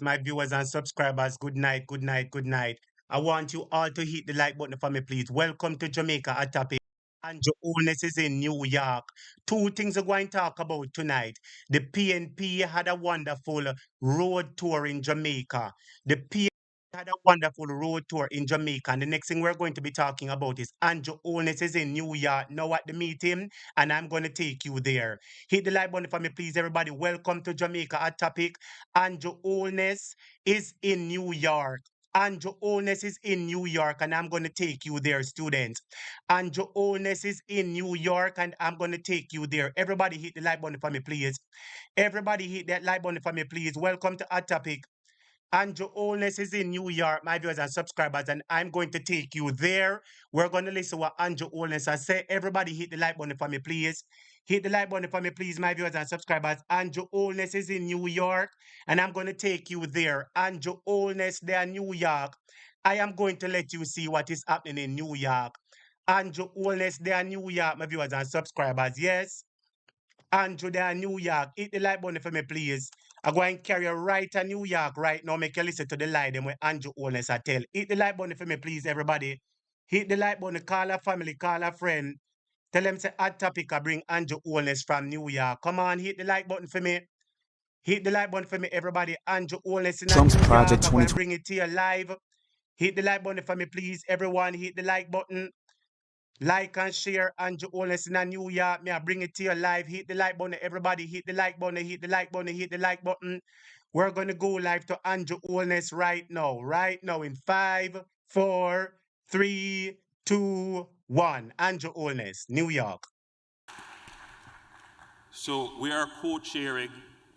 my viewers and subscribers, good night, good night, good night. I want you all to hit the like button for me, please. Welcome to Jamaica at Topic. And your Holness is in New York. Two things we're going to talk about tonight. The PNP had a wonderful road tour in Jamaica. The PNP had a wonderful road tour in Jamaica. And the next thing we're going to be talking about is Andrew Holness is in New York now at the meeting, and I'm going to take you there. Hit the like button for me, please, everybody. Welcome to Jamaica at Topic. Andrew Holness is in New York. Andrew Holness is in New York, and I'm going to take you there, students. Andrew Holness is in New York, and I'm going to take you there. Everybody hit the like button for me, please. Everybody hit that like button for me, please. Welcome to Hot Topic. Andrew Holness is in New York, my viewers and subscribers, and I'm going to take you there. We're going to listen to what Andrew Holness has said. Everybody hit the like button for me, please. Hit the like button for me, please, my viewers and subscribers. Andrew Holness is in New York, and I'm going to take you there. Andrew Holness, there in New York. I am going to let you see what is happening in New York. Andrew Holness, there in New York, my viewers and subscribers. Yes. Andrew there in New York. Hit the like button for me, please. I go and carry you right to New York right now. Make you listen to the lie them where Andrew Holness I tell. Hit the like button for me, please, everybody. Hit the like button. Call a family, call a friend. Tell them say Hot Topic I bring Andrew Holness from New York. Come on, hit the like button for me. Hit the like button for me, everybody. Andrew Holness in Trump's New Project York. I go 2020. and bring it to you live. Hit the like button for me, please. Everyone, hit the like button. Like and share Andrew Holness in New York. Me I bring it to you live. Hit the like button. Everybody hit the like button. Hit the like button. Hit the like button. We're gonna go live to Andrew Holness right now. Right now in 5, 4, 3, 2, 1. Andrew Holness, New York. So we are co-chairing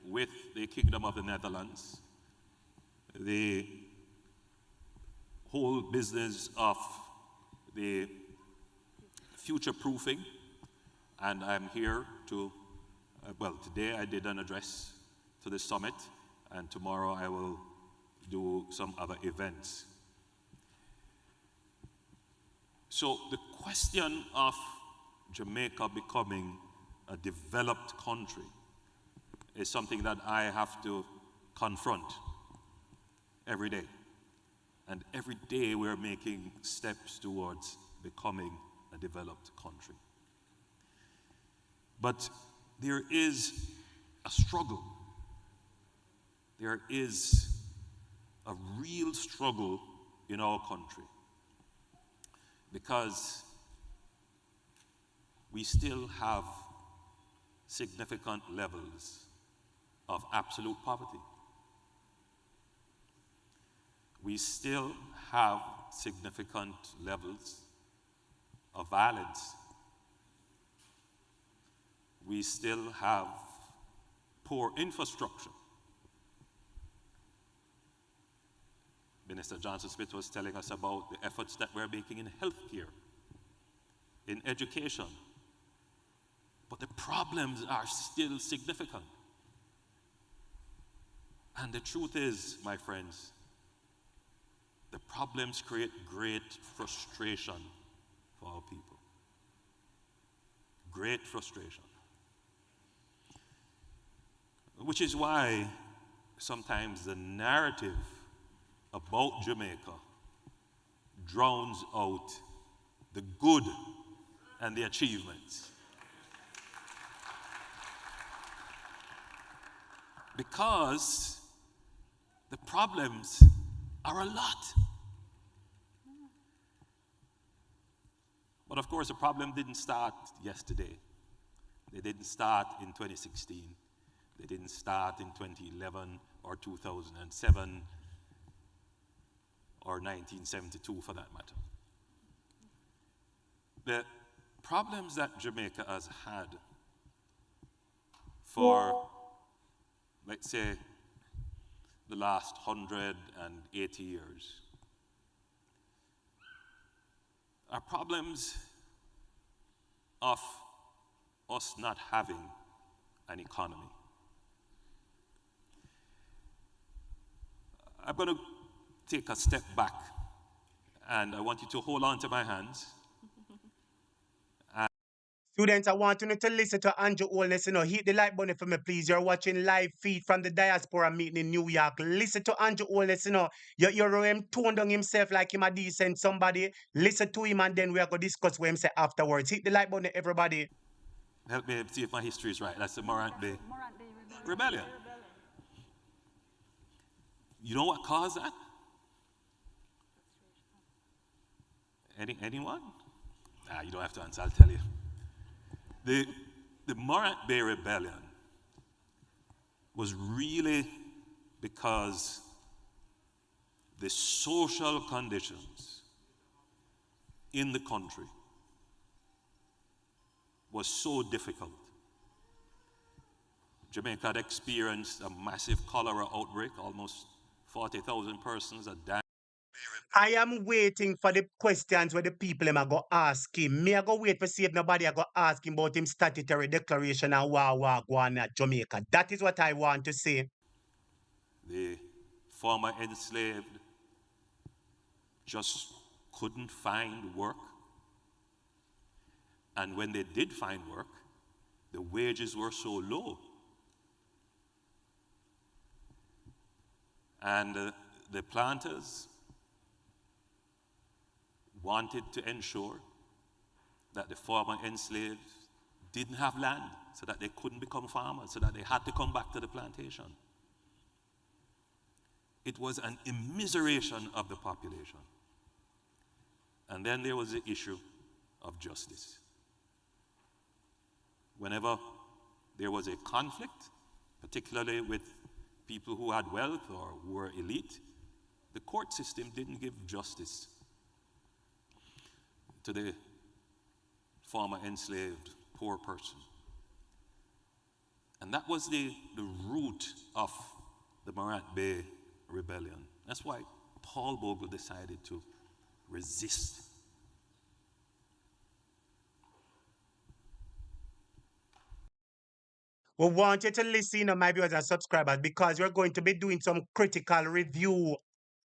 with the Kingdom of the Netherlands the whole business of the future proofing, and I'm here to, well, today I did an address to the summit, and tomorrow I will do some other events. So the question of Jamaica becoming a developed country is something that I have to confront every day. And every day we're making steps towards becoming a developed country. But there is a struggle. There is a real struggle in our country because we still have significant levels of absolute poverty. We still have significant levels of violence. We still have poor infrastructure. Minister Johnson Smith was telling us about the efforts that we're making in healthcare, in education. But the problems are still significant. And the truth is, my friends, the problems create great frustration for our people. Great frustration. Which is why sometimes the narrative about Jamaica drowns out the good and the achievements. Because the problems are a lot. But of course, the problem didn't start yesterday. They didn't start in 2016. They didn't start in 2011 or 2007 or 1972 for that matter. The problems that Jamaica has had for, let's say, the last 180 years are problems of us not having an economy. I'm going to take a step back, and I want you to hold on to my hands. Students, I want you to listen to Andrew Holness. Hit the like button for me, please. You're watching live feed from the diaspora meeting in New York. Listen to Andrew Holness. You're him tone down himself like him a decent somebody. Listen to him and then we are going to discuss what him say afterwards. Hit the like button, everybody. Help me see if my history is right. That's the Morant Bay Rebellion. You know what caused that? Anyone? You don't have to answer, I'll tell you. The Morant Bay Rebellion was really because the social conditions in the country was so difficult. Jamaica had experienced a massive cholera outbreak, almost 40,000 persons had died. I am waiting for the questions where the people are going to ask him. Me I go wait for see if nobody are going to ask him about him statutory declaration and what go on at Jamaica. That is what I want to say. The former enslaved just couldn't find work. And when they did find work, the wages were so low. And the planters wanted to ensure that the former enslaved didn't have land, so that they couldn't become farmers, so that they had to come back to the plantation. It was an immiseration of the population. And then there was the issue of justice. Whenever there was a conflict, particularly with people who had wealth or who were elite, the court system didn't give justice to the former enslaved poor person. And that was the root of the Morant Bay Rebellion. That's why Paul Bogle decided to resist. We want you to listen, my viewers and subscribers, because we're going to be doing some critical review.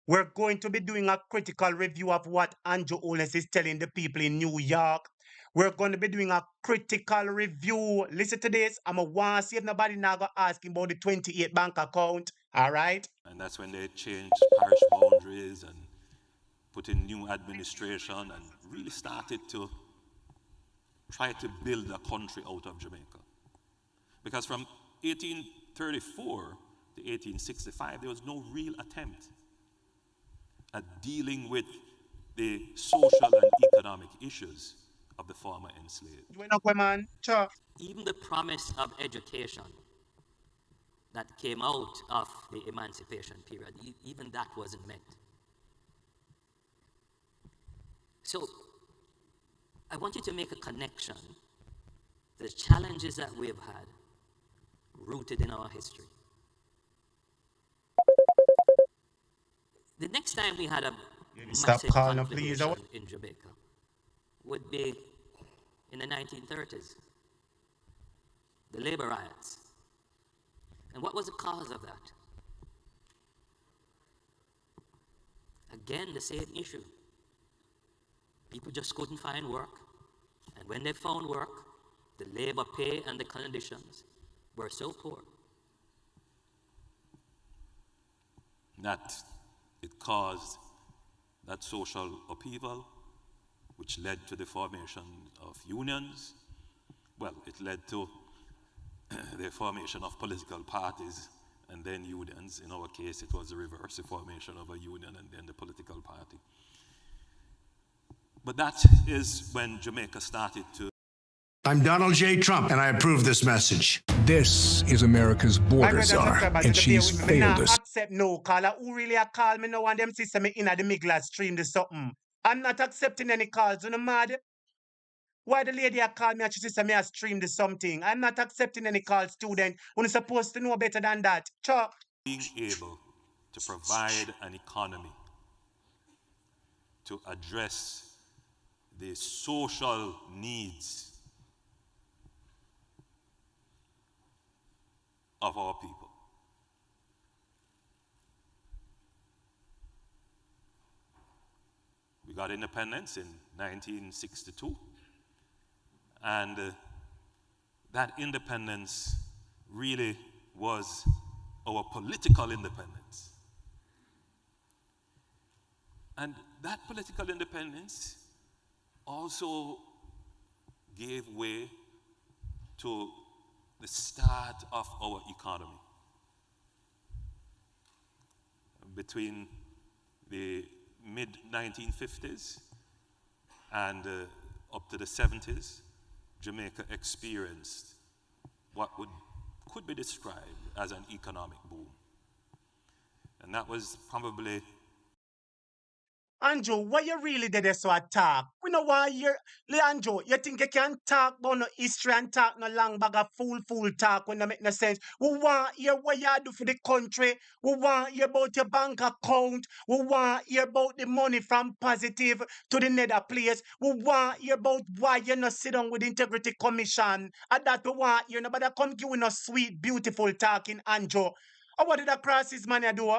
We're going to be doing a critical review of what Andrew Holness is telling the people in New York. We're going to be doing a critical review. Listen to this. I'm going to want to see if nobody now going to ask him about the 28 bank account. All right? And that's when they changed parish boundaries and put in new administration and really started to try to build a country out of Jamaica. Because from 1834 to 1865, there was no real attempt at dealing with the social and economic issues of the former enslaved. Even the promise of education that came out of the emancipation period, even that wasn't met. So I want you to make a connection to the challenges that we've had rooted in our history. The next time we had a massive conflagration in Jamaica would be in the 1930s, the labor riots. And what was the cause of that? Again, the same issue. People just couldn't find work. And when they found work, the labor pay and the conditions were so poor. That it caused that social upheaval, which led to the formation of unions. Well, it led to the formation of political parties and then unions. In our case, it was the reverse, the formation of a union and then the political party. But that is when Jamaica started to. I'm Donald J. Trump, and I approve this message. This is America's border czar, and she's failed us. Accept no caller. Who really a call me now and them system me in at the Migla stream the something. I'm not accepting any calls. You know mad? Why the lady a call me and she says me a stream the something? I'm not accepting any call, student. When supposed to know better than that. Chuck. Being able to provide an economy to address the social needs of our people. We got independence in 1962, And that independence really was our political independence. And that political independence also gave way to the start of our economy. Between the mid-1950s and up to the 70s, Jamaica experienced what could be described as an economic boom. And that was probably... Andrew, why you really did this so attack? We know why you're Leandro, you think you can talk about no history and talk no long bag of fool talk when that make no sense. We want hear what you do for the country. We want hear about your bank account. We want hear about the money from positive to the nether place. We want hear about why you not sit down with the Integrity Commission. And that we want hear nobody come give you no sweet, beautiful talking, Andrew. And what did that crisis man do?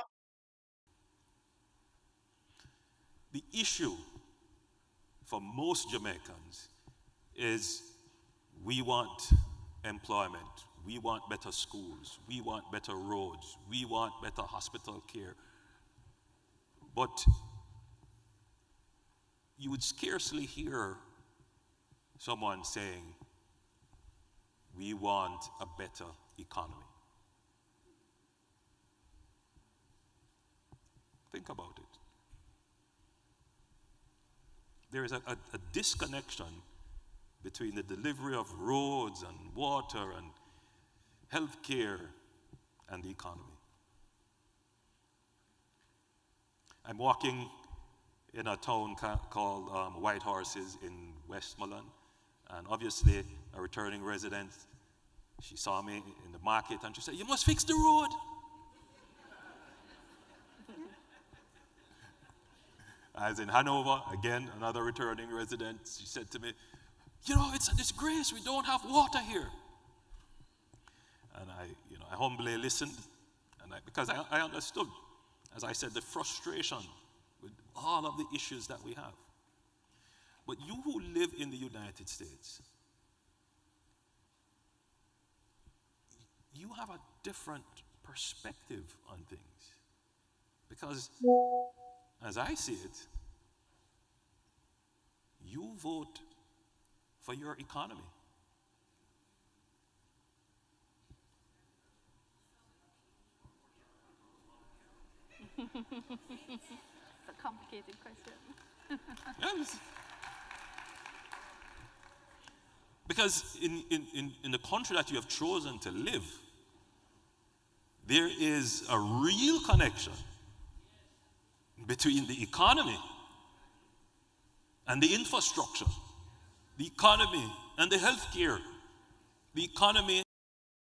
The issue for most Jamaicans is we want employment, we want better schools, we want better roads, we want better hospital care. But you would scarcely hear someone saying, we want a better economy. Think about it. There is a disconnection between the delivery of roads and water and health care and the economy. I'm walking in a town called White Horses in Westmoreland, and obviously a returning resident, she saw me in the market and she said, "You must fix the road." I was in Hanover, again, another returning resident. She said to me, "You know, it's a disgrace. We don't have water here." And I humbly listened, and because I understood, as I said, the frustration with all of the issues that we have. But you who live in the United States, you have a different perspective on things. Because as I see it, you vote for your economy. It's a complicated question. Yes. Because in the country that you have chosen to live, there is a real connection between the economy and the infrastructure, the economy and the healthcare, the economy.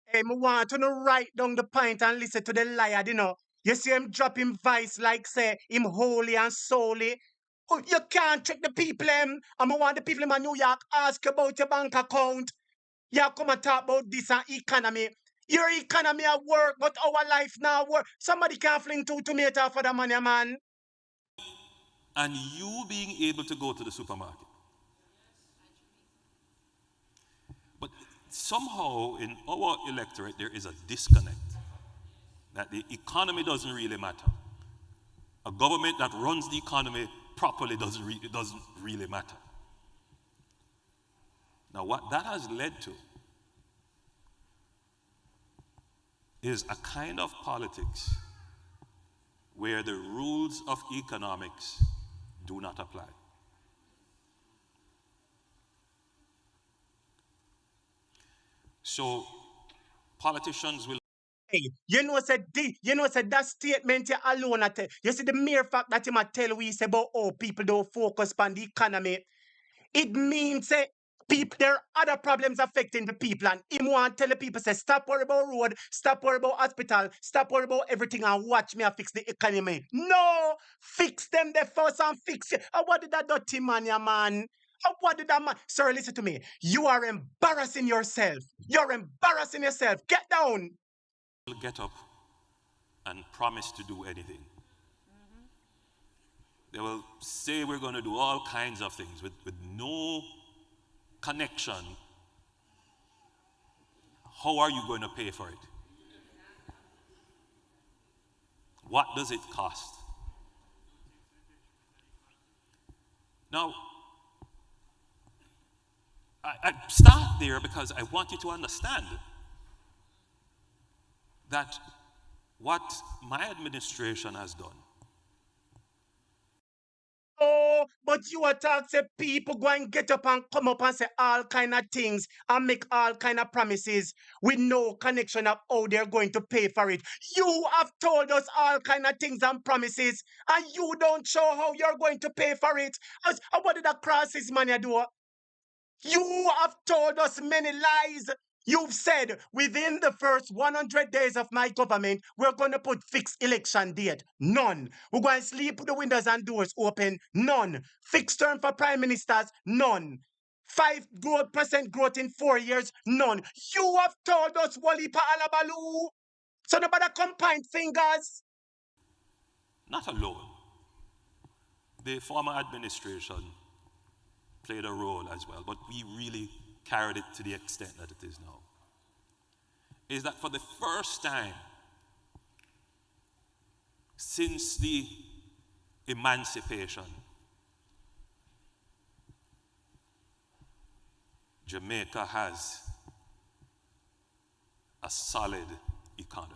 Hey, me want to write down the point and listen to the liar, you know. You see him drop him vice like say him holy and solely. Oh, you can't trick the people him. And I want the people in New York ask about your bank account. You come and talk about this and economy. Your economy at work, but our life now work. Somebody can't fling 2 tomatoes for the money, man. And you being able to go to the supermarket. But somehow in our electorate there is a disconnect that the economy doesn't really matter. A government that runs the economy properly doesn't really matter. Now what that has led to is a kind of politics where the rules of economics do not apply. So politicians will... Hey, you know said that statement you alone at you see the mere fact that him a tell we say about how people don't focus on the economy. It means people there are other problems affecting the people, and him want to tell the people say stop worry about road, stop worry about hospital, stop worry about everything and watch me fix the economy. No, fix them the first and fix it. And what did that dirty man, ya man? And what did that man? Sir, listen to me. You are embarrassing yourself. You're embarrassing yourself. Get down. Get up and promise to do anything. They will say we're going to do all kinds of things with no connection how are you going to pay for it? What does it cost? Now, I start there because I want you to understand that what my administration has done. Oh, but you attack say people go and get up and come up and say all kind of things and make all kind of promises with no connection of how they're going to pay for it. You have told us all kind of things and promises, and you don't show how you're going to pay for it. What did that crisis man you do? You have told us many lies. You've said within the first 100 days of my government, we're going to put fixed election date. None. We're going to sleep with the windows and doors open. None. Fixed term for prime ministers. None. 5% growth in 4 years. None. You have told us Wally pa alabalu. So nobody come point fingers. Not alone. The former administration played a role as well, but we really carried it to the extent that it is now. Is that for the first time since the emancipation, Jamaica has a solid economy.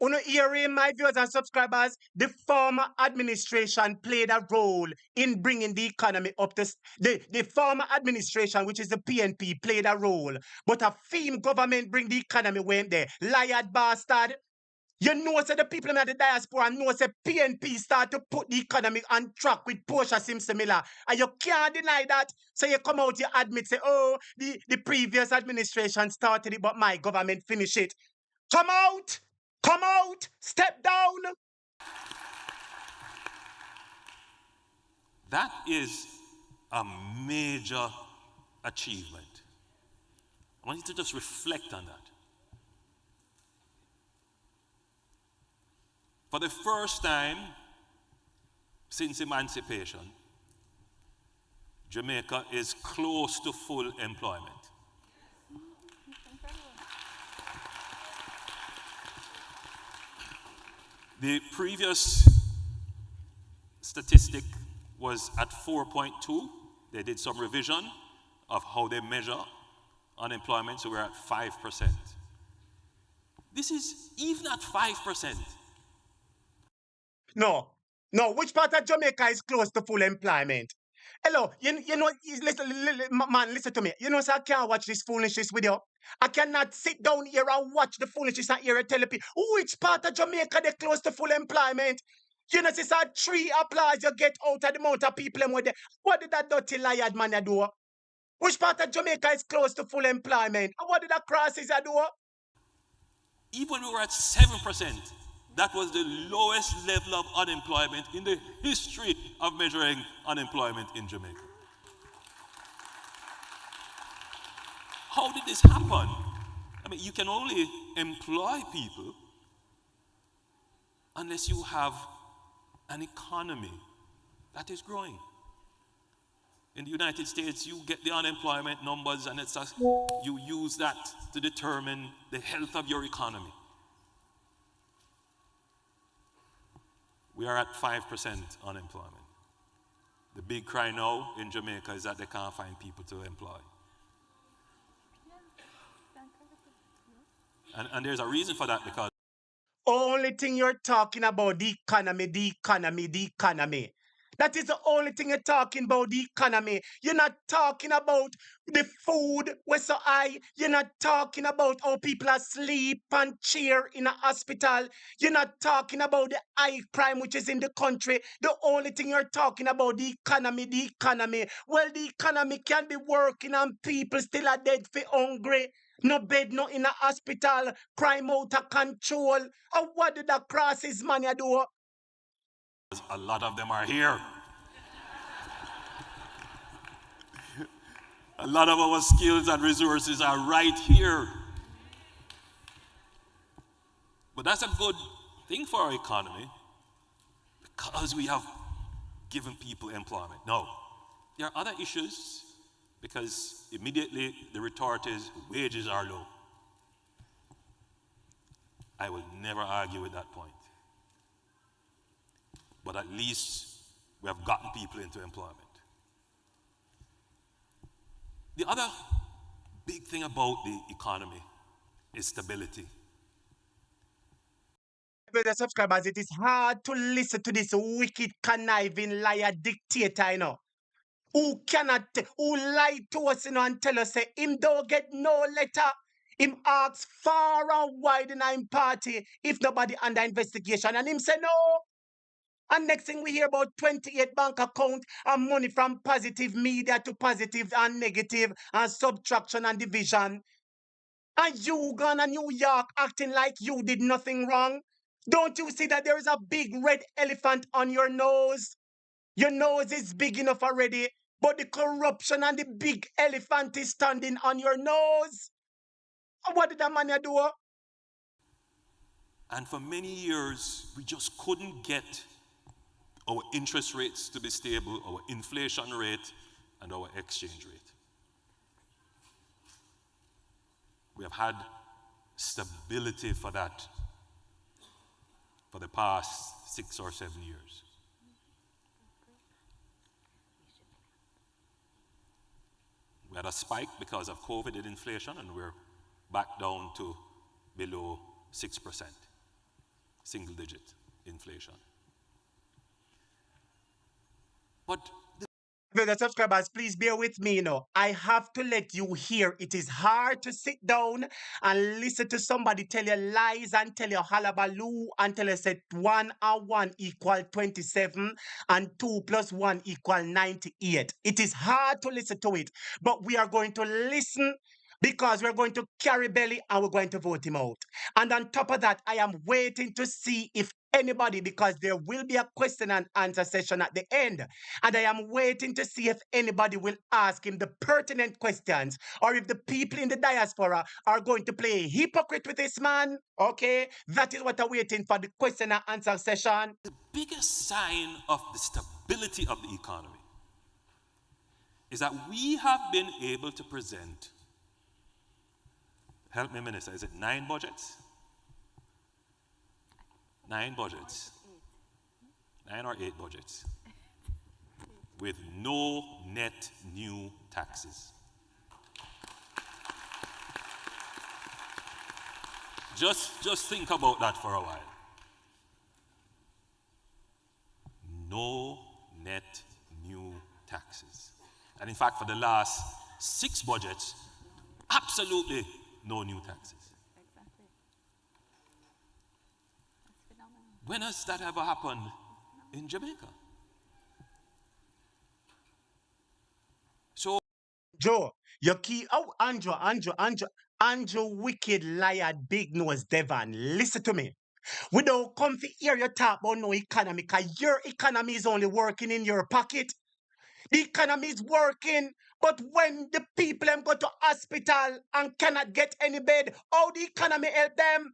Uno hearing my viewers and subscribers, the former administration played a role in bringing the economy up to the former administration, which is the PNP, played a role. But a theme government bring the economy went there. Liar bastard. You know, say the people in the diaspora know, say PNP start to put the economy on track with Portia Simpson Miller. And you can't deny that. So you come out, you admit, say, oh, the previous administration started it, but my government finished it. Come out! Come out! Step down! That is a major achievement. I want you to just reflect on that. For the first time since emancipation, Jamaica is close to full employment. The previous statistic was at 4.2. They did some revision of how they measure unemployment, so we're at 5%. This is even at 5%. No. Which part of Jamaica is close to full employment? Hello, you know, listen to me. You know, so I can't watch this foolishness with you. I cannot sit down here and watch the foolishness and hear it tell people which part of Jamaica they close to full employment. You know, it's a 3 applause you get out of the amount of people with them. What did that dirty liar man do? Which part of Jamaica is close to full employment? And what did that crisis do? Even when we were at 7%, that was the lowest level of unemployment in the history of measuring unemployment in Jamaica. How did this happen? I mean, you can only employ people unless you have an economy that is growing. In the United States, you get the unemployment numbers and it's you use that to determine the health of your economy. We are at 5% unemployment. The big cry now in Jamaica is that they can't find people to employ. And there's a reason for that, because only thing you're talking about, the economy. That is the only thing you're talking about, the economy. You're not talking about the food, what's so high. You're not talking about how people are asleep and cheer in a hospital. You're not talking about the high crime which is in the country. The only thing you're talking about, the economy. Well, the economy can be working and people still are dead for hungry. No bed, no in a hospital. Crime out of control. And what did that crisis man you do? a lot of them are here. A lot of our skills and resources are right here. But that's a good thing for our economy because we have given people employment. No, there are other issues, because immediately the retort is wages are low. I will never argue with that point. But at least we have gotten people into employment. The other big thing about the economy is stability. The subscribers, it is hard to listen to this wicked, conniving liar dictator, you know, who lied to us, you know, and tell us, say, him don't get no letter. Him asks far and wide in him party if nobody under investigation, and him say no. And next thing we hear about 28 bank account and money from positive media to positive and negative and subtraction and division. And you gone to New York acting like you did nothing wrong. Don't you see that there is a big red elephant on your nose? Your nose is big enough already, but the corruption and the big elephant is standing on your nose. And what did that man do? And for many years, we just couldn't get our interest rates to be stable, our inflation rate, and our exchange rate. We have had stability for that for the past 6 or 7 years. We had a spike because of COVID and inflation, and we're back down to below 6%, single-digit inflation. But the subscribers, please bear with me, you know. I have to let you hear. It is hard to sit down and listen to somebody tell you lies and tell you halabaloo and tell you say 1 and 1 equal 27 and 2 plus 1 equal 98. It is hard to listen to it, but we are going to listen because we're going to carry belly and we're going to vote him out. And on top of that, I am waiting to see if anybody, because there will be a question and answer session at the end, and I am waiting to see if anybody will ask him the pertinent questions, or if the people in the diaspora are going to play hypocrite with this man. Okay, that is what I'm waiting for, the question and answer session. the biggest sign of the stability of the economy is that we have been able to present, help me, Minister, is it 9 budgets? 9 budgets, 9 or 8 budgets, with no net new taxes. Just think about that for a while. No net new taxes. And in fact, for the last 6 budgets, absolutely no new taxes. Exactly. That's phenomenal. When has that ever happened in Jamaica? So, Joe, you keep, oh, Andrew, wicked liar, big nose, Devon. Listen to me. We don't come to hear you talk about no economy, because your economy is only working in your pocket. The economy is working, but when the people go to hospital and cannot get any bed, how the economy help them?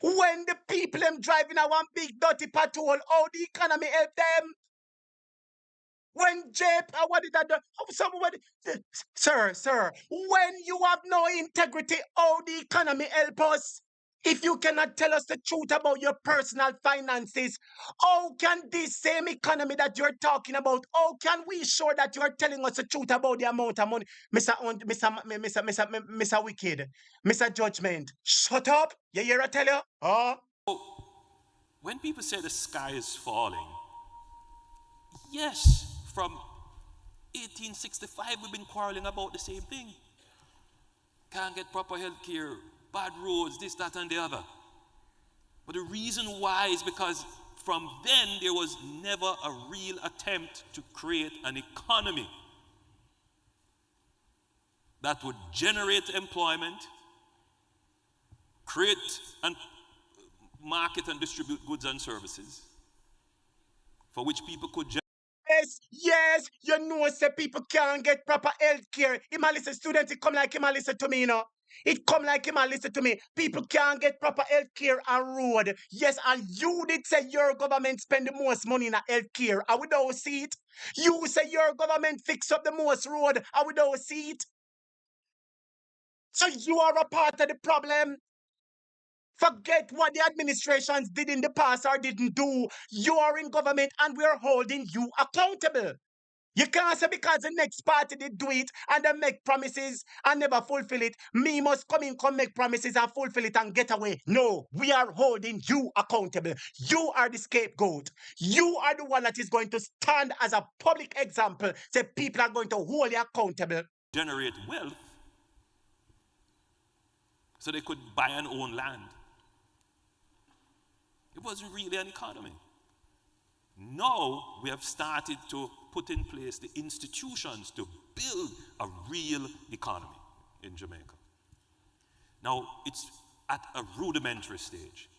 When the people driving a one big dirty patrol, how the economy help them? When what did I do? Somebody, sir, when you have no integrity, how the economy help us? If you cannot tell us the truth about your personal finances, how can this same economy that you're talking about, how can we sure that you're telling us the truth about the amount of money? Mr. Wicked, Mr. Judgment, shut up. You hear I tell you? Oh. when people say the sky is falling, yes, from 1865 we've been quarreling about the same thing. Can't get proper health care, bad roads, this, that, and the other. But the reason why is because from then there was never a real attempt to create an economy that would generate employment, create and market and distribute goods and services for which people could Yes, you know, say people can't get proper health care. Listen, students, come like him and listen to me, you know. It come like him and listen to me. People can't get proper health care and road. Yes, and you did say your government spend the most money in health care. I would don't see it. You say your government fix up the most road. I would don't see it. So you are a part of the problem. Forget what the administrations did in the past or didn't do. You are in government and we're holding you accountable. You can't say because the next party did do it and they make promises and never fulfill it. Me must come make promises and fulfill it and get away. No, we are holding you accountable. You are the scapegoat. You are the one that is going to stand as a public example. Say people are going to hold you accountable. Generate wealth so they could buy and own land. It wasn't really an economy. Now we have started to put in place the institutions to build a real economy in Jamaica. Now it's at a rudimentary stage,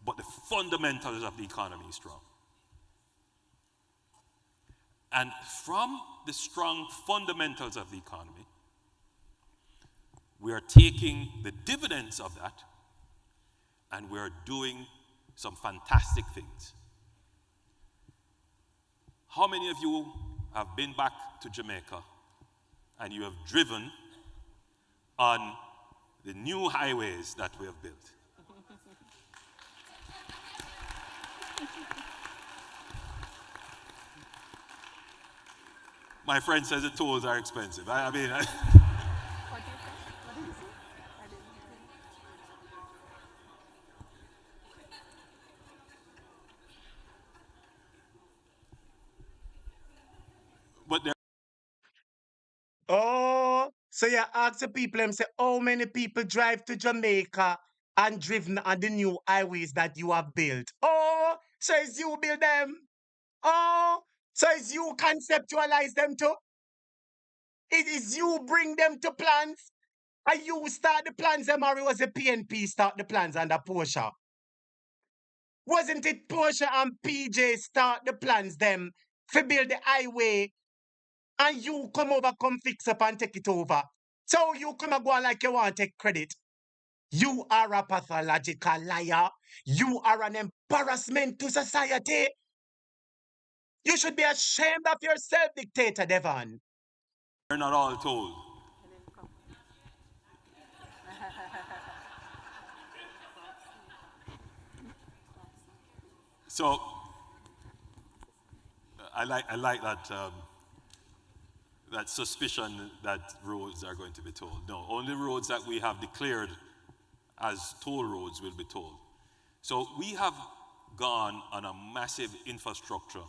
but the fundamentals of the economy is strong. And from the strong fundamentals of the economy, we are taking the dividends of that and we are doing some fantastic things. How many of you have been back to Jamaica and you have driven on the new highways that we have built? My friend says the tolls are expensive. I mean, What did you say? What did you say? I didn't hear. but there Oh, so you ask the people and say, how many people drive to Jamaica and driven on the new highways that you have built? Oh, so it's you build them. Oh, so it's you conceptualize them too. It is you bring them to plans. And you start the plans, them, or it was the PNP start the plans under Porsche? Wasn't it Porsche and PJ start the plans them to build the highway and you come over, come fix up and take it over? So you come and go on like you want to take credit. You are a pathological liar. You are an embarrassment to society. You should be ashamed of yourself, Dictator Devon. are not all told. I didn't come. So I like that that suspicion that roads are going to be tolled. No, only roads that we have declared as toll roads will be tolled. So we have gone on a massive infrastructure,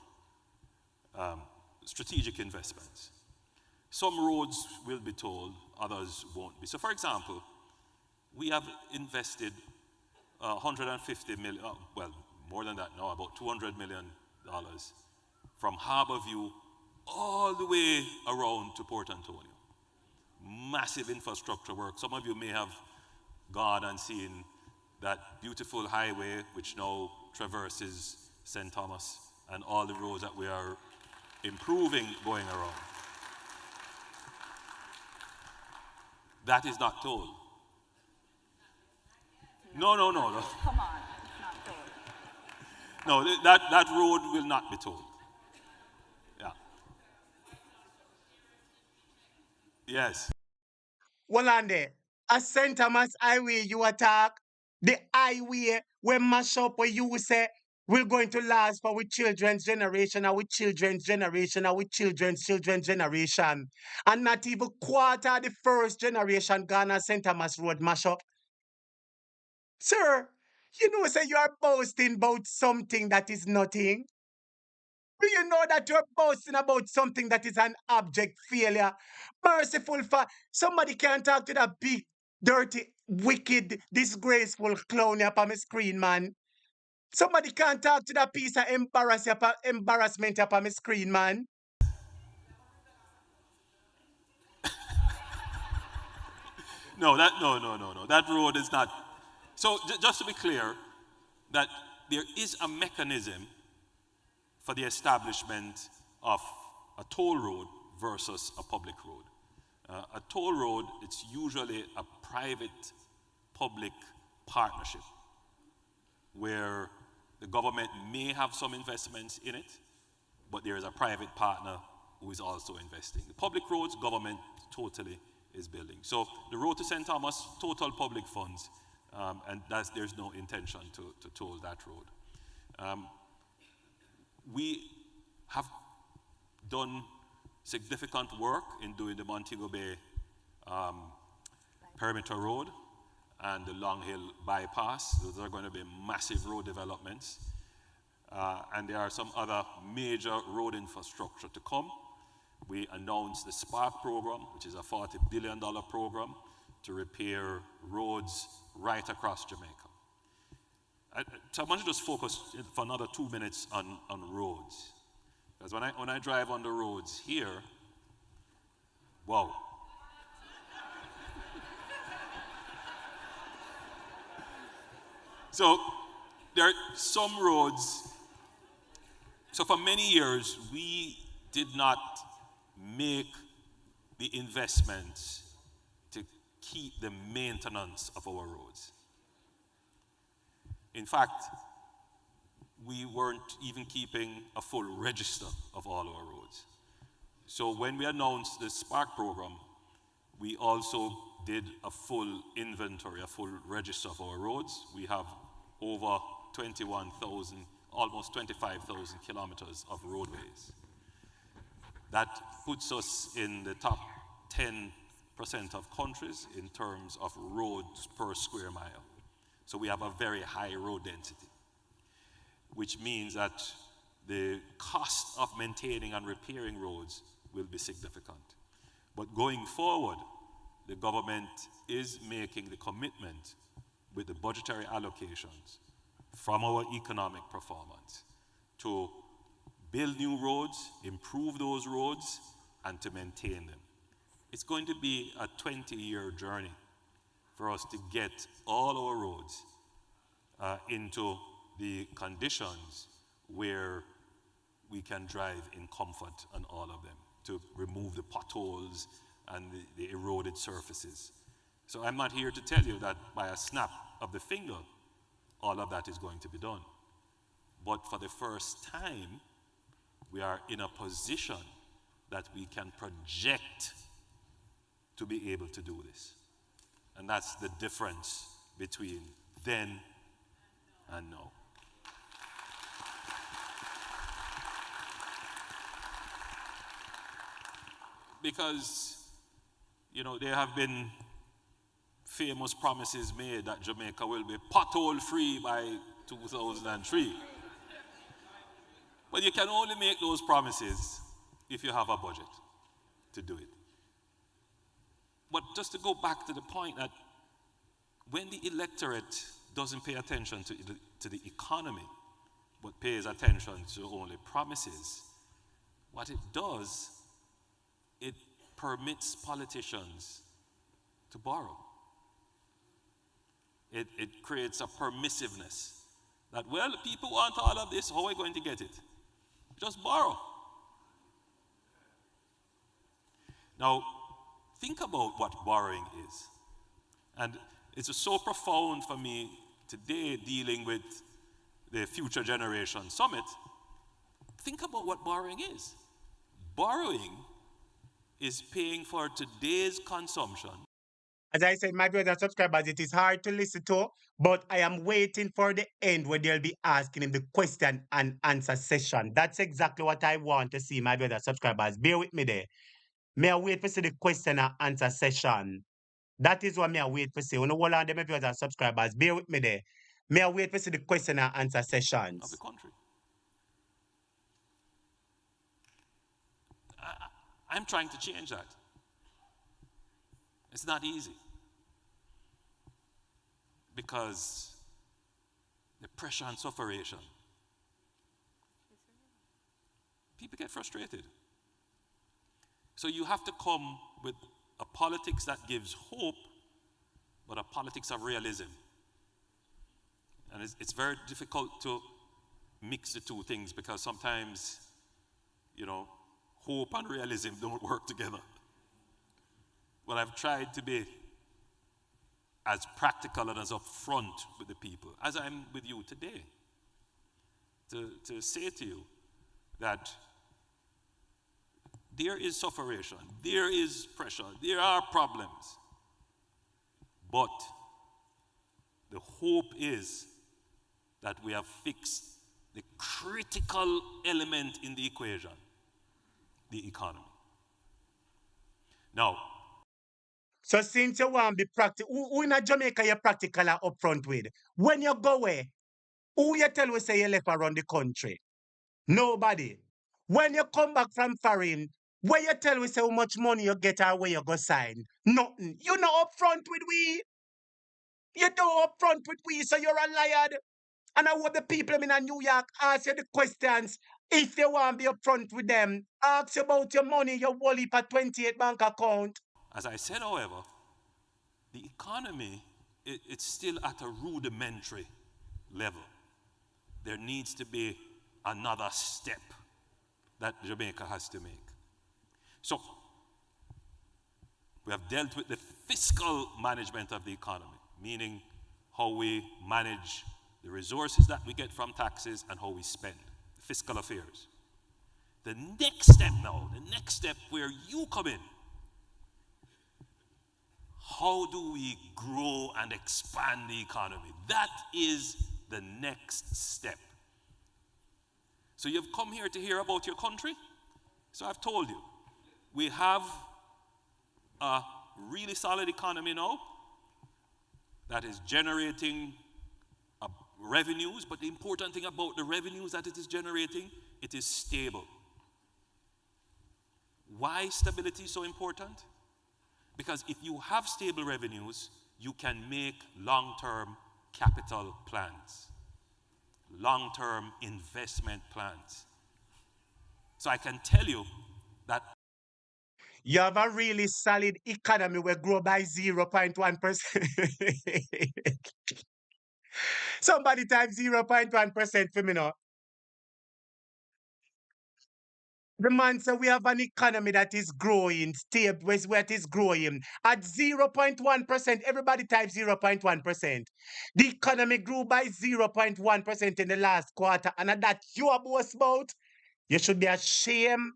strategic investments. Some roads will be tolled, others won't be. So for example, we have invested 150 million, well, more than that now, about $200 million from Harborview all the way around to Port Antonio. Massive infrastructure work. Some of you may have gone and seen that beautiful highway which now traverses St. Thomas and all the roads that we are improving going around. That is not tolled. No. Come on, it's not told. No, that road will not be tolled. Yeah. Yes. Well, on there, a St. Thomas highway you attack, the highway where mash up where you say we're going to last for with children's generation and with children's generation and with children's generation. And not even quarter of the first generation gone on St. Thomas Road mash up. Sir, you know, say you are boasting about something that is nothing. Do you know that you're boasting about something that is an abject failure? Merciful for somebody can't talk to that big, dirty, wicked, disgraceful clown up on my screen, man. Somebody can't talk to that piece of embarrassment up on my screen, man. No. That road is not. So just to be clear, that there is a mechanism for the establishment of a toll road versus a public road. A toll road, it's usually a private-public partnership where the government may have some investments in it, but there is a private partner who is also investing. The public roads, government totally is building. So the road to St. Thomas, total public funds, and there's no intention to toll that road. We have done significant work in doing the Montego Bay Perimeter Road and the Long Hill Bypass. Those are going to be massive road developments. And there are some other major road infrastructure to come. We announced the Spark program, which is a $40 billion program to repair roads right across Jamaica. So I want to just focus for another 2 minutes on roads. Because when I drive on the roads here, wow. So there are some roads. So for many years, we did not make the investments to keep the maintenance of our roads. In fact, we weren't even keeping a full register of all our roads. So when we announced the Spark program, we also did a full inventory, a full register of our roads. We have over 21,000, almost 25,000 kilometers of roadways. That puts us in the top 10% of countries in terms of roads per square mile. So we have a very high road density, which means that the cost of maintaining and repairing roads will be significant. But going forward, the government is making the commitment with the budgetary allocations from our economic performance to build new roads, improve those roads, and to maintain them. It's going to be a 20-year journey for us to get all our roads into the conditions where we can drive in comfort on all of them, to remove the potholes and the eroded surfaces. So I'm not here to tell you that by a snap of the finger, all of that is going to be done. But for the first time, we are in a position that we can project to be able to do this. And that's the difference between then and now. Because, you know, there have been famous promises made that Jamaica will be pothole-free by 2003. But you can only make those promises if you have a budget to do it. But just to go back to the point that when the electorate doesn't pay attention to the economy, but pays attention to only promises, what it does, it permits politicians to borrow. It creates a permissiveness that, well, people want all of this, how are we going to get it? Just borrow. Now, think about what borrowing is. And it's so profound for me today dealing with the Future Generation Summit. Think about what borrowing is. Borrowing is paying for today's consumption. As I said, my brothers and subscribers, it is hard to listen to, but I am waiting for the end where they'll be asking him the question and answer session. That's exactly what I want to see, my brothers and subscribers. Bear with me there. May I wait for see the question and answer session? That is what may I wait for see. You know, hold on them, my brothers and subscribers. Bear with me there. May I wait for see the question and answer sessions? Of the country. I'm trying to change that. It's not easy. Because the pressure and sufferation, people get frustrated. So you have to come with a politics that gives hope, but a politics of realism. And it's very difficult to mix the two things because sometimes, you know, hope and realism don't work together. Well, I've tried to be as practical and as upfront with the people as I'm with you today. To say to you that there is sufferation, there is pressure, there are problems. But the hope is that we have fixed the critical element in the equation, the economy. Now, so since you want to be practical, who in Jamaica you practical and upfront with? When you go away, who you tell we say you left around the country? Nobody. When you come back from foreign, where you tell we say how much money you get or where you go sign? Nothing. You know upfront with we. You don't upfront with we, so you're a liar. And I want the people in New York ask you the questions. If you want to be upfront with them, ask about your money, your wallet at 28 bank account. as I said, however, the economy, it's still at a rudimentary level. There needs to be another step that Jamaica has to make. So, we have dealt with the fiscal management of the economy, meaning how we manage the resources that we get from taxes and how we spend, fiscal affairs. The next step now, the next step where you come in, how do we grow and expand the economy? That is the next step. So you've come here to hear about your country? So I've told you, we have a really solid economy now that is generating revenues, but the important thing about the revenues that it is generating, it is stable. Why stability is so important? Because if you have stable revenues, you can make long-term capital plans, long-term investment plans. So I can tell you that you have a really solid economy will grow by 0.1%. Somebody type 0.1% for me now. The man said we have an economy that is growing, stable, where it is growing at 0.1%. Everybody type 0.1%. The economy grew by 0.1% in the last quarter, and that you are boast about. You should be ashamed.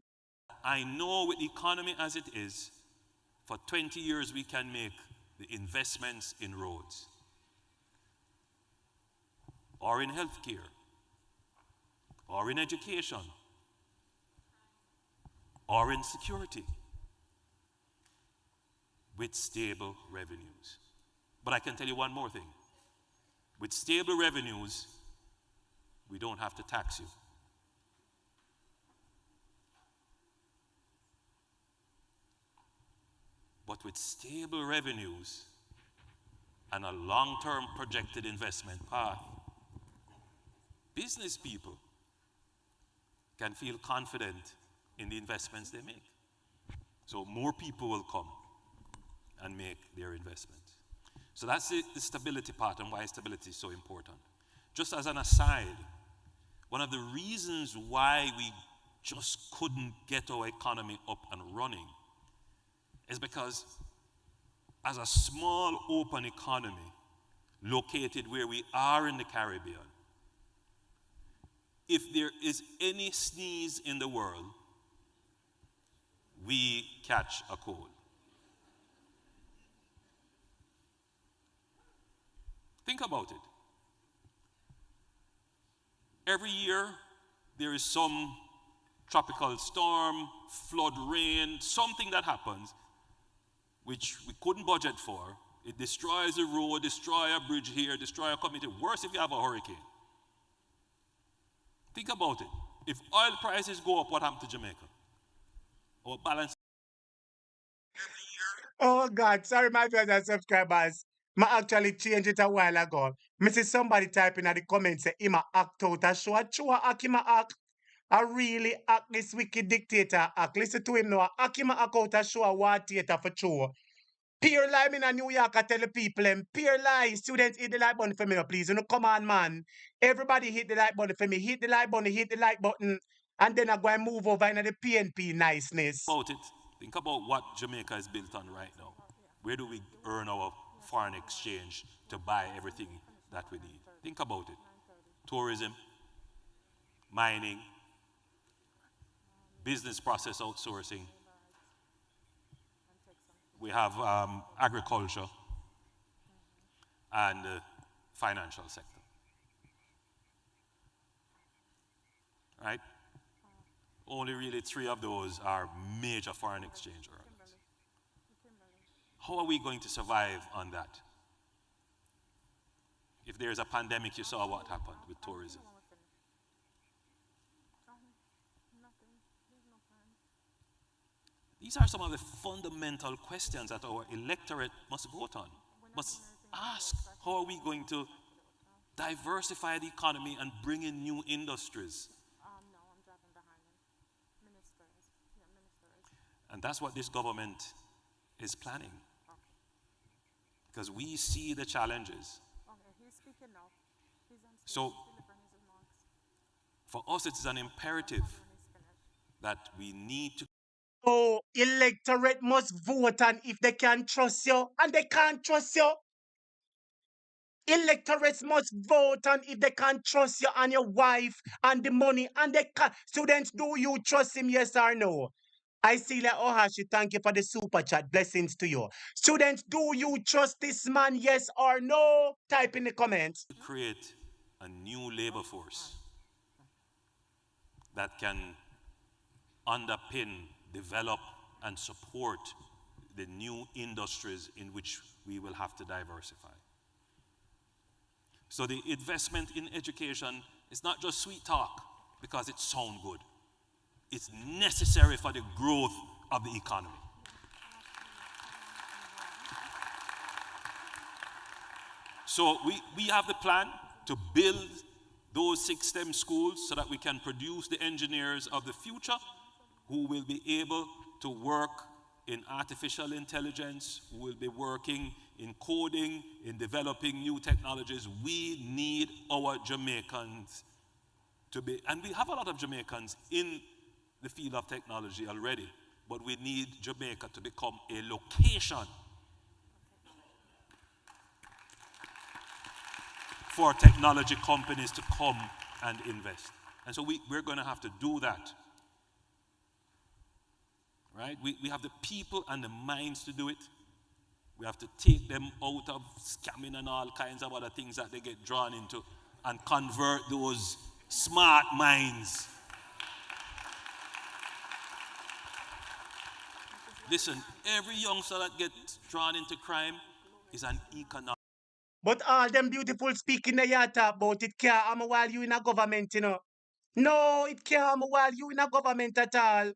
I know with the economy as it is, for 20 years we can make the investments in roads, or in healthcare, or in education, or in security, with stable revenues. But I can tell you one more thing. With stable revenues, we don't have to tax you. But with stable revenues and a long-term projected investment path, business people can feel confident in the investments they make. So more people will come and make their investments. So that's the stability part and why stability is so important. Just as an aside, one of the reasons why we just couldn't get our economy up and running is because as a small open economy located where we are in the Caribbean, if there is any sneeze in the world, we catch a cold. Think about it. Every year, there is some tropical storm, flood, rain, something that happens which we couldn't budget for. It destroys a road, destroys a bridge here, destroys a community. Worse if you have a hurricane. Think about it. If oil prices go up, what happened to Jamaica? Our balance. Oh God, sorry my viewers and subscribers. I actually changed it a while ago. I see somebody typing in the comments say him a act out a show. A true act him a act. I really act this wicked dictator act. Listen to him now. Act him a act out a show a war theater for true. Pure lie in New York, I tell the people, pure lie. Students, hit the like button for me, now, please. You know, come on, man. Everybody hit the like button for me. Hit the like button, and then I go and move over into the PNP niceness. About it. Think about what Jamaica is built on right now. Where do we earn our foreign exchange to buy everything that we need? Think about it. Tourism, mining, business process outsourcing. We have agriculture and the financial sector. Right? Only really 3 of those are major foreign exchange earners. How are we going to survive on that? If there's a pandemic, you saw what happened with tourism. These are some of the fundamental questions that our electorate must vote on, must ask. How are we going to diversify the economy and bring in new industries? And that's what this government is planning. Because we see the challenges. So, for us, it is an imperative that we need to. Oh, electorate must vote on if they can trust you, and they can't trust you. Electorates must vote on if they can trust you and your wife and the money, and they can. Students, do you trust him, yes or no? I see that Ohashi, thank you for the super chat. Blessings to you. Students, do you trust this man, yes or no? Type in the comments. Create a new labor force that can underpin, develop, and support the new industries in which we will have to diversify. So the investment in education is not just sweet talk because it sounds good. It's necessary for the growth of the economy. So we have the plan to build those 6 STEM schools so that we can produce the engineers of the future who will be able to work in artificial intelligence, who will be working in coding, in developing new technologies. We need our Jamaicans to be, and we have a lot of Jamaicans in the field of technology already, but we need Jamaica to become a location for technology companies to come and invest. And so we're going to have to do that. Right? We have the people and the minds to do it. We have to take them out of scamming and all kinds of other things that they get drawn into and convert those smart minds. Listen, every youngster that gets drawn into crime is an economic. But all them beautiful speaking that you talk about, it can't harm while you in a government, you know. No, it can't harm while you in a government at all.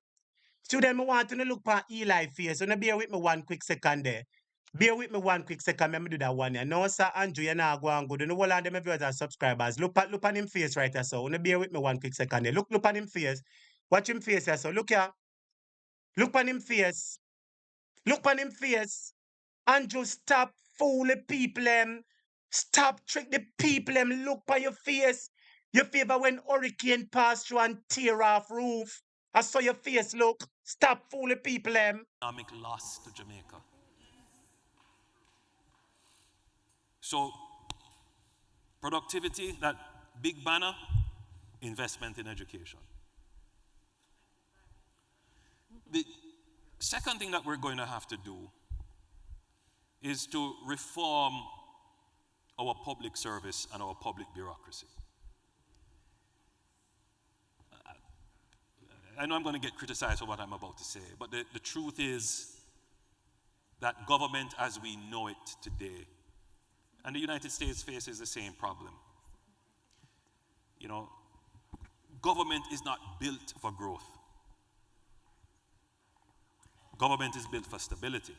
So then I want to look at Eli face. So now bear with me 1 quick second there. Bear with me 1 quick second. Let me do that one here. No, sir, Andrew, you're not going good. You know, all of them viewers are subscribers. Look at him face right here, so. Now bear with me 1 quick second there. Look at him face. Watch him face here, so. Look here. Look at him face. Look at him face. Andrew, stop fooling people, Stop trick the people, Look at your face. Your favor when hurricane pass through and tear off roof. I saw your face look. Stop fooling people, Economic loss to Jamaica. So, productivity, that big banner, investment in education. The second thing that we're going to have to do is to reform our public service and our public bureaucracy. I know I'm going to get criticized for what I'm about to say, but the truth is that government as we know it today, and the United States faces the same problem. You know, government is not built for growth. Government is built for stability,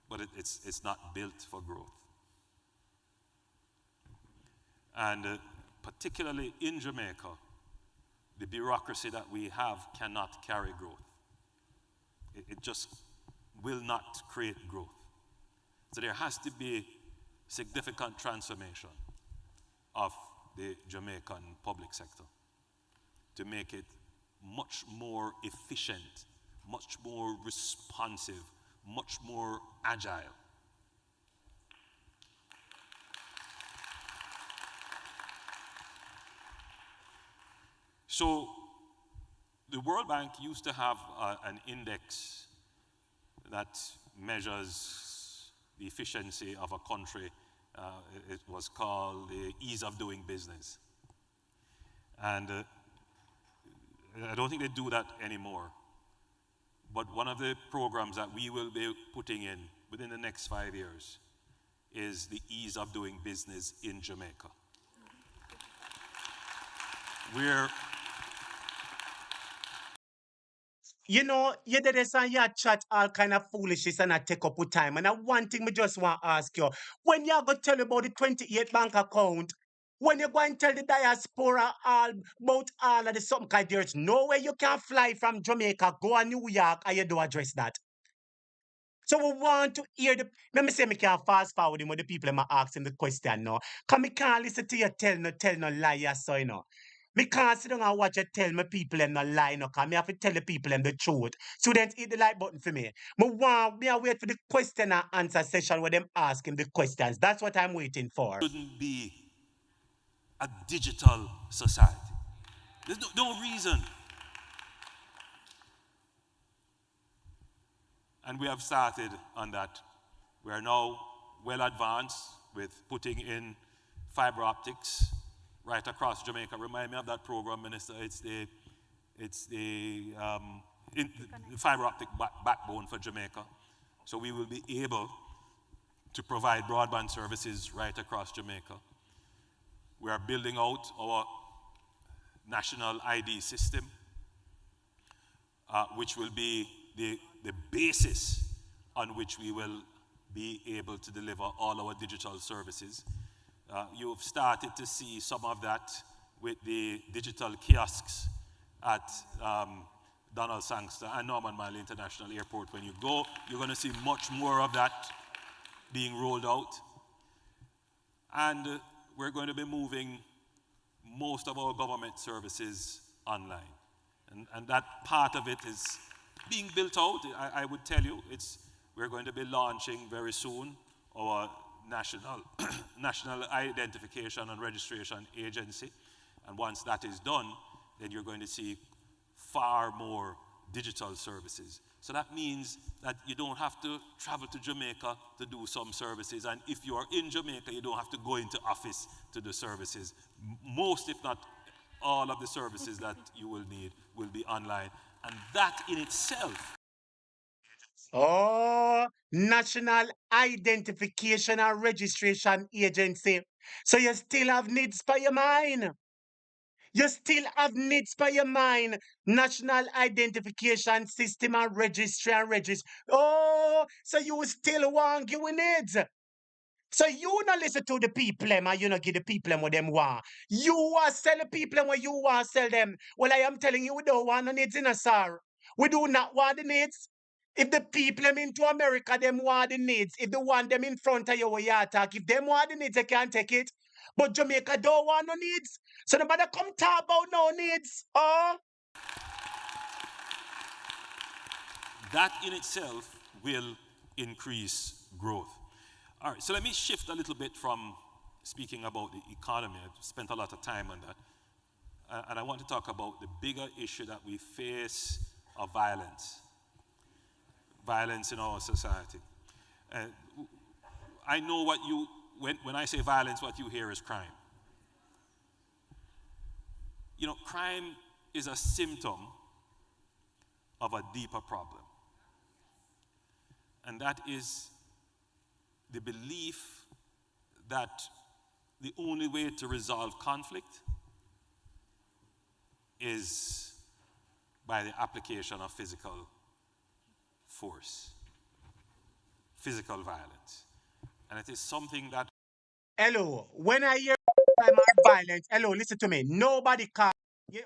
but it's not built for growth. And particularly in Jamaica, the bureaucracy that we have cannot carry growth. It just will not create growth. So there has to be significant transformation of the Jamaican public sector to make it much more efficient, much more responsive, much more agile. So the World Bank used to have an index that measures the efficiency of a country. It was called the ease of doing business. And I don't think they do that anymore. But one of the programs that we will be putting in within the next 5 years is the ease of doing business in Jamaica. You know, you did this and you chat all kind of foolishness and I take up with time. And one thing me just want to ask you, when you go tell about the 28 bank account, when you go and tell the diaspora all about all of the something, because there's no way you can fly from Jamaica, go to New York, and you do address that. So we want to hear the. Let me say me can fast forward him when the people am asking the question now. Cause me can't listen to you tell no lie, so you know. Me can't sit down and watch you tell me people them no lie, no. Cause me have to tell the people them the truth. Students, hit the like button for me. Me wait for the question and answer session where them asking the questions. That's what I'm waiting for. Shouldn't be a digital society. There's no reason. And we have started on that. We are now well advanced with putting in fiber optics right across Jamaica. Remind me of that program, Minister. It's the fiber optic backbone for Jamaica. So we will be able to provide broadband services right across Jamaica. We are building out our national ID system, which will be the basis on which we will be able to deliver all our digital services. You've started to see some of that with the digital kiosks at Donald Sangster and Norman Malley International Airport. When you go, you're going to see much more of that being rolled out. And we're going to be moving most of our government services online. And that part of it is being built out. I would tell you, we're going to be launching very soon our national identification and registration agency. And once that is done, then you're going to see far more digital services. So that means that you don't have to travel to Jamaica to do some services. And if you are in Jamaica, you don't have to go into office to do services. Most, if not all of the services that you will need will be online. And that in itself. Oh, National Identification and Registration Agency. So you still have needs for your mind. You still have needs for your mind. National Identification System and Registry and Register. Oh, so you still want give needs. So you not listen to the people them and you not give the people them what them want. You want sell the people them what you want sell them. Well, I am telling you, we don't want no needs in a sir. We do not want the needs. If the people them into America, them want the needs. If they want them in front of you, where you attack. If them want the needs, they can't take it. But Jamaica don't want no needs. So nobody come talk about no needs. Oh. That in itself will increase growth. All right, so let me shift a little bit from speaking about the economy. I've spent a lot of time on that. And I want to talk about the bigger issue that we face of violence. Violence in our society. I know what when I say violence, what you hear is crime. You know, crime is a symptom of a deeper problem. And that is the belief that the only way to resolve conflict is by the application of physical force, physical violence. And it is something that... Hello, when I hear crime or violence, hello, listen to me. Nobody call.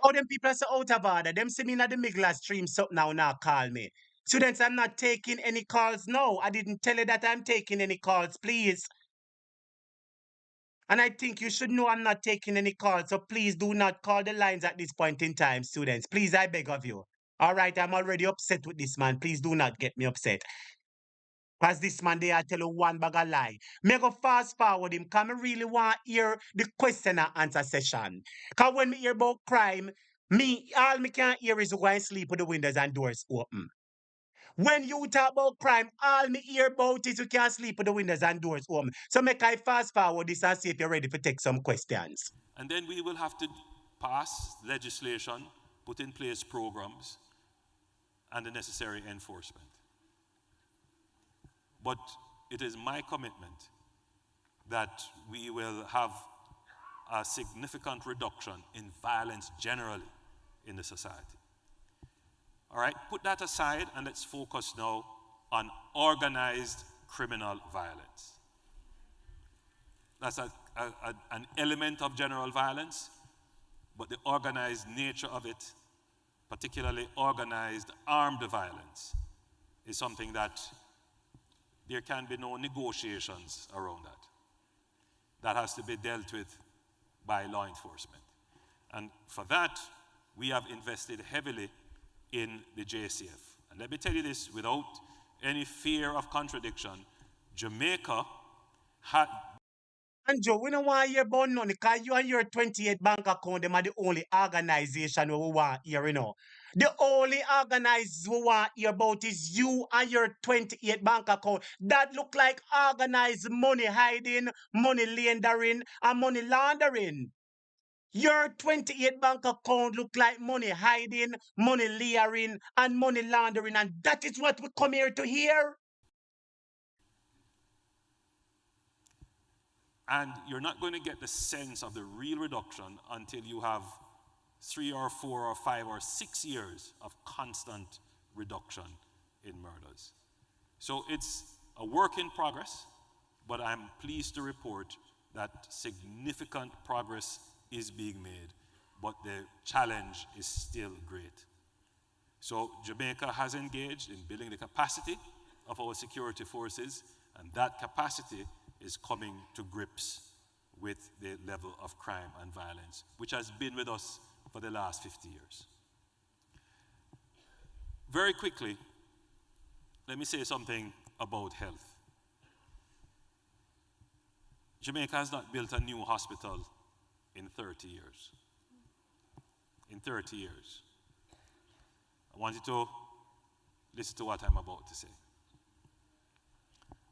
All them people are so out of order. Them see me in the middle of stream, so now call me. Students, I'm not taking any calls now. I didn't tell you that I'm taking any calls, please. And I think you should know I'm not taking any calls, so please do not call the lines at this point in time, students. Please, I beg of you. All right, I'm already upset with this man. Please do not get me upset. Because this man, they are tell you one bag of lie. Me go fast forward him, because I really want to hear the question and answer session. Because when me hear about crime, all me can hear is go and sleep with the windows and doors open. When you talk about crime, all me hear about is you can't sleep with the windows and doors open. So make I fast forward this and see if you're ready to take some questions. And then we will have to pass legislation, put in place programs, and the necessary enforcement. But it is my commitment that we will have a significant reduction in violence generally in the society. All right, put that aside and let's focus now on organized criminal violence. That's an element of general violence, but the organized nature of it, particularly organized armed violence, is something that there can be no negotiations around that. That has to be dealt with by law enforcement. And for that, we have invested heavily in the JCF. And let me tell you this without any fear of contradiction, Jamaica had... And Joe, we don't want to hear about none because you and your 28 bank account, them are the only organization we want here, you know. The only organized we want to hear about is you and your 28 bank account. That look like organized money hiding, money laundering, and money laundering. Your 28 bank account look like money hiding, money laundering, and money laundering, and that is what we come here to hear. And you're not going to get the sense of the real reduction until you have 3 or 4 or 5 or 6 years of constant reduction in murders. So it's a work in progress, but I'm pleased to report that significant progress is being made, but the challenge is still great. So Jamaica has engaged in building the capacity of our security forces, and that capacity is coming to grips with the level of crime and violence, which has been with us for the last 50 years. Very quickly, let me say something about health. Jamaica has not built a new hospital in 30 years. In 30 years. I want you to listen to what I'm about to say.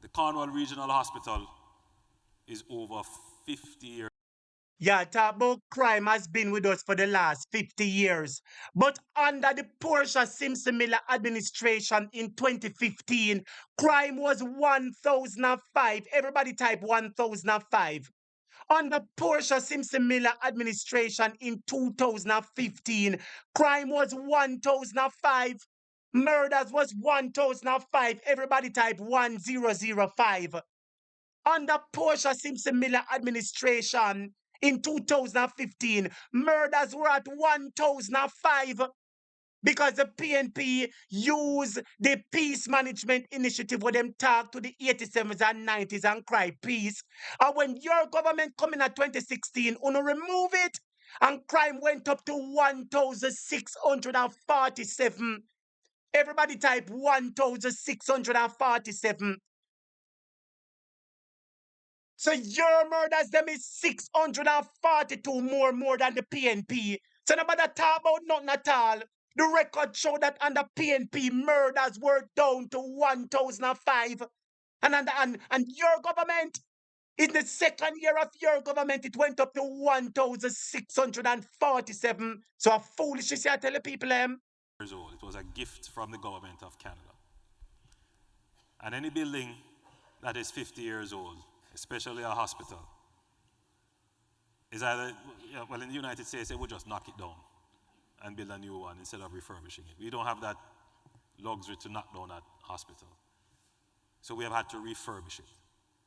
The Cornwall Regional Hospital is over 50 years. Yeah, talk about crime has been with us for the last 50 years. But under the Portia Simpson Miller administration in 2015, crime was 1,005. Everybody type 1,005. Under Portia Simpson Miller administration in 2015, crime was 1,005. Murders was 1,005. Everybody type 1005. Under Portia Simpson Miller administration in 2015, murders were at 1,005 because the PNP used the peace management initiative where them talk to the 87s and 90s and cry peace. And when your government come in at 2016, uno remove it, and crime went up to 1,647. Everybody type 1,647. So your murders, them is 642 more than the PNP. So nobody talk about nothing at all. The record show that under PNP, murders were down to 1,005. And your government, in the second year of your government, it went up to 1,647. So a foolishness, I tell the people, Years old. It was a gift from the government of Canada. And any building that is 50 years old, especially a hospital, is either, well, in the United States, they would just knock it down and build a new one instead of refurbishing it. We don't have that luxury to knock down that hospital. So we have had to refurbish it.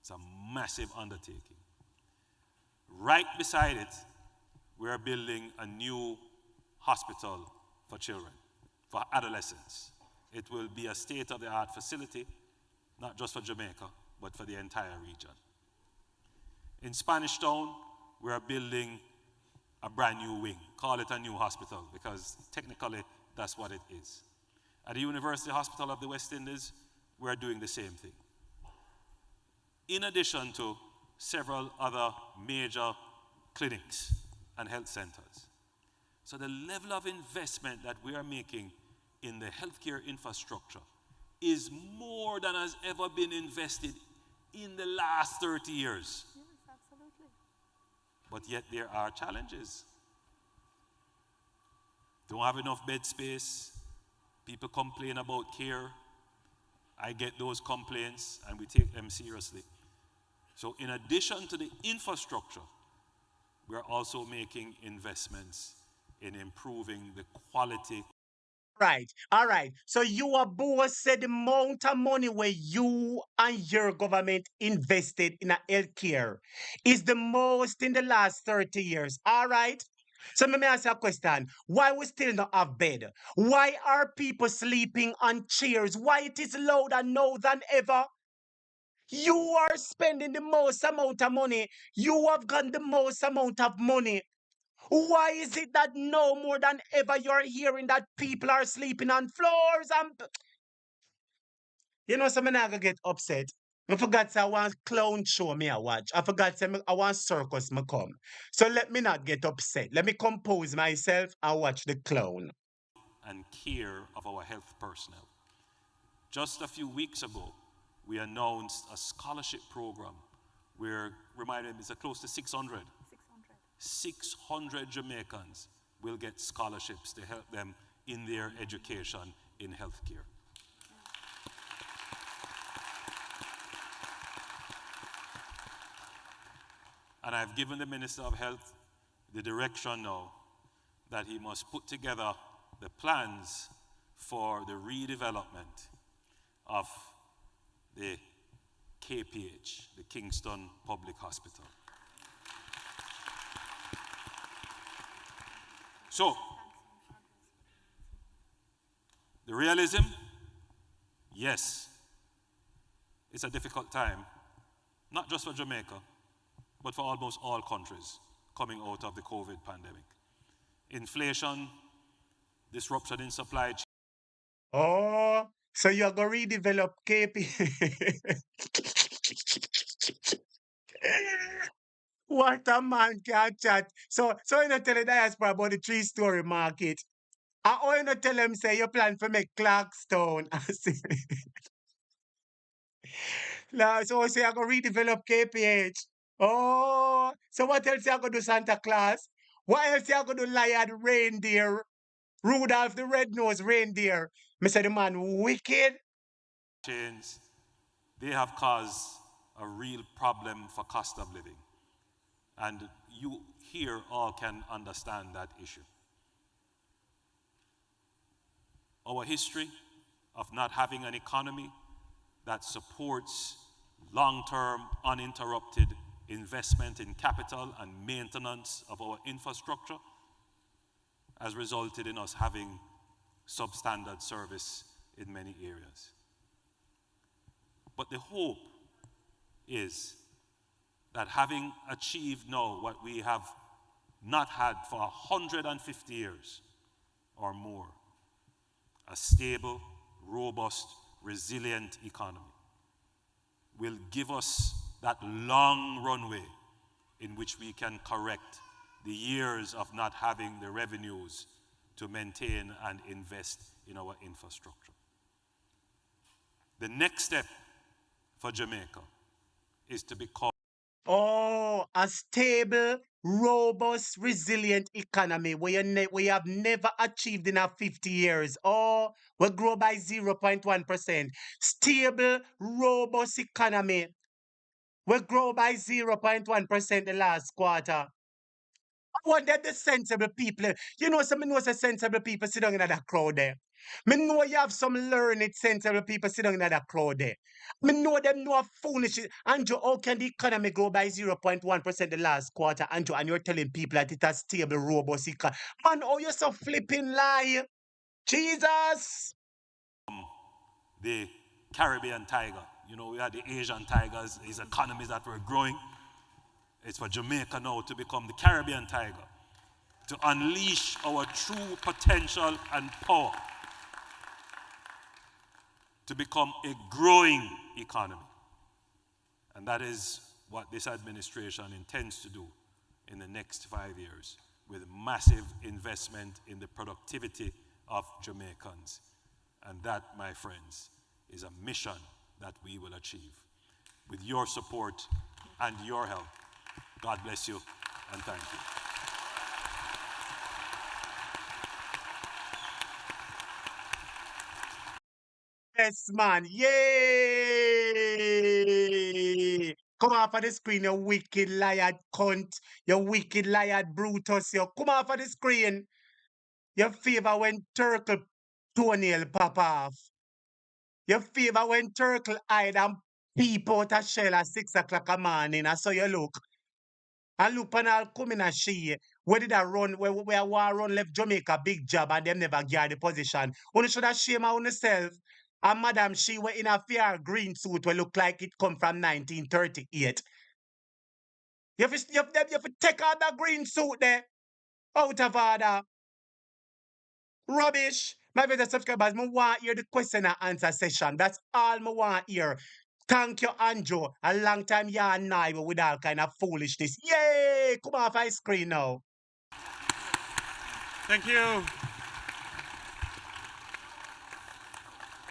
It's a massive undertaking. Right beside it, we are building a new hospital for children, for adolescents. It will be a state-of-the-art facility, not just for Jamaica, but for the entire region. In Spanish Town, we are building a brand new wing. Call it a new hospital, because technically that's what it is. At the University Hospital of the West Indies, we're doing the same thing. in addition to several other major clinics and health centers. So the level of investment that we are making in the healthcare infrastructure is more than has ever been invested in the last 30 years. Yes, absolutely. But yet there are challenges. Don't have enough bed space. People complain about care. I get those complaints and we take them seriously. So in addition to the infrastructure, we're also making investments in improving the quality. Right, all right. So you are both said the amount of money where you and your government invested in a healthcare is the most in the last 30 years. All right. So let me ask you a question. Why we still not have bed? Why are people sleeping on chairs? Why it is louder now than ever? You are spending the most amount of money. You have got the most amount of money. Why is it that no more than ever you're hearing that people are sleeping on floors and you know something I gonna get upset. I forgot say I want clown show me I watch. I forgot say I want circus me come. So let me not get upset. Let me compose myself and watch the clown. And care of our health personnel. Just a few weeks ago, we announced a scholarship program where, reminded me, it's close to 600. 600 Jamaicans will get scholarships to help them in their education in healthcare. And I've given the Minister of Health the direction now that he must put together the plans for the redevelopment of the KPH, the Kingston Public Hospital. So, the realism, yes, it's a difficult time, not just for Jamaica, but for almost all countries coming out of the COVID pandemic. Inflation, disruption in supply chain. Oh, so you're gonna redevelop KP. What a man can chat. So you know tell the diaspora about the three-story market. I all you know tell them say you plan for make Clarkstone. No, so say I go redevelop KPH. Oh, so what else you gonna do Santa Claus? What else you gonna do Lion Reindeer? Rudolph the Red-Nosed Reindeer. Me say the man wicked. Chains, they have caused a real problem for cost of living. And you here all can understand that issue. Our history of not having an economy that supports long-term, uninterrupted investment in capital and maintenance of our infrastructure has resulted in us having substandard service in many areas. But the hope is that having achieved now what we have not had for 150 years or more, a stable, robust, resilient economy, will give us that long runway in which we can correct the years of not having the revenues to maintain and invest in our infrastructure. The next step for Jamaica is to become A stable, robust, resilient economy we have never achieved in our 50 years. We grow by 0.1%. Stable, robust economy. We grow by 0.1% the last quarter. I want that the sensible people. You know, some know some sensible people sit down in that crowd there. Me know you have some learned, sensible people sit down in that crowd there. Me know them know foolish. Andrew, how can the economy grow by 0.1% the last quarter, Andrew? And you're telling people that it's a stable, robust economy. Man, oh, you're so flipping lie. Jesus. the Caribbean tiger. You know, we had the Asian tigers, these economies that were growing. It's for Jamaica now to become the Caribbean tiger, to unleash our true potential and power, to become a growing economy. And that is what this administration intends to do in the next 5 years, with massive investment in the productivity of Jamaicans. And that, my friends, is a mission that we will achieve. With your support and your help, God bless you and thank you. Yes, man. Yay! Come off of the screen, you wicked liar cunt. You wicked liar Brutus. You come off of the screen. Your favor when turtle toenail pop off. Your favor when turtle hide and peep out a shell at 6 o'clock a morning. I saw you look. And look and all come in a she. Where did I run? Where I run left Jamaica big job and them never get the position. Only should have shame on yourself. And madam, she were in a fair green suit where look like it come from 1938. You have to take out that green suit there. Out of order. Rubbish. My better subscribers, I want hear the question and answer session. That's all I want hear. Thank you, Andrew. A long time you and I were with all kind of foolishness. Yay! Come off my screen now. Thank you.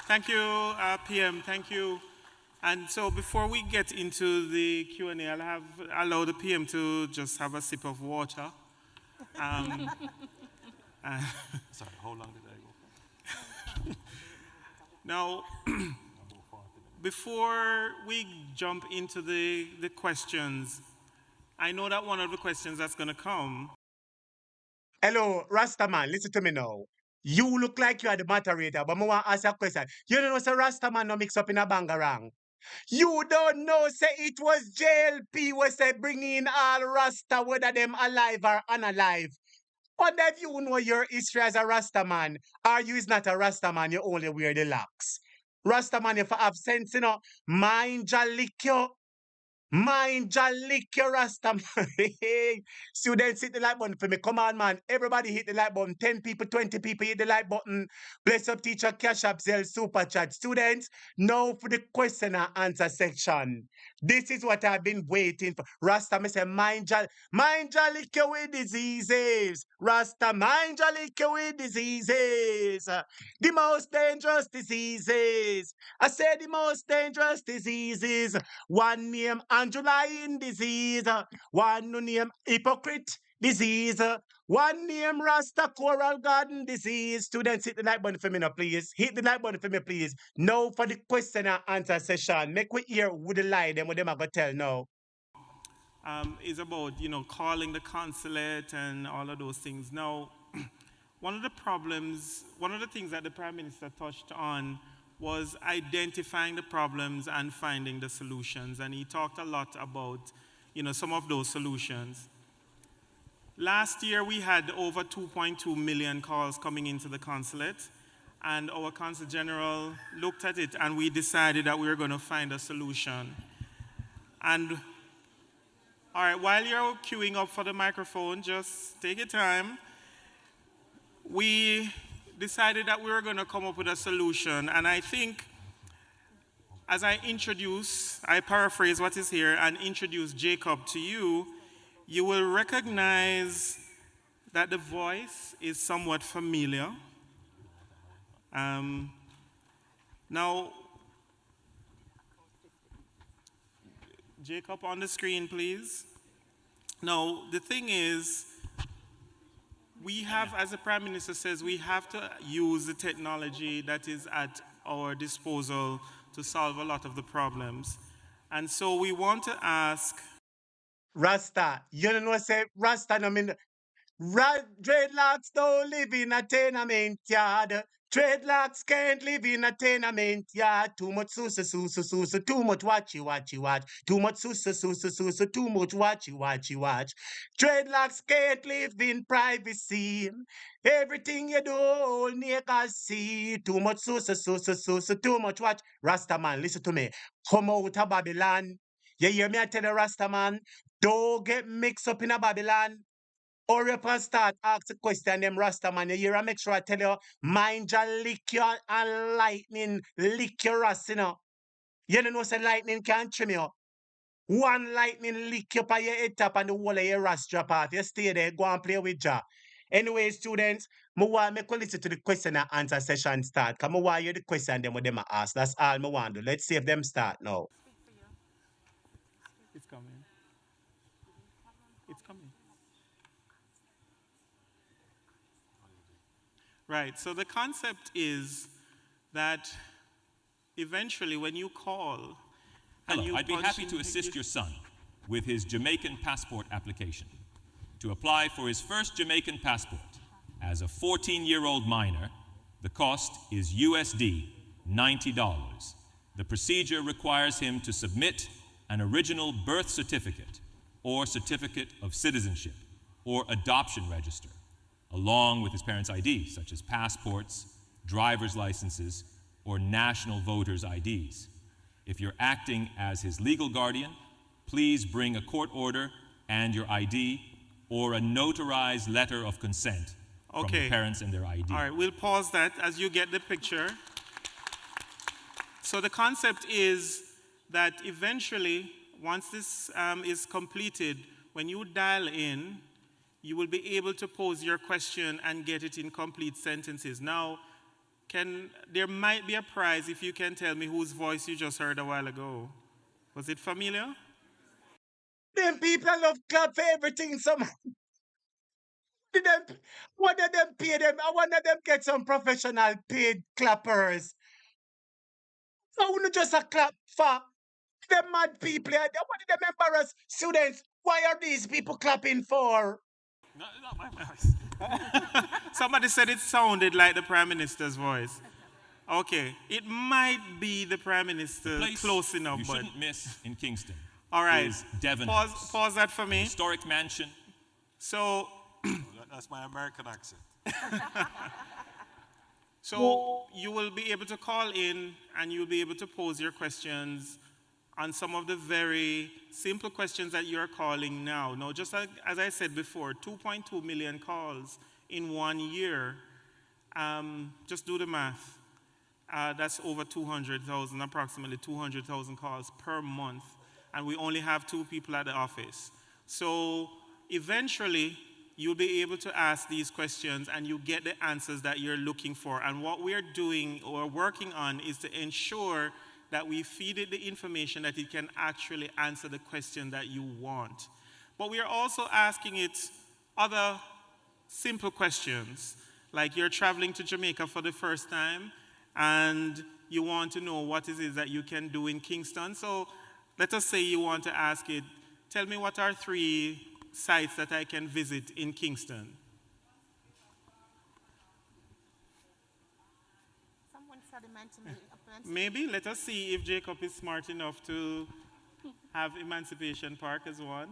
Thank you, PM. Thank you. And so before we get into the Q&A, I'll allow the PM to just have a sip of water. Sorry, how long did I go? Now, before we jump into the questions, I know that one of the questions that's going to come. Hello, Rastaman, listen to me now. You look like you are the moderator, but I want to ask you a question. You don't know, say Rastaman no mix up in a bangarang. You don't know, say it was JLP was say bringing in all Rasta, whether them alive or unalive. What if you know your history as a Rastaman, or you is not a Rastaman, you only wear the locks? Rastaman, if you have sense, you know, mind your liquor. Mind your liquor, Rastaman. Students, hit the like button for me. Come on, man. Everybody hit the like button. 10 people, 20 people hit the like button. Bless up teacher, cash up, Zelle, super chat. Students, now for the question and answer section. This is what I've been waiting for. Rasta, me say, mind your liquor with diseases. Rasta, mind your liquor with diseases. The most dangerous diseases. I said the most dangerous diseases. One name Angeline disease. One name hypocrite disease. One name Rasta Coral Garden disease. Students, hit the like button for me now, please. Hit the like button for me, please. Now for the question and answer session. Make we hear who the lie them, what them are going to tell now. Is about, you know, calling the consulate and all of those things. Now, one of the things that the Prime Minister touched on was identifying the problems and finding the solutions. And he talked a lot about, you know, some of those solutions. Last year, we had over 2.2 million calls coming into the consulate. And our Consul General looked at it and we decided that we were going to find a solution. And all right, while you're queuing up for the microphone, just take your time. We decided that we were going to come up with a solution. And I think as I paraphrase what is here and introduce Jacob to you, you will recognize that the voice is somewhat familiar. Now, Jacob on the screen, please. Now, the thing is, we have, as the Prime Minister says, we have to use the technology that is at our disposal to solve a lot of the problems. And so we want to ask... Rasta, you don't know, say Rasta, no mean, dreadlocks don't live in a tenement yard. Dreadlocks can't live in a tenement yard. Too much susa, too much watch. Too much susa, too much watch. Dreadlocks can't live in privacy. Everything you do, all niggas see. Too much susa, too much watch. Rasta man, listen to me. Come out of Babylon. You hear me? I tell you, Rasta man, don't get mixed up in a Babylon. Or you can start ask a question, them Rasta man. You hear? I make sure I tell you, mind your liquor and lightning, lick your ass, you know. You don't know, say lightning can't trim you. One lightning lick you up your head top and the whole of your rust drop off. You stay there, go and play with Jah. Anyway, students, I want to listen to the question and answer session start. Come, I want you the question them what them a ask. That's all I want to do. Let's see if them start now. It's coming. It's coming. Right. So the concept is that eventually when you call, Hello, I'd be happy to assist your son with his Jamaican passport application. To apply for his first Jamaican passport as a 14-year-old minor, the cost is USD $90. The procedure requires him to submit an original birth certificate or certificate of citizenship or adoption register, along with his parents' ID, such as passports, driver's licenses, or national voters' IDs. If you're acting as his legal guardian, please bring a court order and your ID or a notarized letter of consent from the parents and their ID. All right, we'll pause that as you get the picture. So the concept is that eventually, once this is completed, when you dial in, you will be able to pose your question and get it in complete sentences. Now, there might be a prize if you can tell me whose voice you just heard a while ago. Was it familiar? Them people love clap for everything. One of them pay them, and one of them get some professional paid clappers. I wouldn't just a clap for them mad people. What did them embarrass students? Why are these people clapping for? No, not my voice. Somebody said it sounded like the Prime Minister's voice. Okay, it might be the Prime Minister close enough, you but shouldn't miss in Kingston. all right, Is Devon pause that for me. Historic mansion. So That's my American accent. So you will be able to call in and you'll be able to pose your questions on some of the very simple questions that you're calling now. Now, just like, as I said before, 2.2 million calls in 1 year. Just do the math. That's over 200,000, approximately 200,000 calls per month. And we only have 2 people at the office. So eventually, you'll be able to ask these questions and you get the answers that you're looking for. And what we're doing or working on is to ensure that we feed it the information that it can actually answer the question that you want. But we are also asking it other simple questions, like you're traveling to Jamaica for the first time and you want to know what it is that you can do in Kingston. So let us say you want to ask it, tell me what are 3 sites that I can visit in Kingston. Someone said emancipation. Maybe. Let us see if Jacob is smart enough to have Emancipation Park as one.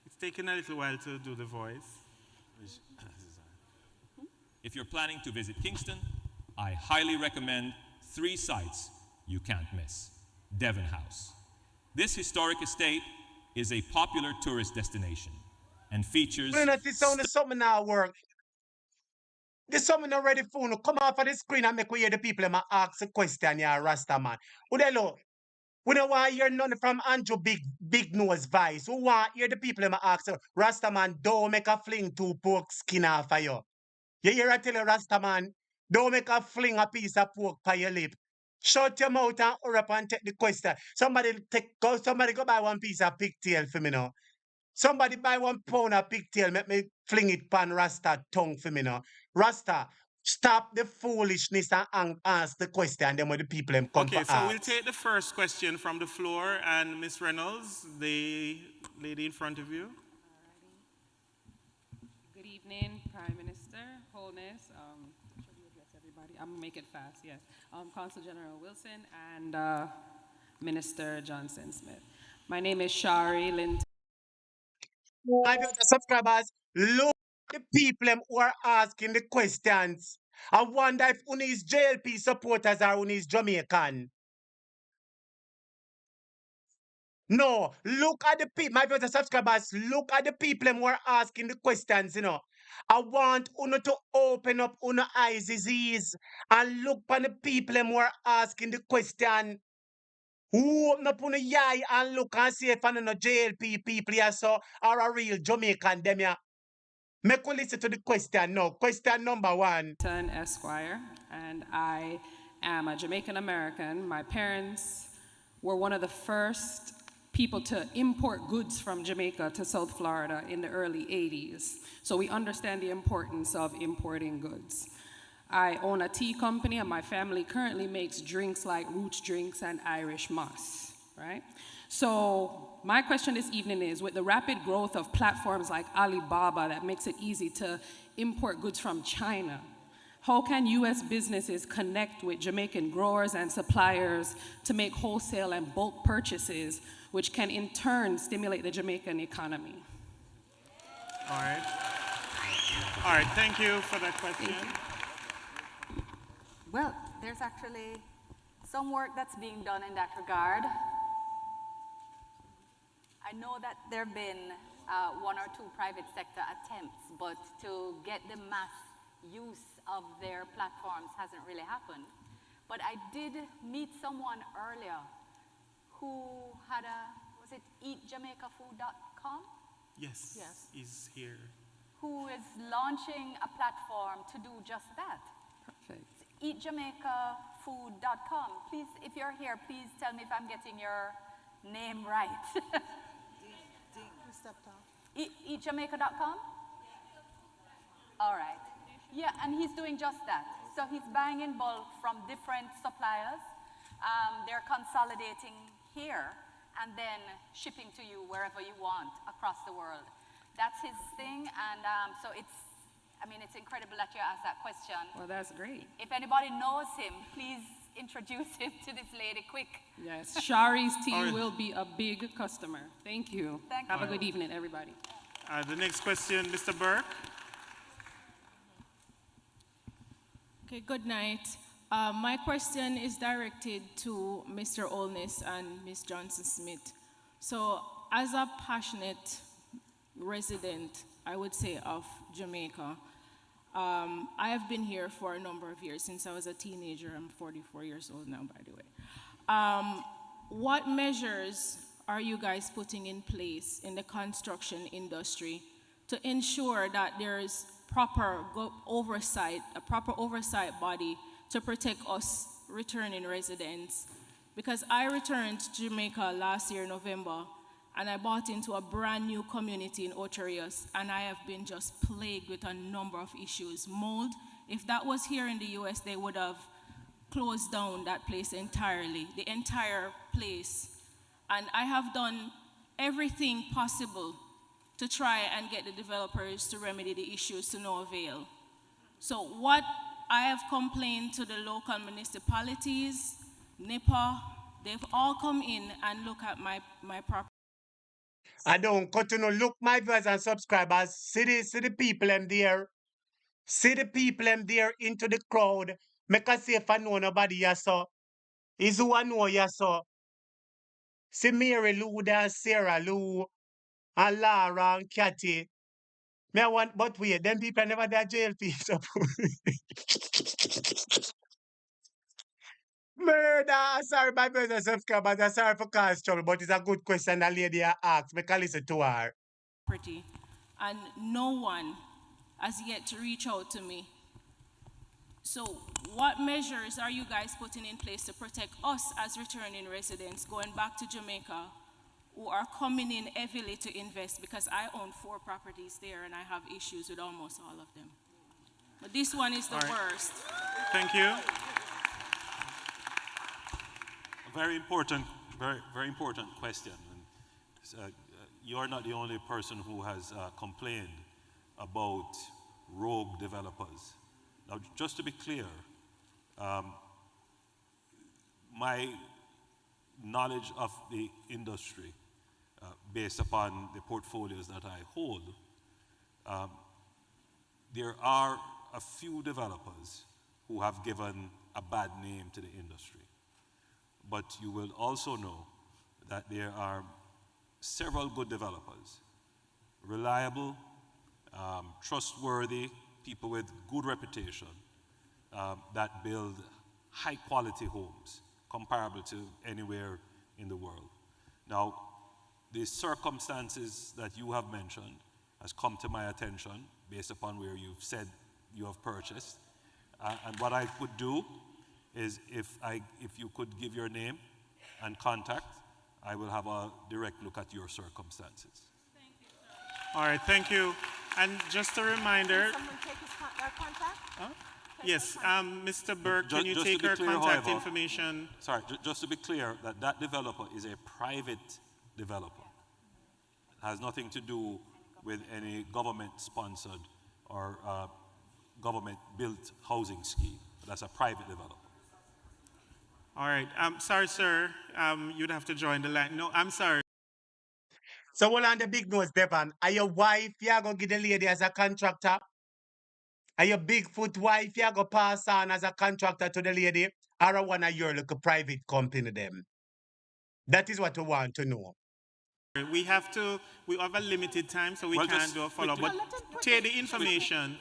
It's taken a little while to do the voice. If you're planning to visit Kingston, I highly recommend 3 sites you can't miss. Devon House. This historic estate is a popular tourist destination and features... This sound is something now work. This something already phone. Come off of the screen and make we hear the people and ask a question, yeah, Rasta man. Udelo, we don't want to hear none from Andrew Big Nose Vice. We want to hear the people and ask Rasta man, don't make a fling 2 pork skin off of you. You hear I tell you, Rasta man, don't make a fling a piece of pork by your lip. Shut your mouth and hurry up and take the question. Somebody go buy 1 piece of pigtail for me now. Somebody buy 1 pound of pigtail, make me fling it pan Rasta tongue for me now. Rasta, stop the foolishness and ask the question, then when the people come Okay, for so ask. we'll take the first question from the floor, and Miss Reynolds, the lady in front of you. Good evening, Prime Minister Holness. Should we address everybody? I'm gonna make it fast. Yes. Consul General Wilson and Minister Johnson Smith. My name is Shari Linton. My brother subscribers, look at the people who are asking the questions. I wonder if one is JLP supporters or one is Jamaican. No, look at the people, my brother subscribers, look at the people who are asking the questions, you know. I want uno to open up uno eyes disease and look on the people them who are asking the question. Who open up uno eye and look and see if I no JLP people here so are a real Jamaican them here. Make we listen to the question now. Question number 1. Esquire, and I am a Jamaican American. My parents were one of the first people to import goods from Jamaica to South Florida in the early 80s. So we understand the importance of importing goods. I own a tea company, and my family currently makes drinks like Roots Drinks and Irish Moss, right? So my question this evening is, with the rapid growth of platforms like Alibaba that makes it easy to import goods from China, how can U.S. businesses connect with Jamaican growers and suppliers to make wholesale and bulk purchases, which can in turn stimulate the Jamaican economy? All right. All right, thank you for that question. Well, there's actually some work that's being done in that regard. I know that there have been 1 or 2 private sector attempts, but to get the mass use of their platforms hasn't really happened. But I did meet someone earlier who had was it eatjamaicafood.com? Yes, Yes. he's here. Who is launching a platform to do just that. Perfect. Eatjamaicafood.com. Please, if you're here, please tell me if I'm getting your name right. Eatjamaica.com? All right. Yeah, and he's doing just that. So he's buying in bulk from different suppliers. They're consolidating here and then shipping to you wherever you want across the world. That's his thing, and so it's incredible that you asked that question. Well, that's great. If anybody knows him, please introduce him to this lady quick. Yes, Shari's tea will be a big customer. Thank you. Thank Have you. a good evening, everybody. The next question, Mr. Burke. Okay, good night. My question is directed to Mr. Holness and Ms. Johnson-Smith. So, as a passionate resident, I would say, of Jamaica, I have been here for a number of years, since I was a teenager. I'm 44 years old now, by the way. What measures are you guys putting in place in the construction industry to ensure that there's proper oversight, a proper oversight body to protect us returning residents? Because I returned to Jamaica last year, November, and I bought into a brand new community in Ocho Rios, and I have been just plagued with a number of issues. Mold, if that was here in the US, they would have closed down that place entirely, the entire place. And I have done everything possible to try and get the developers to remedy the issues to no avail. So what I have complained to the local municipalities, NEPA, they've all come in and look at my property. I don't continue look my viewers and subscribers. See the people them there. See the people them there into the crowd. Make us see if I know nobody here so. Is who I know here so. See Mary Lou and Sarah Lou and Lara and Cathy. Me I want, but wait, them people never there jail people. Murder! Sorry, my viewers and subscribers. I'm sorry for cause trouble, but it's a good question that lady asked. Make I listen to her. And no one has yet to reach out to me. So what measures are you guys putting in place to protect us as returning residents going back to Jamaica who are coming in heavily to invest? Because I own 4 properties there and I have issues with almost all of them. But this one is the worst. Thank you. Very important question. And, you're not the only person who has complained about rogue developers. Now, just to be clear, my knowledge of the industry, based upon the portfolios that I hold, there are a few developers who have given a bad name to the industry. But you will also know that there are several good developers, reliable, trustworthy people with good reputation that build high-quality homes comparable to anywhere in the world. Now, the circumstances that you have mentioned has come to my attention based upon where you've said you have purchased. And what I could do is if you could give your name and contact, I will have a direct look at your circumstances. Thank you, sir. All right, thank you. And just a reminder. Can someone take his contact? Huh? Yes, Mr. Burke, can you take our contact information? Sorry, just to be clear, that developer is a private developer. It has nothing to do with any government-sponsored or government-built housing scheme. That's a private developer. All right. Sorry, sir. You'd have to join the line. No, I'm sorry. So, well, on the big nose, Devon, are your wife, you going to give the lady as a contractor? Are your Bigfoot wife, you going to pass on as a contractor to the lady? Or one of your little private company them? That is what we want to know. We have a limited time, so we can't do a follow-up. But take the information.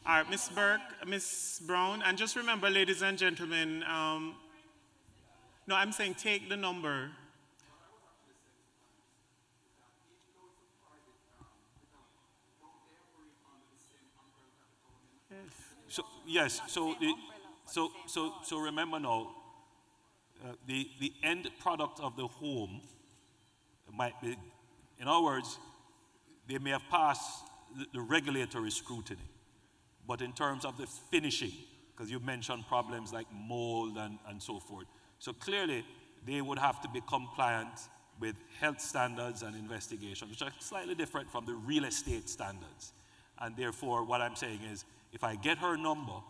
All right, Ms. Burke, Ms. Brown, and just remember, ladies and gentlemen, no, I'm saying take the number. So remember now, the end product of the home might be, in other words, they may have passed the regulatory scrutiny, but in terms of the finishing, because you mentioned problems like mold and so forth. So clearly, they would have to be compliant with health standards and investigations, which are slightly different from the real estate standards. And therefore, what I'm saying is, if I get her number,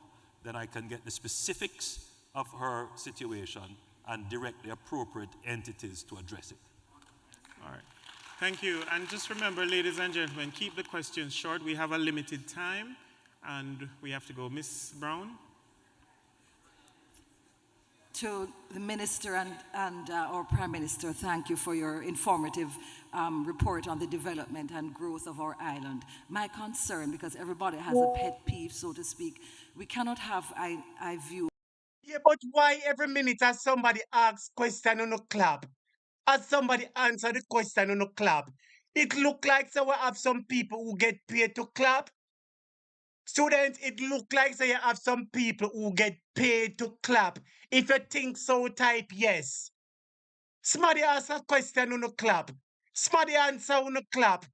then I can get the specifics of her situation and direct the appropriate entities to address it. All right. Thank you. And just remember, ladies and gentlemen, keep the questions short. We have a limited time, and we have to go. Ms. Brown? To the Minister and our Prime Minister, thank you for your informative report on the development and growth of our island. My concern, because everybody has a pet peeve, so to speak, we cannot have, I view. Yeah, but why every minute as somebody asks question on a clap, as somebody answer the question on a clap, it look like so we have some people who get paid to clap? Students, it look like so you have some people who get paid to clap. If you think so, type yes. Somebody ask a question on a clap. Somebody answer on a clap.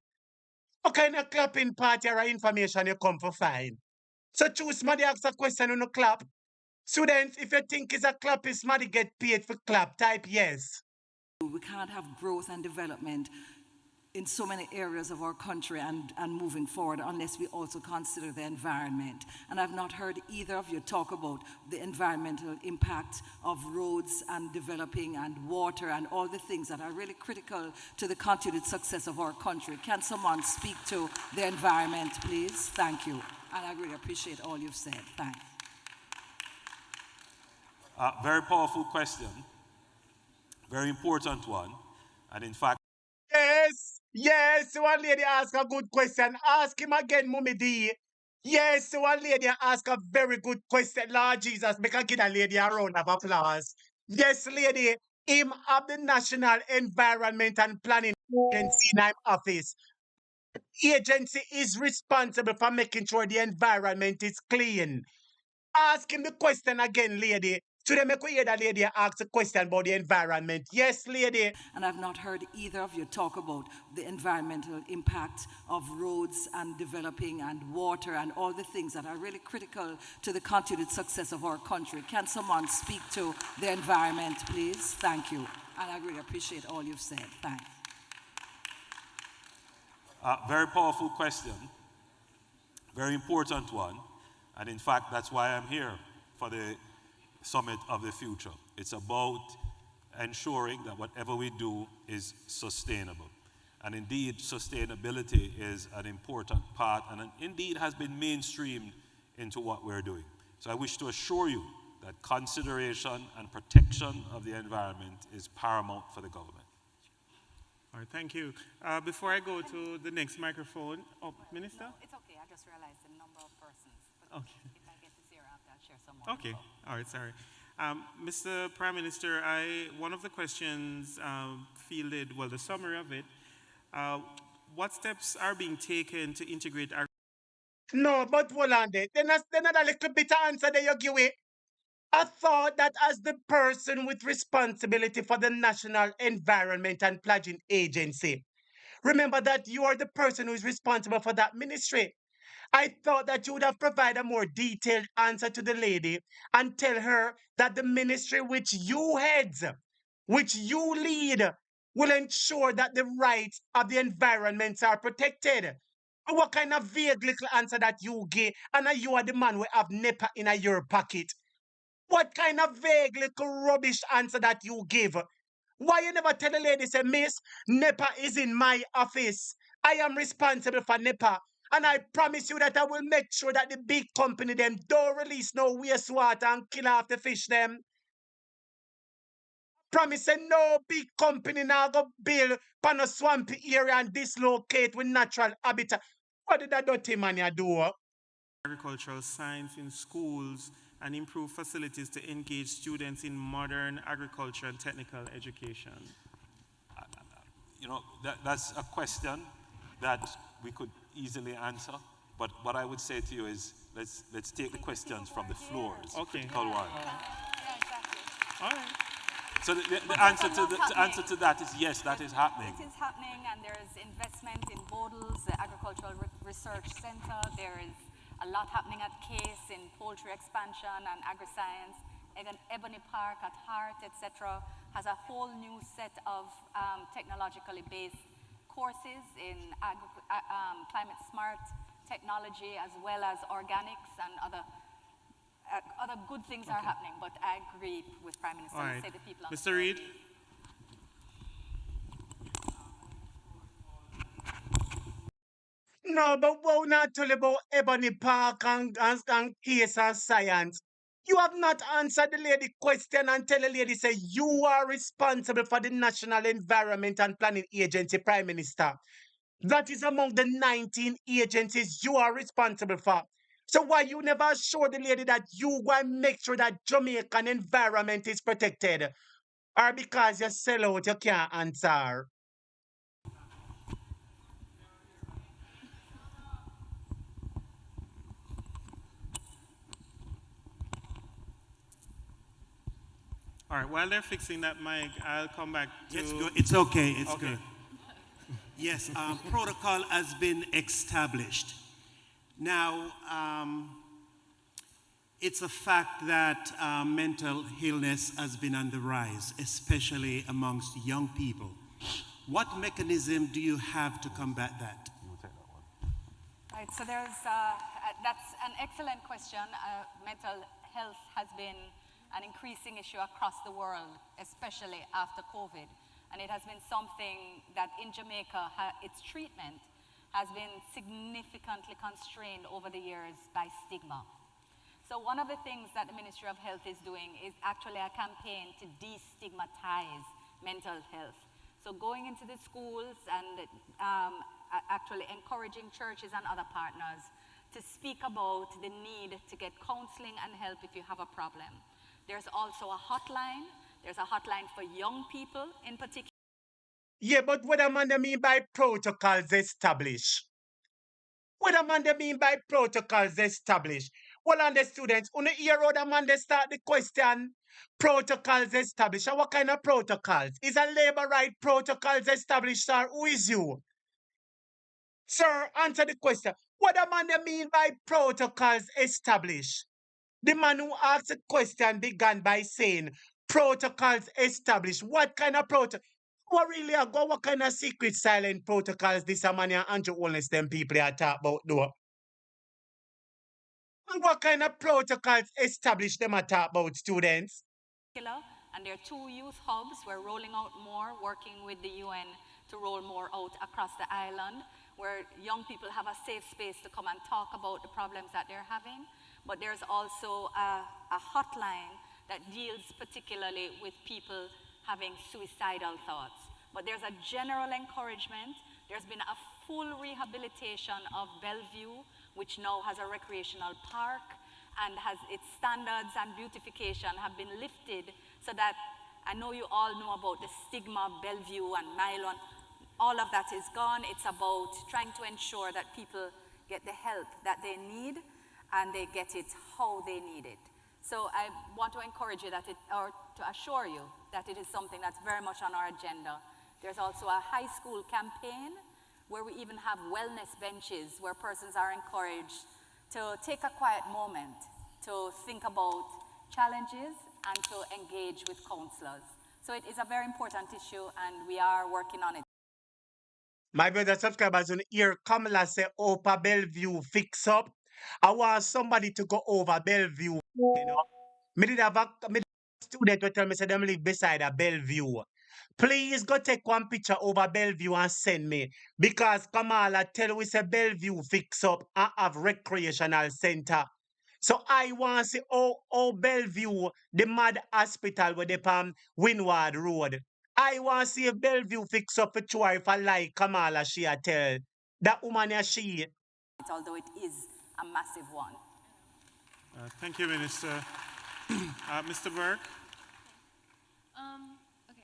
What kind of clapping party or information you come for find? So choose somebody ask a question on a clap. Students, if you think it's a clap, if somebody get paid for clap, type yes. We can't have growth and development in so many areas of our country and moving forward unless we also consider the environment. And I've not heard either of you talk about the environmental impact of roads and developing and water and all the things that are really critical to the continued success of our country. Can someone speak to the environment, please? Thank you. And I really appreciate all you've said. Thanks. Very powerful question. Very important one. And in fact, Yes, one lady asked a good question. Ask him again, Mummy D. Yes, one lady asked a very good question. Lord Jesus, make a give a lady a round of applause. Yes, lady, him of the National Environment and Planning Agency in his office. Agency is responsible for making sure the environment is clean. Ask him the question again, lady. So they make we hear that lady ask a question about the environment. Yes, lady. And I've not heard either of you talk about the environmental impact of roads and developing and water and all the things that are really critical to the continued success of our country. Can someone speak to the environment, please? Thank you. And I really appreciate all you've said. Thanks. Very powerful question. Very important one. And in fact, that's why I'm here for the Summit of the Future. It's about ensuring that whatever we do is sustainable. And indeed, sustainability is an important part and indeed has been mainstreamed into what we're doing. So I wish to assure you that consideration and protection of the environment is paramount for the government. All right, thank you. Before I go to the next microphone, Minister? No, it's okay. I just realized the number of persons. But okay. If I get to zero after, I'll share some more. Okay. Info. All right, sorry. Mr. Prime Minister, one of the questions fielded, well, the summary of it, what steps are being taken to integrate our... No, but hold on there. Then another little bit of answer that you give it. I thought that as the person with responsibility for the National Environment and Pledging Agency, remember that you are the person who is responsible for that ministry. I thought that you would have provided a more detailed answer to the lady and tell her that the ministry which you heads, which you lead, will ensure that the rights of the environments are protected. What kind of vague little answer that you give, and you are the man who have NEPA in your pocket? What kind of vague little rubbish answer that you give? Why you never tell the lady, say, Miss, NEPA is in my office. I am responsible for NEPA. And I promise you that I will make sure that the big company them don't release no wastewater and kill off the fish them. Promise say no big company now go build pan a swampy area and dislocate with natural habitat. What did that dirty man you do? Agricultural science in schools and improve facilities to engage students in modern agriculture and technical education? You know, that's a question that we could easily answer. But what I would say to you is, let's take the questions from the floors. Okay. Critical one. Yeah, exactly. All right. So the answer to that is yes, that is happening. It is happening, and there is investment in Bodles, the Agricultural Research Center. There is a lot happening at CASE in poultry expansion and agri-science. Ebony Park at Hart, etc., has a whole new set of technologically based courses in climate smart technology, as well as organics and other good things are happening. But I agree with Prime Minister. All right. Say the people on Mr. Reid. No, but we're not talking about Ebony Park and case of science. You have not answered the lady question and tell the lady, say, you are responsible for the National Environment and Planning Agency, Prime Minister. That is among the 19 agencies you are responsible for. So why you never assure the lady that you want to make sure that Jamaican environment is protected? Or because you sell out, you can't answer? All right, while they're fixing that mic, I'll come back to... It's good. It's okay. It's okay. good. Yes, protocol has been established. Now, it's a fact that mental illness has been on the rise, especially amongst young people. What mechanism do you have to combat that? Right, so there's, that's an excellent question. Mental health has been an increasing issue across the world, especially after COVID. And it has been something that in Jamaica, its treatment has been significantly constrained over the years by stigma. So one of the things that the Ministry of Health is doing is actually a campaign to destigmatize mental health. So going into the schools and actually encouraging churches and other partners to speak about the need to get counseling and help if you have a problem. There's also a hotline. There's a hotline for young people in particular. Yeah, but what am I mean by protocols established? What am I mean by protocols established? Well, on the students, on the hear how the man they start the question, protocols established. And what kind of protocols? Is a labor right protocols established, sir? Who is you? Sir, answer the question. What am I mean by protocols established? The man who asked the question began by saying, protocols established. What kind of protocol? What kind of secret silent protocols this man and Andrew Holness them people are talking about though? And what kind of protocols established them are talking about, students? And there are 2 youth hubs. We're rolling out more, working with the UN to roll more out across the island, where young people have a safe space to come and talk about the problems that they're having. But there's also a hotline that deals particularly with people having suicidal thoughts. but there's a general encouragement. There's been a full rehabilitation of Bellevue, which now has a recreational park, and has its standards and beautification have been lifted so that I know you all know about the stigma of Bellevue and Nylon. All of that is gone. It's about trying to ensure that people get the help that they need and they get it how they need it. So I want to encourage you or to assure you that it is something that's very much on our agenda. There's also a high school campaign where we even have wellness benches where persons are encouraged to take a quiet moment to think about challenges and to engage with counselors. So it is a very important issue and we are working on it. My brother subscribers on here, Kamala say, Opa Bellevue fix up. I want somebody to go over Bellevue. You know, me did have a student who tell me say them live beside a Bellevue. Please go take one picture over Bellevue and send me. Because Kamala tell we say Bellevue fix up and have recreational center. So I want to see how Bellevue, the mad hospital where they on Windward Road. I want to see if Bellevue fix up for Chua if I like Kamala she a tell. That woman is she. Although it is a massive one. Thank you, Minister. Mr. Burke? Okay.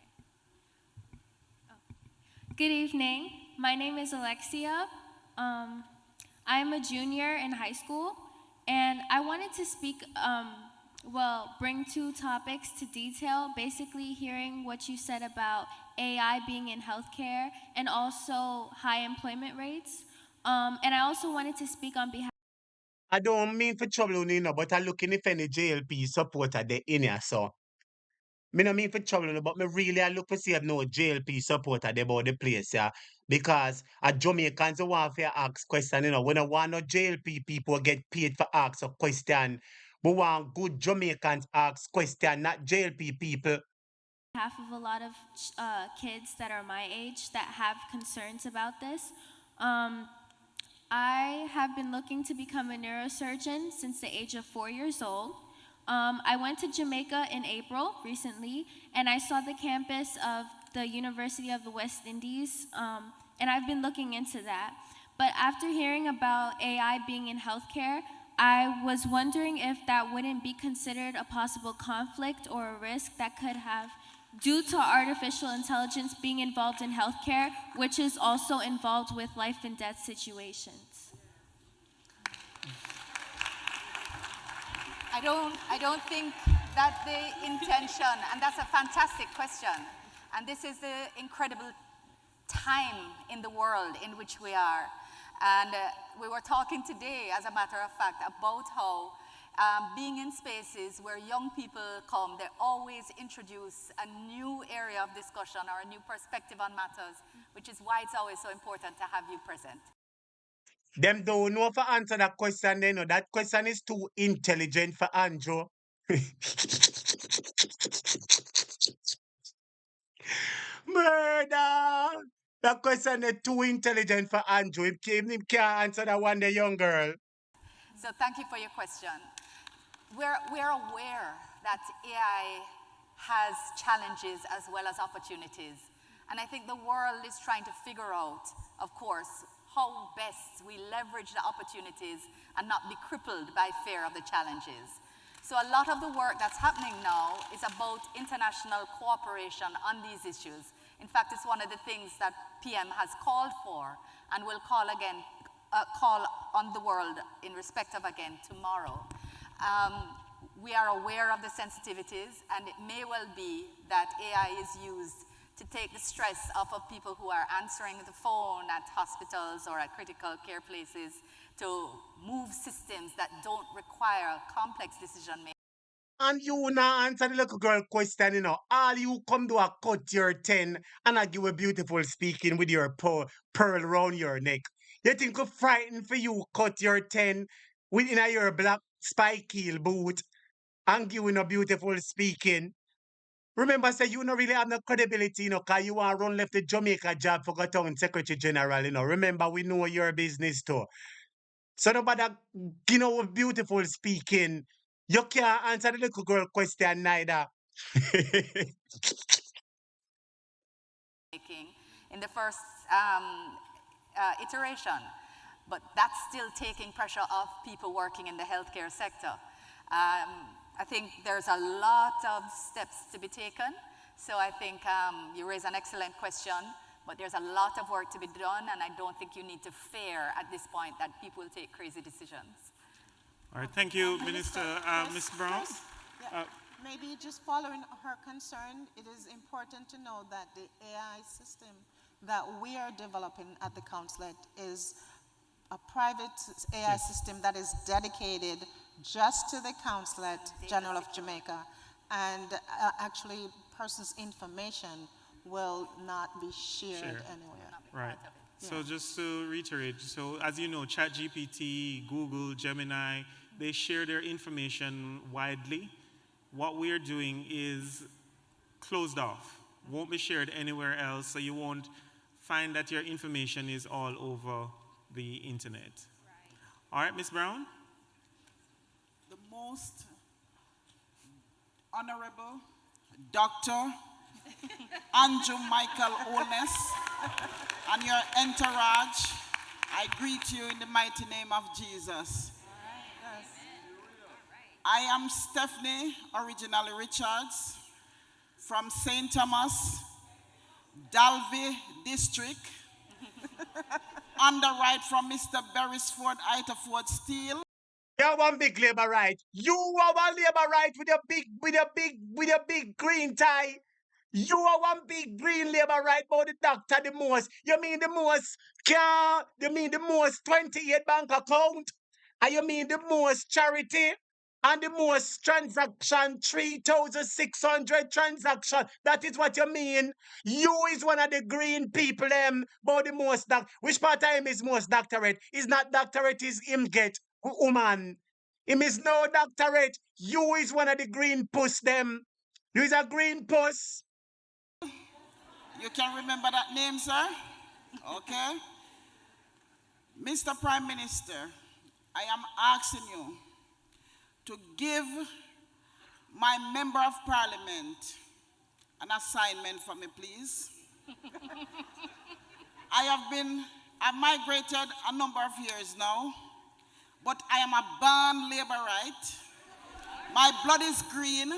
Good evening. My name is Alexia. I'm a junior in high school, and I wanted to speak, bring two topics to detail, basically hearing what you said about AI being in healthcare and also high employment rates. And I also wanted to speak on behalf. I don't mean for trouble, you know, but I'm looking if any JLP supporter they in here, so. Me no mean for trouble, but me really I look for see if no JLP supporter they about the place, yeah. Because a Jamaicans who want to ask question, you know, when I want no JLP people get paid for ask a question. We want good Jamaicans ask question, not JLP people. Half of a lot of kids that are my age that have concerns about this. I have been looking to become a neurosurgeon since the age of 4 years old. I went to Jamaica in April recently, and I saw the campus of the University of the West Indies, and I've been looking into that. But after hearing about AI being in healthcare, I was wondering if that wouldn't be considered a possible conflict or a risk that could have due to artificial intelligence being involved in healthcare, which is also involved with life and death situations. I don't think that the intention, and that's a fantastic question, and this is the incredible time in the world in which we are. And we were talking today, as a matter of fact, about how being in spaces where young people come, they always introduce a new area of discussion or a new perspective on matters, which is why it's always so important to have you present. Them don't know for answer that question, they know that question is too intelligent for Andrew. Murder! That question is too intelligent for Andrew. Him can't answer that one, the young girl. So thank you for your question. We're aware that AI has challenges as well as opportunities. And I think the world is trying to figure out, of course, how best we leverage the opportunities and not be crippled by fear of the challenges. So a lot of the work that's happening now is about international cooperation on these issues. In fact, it's one of the things that PM has called for and will call on the world in respect of again tomorrow. We are aware of the sensitivities, and it may well be that AI is used to take the stress off of people who are answering the phone at hospitals or at critical care places to move systems that don't require complex decision making. And you now answer the little girl question, you know. All you come do a cut your 10 and I give a beautiful speaking with your pearl round your neck. You think it's frightened for you cut your 10 within your black spike heel boot and giving a beautiful speaking? Remember, say you don't really have no credibility, you know, because you want to run left the Jamaica job for town Secretary General, you know. Remember, we know your business too. So nobody, you know, beautiful speaking. You can't answer the little girl question neither. in the first iteration. But that's still taking pressure off people working in the healthcare sector. I think there's a lot of steps to be taken. So I think you raise an excellent question, but there's a lot of work to be done, and I don't think you need to fear at this point that people will take crazy decisions. All right, thank you, Minister. Ms. Brown? Maybe just following her concern, it is important to know that the AI system that we are developing at the consulate is a private AI system that is dedicated just to the Consulate General of Jamaica, and actually persons' information will not be shared anywhere. Right. So just to reiterate, so as you know, ChatGPT, Google, Gemini, they share their information widely. What we're doing is closed off, won't be shared anywhere else, so you won't find that your information is all over the internet. Right. All right, Ms. Brown? The most honorable Dr. Andrew Michael Holness and your entourage, I greet you in the mighty name of Jesus. I am Stephanie, originally Richards, from St. Thomas, Dalby District, underwrite from Mr. Beresford, Itaford Steel. You're one big labor right. You are one labor right with your big green tie. You are one big green labor right about the doctor the most. You mean the most car? You mean the most 28 bank account? And you mean the most charity? And the most transaction, 3,600 transaction. That is what you mean. You is one of the green people, but the most which part of him is most doctorate? Is not doctorate, is him get woman. Him is no doctorate. You is one of the green puss them. You is a green puss. You can remember that name, sir? Okay. Mr. Prime Minister, I am asking you to give my Member of Parliament an assignment for me, please. I've migrated a number of years now, but I am a born laborite. My blood is green.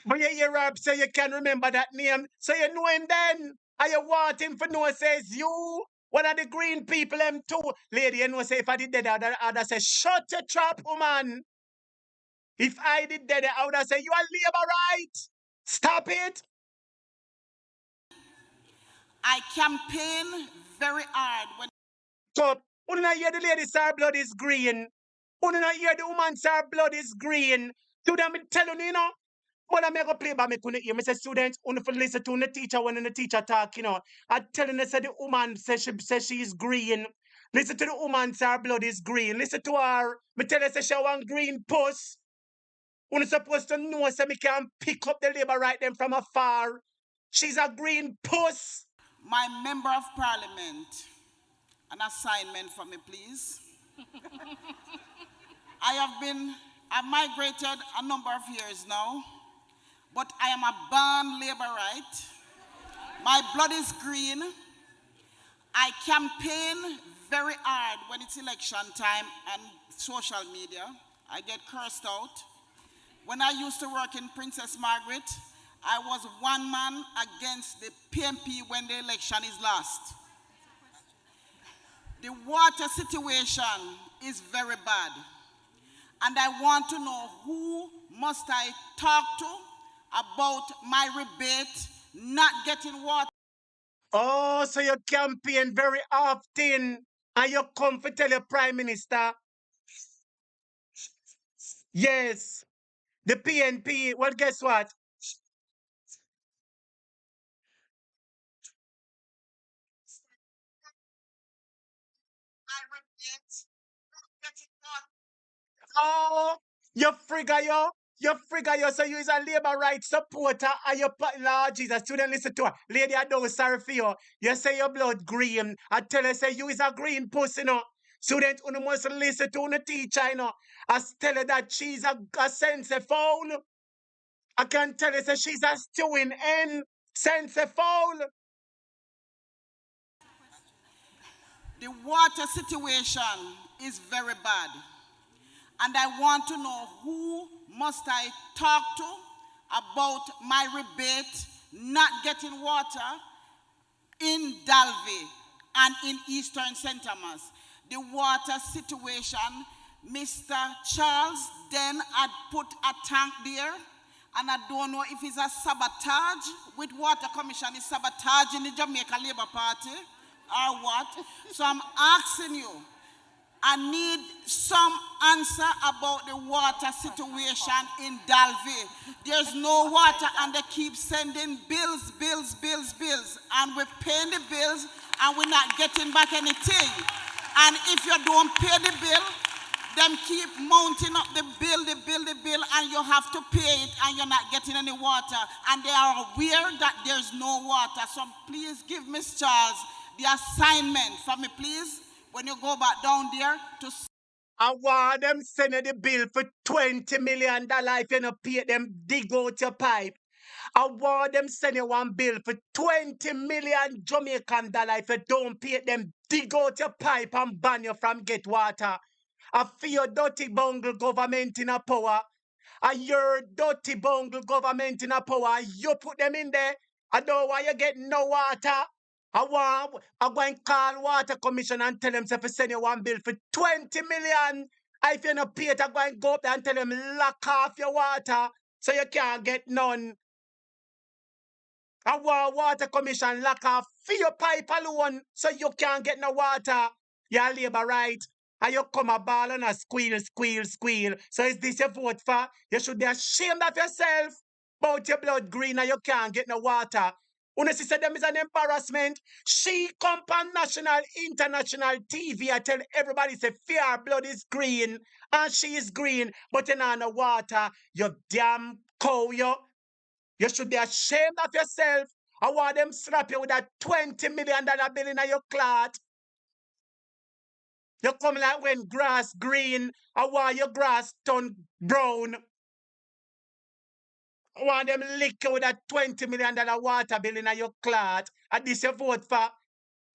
But you hear Rob say you can remember that name, so you know him then. And you want him for know says you. One of the green people, them too. Lady, you know say if I did that, I'd say, shut your trap, woman. If I did that, I would have said, you are labor right. Stop it. I campaign very hard when... So, when I hear the lady, sir, blood is green. When I hear the woman, sir, blood is green. To them, tell you, you know. But I make a play by me couldn't hear. Me say students, only for listen to the teacher when the teacher talk, you know. I telling her say the woman says she is green. Listen to the woman say her blood is green. Listen to her. Me tell her say she want green puss. Only supposed to know so me can pick up the labor right them from afar. She's a green puss. My Member of Parliament, an assignment for me, please. I've migrated a number of years now, but I am a born laborite. My blood is green. I campaign very hard when it's election time and social media. I get cursed out. When I used to work in Princess Margaret, I was one man against the PNP when the election is lost. The water situation is very bad. And I want to know who must I talk to about my rebate not getting water. Oh, so you campaign very often and you come to tell your Prime Minister. Yes, the PNP, well, guess what? Oh, you frigga yo, so you is a labor rights supporter and you Lord Jesus, student listen to her. Lady, I don't sorry for you. You say your blood green. I tell her say you is a green pussy, you know. Student, you must listen to the teacher, you know. I tell her that she's a sense phone. I can tell her say she's a stewing N sense phone. The water situation is very bad. And I want to know who must I talk to about my rebate not getting water in Dalvey and in Eastern St. Thomas. The water situation, Mr. Charles then had put a tank there, and I don't know if it's a sabotage with Water Commission, is sabotage in the Jamaica Labour Party or what. So I'm asking you, I need some answer about the water situation in Dalvey. There's no water and they keep sending bills, and we're paying the bills and we're not getting back anything. And if you don't pay the bill, them keep mounting up the bill, and you have to pay it and you're not getting any water. And they are aware that there's no water. So please give Ms. Charles the assignment for me, please. When you go back down there to... I want them sending the bill for $20 million if you don't pay them, dig out your pipe. I want them send you one bill for 20 million Jamaican dollars if you don't pay them, dig out your pipe and ban you from get water. I feel dirty bungle government in a power. I your dirty bungle government in a power. You put them in there. I don't want you get no water. I go and call Water Commission and tell them to send you one bill for 20 million. If you don't pay it, I go and go up there and tell them lock off your water so you can't get none. I want Water Commission lock off for your pipe alone so you can't get no water. Your labor right. And you come a ball and a squeal. So is this your vote for? You should be ashamed of yourself about your blood green and you can't get no water. When she said them is an embarrassment, she come on national, international TV and tell everybody say fear blood is green and she is green, but you know no water. You damn cow, you. You should be ashamed of yourself. I want them slap you with that $20 million bill in your clot. You come like when grass green, I want your grass turn brown. I want them lick you with that $20 million water bill in your clot. And this you vote for.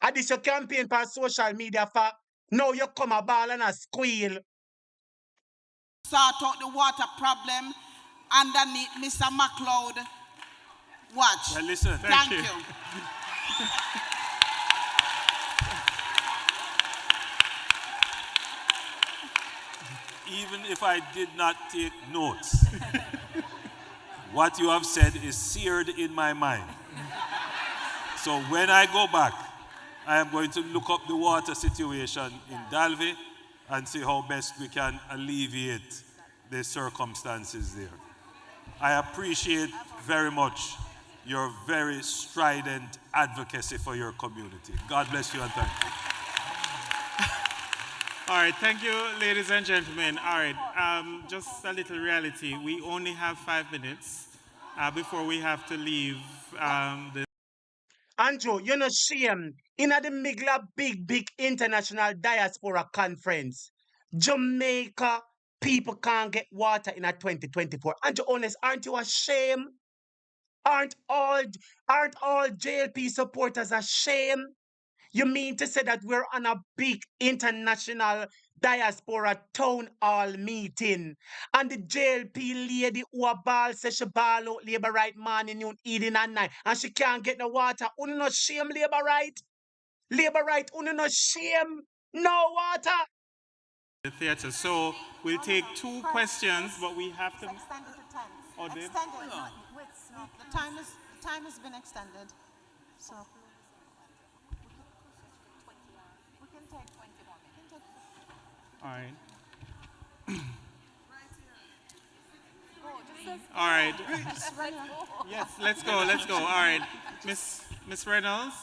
And this your campaign for social media for. Now you come a ball and a squeal. Sort out the water problem underneath Mr. McLeod. Watch. Well, listen. Thank you. Even if I did not take notes, what you have said is seared in my mind. So when I go back, I am going to look up the water situation in Dalvey and see how best we can alleviate the circumstances there. I appreciate very much your very strident advocacy for your community. God bless you and thank you. All right, thank you, ladies and gentlemen. All right, just a little reality. We only have 5 minutes before we have to leave the... Andrew, you're not shame. In the middle of big international diaspora conference, Jamaica people can't get water in a 2024. Andrew, honest, aren't you ashamed? Aren't all JLP supporters ashamed? You mean to say that we're on a big international diaspora town hall meeting and the JLP lady who a ball says she ball out labor right morning, noon, evening and night and she can't get no water? Uno no shame labor right? Labor right, uno no shame? No water? The theater. So we'll take 2 questions, but we have to... Extended to 10. Oh, did? Extended. No. The time has been extended. So we can take 20 more. All right. All right. Yes, let's go. All right. Miss Reynolds.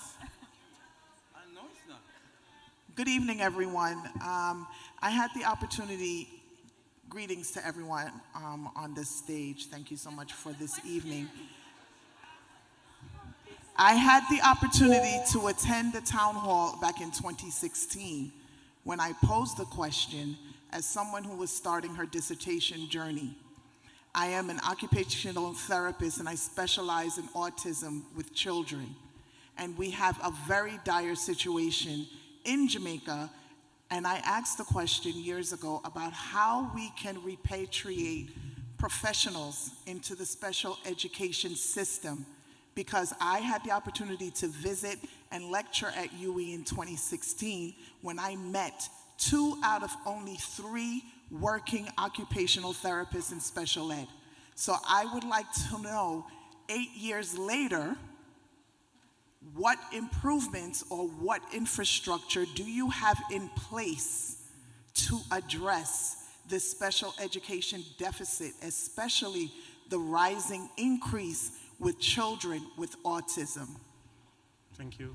Good evening, everyone. I had the opportunity, greetings to everyone on this stage. Thank you so much for this evening. I had the opportunity to attend the town hall back in 2016 when I posed the question as someone who was starting her dissertation journey. I am an occupational therapist and I specialize in autism with children. And we have a very dire situation in Jamaica, and I asked the question years ago about how we can repatriate professionals into the special education system, because I had the opportunity to visit and lecture at UWE in 2016 when I met 2 out of only 3 working occupational therapists in special ed. So I would like to know, 8 years later, what improvements or what infrastructure do you have in place to address this special education deficit, especially the rising increase with children with autism? Thank you.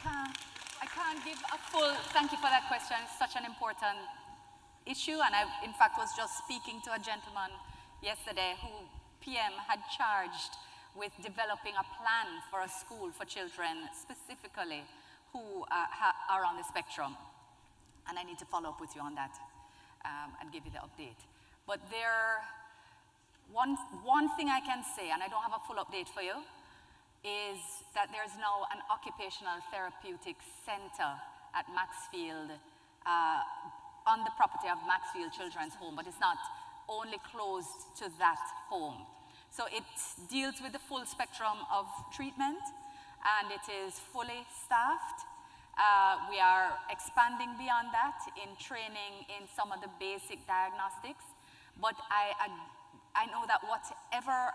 I can't give a full, thank you for that question. It's such an important issue, and I, in fact, was just speaking to a gentleman yesterday who PM had charged with developing a plan for a school for children specifically who are on the spectrum. And I need to follow up with you on that and give you the update. But one thing I can say, and I don't have a full update for you, is that there's now an occupational therapeutic center at Maxfield, on the property of Maxfield Children's Home, but it's not only closed to that home. So it deals with the full spectrum of treatment, and it is fully staffed. We are expanding beyond that in training in some of the basic diagnostics, but I know that whatever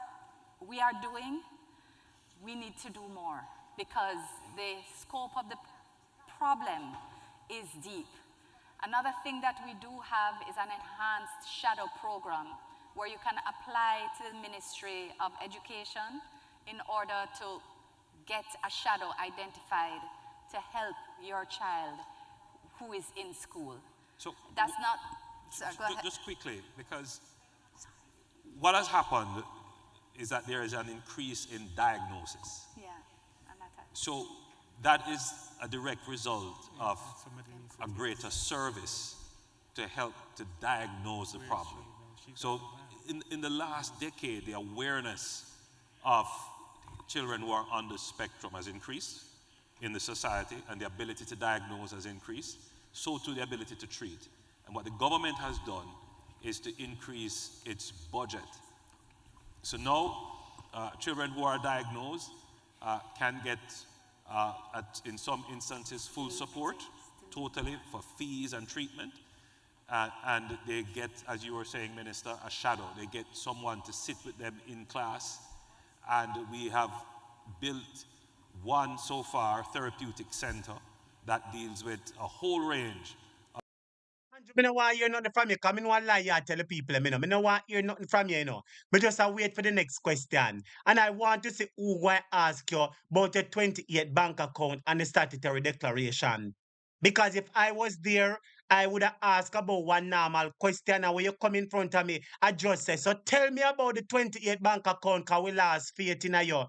we are doing, we need to do more, because the scope of the problem is deep. Another thing that we do have is an enhanced shadow program where you can apply to the Ministry of Education in order to get a shadow identified to help your child who is in school. So that's not, sorry, go ahead. Just quickly, because what has happened is that there is an increase in diagnosis. Yeah, and that so that is a direct result of a greater service to help to diagnose the problem. So in the last decade, the awareness of children who are on the spectrum has increased in the society, and the ability to diagnose has increased, so too the ability to treat. And what the government has done is to increase its budget. So now, children who are diagnosed can get, in some instances, full support, totally, for fees and treatment. And they get, as you were saying, Minister, a shadow. They get someone to sit with them in class. And we have built one, so far, therapeutic center that deals with a whole range. I don't want to hear nothing from you, because I don't want to lie here and tell the people. I don't want to hear nothing from you, But just wait for the next question. And I want to see who will ask you about the 28 bank account and the statutory declaration. Because if I was there, I would have asked about one normal question, and when you come in front of me, I just say, so tell me about the 28 bank account, because we lost faith in you.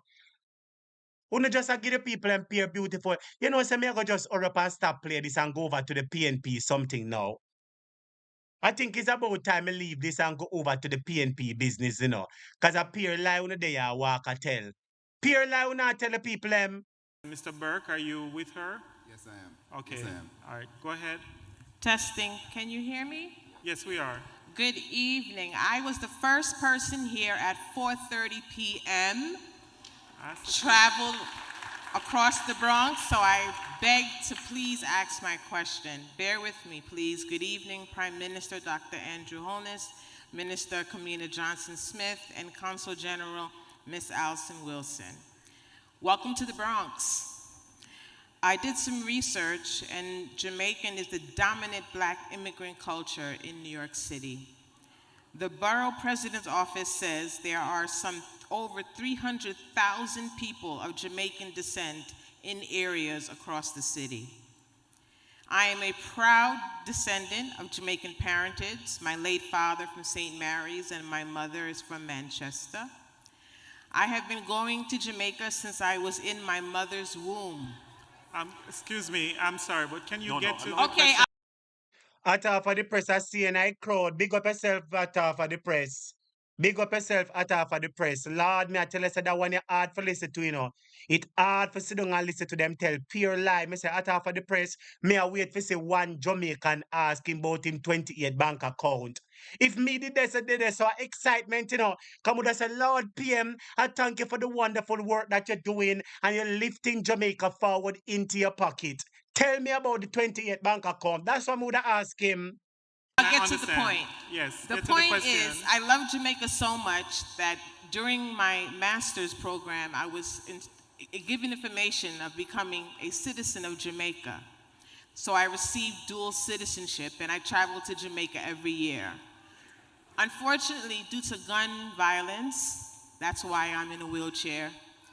Who just give the people and peer beautiful. So me I go just hurry up and stop play this and go over to the PNP something now. I think it's about time I leave this and go over to the PNP business, Because a peer lie on the day I walk a tell. Peer lie on I tell the people Mr. Burke, are you with her? Yes, I am. Okay. Yes, I am. All right, go ahead. Testing. Can you hear me? Yes, we are. Good evening. I was the first person here at 4:30 p.m. Traveled across the Bronx, so I beg to please ask my question. Bear with me, please. Good evening, Prime Minister Dr. Andrew Holness, Minister Kamina Johnson-Smith, and Consul General Ms. Alison Wilson. Welcome to the Bronx. I did some research, and Jamaican is the dominant Black immigrant culture in New York City. The Borough President's Office says there are some over 300,000 people of Jamaican descent in areas across the city. I am a proud descendant of Jamaican parentage. My late father from St. Mary's and my mother is from Manchester. I have been going to Jamaica since I was in my mother's womb. Excuse me, I'm sorry, but can you get to the Okay. question? At half of the press, I see and I crowd. Big up yourself at half of the press. Big up yourself at half of the press. Lord, me I tell you say that one you hard for listen to, you know. It hard for sit down and listen to them tell pure lie. Me say at half of the press, me I wait for say one Jamaican asking about him 28 bank account. If me did this, so excitement, you know. Come with us say, Lord PM, I thank you for the wonderful work that you're doing and you're lifting Jamaica forward into your pocket. Tell me about the 28 bank account. That's what I would ask him. I'll get to the point. Yes. The point is, I love Jamaica so much that during my master's program, I was given information of becoming a citizen of Jamaica. So I received dual citizenship, and I traveled to Jamaica every year. Unfortunately, due to gun violence, that's why I'm in a wheelchair,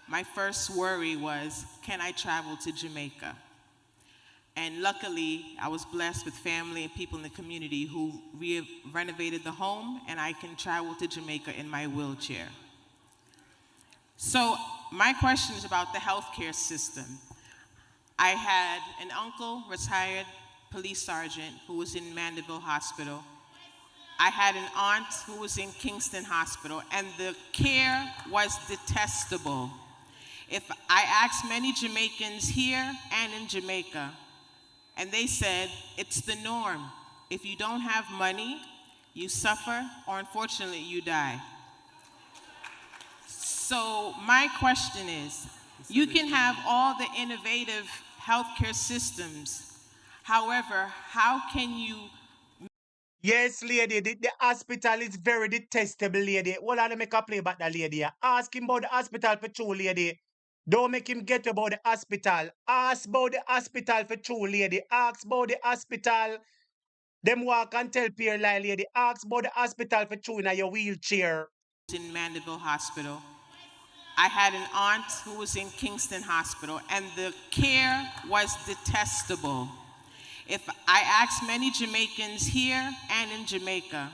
my first worry was, can I travel to Jamaica? And luckily, I was blessed with family and people in the community who renovated the home, and I can travel to Jamaica in my wheelchair. So my question is about the healthcare system. I had an uncle, retired police sergeant, who was in Mandeville Hospital. I had an aunt who was in Kingston Hospital, and the care was detestable. If I asked many Jamaicans here and in Jamaica, and they said, it's the norm. If you don't have money, you suffer, or unfortunately, you die. So my question is, you can have all the innovative healthcare systems. However, how can you... Yes, lady, the hospital is very detestable, lady. Hold on, let me make a play about that lady. Ask him about the hospital for true, lady. Don't make him get about the hospital. Ask about the hospital for true, lady. Ask about the hospital. Them walk and tell peer lie, lady. Ask about the hospital for true in your wheelchair. In Mandeville Hospital. I had an aunt who was in Kingston Hospital, and the care was detestable. If I asked many Jamaicans here and in Jamaica,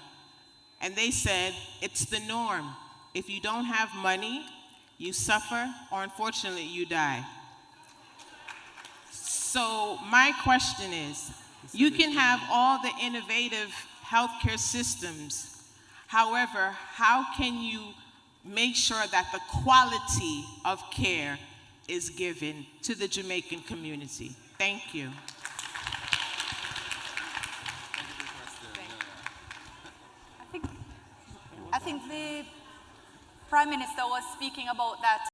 and they said, it's the norm. If you don't have money, you suffer, or unfortunately, you die. So my question is, you can have all the innovative healthcare systems. However, how can you make sure that the quality of care is given to the Jamaican community? Thank you. I think the Prime Minister was speaking about that.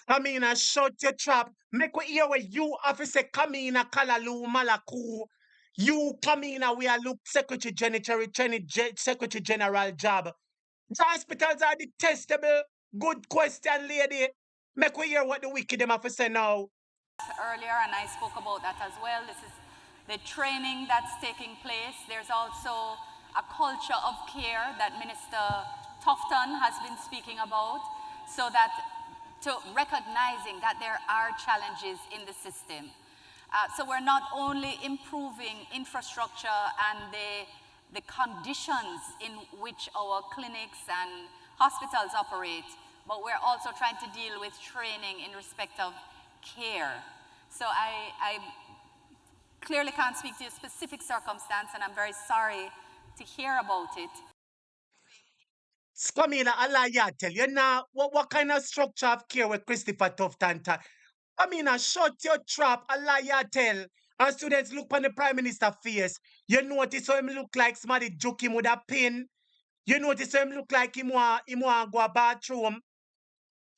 I mean, shut your trap. Make we hear what you officer come in a Kalalu Malaku. You come in a we are look Secretary General job. The hospitals are detestable. Good question, lady. Make we hear what the wicked them have to say now. Earlier, and I spoke about that as well. This is the training that's taking place. There's also a culture of care that Minister Tufton has been speaking about, so that to recognizing that there are challenges in the system. So we're not only improving infrastructure and the conditions in which our clinics and hospitals operate, but we're also trying to deal with training in respect of care. So I clearly can't speak to a specific circumstance, and I'm very sorry to hear about it. Scamina, Allah ya tell you now, what kind of structure of care with Christopher Tufton? I mean, shut your trap, Allah ya tell. And students look on the Prime Minister face. You notice how him look like somebody joke him with a pin. You notice how him look like him want go a bathroom.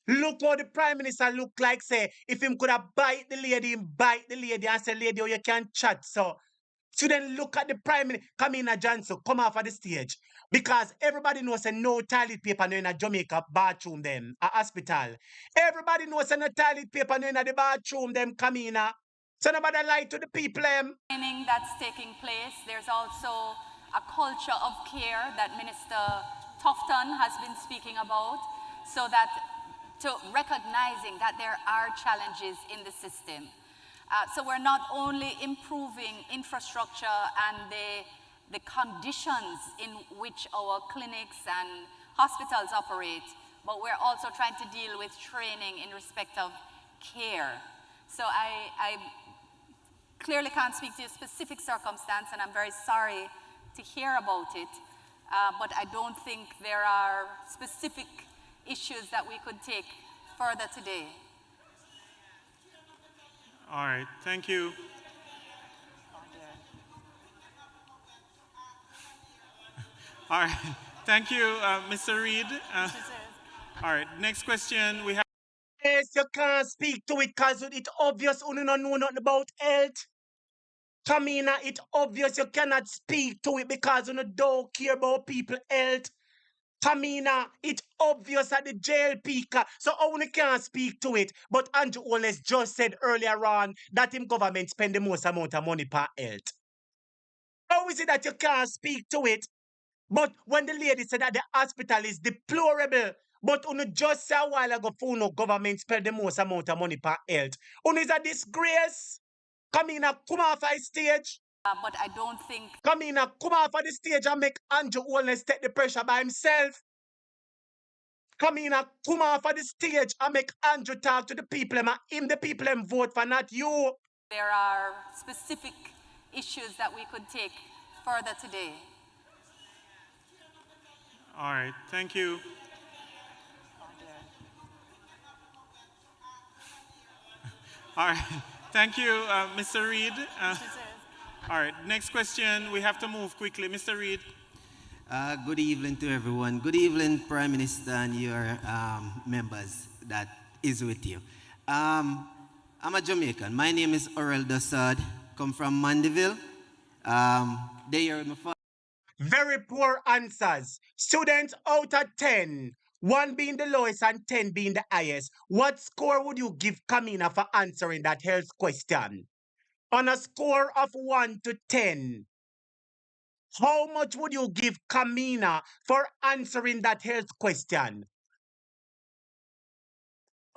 Look how the Prime Minister look like, say, if him could have bite the lady, him bite the lady and say, lady, oh, you can't chat, so. So then look at the Prime Minister, Kamina Johnson, come off of the stage. Because everybody knows that no toilet paper no in a Jamaica bathroom them, a hospital. Everybody knows that no toilet paper no in the bathroom them, Kamina. So nobody lie to the people them. Training that's taking place. There's also a culture of care that Minister Tufton has been speaking about, so that to recognizing that there are challenges in the system. So we're not only improving infrastructure and the conditions in which our clinics and hospitals operate, but we're also trying to deal with training in respect of care. So I clearly can't speak to a specific circumstance, and I'm very sorry to hear about it. but I don't think there are specific issues that we could take further today. All right, thank you. All right, thank you, Mr. Reid. All right, next question we have. Yes, you can't speak to it because it's obvious you don't know nothing about health. Tamina, it's obvious you cannot speak to it because you don't care about people's health. Tamina, it's obvious that the jail peaker, so only can't speak to it. But Andrew Holness just said earlier on that him government spend the most amount of money per health. How is it that you can't speak to it? But when the lady said that the hospital is deplorable, but Uno just said a while ago, for no government spend the most amount of money per health. Uno is a disgrace. Come in, come off the stage. But I don't think. Come in, come off of the stage and make Andrew Holness take the pressure by himself. Come in, come off of the stage and make Andrew talk to the people and him the people and vote for, not you. There are specific issues that we could take further today. All right, thank you. All right, thank you, Mr. Reid. All right, next question. We have to move quickly. Mr. Reid. Good evening to everyone. Good evening, Prime Minister and your members that is with you. I'm a Jamaican. My name is Orel Dossard. Come from Mandeville. Very poor answers. Students out of 10, 1 being the lowest and 10 being the highest. What score would you give Kamina for answering that health question? On a score of 1 to 10, how much would you give Kamina for answering that health question?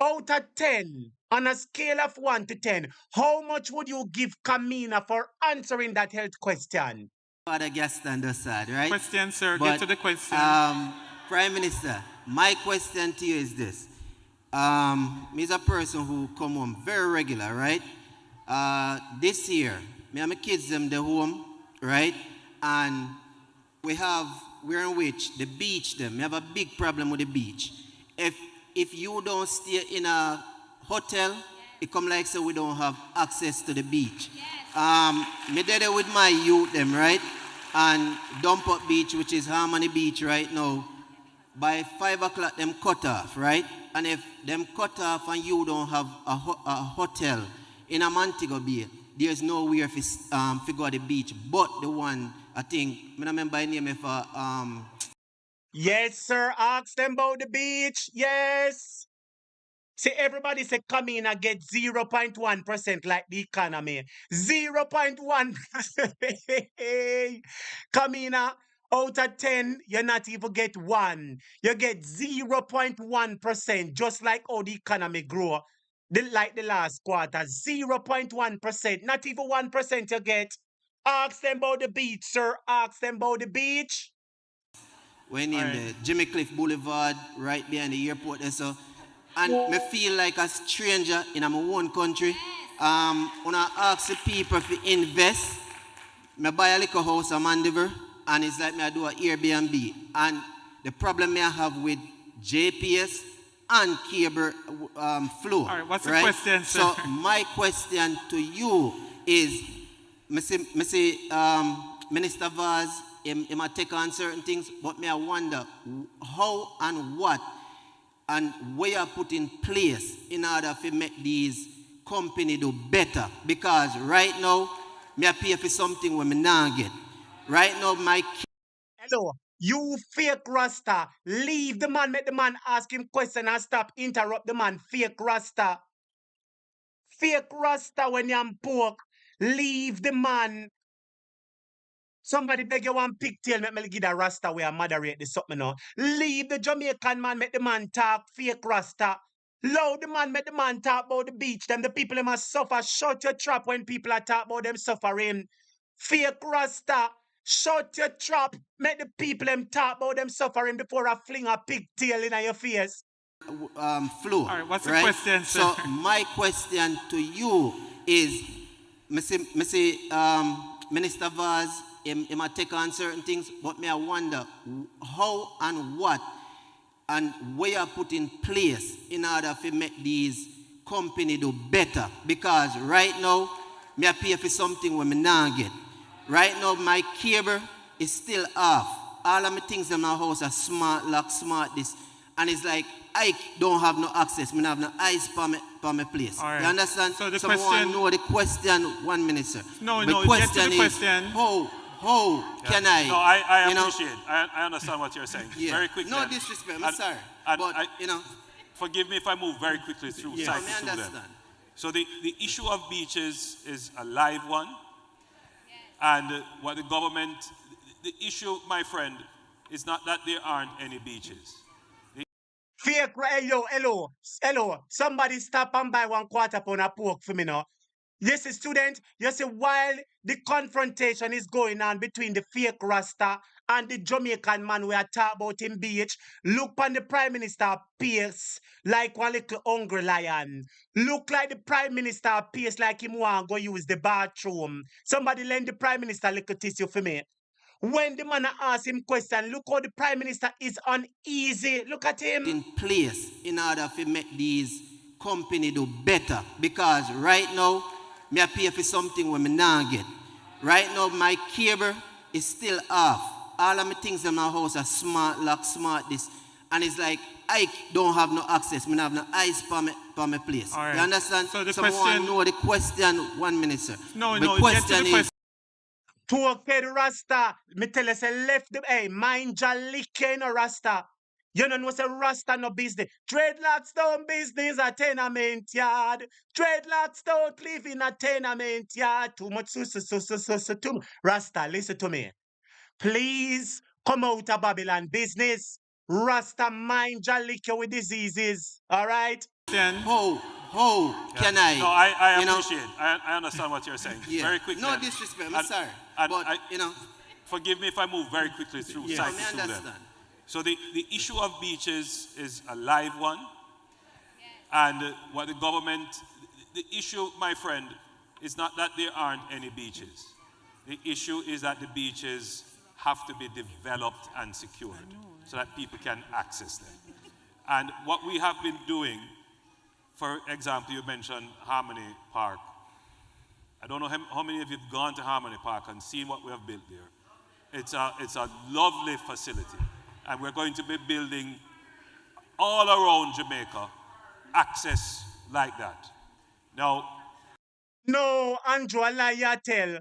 Out of 10, on a scale of 1 to 10, how much would you give Kamina for answering that health question? Father Gaston Dossard, right? Question, sir. Get to the question. Prime Minister, my question to you is this. Me is a person who come home very regular, right? This year, me and my kids them the home, right? And we're in which the beach them. We have a big problem with the beach. If you don't stay in a hotel, it come like so we don't have access to the beach. Me there with my youth them, right? And Dumpot Beach, which is Harmony Beach right now, by 5 o'clock them cut off, right? And if them cut off and you don't have a hotel in a Montego Bay, there's nowhere to go to the beach but the one, I think, I don't remember the name of Yes, sir. Ask them about the beach. Yes. See, everybody say come in and get 0.1% like the economy. 0.1%. Come in out of 10, you not even get 1. You get 0.1%, just like how the economy grow. Like the last quarter. 0.1%. Not even 1% you get. Ask them about the beach, sir. Ask them about the beach. We're in the Jimmy Cliff Boulevard, right behind the airport there, so. And me feel like a stranger in my own country. When I ask the people to invest, me buy a little house in Mandeville, and it's like me I do an Airbnb. And the problem I have with JPS and cable flow. All right, what's the question, sir? So my question to you is, me say Minister Vaz, he might take on certain things, but me I wonder how and what and where you put in place in order to make these companies do better. Because right now, me I pay for something when me not get. Right now, my Hello, you fake Rasta. Leave the man, make the man ask him question and stop interrupt the man. Fake Rasta. Fake Rasta when you're pork. Leave the man. Somebody beg you one pigtail, make me give that Rasta where I moderate this something now. Leave the Jamaican man, make the man talk, fake Rasta. Loud the man, make the man talk about the beach. Them the people them must suffer. Shut your trap when people are talking about them suffering. Fake Rasta. Shut your trap. Make the people them talk about them suffering before I fling a pigtail in your face. flow. All right, what's the question, sir? So my question to you is, Minister Vaz, him might take on certain things, but me I wonder how and what and where you put in place in order to make these company do better. Because right now, me I pay for something when me not get. Right now, my cable is still off. All of my things in my house are smart lock, smart this. And it's like, I don't have no access. I have no eyes for my place. All right. You understand? So the Someone question... know the question. 1 minute, sir. No, the no, question get to the question. How can I? No, I appreciate. I understand what you're saying. Yeah. Very quickly. No disrespect, I'm sorry. But, forgive me if I move very quickly through. Yes. Sites I through them. understand. So the issue of beaches is a live one. And what the government, the issue, my friend, is not that there aren't any beaches. Fake, hello. Somebody stop and buy 1/4 pound of pork for me now. Yes, student, you see, while the confrontation is going on between the fake Rasta and the Jamaican man we are talking about in beach, look on the Prime Minister Pierce like one little hungry lion. Look like the Prime Minister Pierce like him want go use the bathroom. Somebody lend the Prime Minister a little tissue for me. When the man ask him question, look how the Prime Minister is uneasy. Look at him. In place in order to make these company do better. Because right now, me I pay for something when me not get. Right now, my cable is still off. All of my things in my house are smart lock, smart this. And it's like, I don't have no access. I have no eyes for my place. All right. You understand? So the Someone question... know the question. 1 minute, sir. No, the no, question get to the question. Talk Rasta. Me tell you, say left them. Hey, mind your liquor, no Rasta. You know, say Rasta no business. Dreadlocks don't business a tenement yard. Dreadlocks don't live in a tenement yard. Too much too much. Rasta, listen to me. Please come out of Babylon business. Rasta mind your liquor with diseases. All right? How can I? No, I appreciate. I understand what you're saying. Yeah. Very quickly. No disrespect, I'm sorry. But, forgive me if I move very quickly through yes. sites I through understand. them. So the issue of beaches is a live one. And what the government, the issue, my friend, is not that there aren't any beaches. The issue is that the beaches have to be developed and secured so that people can access them. And what we have been doing, for example, you mentioned Harmony Park. I don't know how many of you have gone to Harmony Park and seen what we have built there. It's a lovely facility. And we're going to be building all around Jamaica access like that. Now, no, Andrew, a lie you tell.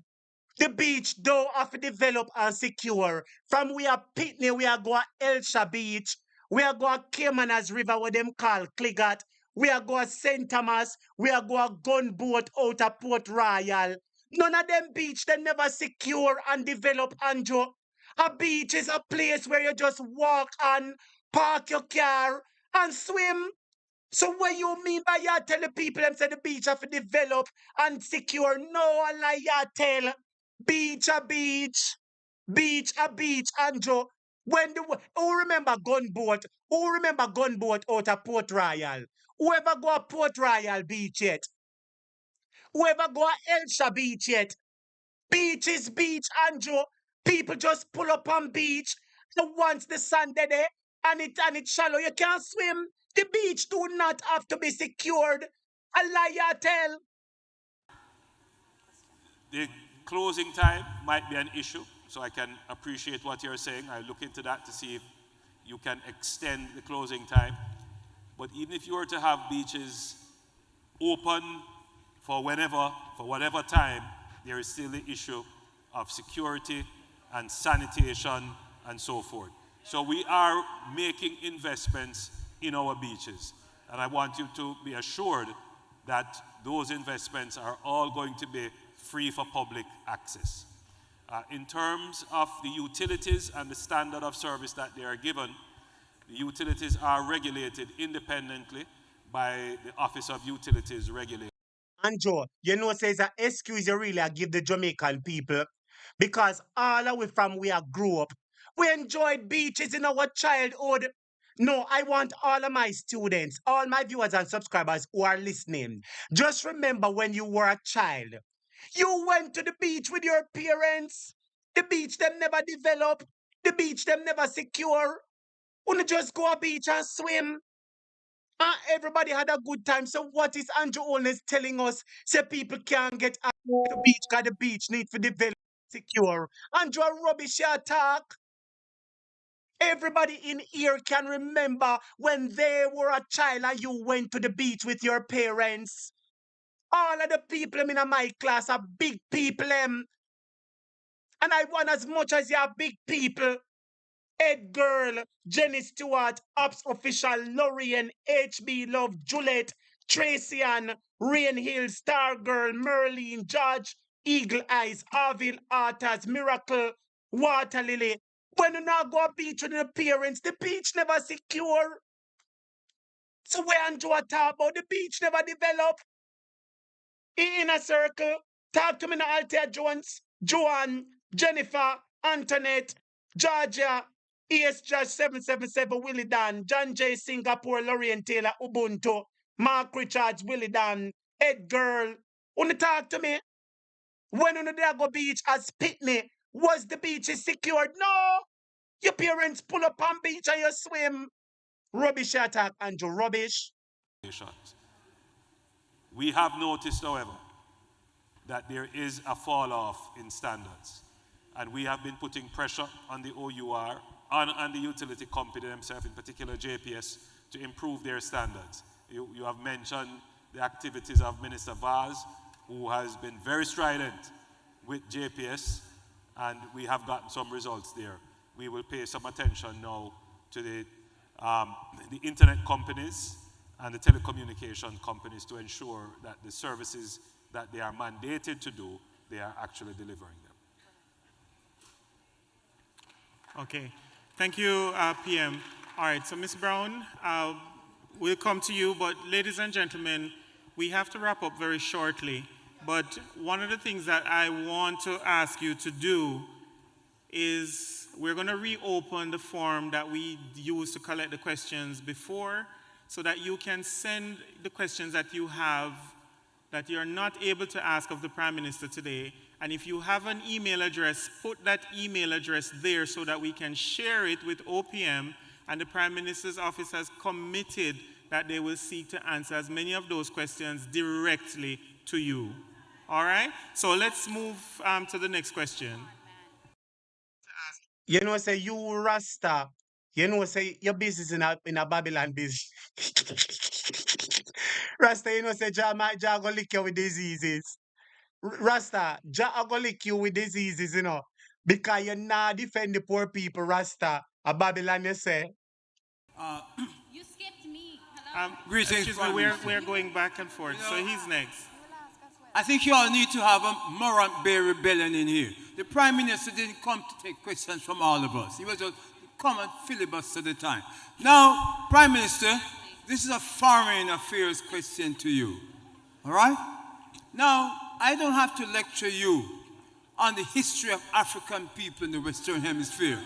The beach don't have to develop and secure. From we are Pitney, we are going Elsha Beach. We are going Caymanas River, what them call Cligat. We are going St. Thomas. We are going Gunboat out of Port Royal. None of them beach, they never secure and develop, Andrew. A beach is a place where you just walk and park your car and swim. So what you mean by you tell the people them say the beach have to develop and secure? No, a lie you tell. Beach a beach. Beach a beach, Andrew. Who remember Gunboat? Who remember Gunboat out of Port Royal? Whoever go to Port Royal beach yet? Whoever go to Elsha beach yet? Beach is beach, Andrew. People just pull up on beach. And once the sun there and it's shallow, you can't swim. The beach do not have to be secured. A liar tell. the closing time might be an issue, so I can appreciate what you're saying. I'll look into that to see if you can extend the closing time. But even if you were to have beaches open for whenever, for whatever time, there is still the issue of security and sanitation and so forth. So we are making investments in our beaches. And I want you to be assured that those investments are all going to be free for public access. In terms of the utilities and the standard of service that they are given, the utilities are regulated independently by the Office of Utilities Regulation. And Joe, you know, says an excuse you really give the Jamaican people because all the way from where I grew up, we enjoyed beaches in our childhood. No, I want all of my students, all my viewers and subscribers who are listening, just remember when you were a child, you went to the beach with your parents. The beach them never develop. The beach them never secure. Wanna just go a beach and swim. Everybody had a good time. So what is Andrew Holness telling us? Say people can't get out to the beach because the beach need to develop secure. Andrew rubbish attack. Everybody in here can remember when they were a child and you went to the beach with your parents. All of the people in my class are big people. And I want as much as you are big people. Ed Girl, Jenny Stewart, Ops Official, Lorien, HB Love, Juliet, Tracy Ann, Rain Hill, Star Girl, Merlene, George, Eagle Eyes, Arville Arthurs, Miracle, Water Lily. When you now go a beach with the parents, the beach never secure. So where Andrew talk about the beach never develop. In a circle, talk to me now, Althea Jones, Joanne, Jennifer, Antoinette, Georgia, ES Josh 777, Willie Dan, John J. Singapore, Lorraine Taylor, Ubuntu, Mark Richards, Willie Dan, Ed Girl. Wanna talk to me? When on the Dago Beach as Pitney, was the beach is secured? No! Your parents pull up on beach and you swim. Rubbish attack, Andrew, rubbish. We have noticed, however, that there is a fall off in standards. And we have been putting pressure on the OUR and the utility company themselves, in particular JPS, to improve their standards. You have mentioned the activities of Minister Vaz, who has been very strident with JPS, and we have gotten some results there. We will pay some attention now to the internet companies and the telecommunication companies to ensure that the services that they are mandated to do, they are actually delivering them. Okay. Thank you, PM. All right, so Ms. Brown, we'll come to you, but ladies and gentlemen, we have to wrap up very shortly. But one of the things that I want to ask you to do is we're going to reopen the form that we used to collect the questions before, so that you can send the questions that you have that you're not able to ask of the Prime Minister today. And if you have an email address, put that email address there so that we can share it with OPM, and the Prime Minister's office has committed that they will seek to answer as many of those questions directly to you. All right? So let's move to the next question. You know, say you Rasta. You know, say your business in a Babylon business. Rasta, you know, say Jah go lick you with diseases. Rasta, Jah go lick you with diseases, you know. Because you not defend the poor people, Rasta. A Babylon, you say. You skipped me. Excuse me, we're going back and forth, so he's next. I think you all need to have a Morant Bay rebellion in here. The Prime Minister didn't come to take questions from all of us. He was just come and filibuster the time. Now, Prime Minister, this is a foreign affairs question to you. All right? Now, I don't have to lecture you on the history of African people in the Western Hemisphere.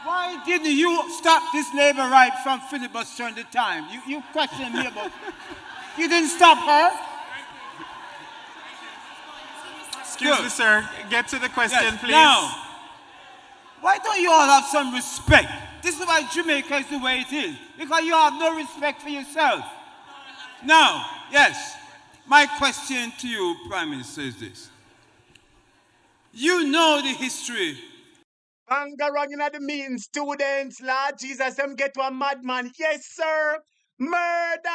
Why didn't you stop this labor right from filibustering the time? You questioned me about... You didn't stop her? Excuse me, sir. Get to the question, please. Now, why don't you all have some respect? This is why Jamaica is the way it is. Because you have no respect for yourself. Now, yes, my question to you, Prime Minister, is this. You know the history. Banga running at the meeting, students, Lord Jesus, them get to a madman. Yes, sir. Murder!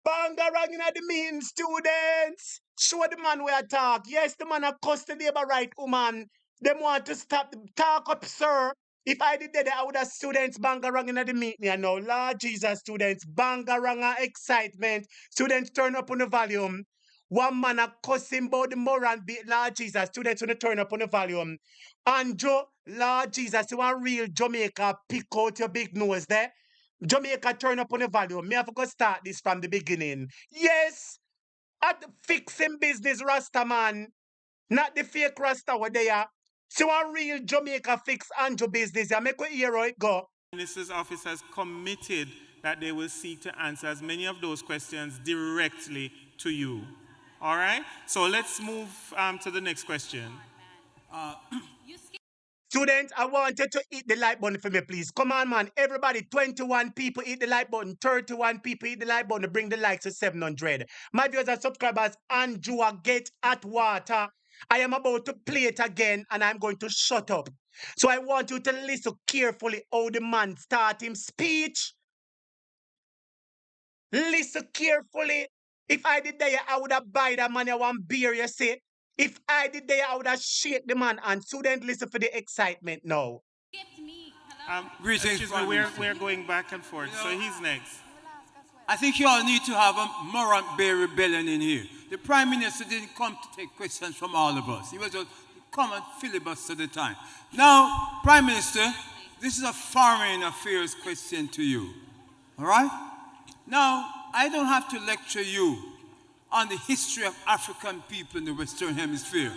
Banga running at the meeting, students. Show the man where I talk. Yes, the man a cuss the labor right woman. Them want to stop the talk up, sir. If I did that, I would have students banga running at the meeting. You know, Lord Jesus, students, banga ranga excitement. Students turn up on the volume. One man a cussing about the moral beat, Lord Jesus. Students want to turn up on the volume. And Joe, Lord Jesus, you want real Jamaica, pick out your big nose there. Jamaica turn up on the volume. Me have to go start this from the beginning. Yes, at the fixing business Rasta man. Not the fake Rasta where they are. So a real Jamaica fix Andrew business. I make we hear how it go. The Minister's office has committed that they will seek to answer as many of those questions directly to you. All right? So let's move to the next question. Students, I want you to hit the like button for me, please. Come on, man. Everybody, 21 people hit the like button. 31 people hit the like button to bring the likes to 700. My viewers and subscribers, Andrew, get at water. I am about to play it again, and I'm going to shut up. So I want you to listen carefully how the man start him speech. Listen carefully. If I did that, I would have buy that man one beer, you see. If I did that, I would have shake the man. And student, listen for the excitement now. Excuse me, we're going back and forth, so he's next. I think you all need to have a Morant Bay rebellion in here. The Prime Minister didn't come to take questions from all of us. He was just come and filibuster the time. Now, Prime Minister, this is a foreign affairs question to you. All right? Now, I don't have to lecture you on the history of African people in the Western Hemisphere.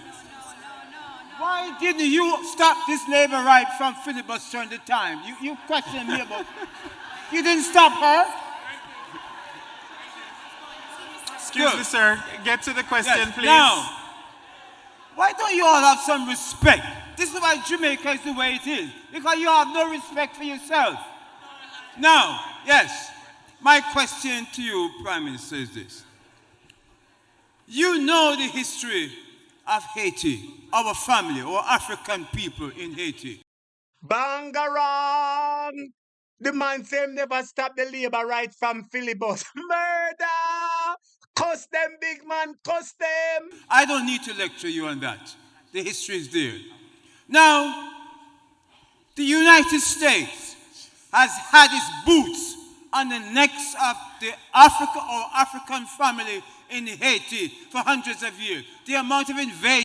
Why didn't you stop this labor right from filibustering the time? You questioned me about... You didn't stop her? Excuse me, sir. Get to the question, please. Now, why don't you all have some respect? This is why Jamaica is the way it is. Because you have no respect for yourself. Now, yes, my question to you, Prime Minister, is this. You know the history of Haiti, our family, our African people in Haiti. Bangarang! The man say never stop the labor right from filibuster. Murder! Cuss them, big man, cuss them! I don't need to lecture you on that. The history is there. Now, the United States has had its boots on the necks of the African family in Haiti for hundreds of years. The amount of invasion.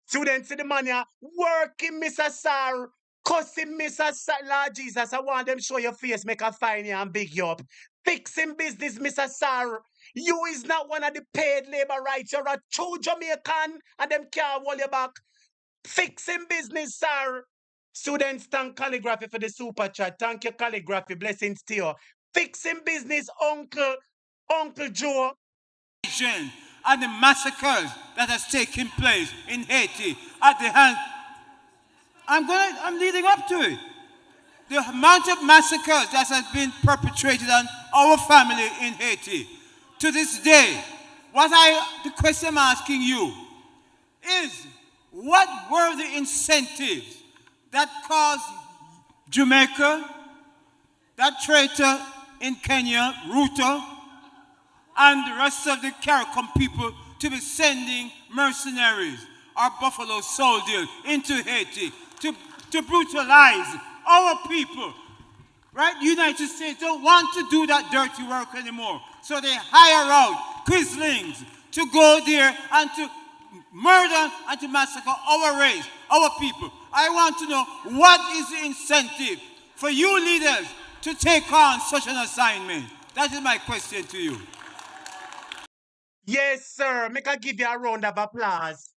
Students, see the man here working, Mr. Sar, cussing, Mr. Sar. Lord Jesus, I want them show your face, make a fine you and big you up. Fixing business, Mr. Sar. You is not one of the paid labor rights. You're a true Jamaican and them can't hold you back. Fixing business, sir. Students, thank calligraphy for the super chat. Thank you, calligraphy. Blessings to you. Fixing business, Uncle Joe. And the massacres that has taken place in Haiti at the hand. I'm leading up to it. The amount of massacres that has been perpetrated on our family in Haiti. To this day, the question I'm asking you is, what were the incentives that caused Jamaica, that traitor in Kenya, Ruto, and the rest of the CARICOM people to be sending mercenaries or Buffalo soldiers into Haiti to brutalize our people? Right? The United States don't want to do that dirty work anymore. So they hire out Quislings to go there and to murder and to massacre our race, our people. I want to know, what is the incentive for you leaders to take on such an assignment? That is my question to you. Yes, sir. Make I give you a round of applause.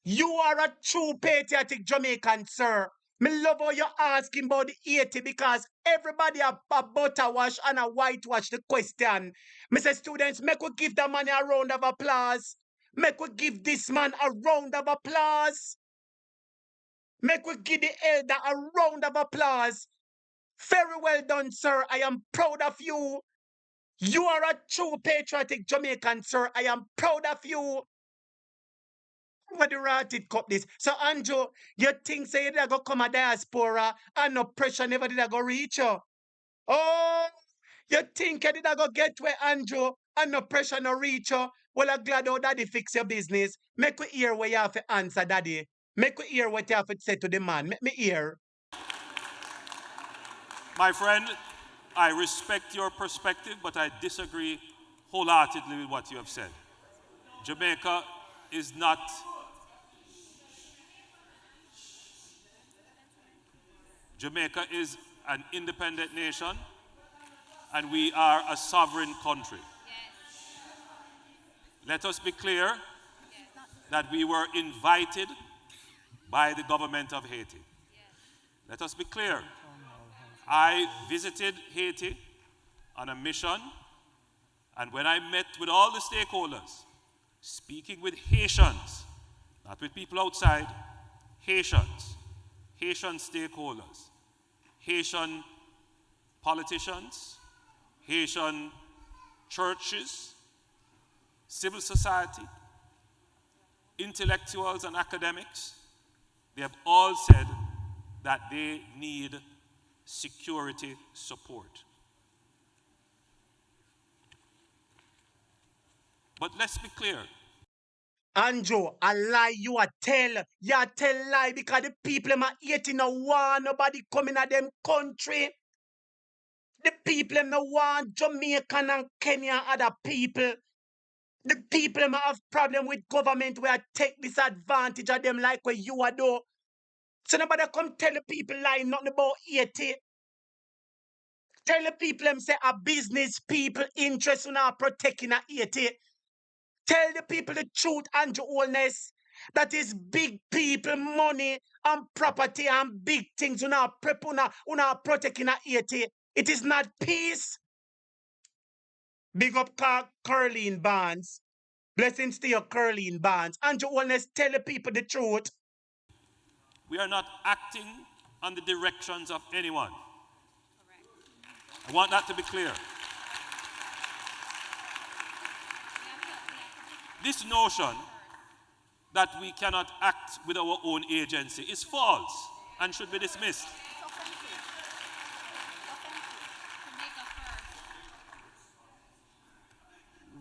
You are a true patriotic Jamaican, sir. Me love how you're asking about the 80 because everybody a butter wash and a whitewash the question. Mr. Students, make we give the man a round of applause. Make we give this man a round of applause. Make we give the elder a round of applause. Very well done, sir. I am proud of you. You are a true patriotic Jamaican, sir. I am proud of you. What the ratted cup this? So, Andrew, you think say you did go come a diaspora and no pressure never did go reach you? Oh, you think you did go get where, Andrew, and no pressure no reach you? Well, I'm glad how daddy fix your business. Make we hear what you have to answer, daddy. Make we hear what you have to say to the man. Make me hear. My friend, I respect your perspective, but I disagree wholeheartedly with what you have said. Jamaica is not... Jamaica is an independent nation, and we are a sovereign country. Let us be clear that we were invited by the government of Haiti. Let us be clear. I visited Haiti on a mission, and when I met with all the stakeholders, speaking with Haitians, not with people outside, Haitians, Haitian stakeholders, Haitian politicians, Haitian churches, civil society, intellectuals and academics, they have all said that they need security support. But let's be clear. Andrew, a lie you a tell. You a tell lie because the people them a eating no want nobody coming at them country. The people them no want Jamaican and Kenya other people. The people them have problem with government where take disadvantage of them like where you are do. So nobody come tell the people lie nothing about 80. Tell the people them say a business people interest in our protecting a 80. Tell the people the truth and the Holness. That is big people, money and property and big things una protecting a 80. It is not peace. Big up Curleen Barnes. Blessings to your Curleen Barnes. And the Holness, tell the people the truth. We are not acting on the directions of anyone. I want that to be clear. This notion that we cannot act with our own agency is false and should be dismissed.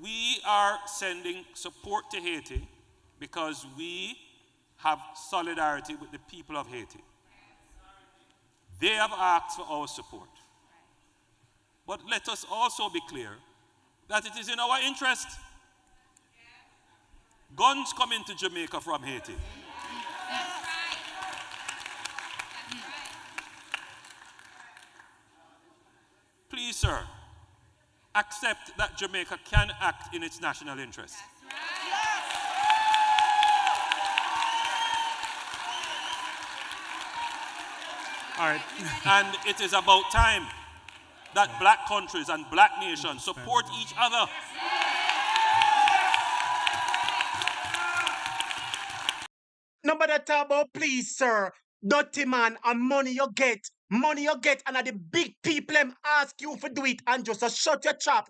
We are sending support to Haiti because we have solidarity with the people of Haiti. They have asked for our support. But let us also be clear that it is in our interest. Guns come into Jamaica from Haiti. Please, sir, accept that Jamaica can act in its national interest. All right. And it is about time that black countries and black nations support each other. Nobody talk about please, sir. Dirty man and money you get, and the big people them ask you for do it, and just shut your trap.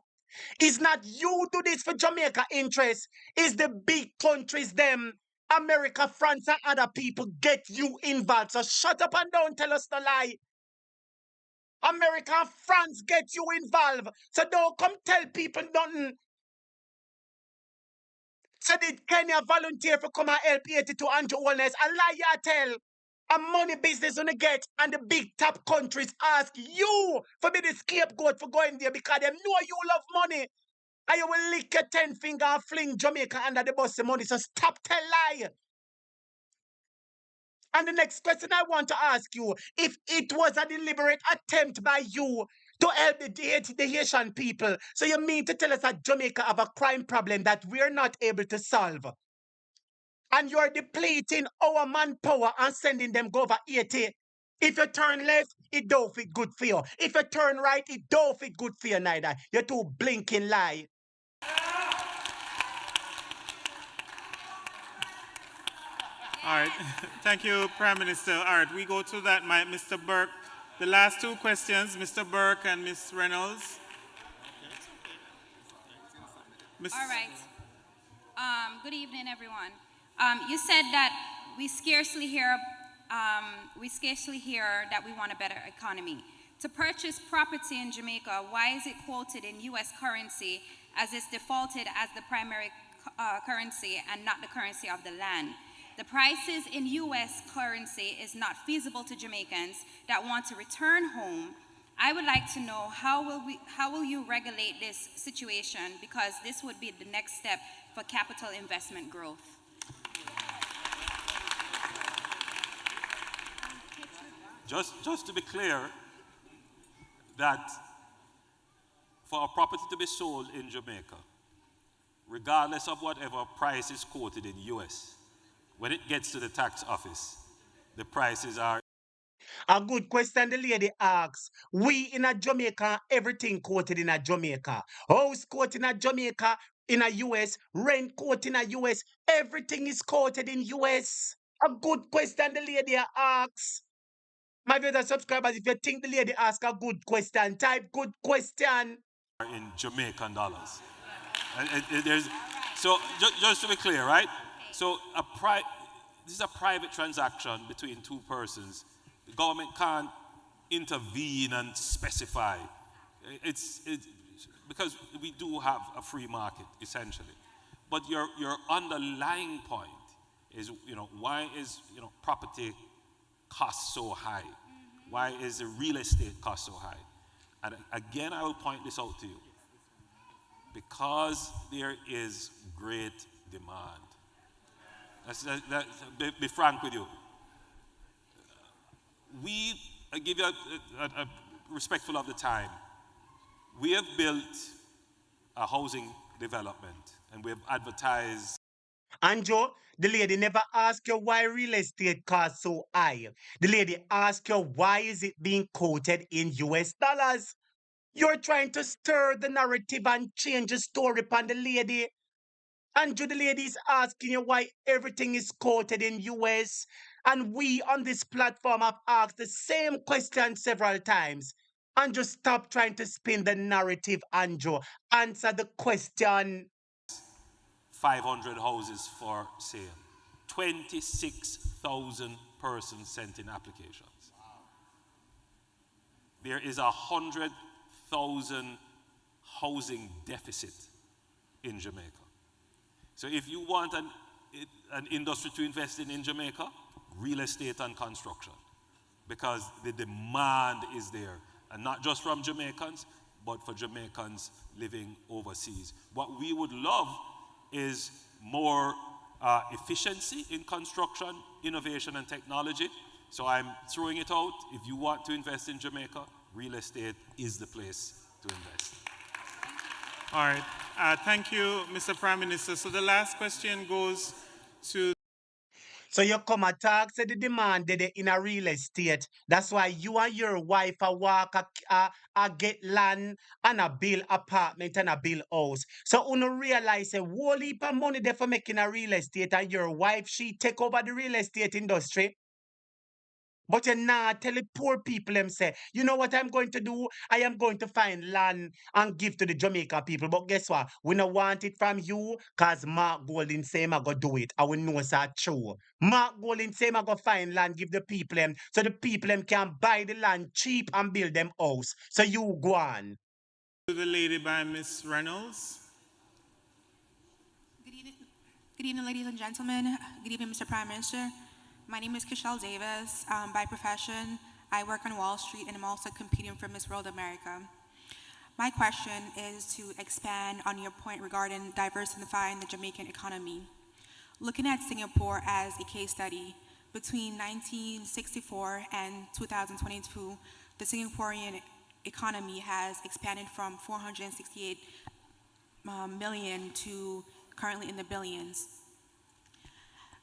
It's not you do this for Jamaica interest. It's the big countries them. America, France, and other people get you involved. So shut up and don't tell us the lie. America and France get you involved. So don't come tell people nothing. So did Kenya volunteer for come and help 82 Andrew Holness? A lie you tell. A money business on the get and the big top countries ask you for be the scapegoat for going there because they know you love money. And you will lick your 10 finger and fling Jamaica under the bus of money. So stop tell lie. And the next question I want to ask you, if it was a deliberate attempt by you to help the Haitian people, so you mean to tell us that Jamaica have a crime problem that we're not able to solve? And you're depleting our manpower and sending them go over 80. If you turn left, it don't fit good for you. If you turn right, it don't fit good for you neither. You're too blinking lie. All right. Thank you, Prime Minister. All right, we go to that, Mr. Burke. The last two questions, Mr. Burke and Ms. Reynolds. All right. Good evening, everyone. You said that we scarcely hear that we want a better economy. To purchase property in Jamaica, why is it quoted in U.S. currency as it's defaulted as the primary currency and not the currency of the land? The prices in U.S. currency is not feasible to Jamaicans that want to return home. I would like to know how will you regulate this situation, because this would be the next step for capital investment growth. Just to be clear, that for a property to be sold in Jamaica, regardless of whatever price is quoted in US, when it gets to the tax office, the prices are... A good question the lady asks. We in a Jamaica, everything quoted in a Jamaica. House quote in a Jamaica, in a US, rent quote in a US, everything is quoted in US. A good question the lady asks. My viewers and subscribers, if you think the lady ask a good question, type good question. In Jamaican dollars. So just to be clear, right? So this is a private transaction between two persons. The government can't intervene and specify. It's because we do have a free market essentially. But your underlying point is, why is property cost so high? Why is the real estate cost so high? And again, I will point this out to you. Because there is great demand. Be frank with you. I give you a respectful of the time. We have built a housing development and we have advertised. Anjo, the lady never asked you why real estate costs so high. The lady asked you why is it being quoted in US dollars. You're trying to stir the narrative and change the story upon the lady. And the lady is asking you why everything is quoted in US. And we on this platform have asked the same question several times. And just stop trying to spin the narrative, Andrew. Answer the question. 500 houses for sale. 26,000 persons sent in applications. There is 100,000 housing deficit in Jamaica. So if you want an industry to invest in Jamaica, real estate and construction, because the demand is there, and not just from Jamaicans, but for Jamaicans living overseas. What we would love is more efficiency in construction, innovation and technology. So I'm throwing it out. If you want to invest in Jamaica, real estate is the place to invest. All right. Thank you, Mr. Prime Minister. So the last question goes to... So you come attack, say the demand did in a real estate. That's why you and your wife walk a get land and a build apartment and a build house. So you realize a whole heap of money there for making a real estate and your wife, she take over the real estate industry. But you not tell the poor people them say, you know what I'm going to do? I am going to find land and give to the Jamaica people. But guess what? We don't want it from you because Mark Golding say I'm going to do it. I will know it's true. Mark Golding say I'm going to find land, give the people them, so the people them can buy the land cheap and build them house. So you go on. To the lady by Miss Reynolds. Good evening, ladies and gentlemen. Good evening, Mr. Prime Minister. My name is Kishelle Davis. By profession, I work on Wall Street and I'm also competing for Miss World America. My question is to expand on your point regarding diversifying the Jamaican economy. Looking at Singapore as a case study, between 1964 and 2022, the Singaporean economy has expanded from 468 million to currently in the billions.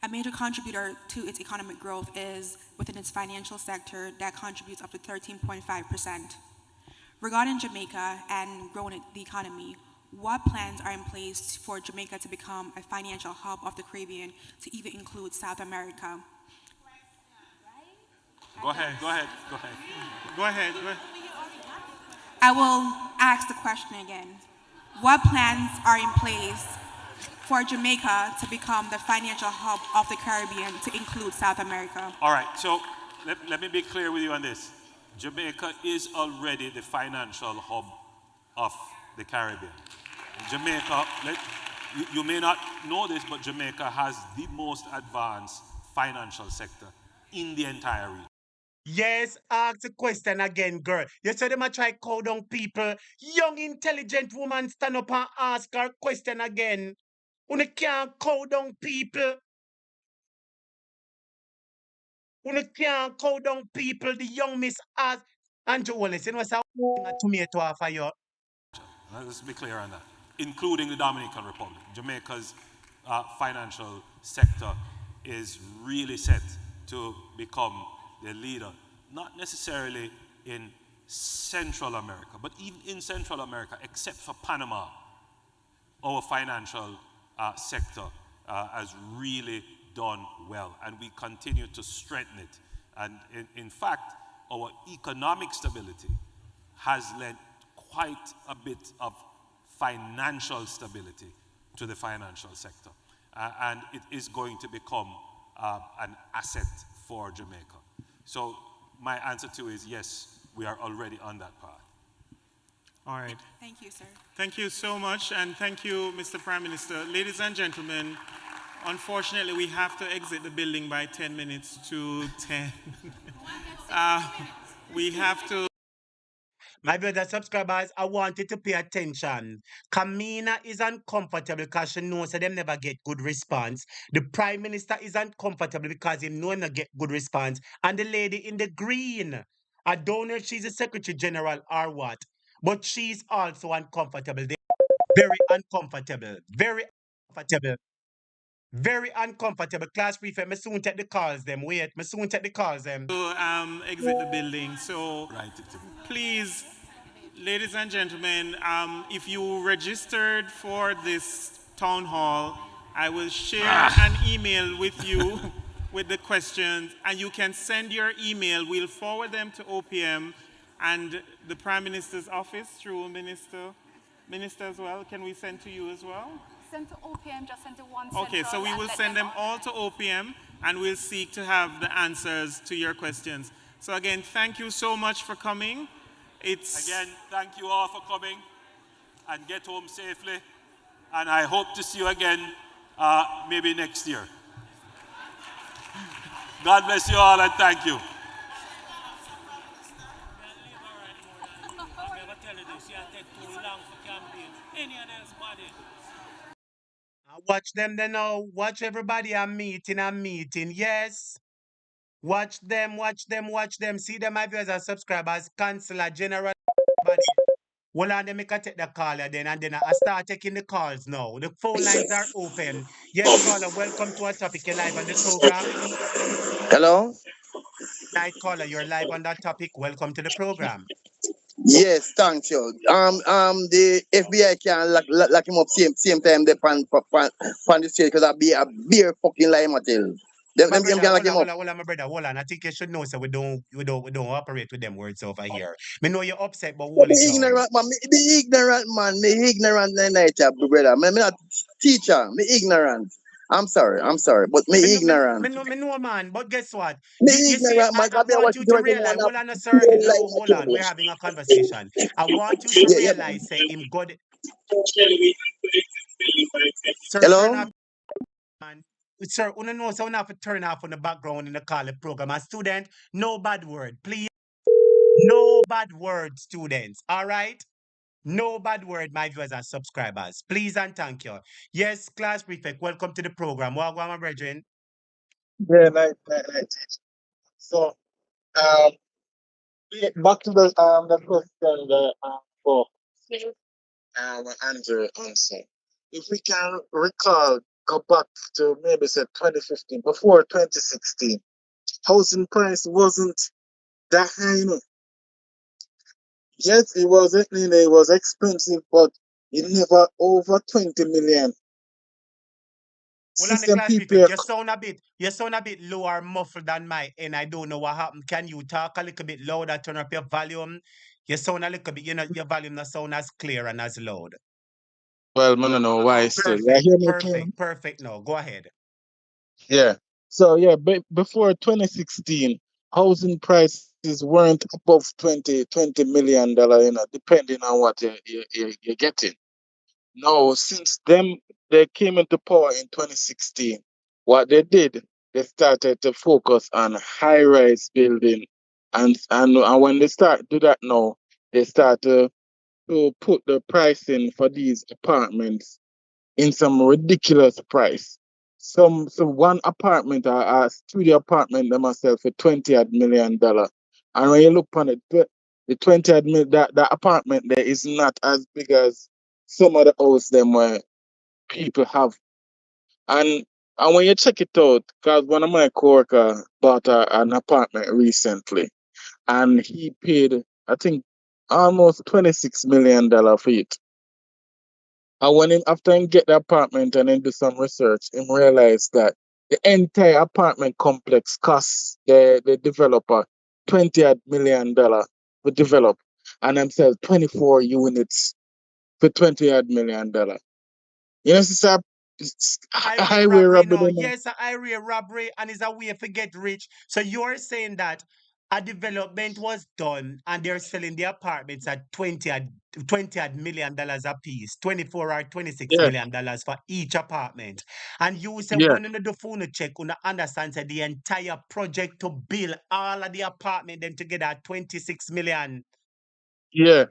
A major contributor to its economic growth is within its financial sector that contributes up to 13.5%. Regarding Jamaica and growing the economy, what plans are in place for Jamaica to become a financial hub of the Caribbean to even include South America? Go ahead. I will ask the question again. What plans are in place for Jamaica to become the financial hub of the Caribbean to include South America? All right, so let me be clear with you on this. Jamaica is already the financial hub of the Caribbean. Jamaica, you may not know this, but Jamaica has the most advanced financial sector in the entire region. Yes, ask the question again, girl. You said them a try call down people. Young, intelligent woman stand up and ask her question again. You can't call down people. You can't call down people. The young miss ask. Andrew Holness, you know what's a tomato off of you? Let's be clear on that. Including the Dominican Republic. Jamaica's financial sector is really set to become the leader, not necessarily in Central America, but even in Central America, except for Panama, our financial sector has really done well, and we continue to strengthen it. And in fact, our economic stability has lent quite a bit of financial stability to the financial sector. And it is going to become an asset for Jamaica. So my answer to is yes, we are already on that path. All right. Thank you, sir. Thank you so much, and thank you, Mr. Prime Minister. Ladies and gentlemen, unfortunately, we have to exit the building by 10 minutes to 10. We have to... My brother subscribers, I want you to pay attention. Kamina is uncomfortable because she knows that them never get good response. The Prime Minister is uncomfortable because he know not get good response. And the lady in the green, I don't know if she's a Secretary General or what, but she's also uncomfortable. They're very uncomfortable. Very uncomfortable. Very uncomfortable. Class prefect, me soon take the calls them. Wait, me soon take the calls them. To exit the building. So please, ladies and gentlemen, if you registered for this town hall, I will share an email with you with the questions, and you can send your email. We'll forward them to OPM and the Prime Minister's office through Minister as well. Can we send to you as well? Send to OPM, just send to one Okay, so we will send them all to OPM, and we'll seek to have the answers to your questions. So again, thank you so much for coming. Again, thank you all for coming, and get home safely. And I hope to see you again maybe next year. God bless you all, and thank you. Watch them then now. Watch everybody a meeting. Yes. Watch them. See them, my viewers and subscribers. Councillor General. Well, on them, I can take the call then, and then I start taking the calls now. The phone lines are open. Yes, caller, welcome to our topic. You're live on the program. Hello? Night caller, you're live on that topic. Welcome to the program. Yes, thank you. The FBI can lock him up same time they pan the street because I be a beer fucking lie material. Them can lock him up. Hold on, my brother, hold on. I think you should know, so we don't operate with them words over here. Me know you're upset, but hold it down. Ignorant man, me ignorant night, brother. Me not teacher, me ignorant. I'm sorry, but me ignorant. Me know, man, but guess what? Me You see, ignorant, man. I want you to realize, hold on, sir. Hello, hold on. We're having a conversation. I want you to realize, say, him God. Sir, hello? turn off, man. Sir, you know, so we have to turn off on the background in the call program. A student, no bad word, please. No bad word, students. All right? No bad word, my viewers and subscribers. Please and thank you. Yes, class prefect, welcome to the program. What my brethren? Yeah, night. So, back to the question for Andrew answer. If we can recall, go back to maybe say 2015, before 2016, housing price wasn't that high, you know. Yes, it was expensive, but it never over 20 million. Well, on the class prefect, you sound a bit low or muffled than my end. I don't know what happened. Can you talk a little bit louder, turn up your volume? You sound a little bit, your volume not sound as clear and as loud. Well, I don't know why still. Perfect. No, go ahead. Yeah. So yeah, before 2016, housing prices weren't above $20 million, you know, depending on what you're getting. No, since they came into power in 2016, what they did, they started to focus on high-rise building, and when they start do that now, they start to put the pricing for these apartments in some ridiculous price. Some one apartment, a studio apartment, they must sell for $20 million. And when you look on it, the 20 million, that apartment there is not as big as some of the house them where people have. And when you check it out, because one of my coworkers bought an apartment recently, and he paid, I think, almost $26 million for it. And when him after him get the apartment and then do some research, him realized that the entire apartment complex costs the developer $20 million to develop, and them sell 24 units for $20 million. You know, it's Highway highway robbery, no. robbery. Yes, a highway robbery, and it's a way to get rich. So you're saying that a development was done and they're selling the apartments at 20 odd million dollars a piece, 24 or 26 Yeah, million dollars for each apartment. And you say yeah, one in the phone check on understand that the entire project to build all of the apartment then together at 26 million. yeah.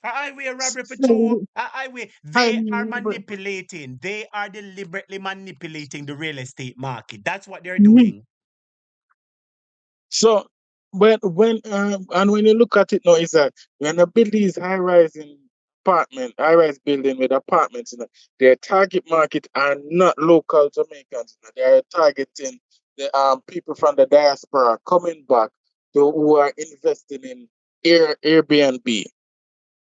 A highway robbery for two. So, A highway. They are highway robbery. manipulating. They are deliberately manipulating the real estate market. That's what they're Mhm. doing. So when you look at it now, is that when you build these high rise building with apartments, their target market are not local Jamaicans. They are targeting the people from the diaspora coming back to who are investing in Airbnb.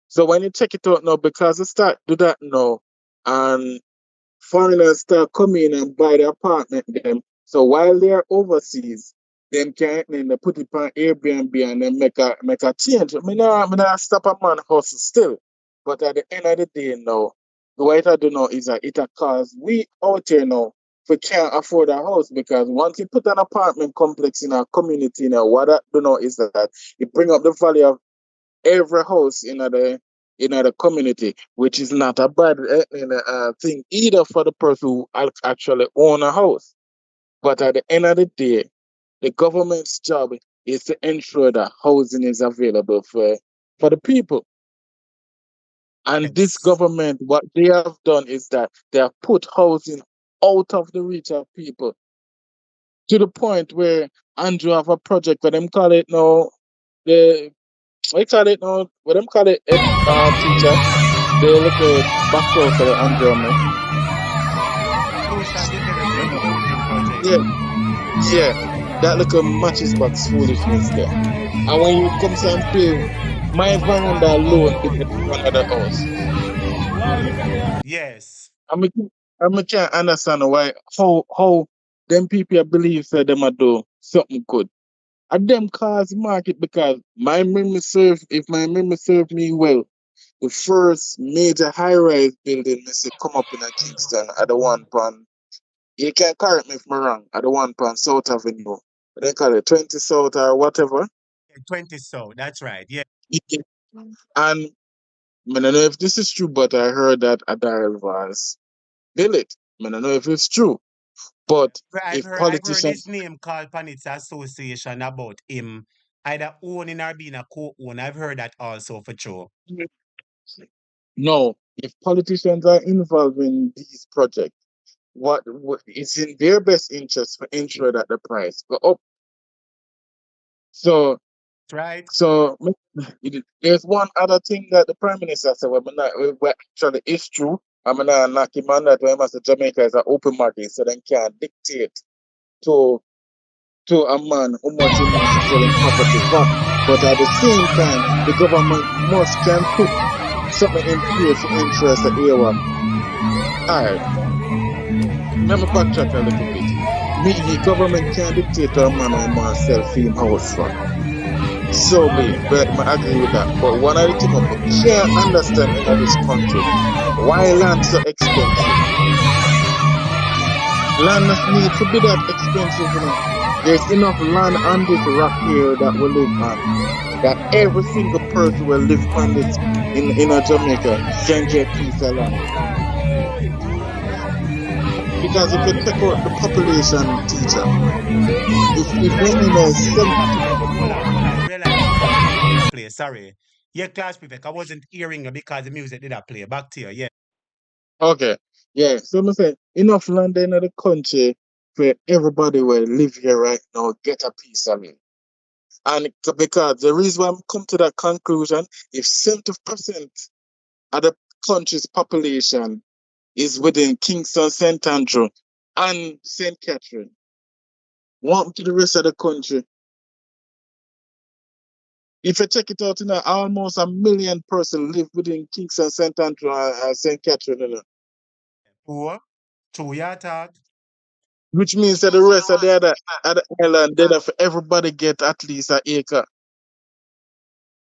So when you check it out now, because you start do that now, and foreigners start coming in and buy the apartment them. So while they're overseas, them can then they put it on Airbnb and then make a change. Me not stop a man hustle still. But at the end of the day now, the way I do know is that it a cause we out here now we can't afford a house because once you put an apartment complex in a community now, what I do know is that it bring up the value of every house in the community, which is not a bad thing either for the person who actually own a house. But at the end of the day, the government's job is to ensure that housing is available for the people. And this Yes. government, what they have done is that they have put housing out of the reach of people to the point where Andrew have a project where them call it now the we call it now what them call it teacher. They look back closer the Andrew me. Social development housing project. Yeah, yeah. That little matches box foolishness there. And when you come and pay my veranda alone to get one of the house. Yes. I mean, I can't understand why how them people believe that them a do something good. And them cause market because my memory serve me well, the first major high rise building they say come up in a Kingston at the one pan. You can correct me if I'm wrong, at the one pan South Avenue. They call it 20 South or whatever. 20 so. That's right. Yeah. Yeah. And I don't know if this is true, but I heard that Adair was built it. I don't know if it's true. But I've if heard I've heard his politicians name called Panit's association about him either owning or being a co-owner. I've heard that also for sure. no, if politicians are involved in these projects, what it's in their best interest to ensure that the price go up. So Right? so there's one other thing that the Prime Minister said, well, actually is true. I'm not knock him on that when I say Jamaica is an open market, so they can't dictate to a man how much he wants to sell in property for. But at the same time, the government must can put something in place to ensure that what. Alright, let me backtrack a little bit. The government can't dictate to a man how he wants to sell for him house for. So be it. But I agree with that. But one of the things I can't understand in this country, why land so expensive? Land need to be that expensive, There's enough land on this rock here that we live on. That every single person will live on this in a Jamaica can get piece of land. Because if you take out the population teacher, if we're in a Class 70 prefect, hold on. Realize because the music did not play. Sorry. Yeah, class prefect. I wasn't hearing you because the music did not play. Back to you. Yeah. okay. Yeah. So I'm saying enough land in the country for everybody will live here right now, get a piece of it. And because the reason why I'm come to that conclusion, if 70% of the country's population is within Kingston, St. Andrew, and St. Catherine, what to the rest of the country? If you check it out, almost 1 million person live within Kingston, St. Andrew, and St. Catherine, Poor. True your talk. which means that the rest of the other island, everybody get at least an acre.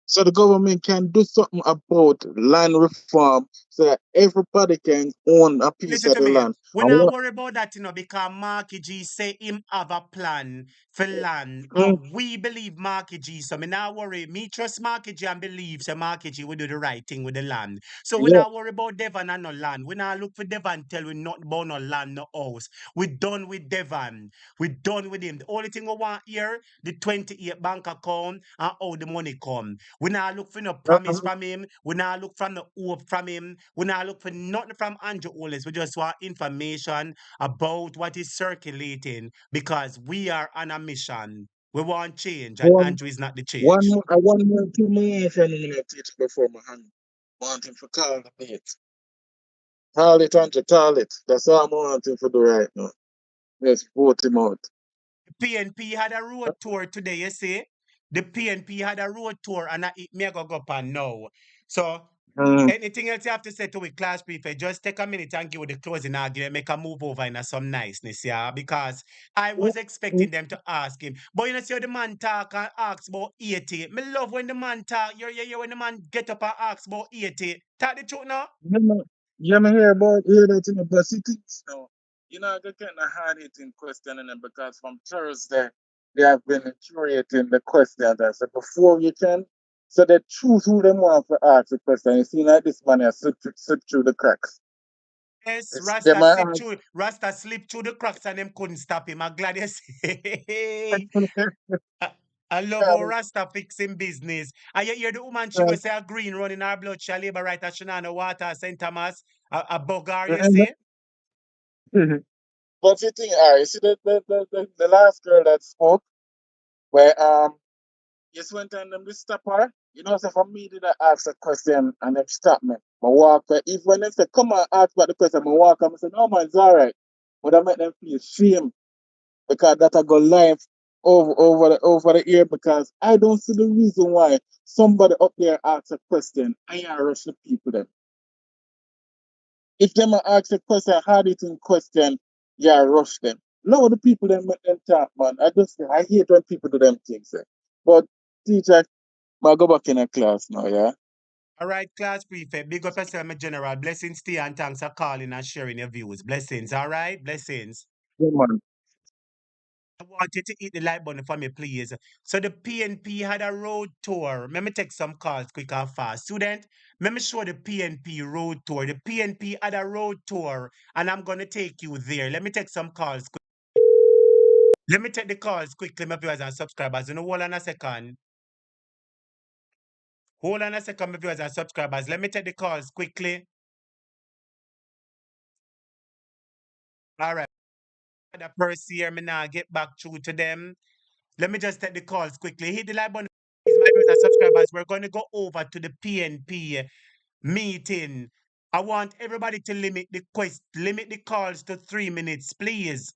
So the government can do something about land reform so that everybody can own a piece Listen of to the me. land. We And not what, worry about that, because Marky G say him have a plan for land. mm, But we believe Marky G. So me not worry. Me trust Marky G and believe say Marky G will do the right thing with the land. So we yeah, not worry about Devon and no land. We not look for Devon tell we not about no land, no house. We done with Devon. We done with him. The only thing we want here, the 28 bank account and how the money come. We not look for no promise from him. We not look for no hope from him. We not look for nothing from Andrew Holness. We just want information about what is circulating because we are on a mission. We want change, and one, Andrew is not the one, change. more- one more, 2 more from the teach before my hand. Want him to call the date. Call it, Andrew, call it. That's all I want him to do right now. Let's vote him out. PNP had a road tour today, you see? The PNP had a road tour and me go up and now. So Mm. anything else you have to say to a class prefect, just take a minute and give the closing argument, make a move over in some niceness, yeah? Because I was expecting them to ask him. But you know, see how the man talk and ask about 80. Me love when the man talk, you when the man get up and ask about 80. Talk the truth now? You know, hear that in the but see things now. I get kind of hard hitting questioning them because from Thursday they have been curating the questions. I said before you can, so they choose who them want to ask the question. You see, like this man has slipped through the cracks. Yes, They Rasta might slipped through. Rasta slipped through the cracks and them couldn't stop him. I'm glad you say. I, I love how Rasta fixing business. And you hear the woman, she go say a green running her blood, she a labor right at Shanana Water, St. Thomas, a bugger, you see? But you think, you see the last girl that spoke, where just went on them to stop her. So for me, did I ask a question and them stop me? I walk, if when they say, come on, ask about the question, I walk, I say, no, man, it's all right. But I make them feel shame because that I go live over the ear because I don't see the reason why somebody up there asks a question and you rush the people then. If them ask a question, hard hitting question, yeah, rush them. No, the people them make them talk, man. I hate when people do them things. But teacher, I go back in a class now, yeah. All right, class prefect, big up yourself, my general. Blessings to you and thanks for calling and sharing your views. Blessings, all right? Blessings. Yeah, man. I want you to hit the like button for me, please. So the PNP had a road tour. Let me take some calls quick and fast. Student, let me show the PNP road tour. The PNP had a road tour, and I'm going to take you there. Let me take some calls. Let me take the calls quickly, my viewers and subscribers. Hold on a second. Hold on a second, my viewers and subscribers. Let me take the calls quickly. All right. The first year, me now get back through to them. Let me just take the calls quickly. Hit the like button, please, my viewers and subscribers. We're going to go over to the PNP meeting. I want everybody to limit the calls to 3 minutes, please.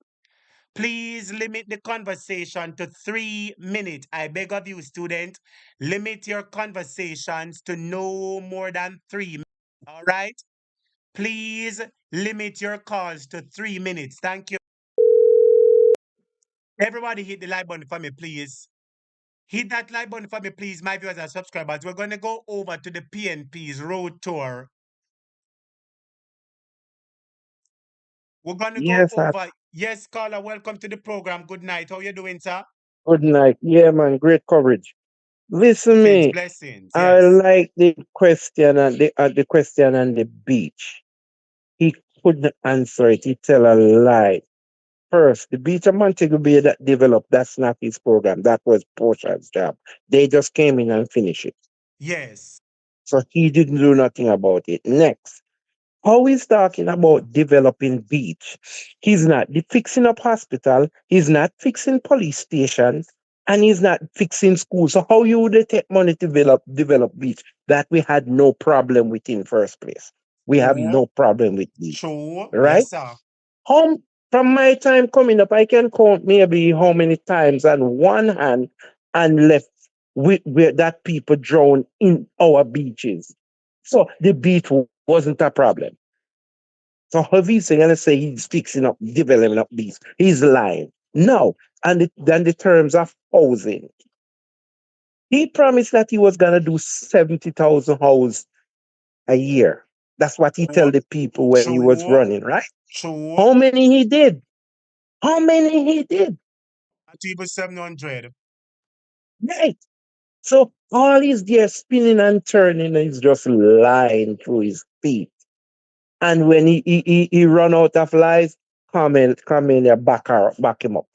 Please limit the conversation to 3 minutes. I beg of you, student, limit your conversations to no more than 3 minutes. All right? Please limit your calls to 3 minutes. Thank you. Everybody hit the like button for me, please. Hit that like button for me, please, my viewers and subscribers. We're going to go over to the PNP's road tour. We're going to go Yes, sir. over. Yes, caller, welcome to the program. Good night. How you doing, sir? Good night. Yeah, man, great coverage. Listen Blessings, me. blessings. I Yes. like the question and the question on the beach. He couldn't answer it. He tell a lie. First, the beach of Montego Bay that developed, that's not his program. That was Portia's job. They just came in and finished it. Yes. So he didn't do nothing about it. Next, how he's talking about developing beach. He's not fixing up hospital. He's not fixing police stations. And he's not fixing schools. So how you would they take money to develop beach that we had no problem with in first place? We have True. no problem with beach. True. Right? Yes, sir. How from my time coming up, I can count maybe how many times on one hand and left where that people drown in our beaches. So the beach wasn't a problem. So how he's saying, let's say he's fixing up, developing up beach, he's lying. No. And then the terms of housing. He promised that he was gonna do 70,000 houses a year. That's what he tell True, the people when he was true, running, right? true. How many he did? How many he did? Not even 700. Right. So all he's there spinning and turning is just lying through his teeth. And when he run out of lies, come in there, back him up.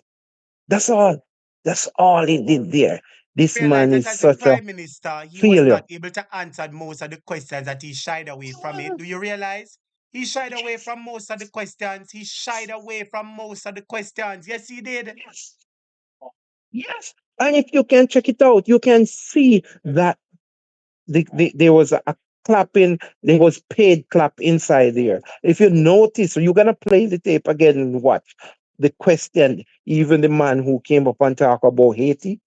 That's all. That's all he did there. This Realize man that is as the such a prime minister, he was failure. not able to answer most of the questions that he shied away from it. Do you realize? He shied away from most of the questions. He shied away from most of the questions. Yes, he did. Yes. And if you can check it out, you can see that there was a clapping, there was paid clap inside there. If you notice, you're gonna play the tape again and watch the question. Even the man who came up and talk about Haiti,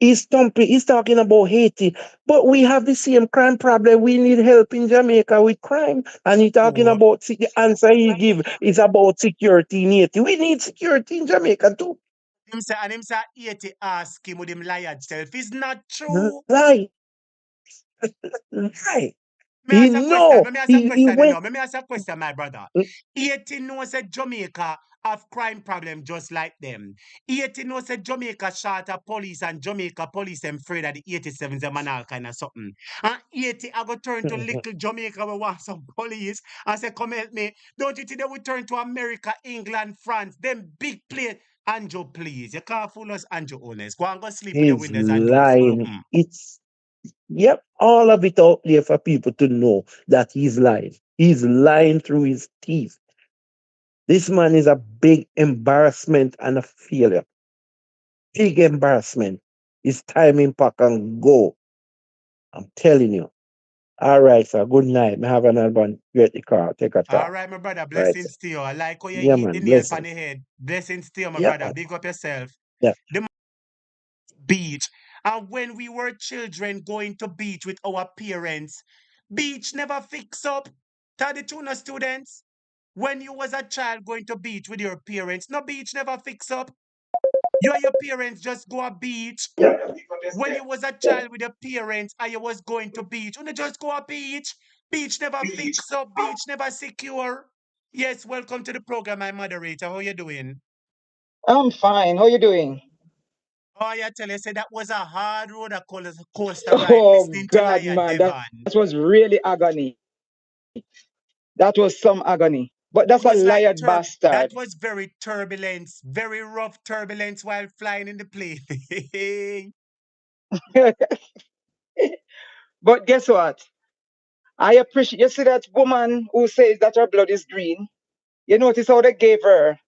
he's talking about Haiti, but we have the same crime problem. We need help in Jamaica with crime, and he's talking True. about the answer he give is about security in Haiti. We need security in Jamaica too. Him say 80 ask him with him liar self. It's not true. Right, right. Me He ask a question. know Let me ask a he question, you went. know. Let me ask a question, my brother. 80 knows that Jamaica have crime problem just like them. 80 knows that Jamaica shot a police and Jamaica police them afraid of the 87s them and all kind of something. And 80 I go turn to little Jamaica we want some police and say, come help me. Don't you think they would turn to America, England, France, them big plane? Andrew, please. You can't fool us, Andrew Honest. Go and go sleep with the He's windows and doors lying. open. It's yep, all of it out there for people to know that he's lying. He's lying through his teeth. This man is a big embarrassment and a failure. Big embarrassment. It's time in pack and go. I'm telling you. All right, sir. Good night. Me have another one. Get the car. Take a All talk. right, my brother. Right, sir. Blessings to you. I like how you Yeah, hit the man. nail on Blessing. the head. Blessings to you, my Yeah, brother. man. Big up yourself. Yeah. The beach. And when we were children going to beach with our parents, beach never fix up. Tell the tuna students. When you was a child going to beach with your parents, no beach never fix up. You and your parents just go a beach. When you was a child with your parents and you was going to beach, you just go a beach. Beach never fix up, beach never secure. Yes, welcome to the program, my moderator. How you doing? I'm fine. How you doing? Oh, I tell you, say that was a hard roller coaster ride Oh listening to God, Lion man, that Devon. was really agony. That was some agony. But It that's a was like liar that bastard. was very turbulence, very rough turbulence while flying in the plane. But guess what? I appreciate. You see that woman who says that her blood is green. You notice how they gave her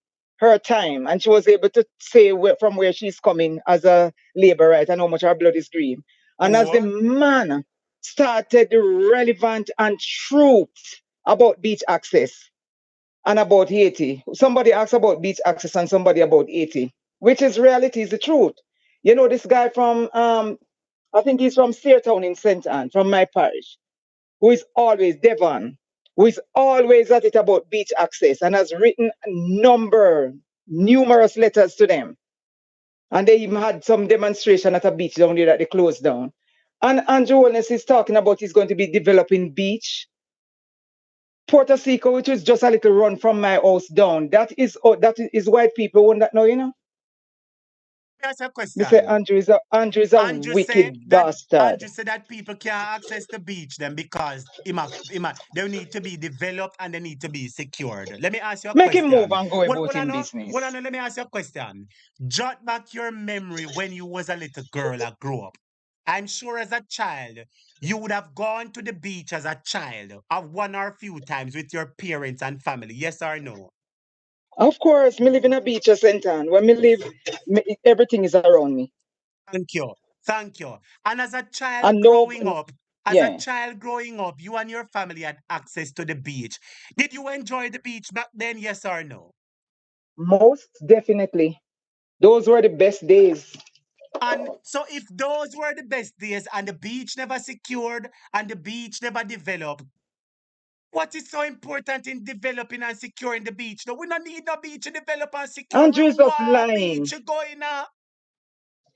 time, and she was able to say from where she's coming as a labor right and how much her blood is green. And as the Or man started the relevant and truth about beach access and about Haiti, somebody asked about beach access and somebody about Haiti, which is reality, is the truth. You know, this guy from I think he's from Seartown in St. Anne, from my parish, who is always Devon, who is always at it about beach access and has written numerous letters to them. And they even had some demonstration at a beach down there that they closed down. And Andrew Holness is talking about he's going to be developing beach. Puerto Rico, which is just a little run from my house down. That is white people who that know, you know. That's a They say question. Andrew is a wicked bastard. Andrew said that people can't access the beach then because they need to be developed and they need to be secured. Let me ask you a Make him move question. and go about him business. Let me ask you a question. Jot back your memory when you was a little girl or grew up. I'm sure as a child, you would have gone to the beach as a child of one or a few times with your parents and family. Yes or no? Of course, me live in a beach at St. Anne. When me live, everything is around me. Thank you. Thank you. And And no, as a yeah, child growing up, you and your family had access to the beach. Did you enjoy the beach back then? Yes or no? most definitely. Those were the best days. And so if those were the best days and the beach never secured and the beach never developed, what is so important in developing and securing the beach? No, we don't need no beach to develop and secure. We Andrew is just want beach lying. to go in a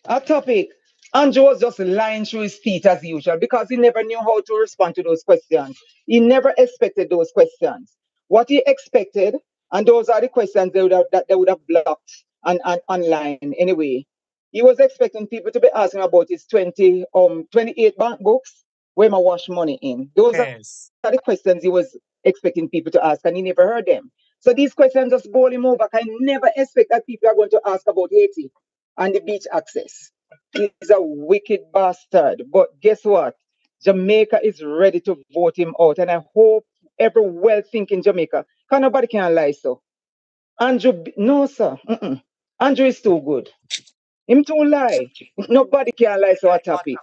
A topic. Andrew was just lying through his teeth as usual because he never knew how to respond to those questions. He never expected those questions. What he expected, and those are the questions that they would have blocked and online anyway. He was expecting people to be asking about his 28 bank books where I wash money in. Those are yes. the questions he was expecting people to ask, and he never heard them. So these questions just bowl him over. I never expect that people are going to ask about Haiti and the beach access. He's a wicked bastard. But guess what? Jamaica is ready to vote him out. And I hope every well-thinking Jamaica, because nobody can lie so. No, sir. Andrew is too good. Him too lie. Nobody can lie so a topic.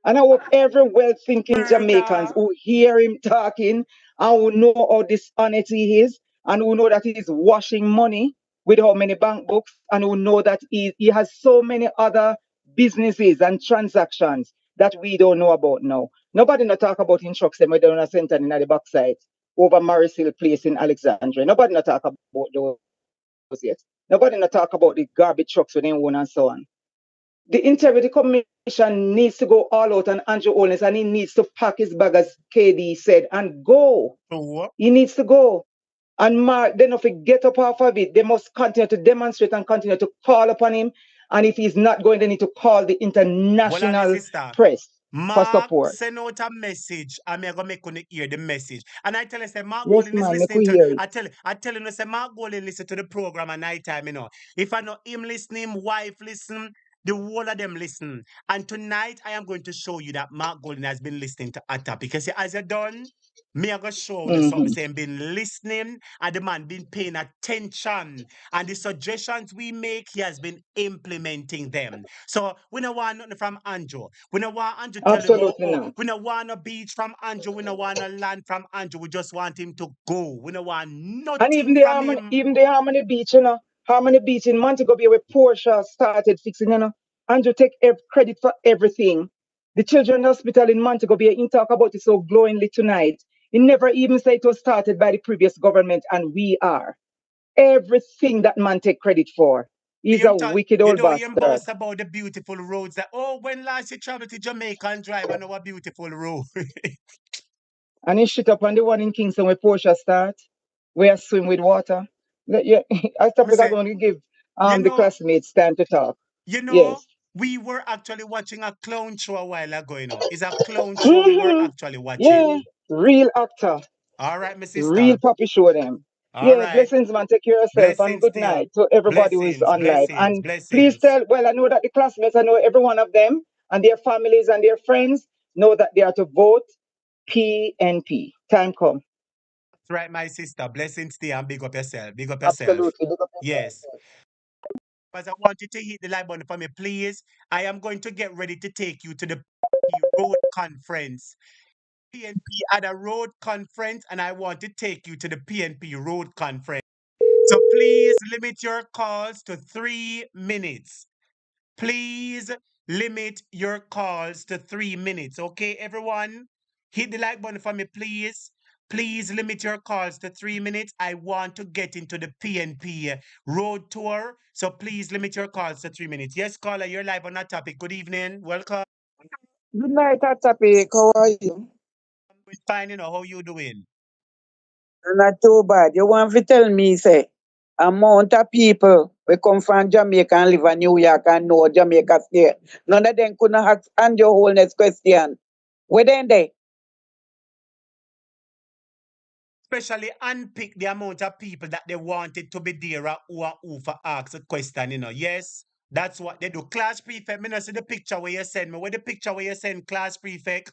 And I hope every well-thinking Jamaicans Murder. who hear him talking and who know how dishonest he is and who know that he's washing money with how many bank books and who know that he has so many other businesses and transactions that we don't know about now. Nobody not talk about in trucks them down a center in the backside over Marisil Place in Alexandria. Nobody not talk about those yet. Nobody not talk about the garbage trucks with them own and so on. The Integrity Commission needs to go all out on Andrew Holness and he needs to pack his bag, as KD said, and go. So, He needs to go. And Mark, they don't get up off of it. They must continue to demonstrate and continue to call upon him. And if he's not going, they need to call the well, on the international sister. press for Mark support. send out a message and me gonna make you hear the message. And I tell you, say Mark Yes, Golden is man, make listening we to hear it. I tell you, say Mark Golden listen to the program at night time, you know. If I know him listening, him wife listen, the whole of them listen. And tonight I am going to show you that Mark Golden has been listening to Atta because as you done, me I gonna show you something saying been listening and the man been paying attention and the suggestions we make he has been implementing them. So we don't want nothing from Andrew. We don't want Andrew tell him Absolutely not. we don't want a beach from Andrew, we don't want a land from Andrew. We just want him to go. We don't want And nothing from him. even the Harmony Beach, you know, Harmony Beach in Montego Bay where Portia started fixing, you know. Andrew take credit for everything. The Children's Hospital in Montego Bay, he talk about it so glowingly tonight. He never even said it was started by the previous government, and we are. Everything that man take credit for. He's a wicked You old know, him bastard. boast about the beautiful roads that when last you traveled to Jamaica and drive on our beautiful road. And he shit up on the one in Kingston where Portia start, where I swim with water. Yeah, I stop because I'm going to give you the know, classmates time to talk. You know, Yes. we were actually watching a clown show a while ago, you know. It's a clown show we were actually Yeah, watching. real actor. All right, my Real sister. puppy show them. All Yeah, right. blessings, man. Take care of yourself and Blessings good to you. night to everybody who is Blessings, on live. blessings, And please blessings. tell, I know that the classmates, I know every one of them and their families and their friends know that they are to vote PNP. Time come. That's right, my sister. Blessings to you and big up yourself. Big up yourself. Absolutely. Look up Yes. As I want you to hit the like button for me, please. I am going to get ready to take you to the road conference. PNP at a road conference, and I want to take you to the PNP road conference. So please limit your calls to 3 minutes. Please limit your calls to 3 minutes. Okay, everyone? Hit the like button for me, please. Please limit your calls to 3 minutes. I want to get into the PNP road tour. So please limit your calls to 3 minutes. Yes, caller, you're live on that topic. Good evening. Welcome. Good night, Topic. How are you? I'm fine, how you doing? Not too bad. You want to tell me, say, amount of people we come from Jamaica and live in New York and know Jamaica state. None of them couldn't ask and your wholeness question. Where then they? Especially unpick the amount of people that they wanted to be there who for ask a question, Yes, that's what they do. Class prefect, me not see the picture where you send me. Where the picture where you send class prefect?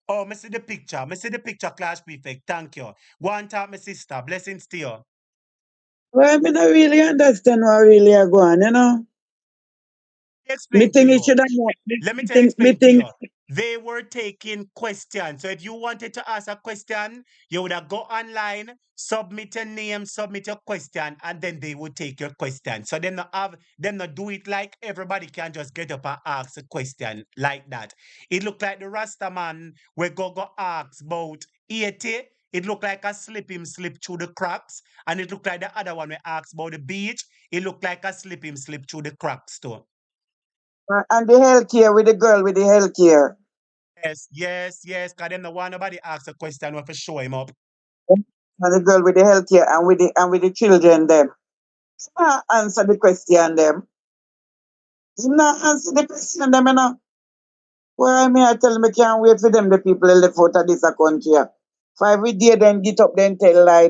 Oh, me see the picture. Me see the picture, class prefect. Thank you. Go and talk, my sister. Blessings to you. Well, I don't really understand what really are going, you know. Me Explain to think it you. should have more. Let me Me explain to think you. they were taking questions. So if you wanted to ask a question, you would have go online, submit your name, submit your question, and then they would take your question. So them not do it like everybody can just get up and ask a question like that. It looked like the Rasta man where go ask about 80. It looked like a him slip through the cracks. And it looked like the other one we asked about the beach. It looked like a him slip through the cracks too. And the healthcare with the girl with the healthcare. Yes. Cause them no want nobody ask a question we have to show him up. And the girl with the healthcare and with the children them. Answer the question them. You not answer the question them, you know. Why me I tell me can't wait for them the people that left out of this country. For every day then get up then tell lie.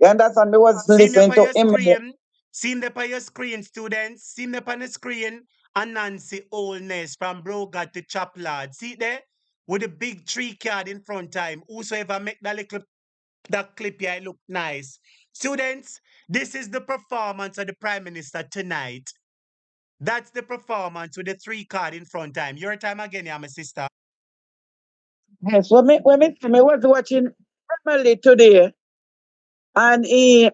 You understand? Me was See him there listening on to your him. screen. See him there on your screen, students. See him there on the screen. And Nancy Holness from Broga to Chaplard. See there? With the big tree card in front of him. Whosoever make that clip here, it look nice. Students, this is the performance of the Prime Minister tonight. That's the performance with the 3 card in front of him. Your time again, yeah, my sister. Yes, when me was watching Emily today, and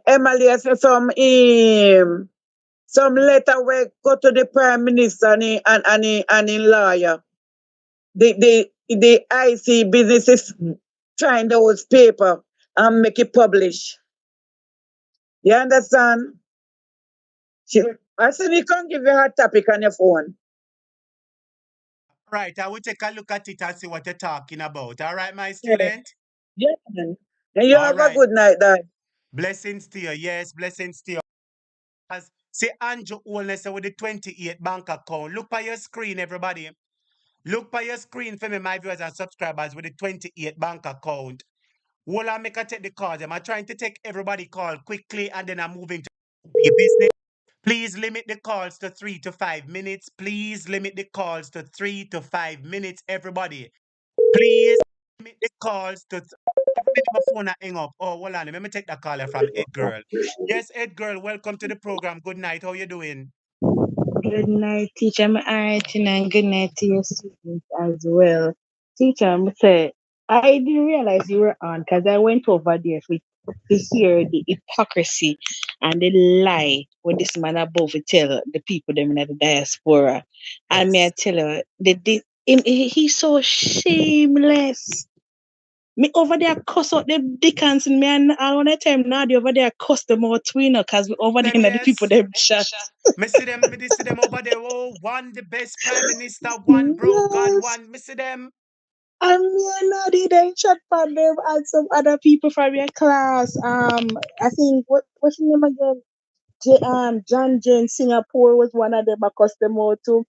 Emily said some letter where go to the Prime Minister and lawyer. The IC businesses trying those paper and make it publish. You understand? I said you can give you a topic on your phone. Right, I will take a look at it and see what you're talking about. All right, my Yeah. student? Yeah, man. And you All have a right. good night, Dad. Blessings to you. Yes, blessings to you. See Andrew Holness with the 28 bank account. Look by your screen, everybody. Look by your screen for me, my viewers and subscribers with the 28 bank account. Will I make a take the calls? I'm trying to take everybody call quickly and then I'm moving to your business. Please limit the calls to 3 to 5 minutes. Please limit the calls to 3 to 5 minutes, everybody. Please limit the calls to my phone hang up. Oh, hold on. Let me take that caller from Ed Girl. Yes, Ed Girl, welcome to the program. Good night. How you doing? Good night, teacher. I'm alright, and good night to your students as well. Teacher, I'm say I didn't realize you were on because I went over there to hear the hypocrisy and the lie what this man above to tell the people them in the diaspora. And may I tell you, he's so shameless. Me over there cuss out the Dickens and me and all the time now they over there cuss them out too, you know, cause we over there Them, the people yes. them chat. Me see them over there. Oh, one the best prime minister, one bro, God, Yes. one. Me see them. And me and Nadi then chat for them and some other people from your class. I think what's his name again? John Jane Singapore was one of them. I cussed them out too.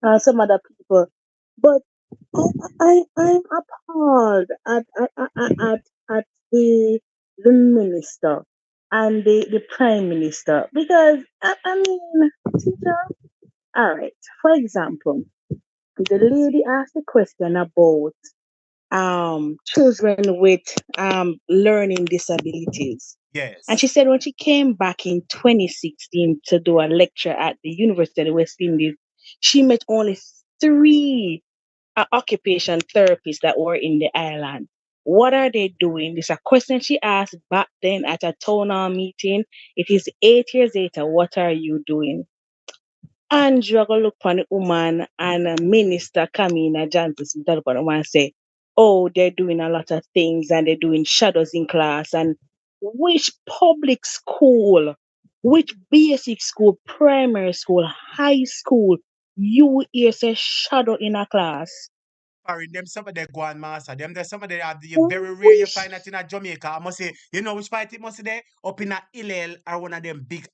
And some other people. But I'm appalled at the minister and the prime minister because I mean, teacher. All right. For example, the lady asked a question about children with learning disabilities. And Yes. she said when she came back in 2016 to do a lecture at the University of the West Indies, she met only 3 occupation therapists that were in the island. What are they doing? This is a question she asked back then at a town hall meeting. It is 8 years later. What are you doing? And you go look upon the woman and a minister come in a Jantis look upon the woman and say, oh, they're doing a lot of things and they're doing shadows in class. And which public school, which basic school, primary school, high school, you hear say shadow in a class? Sorry, them some of the Guan master. Them there's some of the very rare you find that in a Jamaica. I must say, you know which part it must be there? Up in a Hillel or one of them big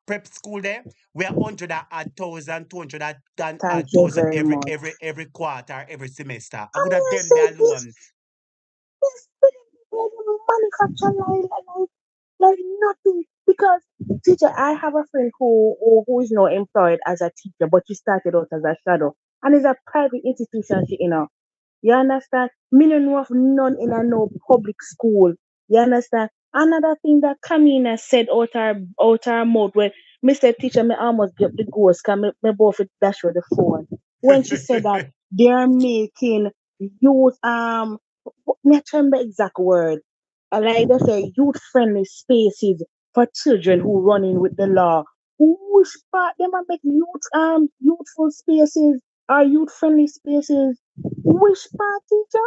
prep school there, where 100,000, 200,000 Thank you very much. every quarter, every semester. I And would have I them there said alone. this manufacture like nothing. Because teacher, I have a friend who is now employed as a teacher, but she started out as a shadow. And it's a private institution, you understand? Me no know of none in a no public school. You understand? Another thing that Kamina said out her mouth when Mr. Teacher me almost get the ghost, cause me both dash with the phone. when she said that they are making youth me I remember the exact word. Like they say youth friendly spaces for children who run in with the law. Which part them are make youthful spaces or youth friendly spaces? Which part, teacher?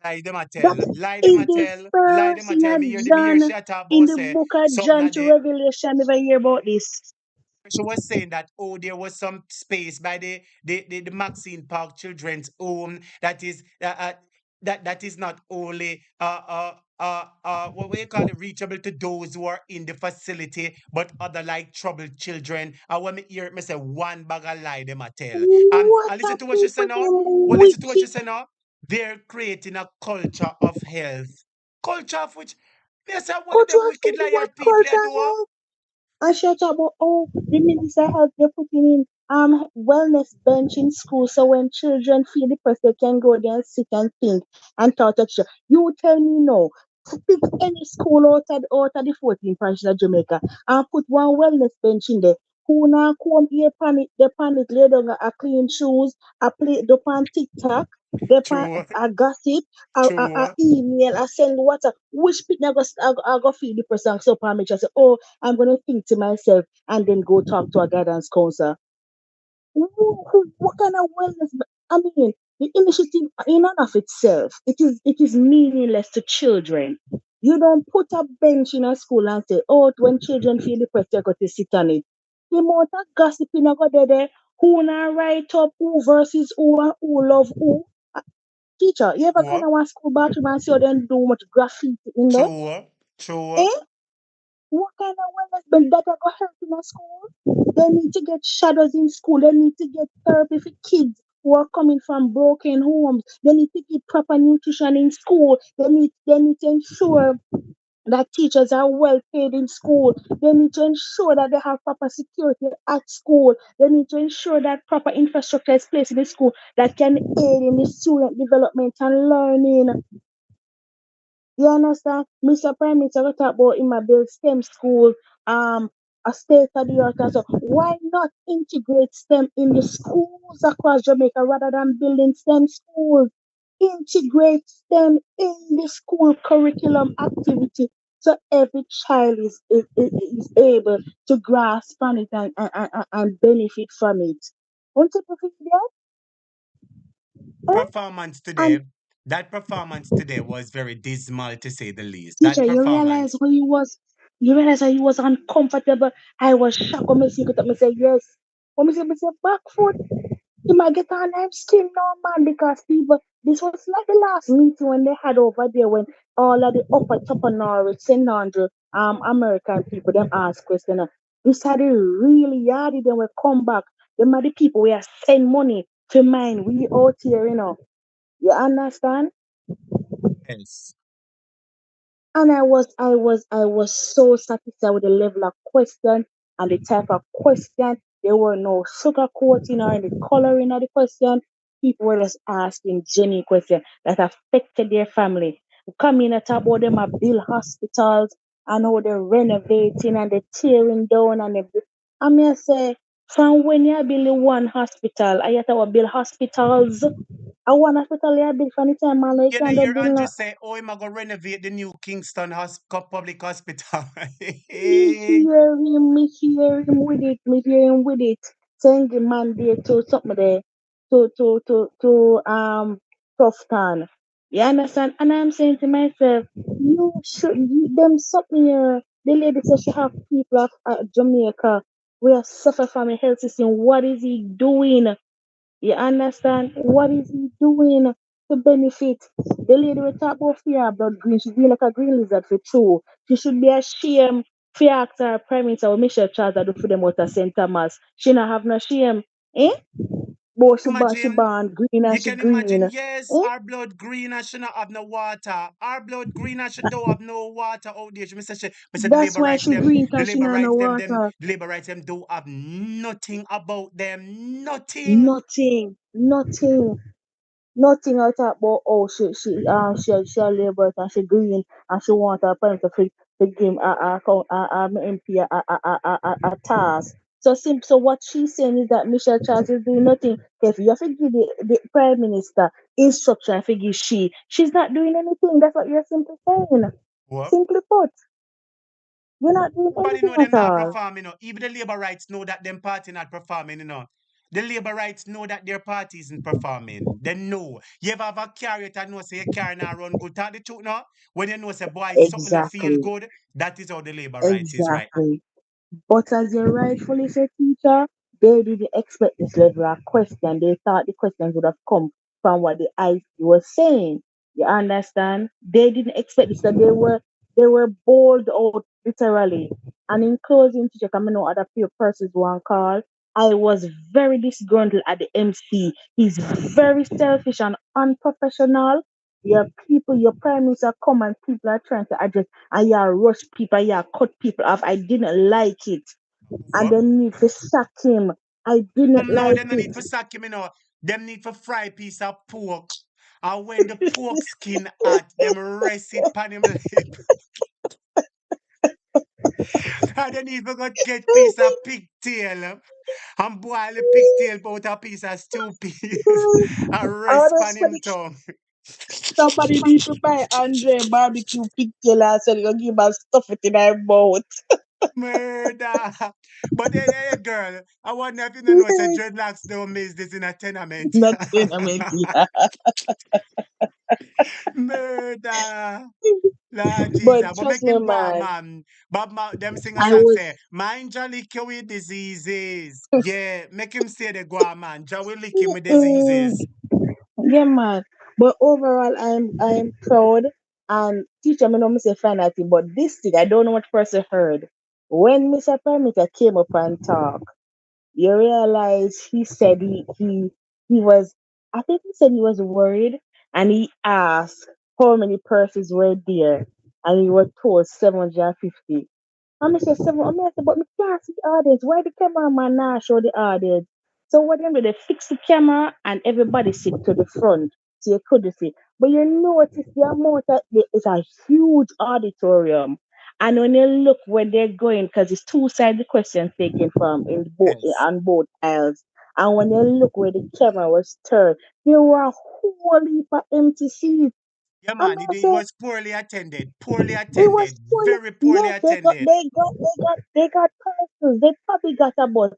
Lie them a tell, That's lie them in a the tell, lie them first a in tell. a Me hear John, she a talk in about the say book of something John that to they Revelation. Never hear about this. she was saying that oh there was some space by the Maxine Park Children's Home that is that is not only what we call it reachable to those who are in the facility but other like troubled children. And when me hear it, me say one bag of lie them a tell. What And a listen to what she say people now. them Well, listen to what she wicked. say now. They're creating a culture of health. Culture of which me say one of Culture them say wicked liar what people I culture do. health? And she talk about the minister health they're putting in wellness bench in school so when children feel depressed they can go there and sit and think and talk to teacher. You tell me no. Pick any school out of the 14 branches of Jamaica and put one wellness bench in there. Who now come here panic, they panic, lay down a clean shoes, a play up on TikTok, they pan True, a gossip, a true. email, a send WhatsApp. Which people I go feel depressed and so palm and say, oh, I'm gonna think to myself and then go talk to a guidance counselor. What kind of wellness? I mean, the initiative in and of itself, it is meaningless to children. You don't put a bench in a school and say, oh, when children feel depressed, they got to sit on it. The amount of gossiping I got there, who now write up who versus who and who love who. Teacher, you ever kind True, of one school bathroom and see how them do much graffiti in there? true, true. Eh? What kind of wellness bill that are going to help in a school? They need to get shadows in school. They need to get therapy for kids who are coming from broken homes. They need to get proper nutrition in school. They need to ensure that teachers are well paid in school. They need to ensure that they have proper security at school. They need to ensure that proper infrastructure is placed in the school that can aid in the student development and learning. You understand? Mr. Prime Minister we talk about in my bill STEM school, a state of the art. So why not integrate STEM in the schools across Jamaica rather than building STEM schools? Integrate STEM in the school curriculum activity so every child is able to grasp on it and benefit from it. Won't you think that? Performance And today, that performance today was very dismal to say the least. teacher, That performance. you realize when he was uncomfortable. I was shocked when I see it. I say yes. When I say back foot, he might get on I'm still no man because people. This was like the last meeting when they had over there when all of the upper top of Norwich, St. Andrew, American people them ask question. This had it really yardy. Then we come back. Them are the people we are send money to mine. We out here, you know. You understand? Yes. And I was so satisfied with the level of question and the type of question. There were no sugarcoating or any coloring of the question. People were just asking genuine questions that affected their family. Come in and talk about them at build hospitals and how they're renovating and they're tearing down and they I mean I say from when you build one hospital, I yet our build hospitals. I one hospital you build from the time man you You know, can hear build Andrew no say, oh, I'm going to renovate the new Kingston Public Hospital. Me hear him with it. Send the man there to something there to Tufton. You understand? And I'm saying to myself, them something here. The lady said she have people of Jamaica who suffer from a health system. What is he doing? You understand? What is he doing to benefit? The lady will talk about fear blood green. She's being like a green lizard for true. She should be ashamed for ask her Prime Minister or Michelle Charles that do for them out of St. Thomas. She not have no shame. Eh? But she Imagine, born green and you she can green. imagine, yes, Eh? our blood green and she not have no water. Our blood green and she don't have no water out there. Me say the That's labor why rights she them, green the because she labor not no rights them, water. the labor rights them don't have nothing about them. Nothing. Nothing. Nothing. Nothing I talk about oh she a labour and she green and she want her parents to give her MP a task. So what she's saying is that Michelle Charles is doing nothing. If you have to give the Prime Minister instruction to give she's not doing anything. That's what you're simply saying. What? Simply put, you're not doing Nobody anything know at them not all. performing. Even the labor rights know that them party not performing. The labor rights know that their party isn't performing. They know. You ever have a carrot and know say your car not run good? Tell the truth now. When you know say boy something not feel Exactly. good, that is how the labor rights is right now. Exactly. But as you rightfully said, teacher, they didn't expect this level of question. They thought the questions would have come from what the IC was saying. You understand? They didn't expect this. So they were bowled out literally. And in closing, teacher, I know other few persons one call. I was very disgruntled at the MC. He's very selfish and unprofessional. Your people, your prime minister come and people are trying to address and you rush people, you cut people off. I didn't like it. And What? they need to sack him. I didn't No, like them no it. need for sack. Them need for fry piece of pork. And when the pork skin hot, them rest it pan him lip. And then even got get piece of pigtail and boil the pigtail out a piece of stew peas and rest pan him Honestly, tongue. somebody need to buy Andre barbecue pigtail and so you give us stuff it in our mouth. Murder. But hey, girl, I wonder if you don't know say dreadlocks don't miss this in a tenement. Not tenement, yeah. Murder. Lord Jesus. But But trust make me, him go on, man. man. Them sing a I song was say, mind Jah lick you with diseases. Yeah, make him say the go on, man. Jah will lick him with mm, diseases. yeah, man. But overall, I'm proud. And teacher, me know me say final thing, but this thing I don't know what person heard. When Mr. Permitter came up and talk, you realize he said he was, I think he said he was worried, and he asked how many persons were there, and he was told 750. And I said, seven. I said, but me can't see the audience. Why the cameraman now show the audience? So what them do, they fix the camera and everybody sit to the front so you could see. But you notice the amount that it's a huge auditorium. And when you look where they're going, because it's two sides the question taken from in both Yes. on both aisles. And when you look where the camera was turned, there were a whole heap of empty seats. Yeah, And man, I it said, was poorly attended. Poorly it was attended. full. Very poorly Yes, attended. they got persons. They probably got about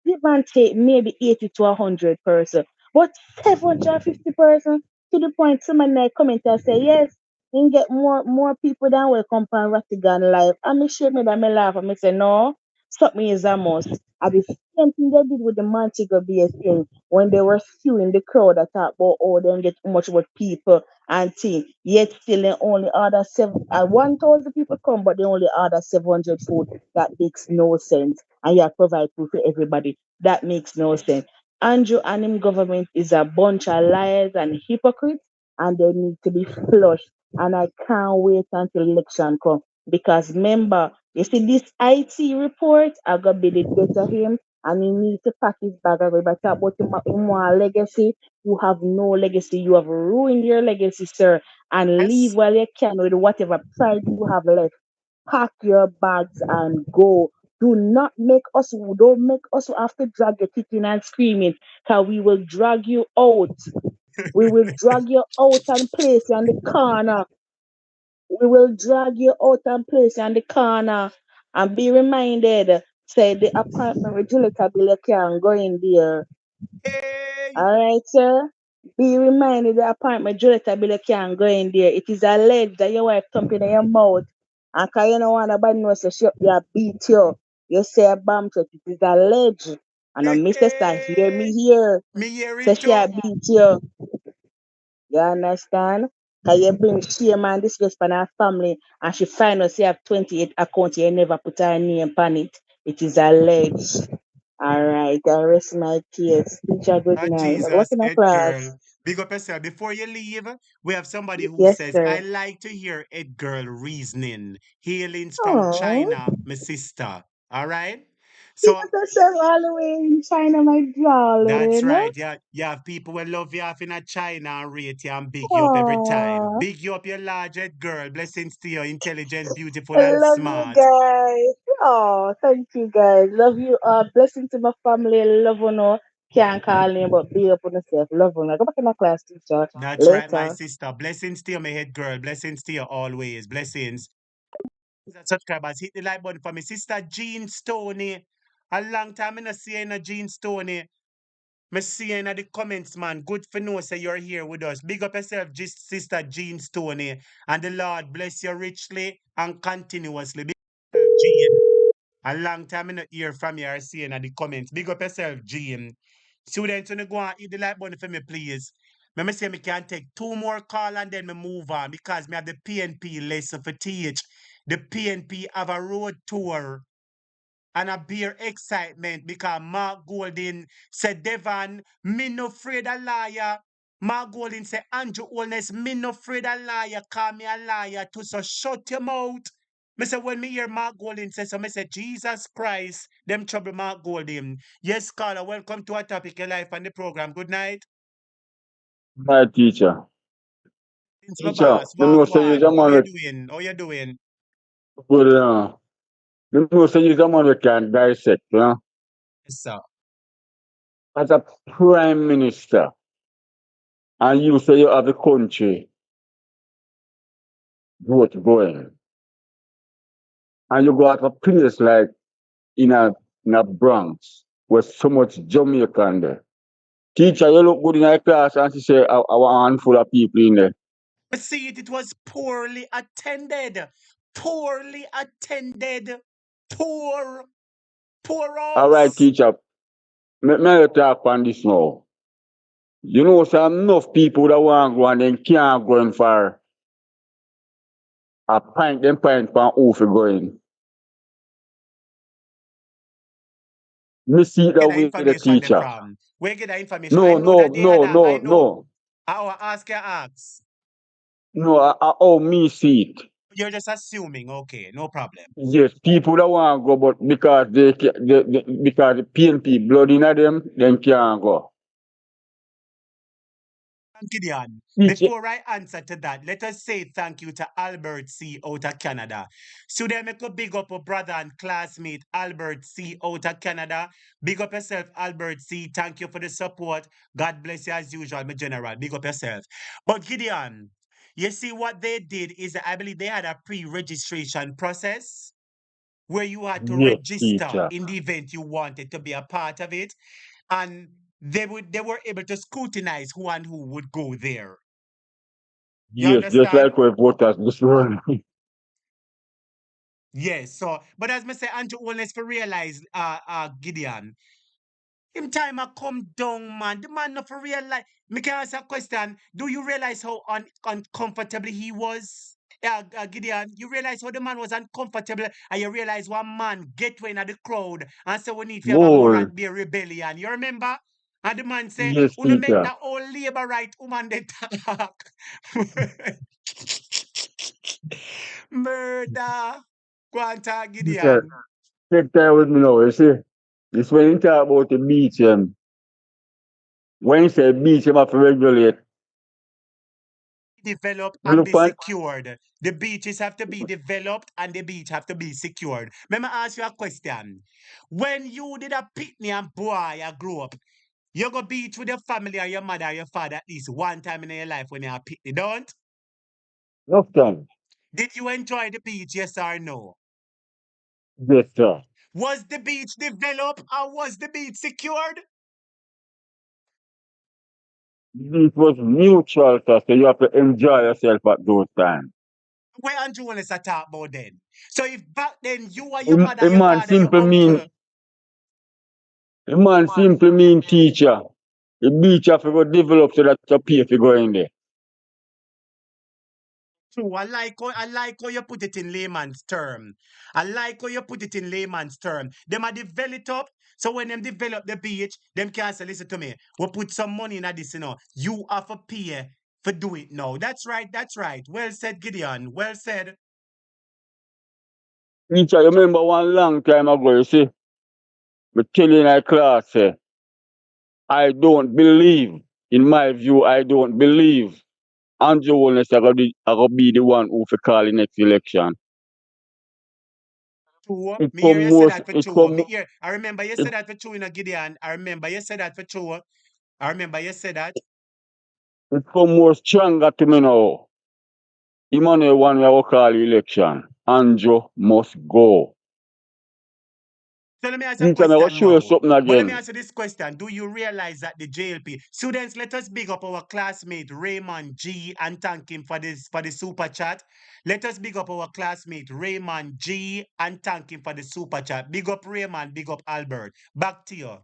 give and take maybe 80 to 100 person, but 750 person to the point someone like comment and say yes, and get more people than welcome from Ratigan live. And me shake me that me laugh and me say no, stop me is a must. I the same thing they did with the Montego Bay thing when they were suing the crowd that talk about oh they don't get too much about people and thing. Yet still they only order 1,000 people come, but they only order 700 food. That makes no sense. And you have to provide food for everybody. That makes no sense. Andrew and him government is a bunch of liars and hypocrites, and they need to be flushed. And I can't wait until election come because remember, you see this IT report, I got be the better him, and he needs to pack his bag away. But talk about him want legacy. You have no legacy. You have ruined your legacy, sir. And leave Yes. while you can with whatever pride you have left. Pack your bags and go. Don't make us have to drag you kicking and screaming, because we will drag you out. We will drag you out and place you on the corner. We will drag you out and place you on the corner. And be reminded, say the apartment with Julieta Bill, you can go in there. Hey. All right, sir. Be reminded the apartment Julieta Bill can't go in there. It is alleged that your wife thumping in your mouth. And cause you don't want nobody know so she beat you. You say a bomb shot. It is alleged. And Hey, Mr. Star hear me hey. here. Me hear So it she too. a beat you. You understand? Cause you bring shame and disgrace on her family and she find us you have 28 accounts, you never put her name on it. It is alleged. All right, I rest my case. Teacher, good Ah, night. What Jesus, in a Ed class? girl. Big up yourself. Before you leave, we have somebody who Yes, says, I sir. like to hear Ed girl reasoning. Healings from Oh, China, my sister. All right? you So got yourself all the way in China, my that's darling. right. Yeah, you have people will love you off in a China and rate you and big you up every time. Oh, Big you up, your large Ed girl. Blessings to you, intelligent, beautiful, I and love you smart. guys. Oh, thank you guys. Love you. Blessing to my family. Love you no. Can't call me, but be up on yourself. Love you. Go back in my class, teacher. That's right, my Later. sister. Blessings to you, my head girl. Blessings to you always. Blessings. Subscribers, hit the like button for me. Sister Jean Stoney. A long time I not see you in a Jean Stoney. Me see you in the comments, man. Good for know say you're here with us. Big up yourself, just Sister Jean Stoney. And the Lord bless you richly and continuously. Big up yourself, Jean. A long time I not hear from you or see you in the comments. Big up yourself, Jean. Students, when you go and hit the like button for me, please. Me say me can take two more call and then me move on because me have the PNP lesson for teach. The PNP have a road tour and a beer excitement because Mark Golding said, Devon, me no afraid a liar. Mark Golding said, Andrew Holness, me no afraid a liar, call me a liar too, so shut your mouth. Me say, when me hear Mark Golding say so, me say, Jesus Christ, them trouble Mark Golding. Yes, caller, welcome to our topic, your life and the program. Good night. My teacher. It's my Teacher, boss. you know say you're Wagwan. the How man you with doing? How you doing? good you know say you're the man we can dissect, you know? Yes, sir. As a prime minister, and you say you have a country growth going, and you go out a place like in a Bronx with so much Jamaican there. Teacher, you look good in a class and she say I want a handful of people in there. I see it, it was poorly attended. Poorly attended. Poor. Poor All right, house. teacher, may you talk on this now. You know, so enough people that want to go and then can't go in for a pint, them pint for who for going. Me see it Get that that way, the information there teacher. from. Where get that information? I No, know no, that they had no, a, I no, know. no. I will ask your ask. No, how me see it. You're just assuming. Okay, no problem. Yes, people that want to go, but because because the PNP blood in them, then can't go. Gideon, Teacher, before I answer to that, let us say thank you to Albert C. out of Canada. So they make a big up a brother and classmate, Albert C. out of Canada. Big up yourself, Albert C. Thank you for the support. God bless you as usual, my general. Big up yourself. But Gideon, you see what they did is I believe they had a pre-registration process where you had to yes, register teacher. in the event you wanted to be a part of it. And they were able to scrutinize who and who would go there. You Yes, just understand? like we voters this morning. Yes. So, but as me say, Andrew Holness for realize, Gideon, him time a come down, man. The man not for realize. Me can ask a question. Do you realize how uncomfortable he was? Gideon, you realize how the man was uncomfortable, and you realize one man get way in the crowd and say we need to have a More. Morant Bay rebellion. You remember? And the man say, Yes, "Wanna make teacher. that old labor right woman they talk." Murder. Go on, talk, Teacher, Gideon. take time with me now, you see. This when you talk about the beach, when you say beach, you have to regulate. Developed We and look be for secured. The beaches have to be developed and the beach have to be secured. Let me ask you a question. When you did a picnic and boy, you grew up, you go beach with your family or your mother or your father at least one time in your life when you are picnic, don't? enough time. Did you enjoy the beach, yes or no? Yes, sir. Was the beach developed or was the beach secured? It was mutual, sir, so you have to enjoy yourself at those times. Where Andrew Wallace a talk about then? So if back then you and your mother, A your man father, your simply mean uncle, a man simply mean teacher. The beach have to go develop so that you pay for going there. true. I like how you put it in layman's term. I like how you put it in layman's term. Them are developed up. So when them develop the beach, them can say, listen to me. We put some money in this, you know. You have to pay for do it now. That's right. That's right. Well said, Gideon. Well said. Teacher, you remember one long time ago, you see, me tell you in a class, I don't believe, in my view, I don't believe Andrew Holness are going to be the one who for call the next election. True. It Me hear come you say more, that for it true. come, Me hear. I remember you it, said that for true, Gideon. I remember you said that for true. I remember you said that. it come more stronger to me now. Emmanuel one we call election. Andrew must go. So let me ask a Teacher, I will question show you now. something But let me again. answer this question. Do you realize that the JLP students, let us big up our classmate Raymond G and thank him for the super chat. Let us big up our classmate Raymond G and thank him for the super chat. Big up Raymond, big up Albert. Back to you,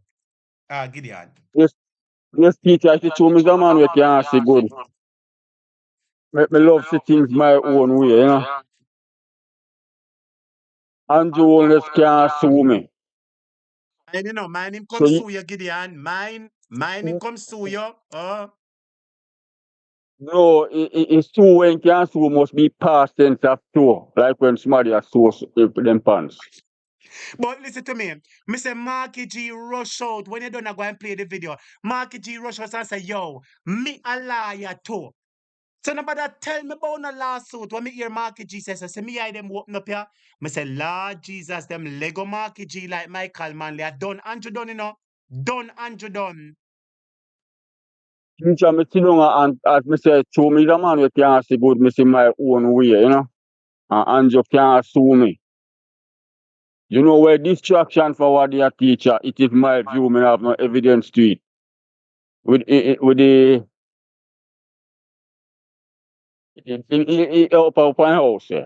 Gideon. Yes, yes, teacher, if you show me the man we can see good. Make me love see things my own way, you know. Andrew Holness can't sue me. And you know, mine him So come you, sue you, Gideon. Mine him come sue you. no, it's true when can sue must be past tense of two. Like when somebody has sue them pants. But listen to me. Me say Marky G rush out. When you done go and play the video, Marky G rush out and say, yo, me a liar too. So nobody tell me about no lawsuit. When me hear Marky G say me I them open up here. Me say, Lord Jesus, them Lego Marky G like Michael Manley. I done Andrew done, you know. Done Andrew done. Teacher, me sit down and as me say, show me the man we can see good, me see my own way, you know. And Andrew can't sue me. You know where distraction for what they are teacher, it is my view, me have no evidence to it. With the up my house, eh.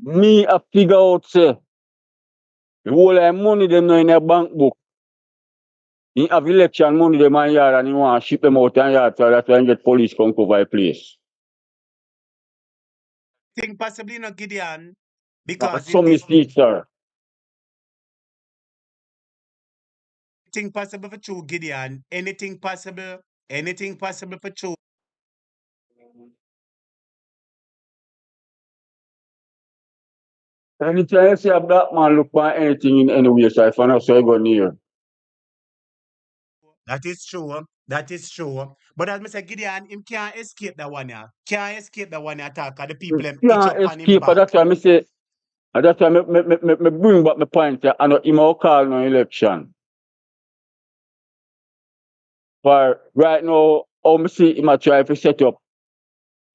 Me a figure out say the whole of money them now in a bank book. He have election money them in yard and he want to ship them out in yard so that's why he get police come cover the place. Think possibly not Gideon. That's Because in some this teacher. thing possible for true, Gideon. Anything possible for true. Anytime you see a black man look for anything in any way, so if I know so I go near. That is true. That is true. But as I say, Gideon, him can't escape that one, yeah. Can't escape that one attack. The people them itch Can't up on him escape, back. that's why I say, and that's why me bring back my point, and him will call no election. For right now, how me see him a try to set up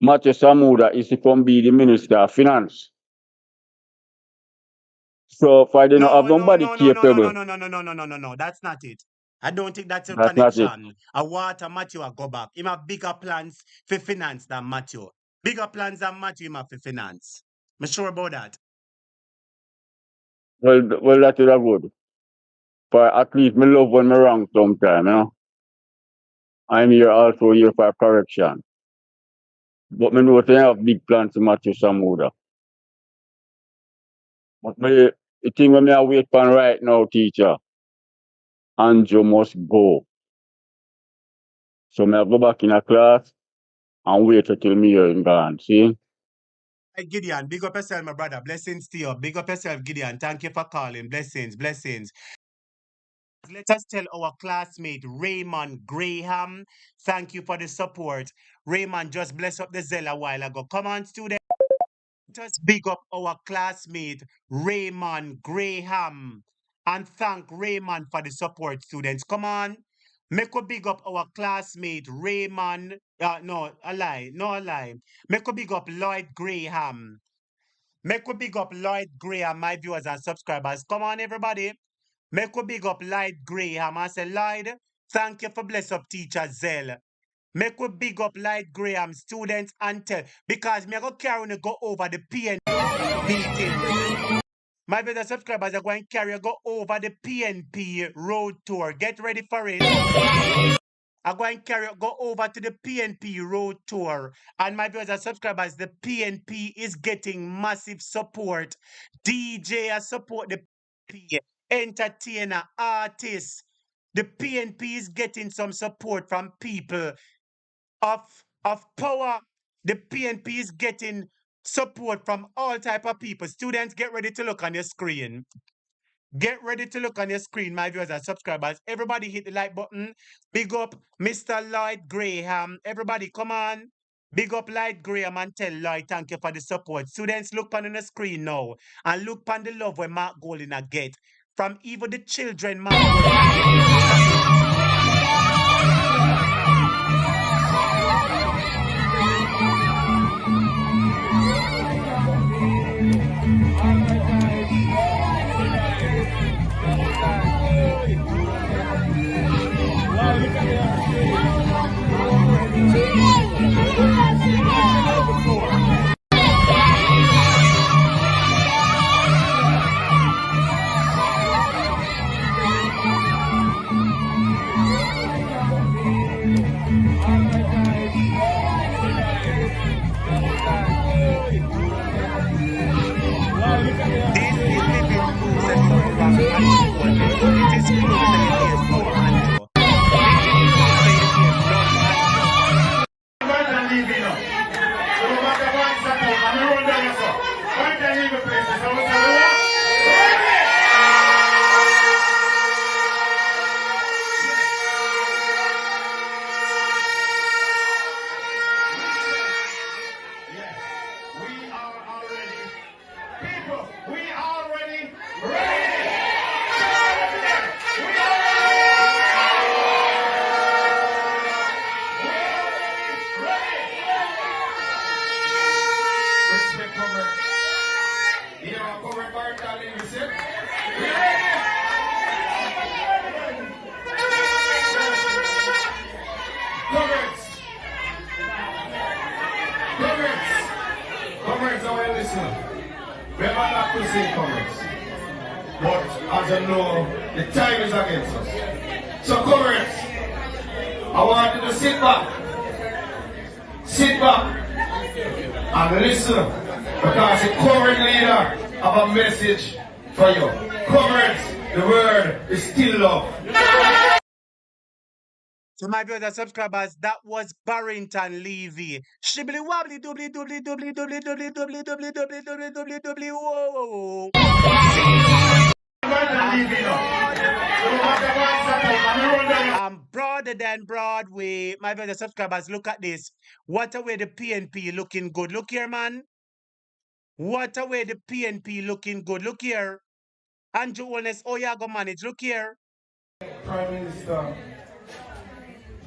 Matthew Samuda is to come be the Minister of Finance. So for they don't have No, no, nobody no, no, no, no, no, capable. no, no, no, no, no, no, no, no. That's not it. I don't think that's a That's not it. connection. I want Matthew to go back. Him have bigger plans for finance than Matthew. Bigger plans than Matthew him have for finance. I'm sure about that. Well, that is a good. For at least me love when me wrong sometime, you know. I'm here also here for correction. But me know they have big plans to Matthew Samuda. But me, the thing when me I wait for right now, teacher, Andrew must go. So me I go back in a class and wait until me hear him gone. See? Hey, Gideon, big up yourself, my brother. Blessings to you. Big up yourself, Gideon. Thank you for calling. Blessings, blessings. Let us tell our classmate Raymond Graham, thank you for the support. Raymond just blessed up the Zell a while ago. Come on, students. Let us big up our classmate Raymond Graham and thank Raymond for the support, students. Come on. Make a big up our classmate Raymond. No, a lie. No, a lie. Make a big up Lloyd Graham. Make a big up Lloyd Graham, my viewers and subscribers. Come on, everybody. Make a big up Lloyd Graham. I say, Lloyd, thank you for bless up teacher Zell. Make we big up Lloyd Graham, students and tell. Because me I go carry on go over the PNP meeting. My brother subscribers are going to carry go over the PNP road tour. Get ready for it. I'm going to go over to the PNP road tour. And my viewers and subscribers, the PNP is getting massive support. DJ support the PNP, entertainer, artists. The PNP is getting some support from people of power. The PNP is getting support from all type of people. Students, get ready to look on your screen. Get ready to look on your screen, my viewers and subscribers. Everybody hit the like button. Big up Mr. Lloyd Graham. Everybody, come on. Big up Light Graham and tell Lloyd thank you for the support. Students, look on the screen now and look on the love where Mark Golding a get. From even the children, Mark Golding a get love. Look at this. This is living proof that nothing wrong with Andrew Holness. This is proof that your ears blood Andrew. This is proof that your ears blood Andrew. Comrades, I want to listen. Remember not to say comrades. But as you know, the time is against us. So comrades, I want you to sit back and listen, because the current leader have a message for you. Comrades, the word is still love. So my brothers subscribers, that was Barrington Levy. Shibbly wobbly doobly doobly doobly doobly doobly doobly doobly doobly doobly doobly doobly whoa. I'm broader than Broadway. My brothers subscribers, look at this. What a way the PNP looking good. Look here, man. What a way the PNP looking good. Look here. Andrew Holness, oh yeah, go manage. Look here. Prime Minister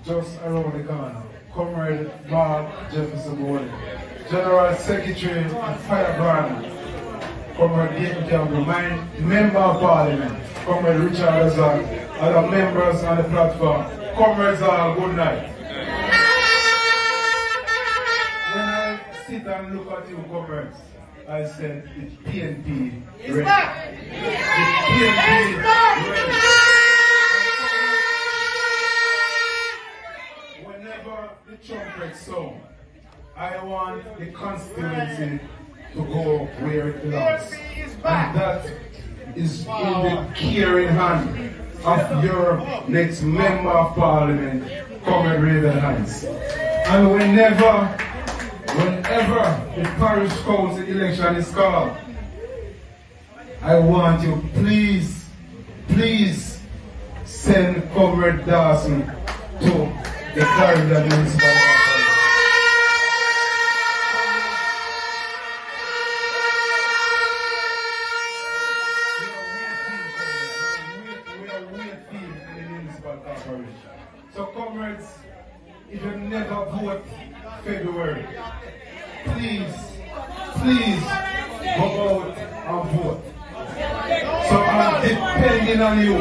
just around the corner, Comrade Mark Jefferson Bowling, General Secretary and Firebrand, Comrade David Campbell, my Member of Parliament, Comrade Richard Azar, other members on the platform, comrades all, good night. When I sit and look at you, comrades, I said the PNP ready. The PNP ready. Whenever the trumpet sound, I want the constituency to go where it belongs. And that is in the caring hand of your next Member of Parliament, Comrade Raven Hines. And whenever the parish council election is called, I want you, please send Comrade Dawson to the Clarendon Municipal Council. So comrades, if you never vote February, please go out and vote. So I'm depending on you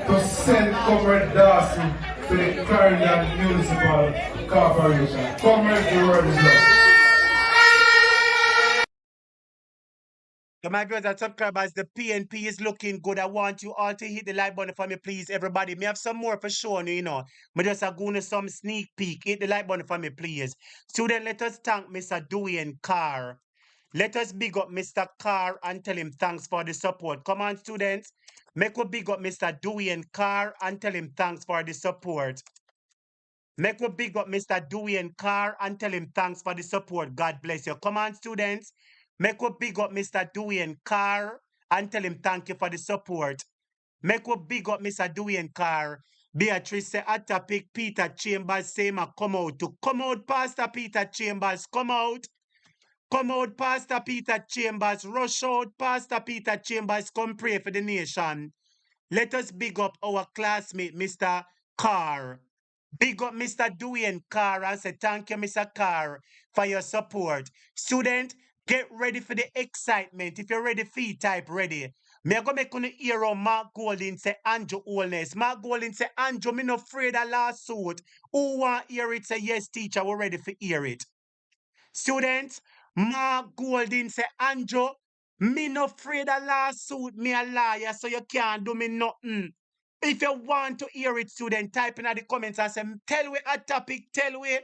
to send Comrade Dawson to the Clarendon Municipal Corporation. Comrades, the word is love. So my brothers and subscribers, the PNP is looking good. I want you all to hit the like button for me, please, everybody. Me have some more for sure, you know. Me just a going to some sneak peek. Hit the like button for me, please. Student, let us thank Mr. Dewey and Carr. Let us big up Mr. Carr and tell him thanks for the support. Come on, students. Make us big up Mr. Dewey and Carr and tell him thanks for the support. Make us big up Mr. Dewey and Carr and tell him thanks for the support. God bless you. Come on, students. Make us big up Mr. Dewey and Carr and tell him thank you for the support. Make us big up Mr. Dewey and Carr Beatrice say a topic. Peter Chambers say him a come out to come out, Pastor Peter Chambers, come out. Come out, Pastor Peter Chambers. Rush out, Pastor Peter Chambers. Come pray for the nation. Let us big up our classmate, Mr. Carr. Big up Mr. Dwayne Carr and say thank you, Mr. Carr, for your support. Student, get ready for the excitement. If you're ready, feed type ready. Me I go make you hear how Mark Golding say Andrew Holness. Mark Golding say Andrew, me no afraid of lawsuit. Who want hear it? Say yes, teacher, we're ready for hear it. Students, Mark Golding say Andrew, me no afraid of lawsuit. Me a liar, so you can't do me nothing. If you want to hear it, student, type in the comments and say, tell we a topic, tell we.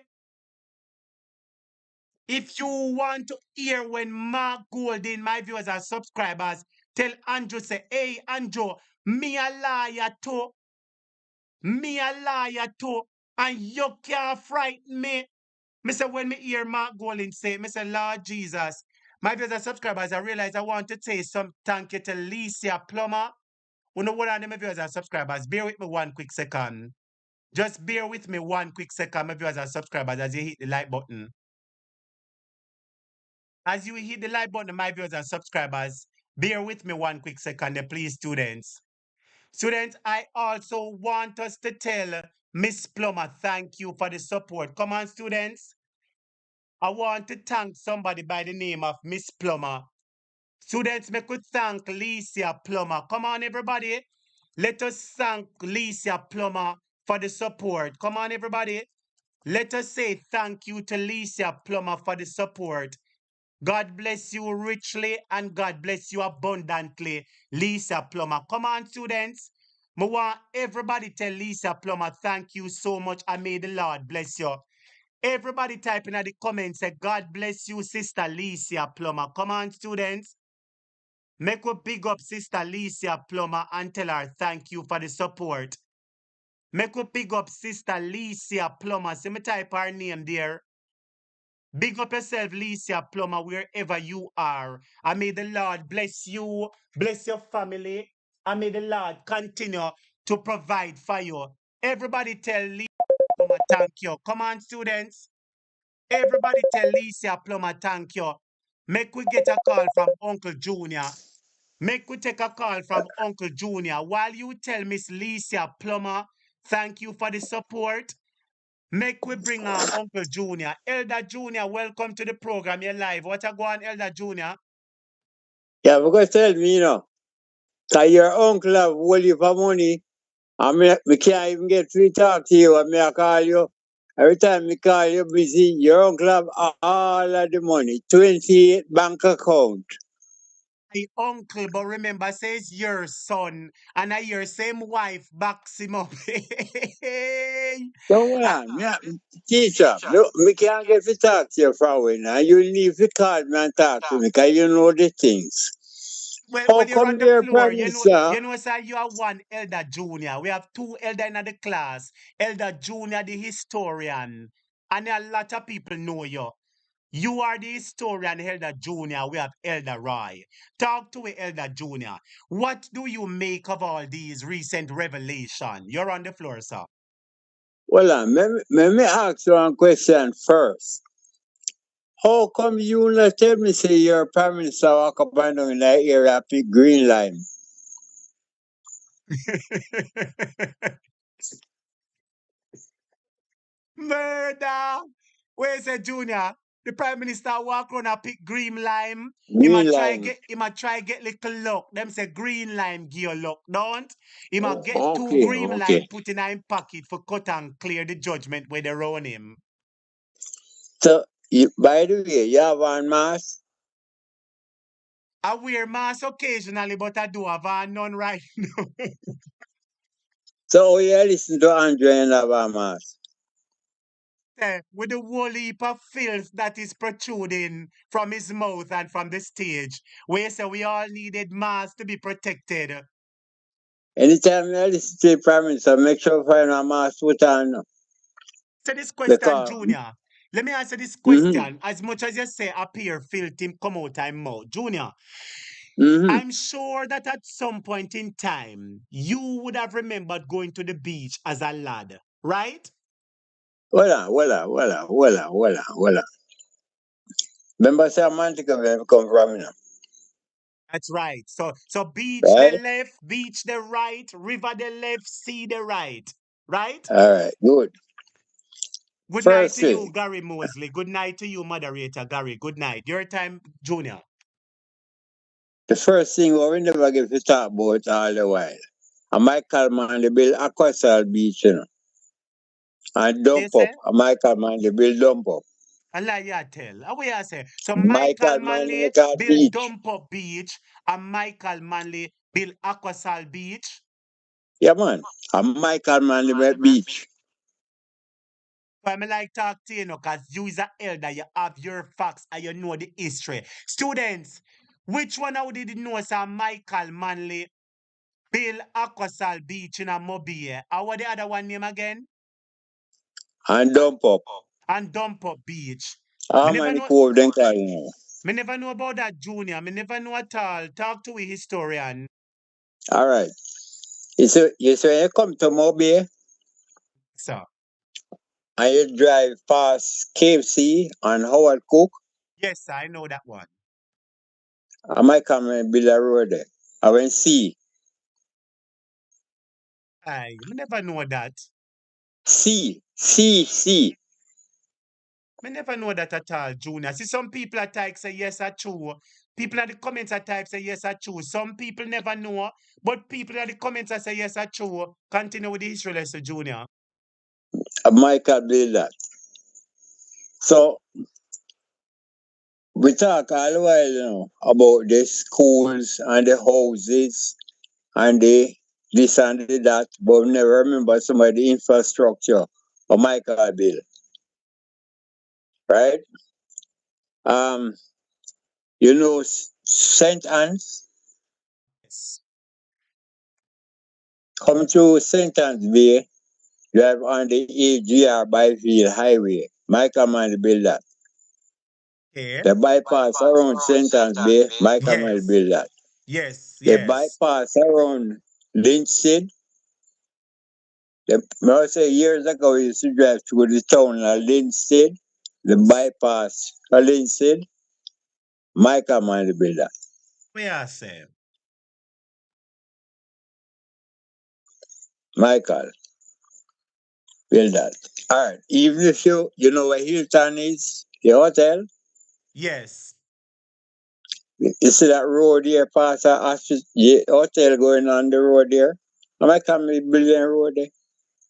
If you want to hear when Mark Golding, my viewers and subscribers, tell Andrew, say, hey, Andrew, me a liar too. Me a liar too. And you can't frighten me. Me say, when me hear Mark Golding say, me say, Lord Jesus, my viewers and subscribers, I realize I want to say some thank you to Licia Plummer. You know what I my viewers and subscribers, bear with me one quick second. Just bear with me one quick second, my viewers and subscribers, as you hit the like button. As you hit the like button, my viewers and subscribers, bear with me one quick second, please, students. Students, I also want us to tell Miss Plummer, thank you for the support. Come on, students. I want to thank somebody by the name of Miss Plummer. Students, me could thank Licia Plummer. Come on, everybody. Let us thank Licia Plummer for the support. Come on, everybody. Let us say thank you to Licia Plummer for the support. God bless you richly and God bless you abundantly, Lisa Plummer. Come on, students. I want everybody tell Lisa Plummer, thank you so much and may the Lord bless you. Everybody type in the comments, say, God bless you, Sister Lisa Plummer. Come on, students. Make a big up Sister Lisa Plummer and tell her thank you for the support. Make a big up Sister Lisa Plummer. See me type her name there. Big up yourself, Lisa Plummer, wherever you are. And may the Lord bless you, bless your family, and may the Lord continue to provide for you. Everybody tell Lisa Plummer thank you. Come on, students. Everybody tell Lisa Plummer thank you. Make we get a call from Uncle Junior. Make we take a call from Uncle Junior. While you tell Miss Lisa Plummer, thank you for the support. Make we bring Uncle Junior. Elder Junior, welcome to the program. You're live. What a go on, Elder Junior? Yeah, because tell me, that your uncle have all your money, and me can't even get free talk to you, and me I call you. Every time me call you busy, your uncle have all of the money, 28 bank account. My uncle, but remember, says your son, and I your same wife backs him up. Don't worry, teacher, me can't get to talk to you for when now. You need to call me and talk to me, because you know the things. Well, How you're come on the there, floor. Prime Minister? Sir, you are one Elder Junior. We have two Elder in the class. Elder Junior, the historian. And a lot of people know you. You are the historian, Elder Junior. We have Elder Roy. Talk to me, Elder Junior. What do you make of all these recent revelations? You're on the floor, sir. Well, let me ask you one question first. How come you not tell me say your prime minister walk up and down in that area pick green line? Murder! Where's the Junior? The Prime Minister walk around and pick green lime. Green line. He might try get little luck. Them say green lime give you luck, don't? He might get two Okay, green okay. lime put in him pocket for cut and clear the judgment where they run him. So, by the way, you have one mask? I wear mask occasionally, but I do have none right now. So, you listen to Andre and have a mask? With the whole heap of filth that is protruding from his mouth and from the stage, we say we all needed masks to be protected. Anytime you listen to the prime minister, make sure you find a mask put on. So this question, Because, Junior. Let me answer this question. As much as you say appear filthy come out time mouth. Junior, Mm-hmm. I'm sure that at some point in time, you would have remembered going to the beach as a lad, right? Voila. Remember, say, man, where we come from, you know, That's right. So beach the right? left, beach the right, river the left, sea the right. Right? All right, good. Good night First to you, thing, Gary Mosley. Good night to you, moderator Gary. Good night. Your time, Junior. the first thing what we never get to talk about all the while. I might call man the bill Aquasal Beach, you know, and You dump up. say? I might call man the bill dump up. Allah ya tell. How we say? So Michael Michael man Manley the call build beach. Dump Up Beach and Michael Manley build Aquasal Beach. Yeah, man. I Michael man the beach. So I like talk to you, because you is an elder, you have your facts and you know the history. Students, which one of you did know sir Michael Manley build Aquasal Beach in a Mobile? And what the other one name again? And dump up. And Dump Up Beach. Me How never many know. cove them call you Me never know about that, Junior. Me never know at all. Talk to a historian. now? All right. You say you come to Mobile So, and you drive past KFC and Howard Cook. yes, I know that one. I might come and build a road there. I went see. Me never know that. See. Me never know that at all, Junior. See, some people at type say yes, are true. People at the comments at type say yes, are true. Some people never know, but people at the comments say yes, are true. Continue with the history lesson, Junior. I might can build that. So we talk all the while, you know, about the schools and the houses and the this and the that, but we never remember some of the infrastructure of Michael Bill, right? Um, you know St. Anne's, Yes. come through St. Anne's Bay, drive on the AGR Byfield Highway. Michael man build that. Okay. The bypass around St. Anne's Bay, Michael man Yes. build that. Yes. The Yes. bypass around Linseed, I say years ago we used to drive through the town of Linseed, the bypass of Linseed, Michael man build that. We are saying. Michael build that. All right. Even if you know where Hilton is, the hotel, Yes. you see that road there past the hotel going on the road there. Michael man building road there.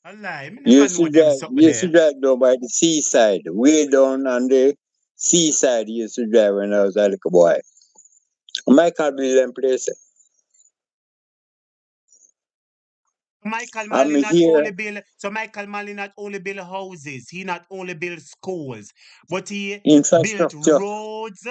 A lie. Me never know them something You used to there. drive down by the seaside, way down on the seaside. You used to drive when I was a little boy. Michael build them place. Michael I'm Manley not here only build so Michael Manley not only build houses, he not only build schools, but he built infrastructure. roads,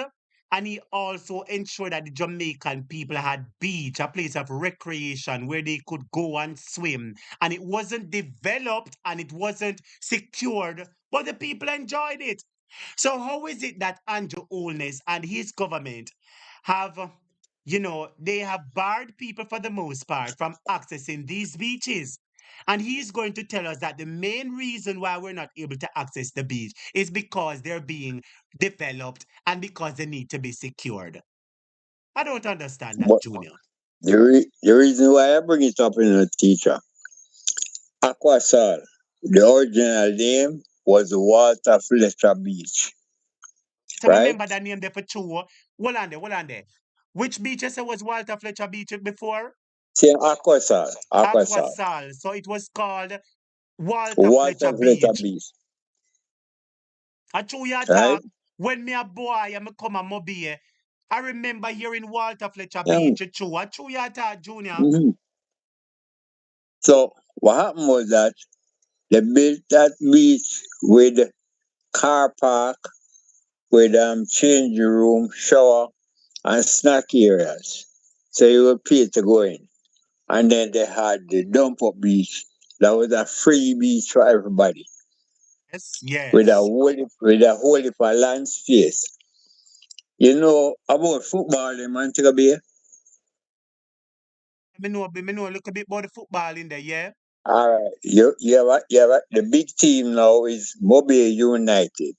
and he also ensured that the Jamaican people had beach, a place of recreation where they could go and swim. And it wasn't developed and it wasn't secured, but the people enjoyed it. So how is it that Andrew Holness and his government have, they have barred people for the most part from accessing these beaches? And he's going to tell us that the main reason why we're not able to access the beach is because they're being developed and because they need to be secured. I don't understand that, But Junior. the reason why I bring it up in the teacher, Aquasol, the original name was Walter Fletcher Beach, So right? remember that name there for two. Hold on there. Which beach you say was Walter Fletcher Beach before? Say Aquasol, Aquasal. So it was called Walter Walter Fletcher Fletcher Beach. Beach, A true ya right? talk. When me a boy, I'm come a mobile. I remember hearing Walter Fletcher Yeah. Beach. A true ya talk, Junior. hmm So what happened was that they built that beach with car park, with change room, shower, and snack areas. So you were paid to go in. And then they had the dump up beach. That was a free beach for everybody. Yes, With yes. a whole heap of land space. You know about football in Montego Bay? Me know a little bit about the football in there, yeah? All right. You have the big team now is Mobile United,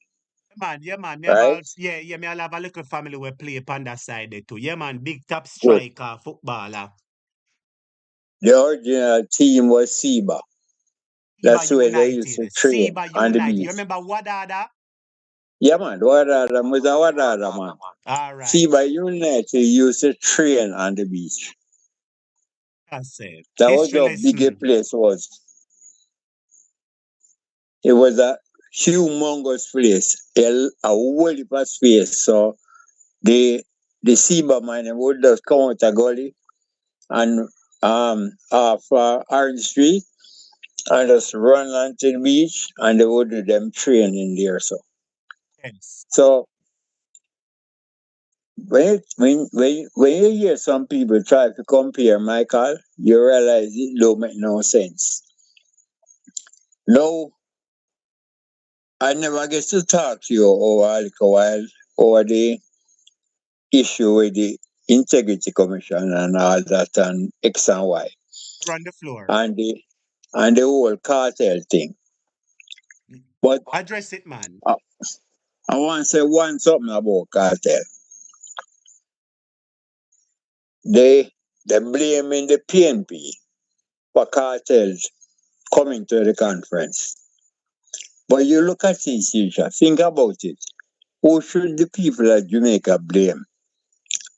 Yeah, man. right? Me all have a little family where play upon that side there too. Yeah, man. Big top Good. striker, footballer. The original team was SEBA. Siba That's where they used to United. train Siba on the United. You beach. remember Wadada? Yeah, man. Wadada, Wadada, man. All right. SEBA United used to train on the beach. That's it. That was History how big a lesson. place was. It was a humongous place, a whole heap of space. So the SEBA man would just come out a gully and off Orange Street and just run onto the beach and they would do them training there. Yes. So when you hear some people try to compare Michael, you realize it don't make no sense. No, I never get to talk to you over a little while over the issue with the Integrity Commission and all that and X and Y Run the floor. and the whole cartel thing. But Address it, man. I want to say one something about cartel. They blaming the PNP for cartels coming to the conference. But you look at this issue, think about it. Who should the people of Jamaica blame?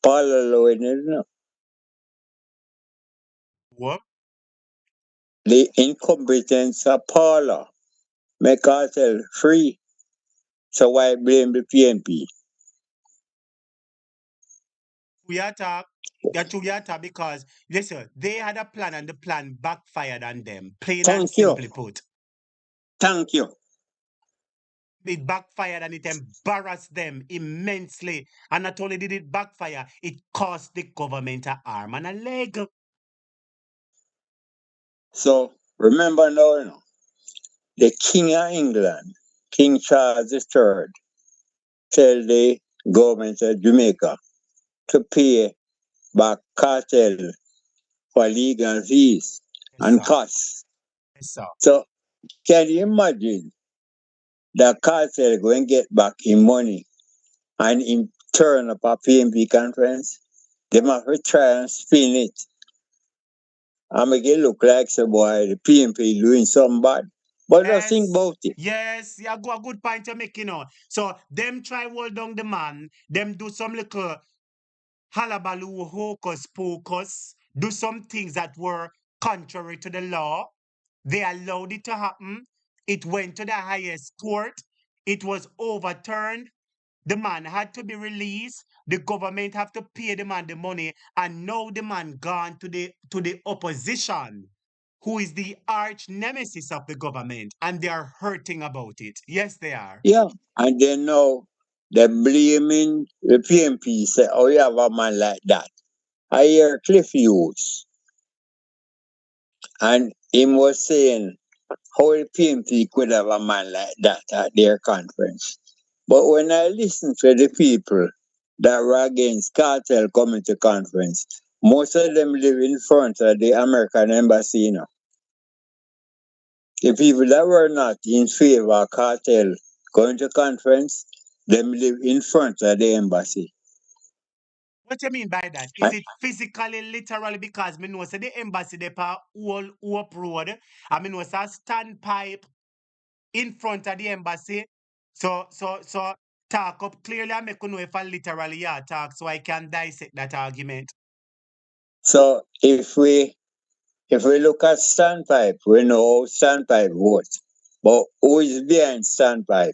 Paula Lloyd, What? the incompetence of Paula make cartel free. So why blame the PNP? We attack. That we attack because listen, they had a plan and the plan backfired on them. Plain and Thank you. simply put. Thank you. It backfired and it embarrassed them immensely. And not only did it backfire, it cost the government an arm and a leg. So remember now, the King of England, King Charles III, tell the government of Jamaica to pay back cartel for legal fees and costs. Yes, sir. So can you imagine the cartel going to get back in money and in turn up a PNP conference? They must try and spin it and make it look like some boy the PNP doing something bad. But just think Yes. about it. Yes, yeah, a good point you're making out. So them try hold down the man, them do some little halabaloo hocus pocus, do some things that were contrary to the law. They allowed it to happen. It went to the highest court. It was overturned. The man had to be released. The government have to pay the man the money, and now the man gone to the opposition, who is the arch nemesis of the government, and they are hurting about it. Yes, they are. Yeah. And then now they're blaming the PNP, say, oh, you have a man like that. I hear Cliff Hughes, and him was saying how the PNP could have a man like that at their conference. But when I listen to the people that were against cartel coming to conference, most of them live in front of the American embassy, The people that were not in favor of cartel going to conference, them live in front of the embassy. What you mean by that? Is And it physically, literally? Because me know say the embassy they pa all up road. I mean know say a standpipe in front of the embassy. So talk up clearly and make you know if I literally yeah talk so I can dissect that argument. so if we look at standpipe, we know how standpipe votes. But who is behind standpipe?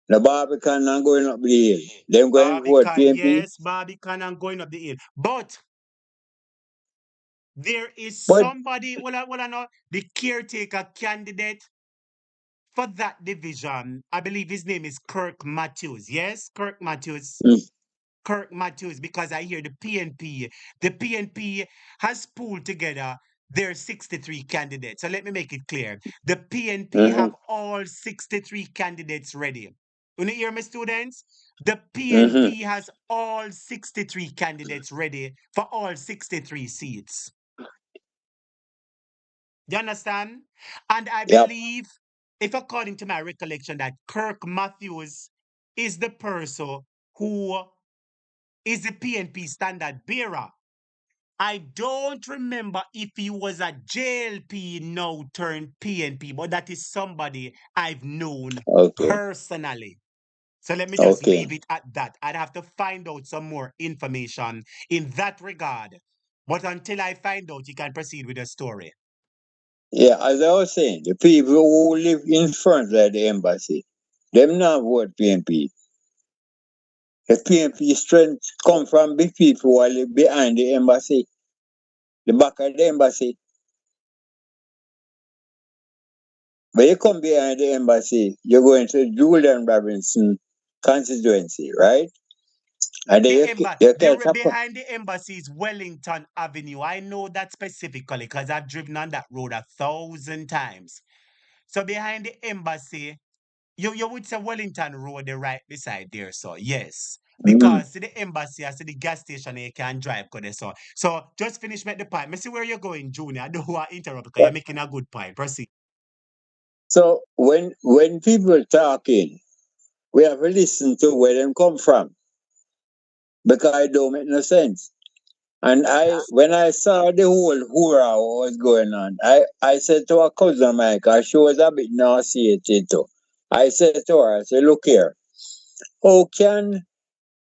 The Barbican not going up the hill. Them going to vote Barbican, PNP. yes, Barbican and going up the hill. But there is But somebody, well, I know the caretaker candidate for that division. I believe his name is Kirk Matthews. Yes, Kirk Matthews. mm, Kirk Matthews, because I hear the PNP. The PNP has pulled together their 63 candidates. So let me make it clear. The PNP mhm. have all 63 candidates ready. You hear me, students? The Mm-hmm. PNP has all 63 candidates ready for all 63 seats. You understand? And I Yep. believe, if according to my recollection, that Kirk Matthews is the person who is the PNP standard bearer. I don't remember if he was a JLP now turned PNP, but that is somebody I've known Okay. personally. So let me just Okay. leave it at that. I'd have to find out some more information in that regard. But until I find out, you can proceed with the story. Yeah, as I was saying, the people who live in front of the embassy, them not vote PNP. The PNP strength come from the people who live behind the embassy, the back of the embassy. When you come behind the embassy, you're going to Julian Robinson constituency, right? And then you can tap up. Behind the embassy is Wellington Avenue. I know that specifically because I've driven on that road 1,000 times. So behind the embassy, you would say Wellington Road, the right beside there, so yes. Mm. Because to the embassy, I see the gas station you can drive, so just finish make the point. Me see where you're going, Junior. I don't want to interrupt because you're making a good point. Proceed. So when people talking, we have to listen to where them come from because it don't make no sense. And when I saw the whole hoorah what was going on, I said to a cousin of mine, 'cause she was a bit nauseated too. I said to her, I said, look here, how can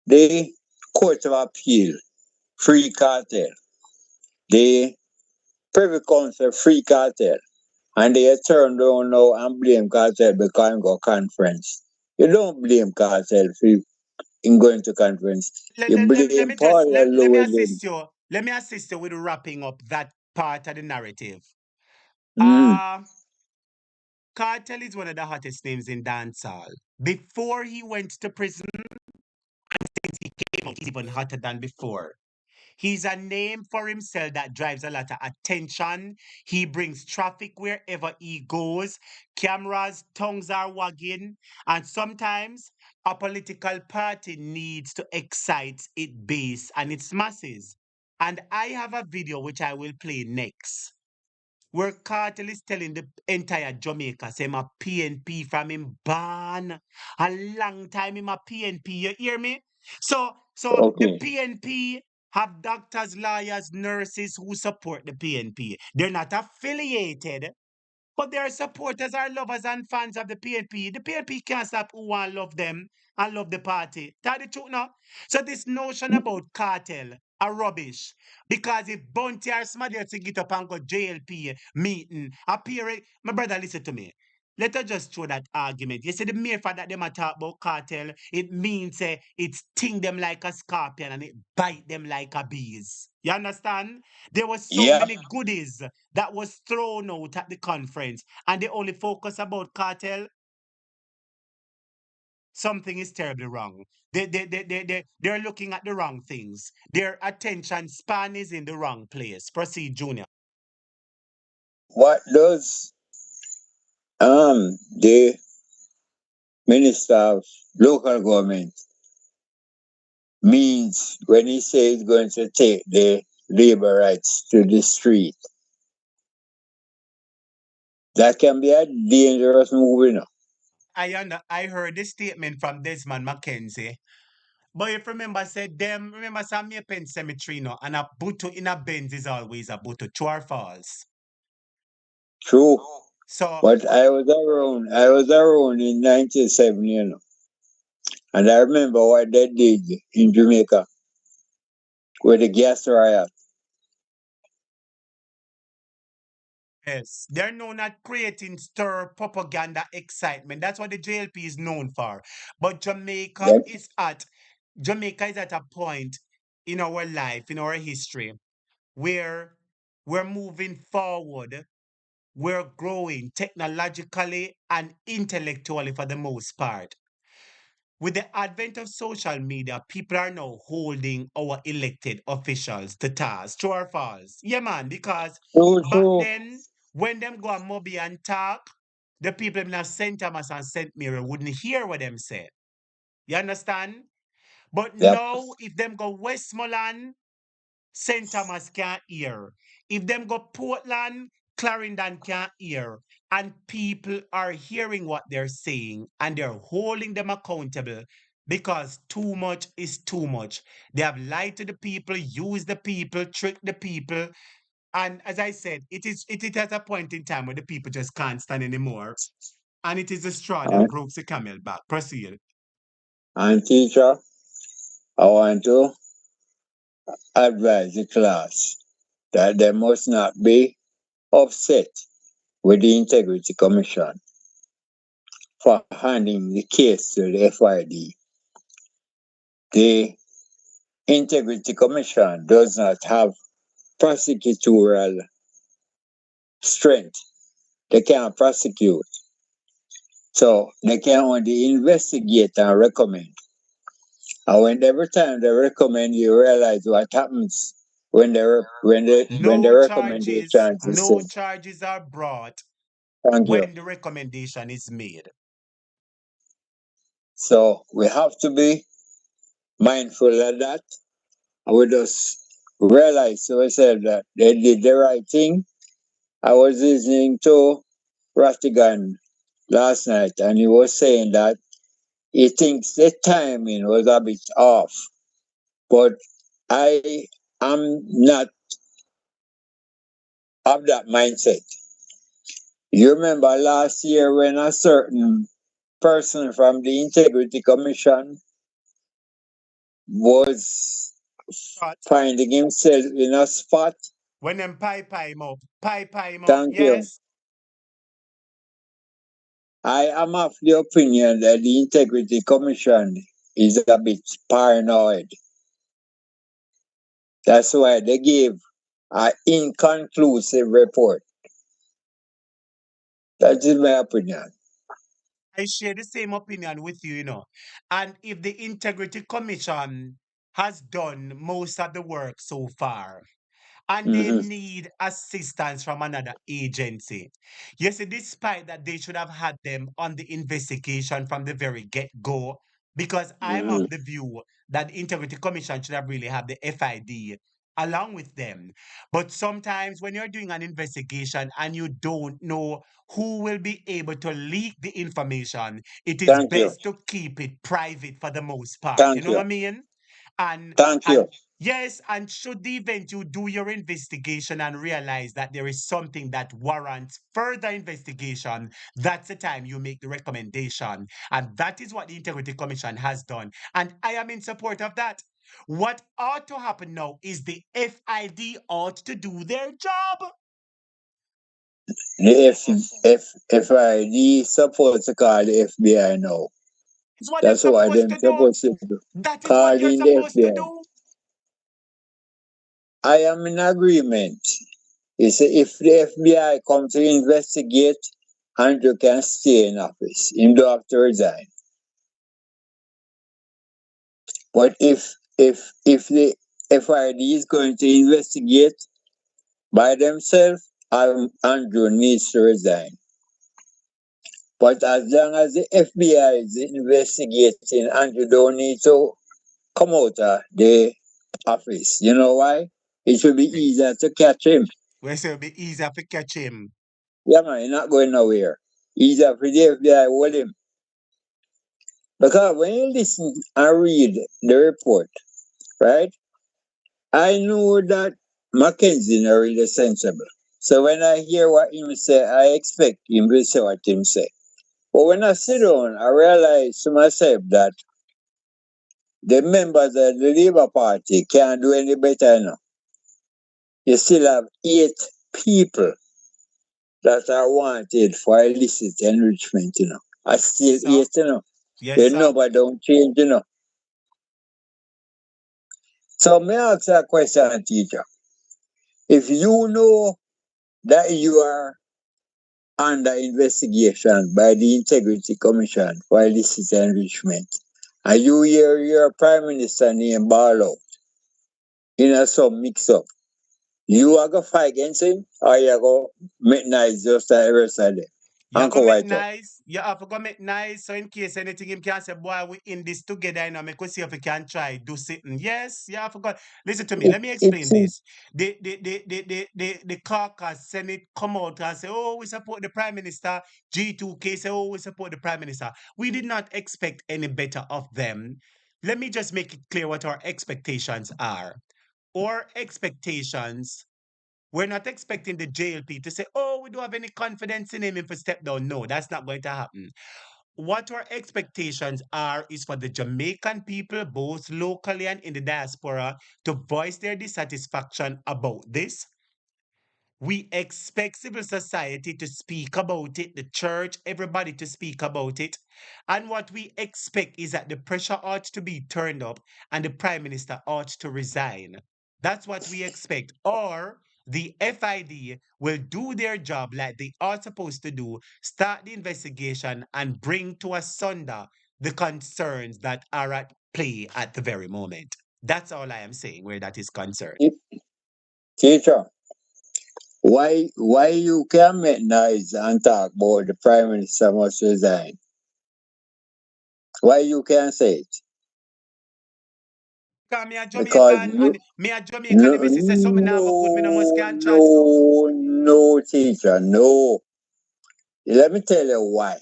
the Court of Appeal free cartel, the Privy Council free cartel, and they turn around now and blame cartel because I'm go conference? You don't blame cartel for in going to conference. Let, You let, let, let blame me just Paul let me Llewellyn. assist you. Let me assist you with wrapping up that part of the narrative. Mm. Uh Cartel is one of the hottest names in dancehall. Before he went to prison, since he came out, he's even hotter than before. He's a name for himself that drives a lot of attention. He brings traffic wherever he goes. Cameras, tongues are wagging. And sometimes a political party needs to excite its base and its masses. And I have a video which I will play next, where Cartel is telling the entire Jamaica, say, I'm a PNP from him born. A long time him a PNP, you hear me? So the Okay. PNP have doctors, lawyers, nurses who support the PNP. They're not affiliated, but their supporters are lovers and fans of the PNP. The PNP can't stop who want love them and love the party. Tell the truth now. So this notion about cartel are rubbish. Because if Bunty or somebody else get up and go JLP meeting, appear, my brother, listen to me. Let us just throw that argument. You see, the mere fact that them a talk about cartel, it means it sting them like a scorpion and it bite them like a bees. You understand? There was so Yeah. many goodies that was thrown out at the conference, and they only focus about cartel. Something is terribly wrong. They're looking at the wrong things. Their attention span is in the wrong place. Proceed, Junior. What does the Minister of Local Government means when he says he's going to take the labor rights to the street? That can be a dangerous move, you know. I heard this statement from Desmond McKenzie. But if remember, said them, remember Sam Pen Cemetery, no, and a buto in a Benz is always a buto. True or false? True. So But I was around in 97, you know. And I remember what they did in Jamaica with the gas riot. yes, they're known at creating stir, propaganda, excitement. That's what the JLP is known for. But Yep. Jamaica is at a point in our life, in our history, where we're moving forward, we're growing technologically and intellectually for the most part. With the advent of social media, people are now holding our elected officials to task. True or false? Yeah, man, because True, back true. then, when them go on Moby and talk, the people in St. Thomas and St. Mary wouldn't hear what them say. You understand? But Yep. now, if them go Westmoreland, St. Thomas can't hear. If them go Portland, Clarendon can't hear. And people are hearing what they're saying and they're holding them accountable because too much is too much. They have lied to the people, used the people, tricked the people. And as I said, it is at a point in time where the people just can't stand anymore. And it is the straw that And, breaks the camel back. Proceed. and teacher, I want to advise the class that they must not be upset with the Integrity Commission for handing the case to the FID. The Integrity Commission does not have prosecutorial strength. They can't prosecute. So they can only investigate and recommend. And when every time they recommend, you realize what happens when the recommendation is No said. charges are brought Thank you. when the recommendation is made. So we have to be mindful of that. And we just realize to ourselves that they did the right thing. I was listening to Rattigan last night, and he was saying that he thinks the timing was a bit off. But I am not of that mindset. You remember last year when a certain person from the Integrity Commission was finding himself in a spot? When them pipe him up, Thank you. yes? I am of the opinion that the Integrity Commission is a bit paranoid. That's why they gave an inconclusive report. That is my opinion. I share the same opinion with you, you know. And if the Integrity Commission has done most of the work so far, and they Mm-hmm. need assistance from another agency. You see, despite that they should have had them on the investigation from the very get-go, because I'm Mm-hmm. of the view that the Integrity Commission should have really had the FID along with them. But sometimes when you're doing an investigation and you don't know who will be able to leak the information, it is Thank you. best to keep it private for the most part. You Thank know what you. I mean? And Thank and you. yes, and should the event you do your investigation and realize that there is something that warrants further investigation, that's the time you make the recommendation. And that is what the Integrity Commission has done. And I am in support of that. What ought to happen now is the FID ought to do their job. The FID supposed to call the FBI now. It's what they're That's what supposed they're to do. supposed to do. That is what they're Calling the supposed to FBI. do. I am in agreement. You see, if the FBI come to investigate, Andrew can stay in office. He don't have to resign. But if the FID is going to investigate by themselves, Andrew needs to resign. But as long as the FBI is investigating, Andrew don't need to come out of the office. You know why? It will be easier to catch him. Well, so it'll be easier to catch him. Yeah, man, he's not going nowhere. Easier for the FBI to hold him. Because when you listen and read the report, right, I know that Mackenzie is really sensible. So when I hear what him say, I expect him to say what him say. But when I sit down, I realize to myself that the members of the Labour Party can't do any better now. You still have 8 people that are wanted for illicit enrichment, you know. I still Yes, sir. 8, you know. Yes, The sir. number don't change, you know. So may I ask you a question, teacher? If you know that you are under investigation by the Integrity Commission for illicit enrichment, and you hear your Prime Minister name ball out in some mix up, you are going to fight against him or you are going to make nice just like the rest of them? You have to Uncle make White up. nice. You have to go make nice. So in case anything him can say, boy, we in this together, you know, make we see if we can try do something. Yes, you have to go. Listen to me. It, Let me explain it's this. The caucus Senate come out and say, oh, we support the Prime Minister. G2K say, oh, we support the Prime Minister. We did not expect any better of them. Let me just make it clear what our expectations are. Our expectations, we're not expecting the JLP to say, oh, we don't have any confidence in him if we step down. No, that's not going to happen. What our expectations are is for the Jamaican people, both locally and in the diaspora, to voice their dissatisfaction about this. We expect civil society to speak about it, the church, everybody to speak about it. And what we expect is that the pressure ought to be turned up and the Prime Minister ought to resign. That's what we expect. Or the FID will do their job like they are supposed to do, start the investigation, and bring to asunder the concerns that are at play at the very moment. That's all I am saying where that is concerned. Teacher, why you can make noise and talk about the Prime Minister must resign? Why you can't say it? Because me a Because Jamaican you and me a Jamaican, no if you say something not go good, me no must can chat. no teacher, no. Let me tell you why.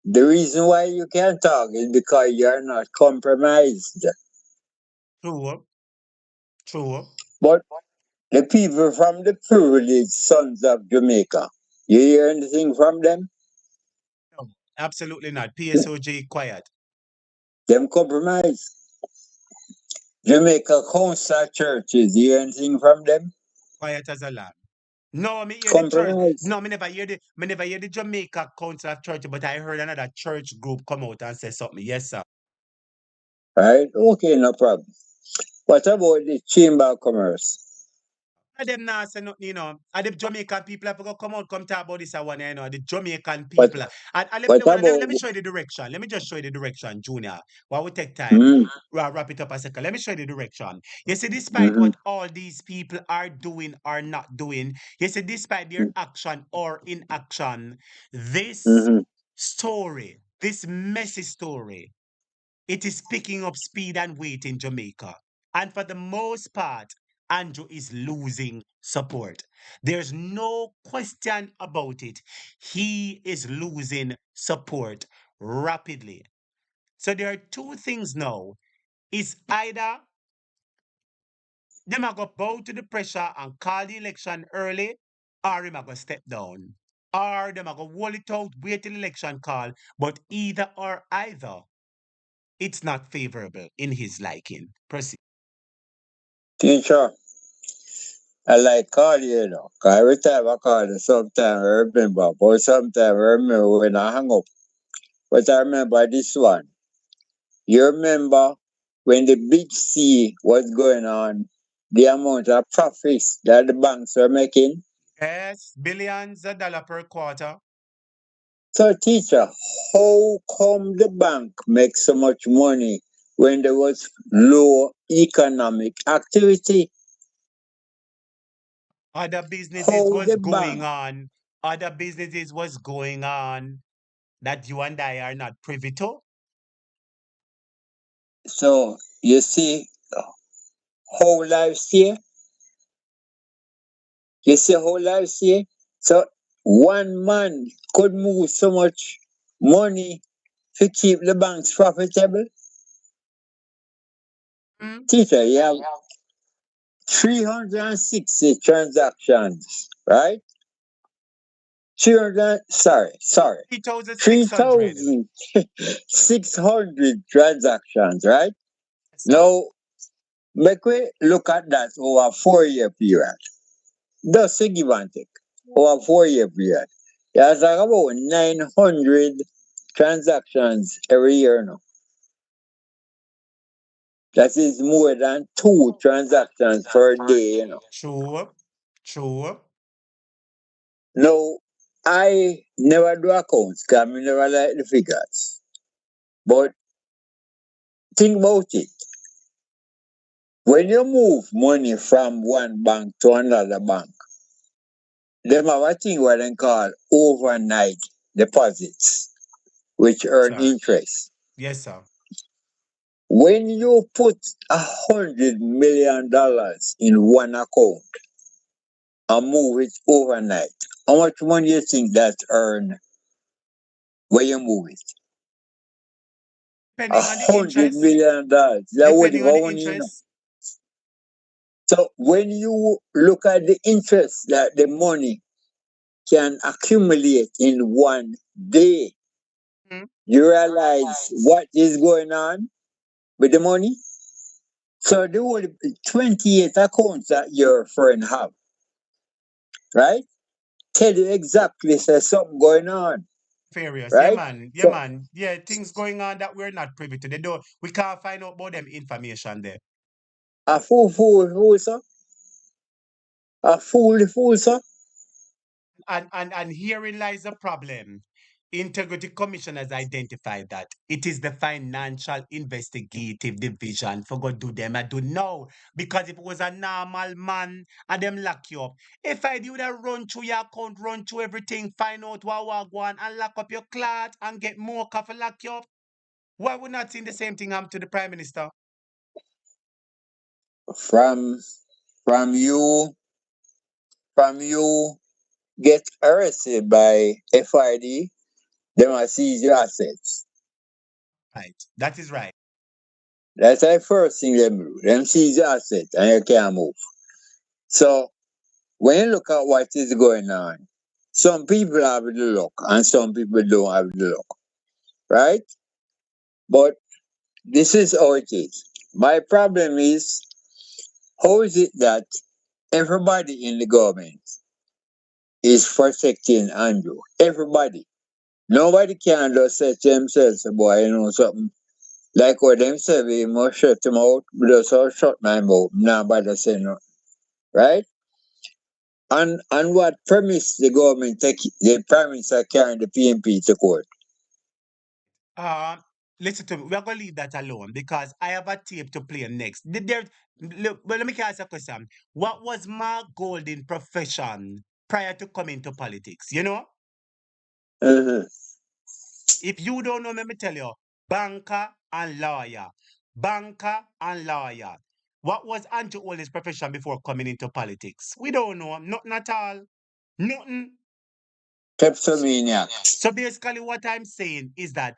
The reason why you can't talk is because you're not compromised. True, true. But the people from the privileged sons of Jamaica, you hear anything from them? No, absolutely not. PSOJ quiet. Them compromise. Jamaica Council churches, you hear anything from them? Quiet as a lamb. No, me hear the church. Compromise. No, me never hear the Jamaica Council of Church, but I heard another church group come out and say something. Yes, sir. Right? Okay, no problem. What about the Chamber of Commerce? And them now say nothing, you know. And the Jamaican people have to go come out, come talk about this one, you know. The Jamaican What people. And what let me about show you the direction. Let me just show you the direction, Junior. While we take time, mm, wrap it up a second. Let me show you the direction. You see, despite mm-hmm, what all these people are doing or not doing, you see, despite their action or inaction, this mm-hmm. story, this messy story, it is picking up speed and weight in Jamaica. And for the most part, Andrew is losing support. There's no question about it. He is losing support rapidly. So there are two things now. Is either them are going to bow to the pressure and call the election early, or them are going to step down. Or them are going to hold it out, wait till election call. But either or either, it's not favorable in his liking. Proceed. Teacher, I like call you, you know. 'Cause every time I call you, sometimes I remember, but sometimes I remember when I hang up. But I remember this one. You remember when the big C was going on, the amount of profits that the banks were making? Yes, billions of dollars per quarter. So, teacher, how come the bank makes so much money when there was low economic activity? Other businesses How was the bank? going on. Other businesses was going on that you and I are not privy to. So, you see how lives here? You see how lives here? So, one man could move so much money to keep the banks profitable. Mm. Teacher, you have 360 transactions, right? 300, sorry, 3,600. 3,600 transactions, right? Yes, sir. Now, make we look at that over a 4 year period. Just a give and take. Over a 4 year period. There's like about 900 transactions every year now. That is more than 2 transactions per day, you know. True. True. Now, I never do accounts because I never like the figures. But think about it. When you move money from one bank to another bank, them have a thing what they call overnight deposits, which earn Sir. interest. Yes, sir. When you put $100 million in one account and move it overnight, how much money you think that earn when you move it? Depending on the $100 interest. million. That what Depending if on I the want you know. interest. So when you look at the interest that the money can accumulate in one day, you realize what is going on with the money. So the only 28 accounts that your friend have, right? Tell you exactly there's something going on, Furious. Yeah, right? man. Yeah, So man. Yeah, things going on that we're not privy to. They don't. We can't find out about them information there. a fool, sir. A fool, sir. And herein lies the problem. Integrity Commission has identified that it is the Financial Investigative Division for go do them. I do know because if it was a normal man and them lock you up, if I do that run through your account, run through everything, find out what go on and lock up your clot and get more coffee lock you up, why would not see the same thing happen to the Prime Minister? From from you get arrested by FID, they must seize your assets. Right. That is right. That's the first thing them do. Them seize your assets and you can't move. So when you look at what is going on, some people have the luck and some people don't have the luck, right? But this is how it is. My problem is, how is it that everybody in the government is protecting Andrew? Everybody. Nobody can just say to themselves, boy, you know something. Like what them say, we must shut him out, we just all shut my mouth. Nobody say no. Right? And what premise the government take the prime minister carrying the PNP to court? Uh, Listen to me. We're gonna leave that alone because I have a tape to play next. Well, let me ask you a question. What was Mark Golding profession prior to coming to politics? You know, Uh-huh. if you don't know, let me tell you, banker and lawyer, banker and lawyer. What was Andrew Holness' profession before coming into politics? We don't know. Nothing at all. Nothing. Kleptomaniac. So basically, what I'm saying is that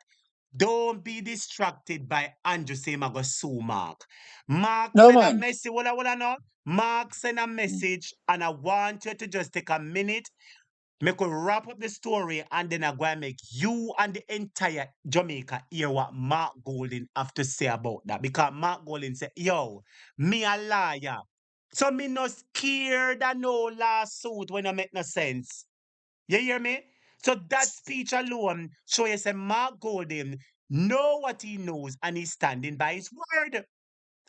don't be distracted by Andrew saying I go sue Mark. Mark No send a man. message. What I know? Mark send a message, and I want you to just take a minute, make we wrap up the story, and then I go and make you and the entire Jamaica hear what Mark Golding have to say about that. Because Mark Golding said, yo, me a liar. So me no scared of no lawsuit when I make no sense. You hear me? So that speech alone show you say Mark Golding know what he knows and he's standing by his word.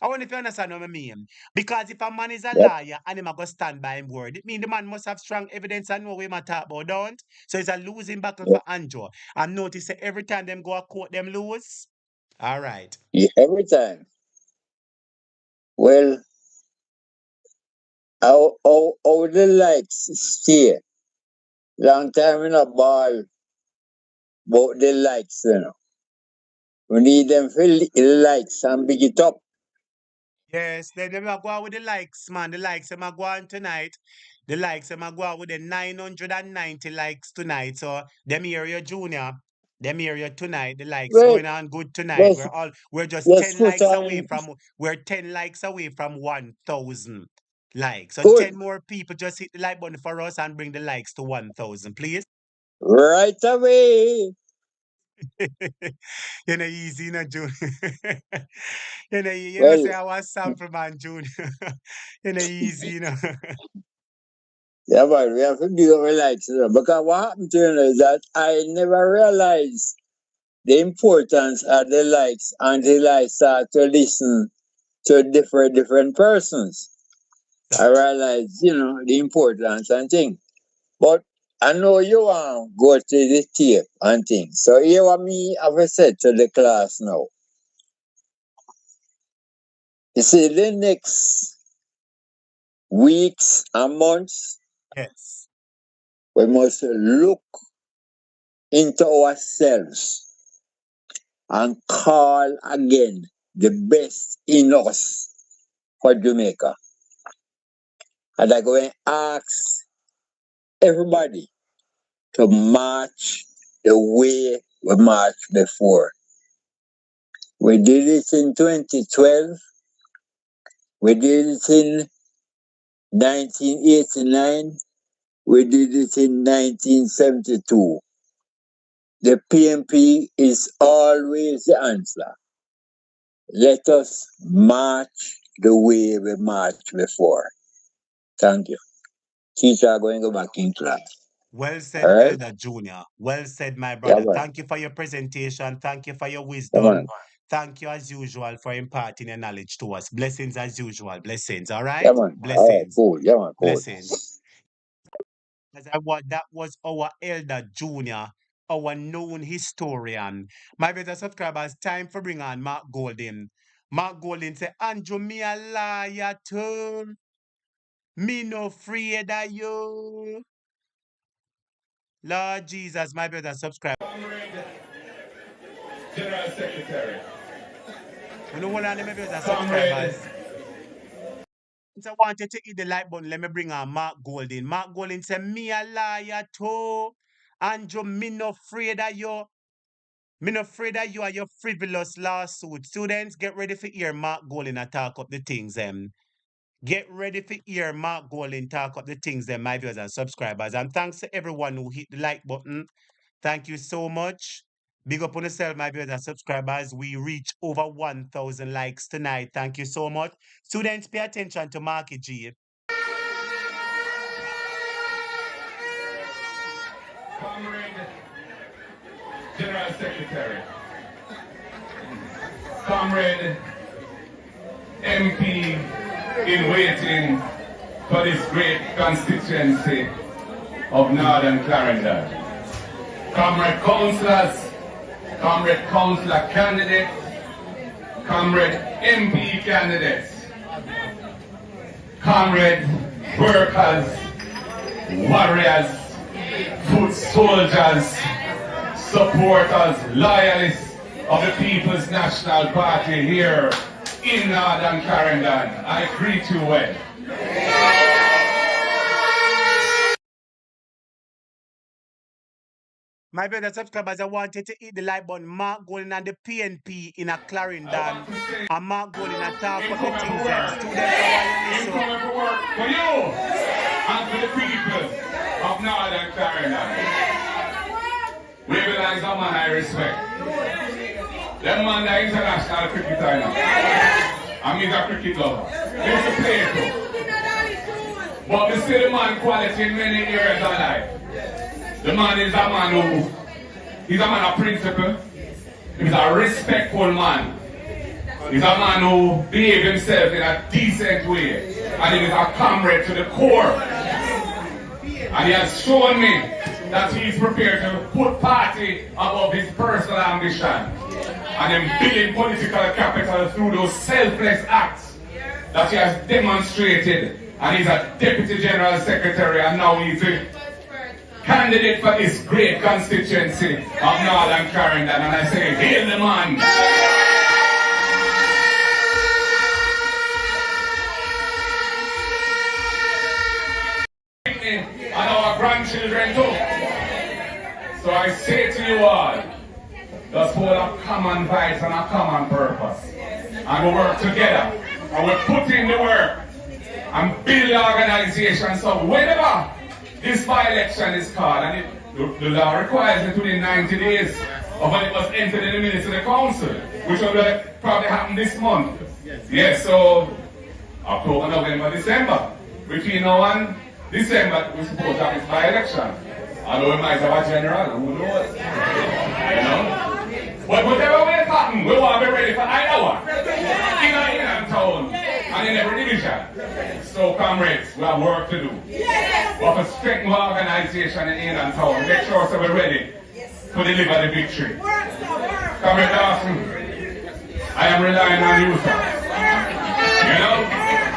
I wonder if you understand what I mean. Because if a man is a Yep. liar and him a go stand by him word, it means the man must have strong evidence and know what him a talk about, don't? So it's a losing battle Yep. for Andrew. And notice that every time them go a court, them lose. All right. Yeah, every time. Well, how the likes stay. Long time in a ball, but the likes, you know. We need them for likes and big it up. Yes, then them a go out with the likes, man. The likes them a go on tonight. The likes them a go out with the 990 likes tonight. So them hear you, Junior. Them hear you tonight. The likes Well, going on good tonight. let's We're just let's 10 put likes away on from 1,000 likes. So good 10 more people just hit the like button for us and bring the likes to 1,000, please. right away. You know, easy, you know, Junior. You know, Well, say I was sample man, Junior. You know, easy, you know. yeah, but we have to give our likes, you know, because what happened to you know, is that I never realized the importance of the likes until I start to listen to different persons. I realized, you know, the importance and things. But I know you want to go to the tape and things. So here what me have said to the class now. You see, the next weeks and months, Yes. we must look into ourselves and call again the best in us for Jamaica. And I'm going to ask everybody to march the way we marched before. We did it in 2012. We did it in 1989. We did it in 1972. The PNP is always the answer. Let us march the way we marched before. Thank you. Teacher, going to go back in class. Well All said, right? Elder Junior. Well said, my Yeah, brother. man. Thank you for your presentation. Thank you for your Yeah, wisdom. man. Thank you, as usual, for imparting your knowledge to us. Blessings, as usual. Blessings. All Yeah, right? man. All right, Blessings. cool. Yeah, man, cool. Blessings. That was our Elder Junior, our known historian. My brother subscribers, time for bring on Mark Golden. Mark Golden say, Andrew, me a liar too. Me no afraid of you. Lord Jesus, my brother subscribe. General Secretary. You know what I my brother Comrade. subscribers? Since I want you to hit the like button, let me bring on Mark Golden. Mark Golden say, me a liar too. Andrew, me no afraid of you. Me no afraid of you and your frivolous lawsuit. Students, get ready for hear Mark Golden and talk up the things. Get ready for hear Mark Golden talk up the things, my viewers and subscribers. And thanks to everyone who hit the like button. Thank you so much. Big up on yourself, my viewers and subscribers. We reach over 1,000 likes tonight. Thank you so much. Students, pay attention to Marky G. Comrade. General Secretary. Comrade. MP in waiting for this great constituency of Northern Clarendon. Comrade councillors, comrade councillor candidates, comrade MP candidates, comrade workers, warriors, foot soldiers, supporters, loyalists of the People's National Party here in Northern Clarendon. I greet you well. My brother subscribers, I want you to hit the like button. Mark Golden and the PNP in a Clarendon. And Mark Golden and talk up the things. Students, I want you to listen. For you and for the people of Northern Clarendon. We realize a man I respect. Them man that international cricketer now. And he's a cricket lover. He used to play it too. But we see the man quality in many areas of life. The man is a man who, he's a man of principle. He's a respectful man. He's a man who behaves himself in a decent way. And he is a comrade to the core. And he has shown me that he is prepared to put party above his personal ambition. And then building political capital through those selfless acts that he has demonstrated. And he's a Deputy General Secretary, and now he's a candidate for this great constituency of Northern Clarendon. And I say, hail the man! And our grandchildren too. So I say to you all, let's hold a common vice and a common purpose. And we work together. And we put in the work and build the organization. So whenever this by-election is called, and the law requires it within 90 days of when it was entered in the minutes of the council, which will probably happen this month. Yes, so October, November, December. Between now and December, we're supposed to have this by-election. Although we might have a general, who knows? You know? But whatever will happen, we want to be ready for either one. In and town and in every division. So comrades, we have work to do. We have to strengthen our organization in and town. Make sure so we're ready to deliver the victory. Comrade Dawson, I am relying on you, sir. You know?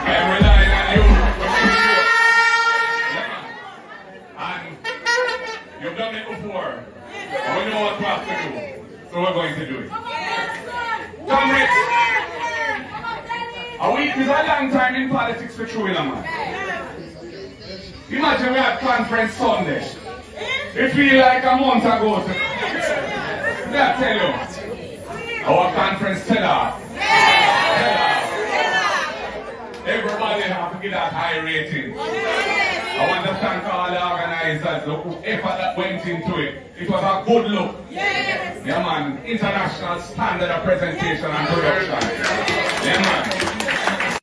I am relying on you. And have to do. So we're going to do it. Comrades, a week is a long time in politics for true, man. Imagine we had conference Sunday. It feels like a month ago. Let me tell you, our conference teller. Everybody have to get that high rating. I want to thank all the organizers, the effort that went into it. It was a good look. Yeah, man. International standard of presentation and production. Yeah, man.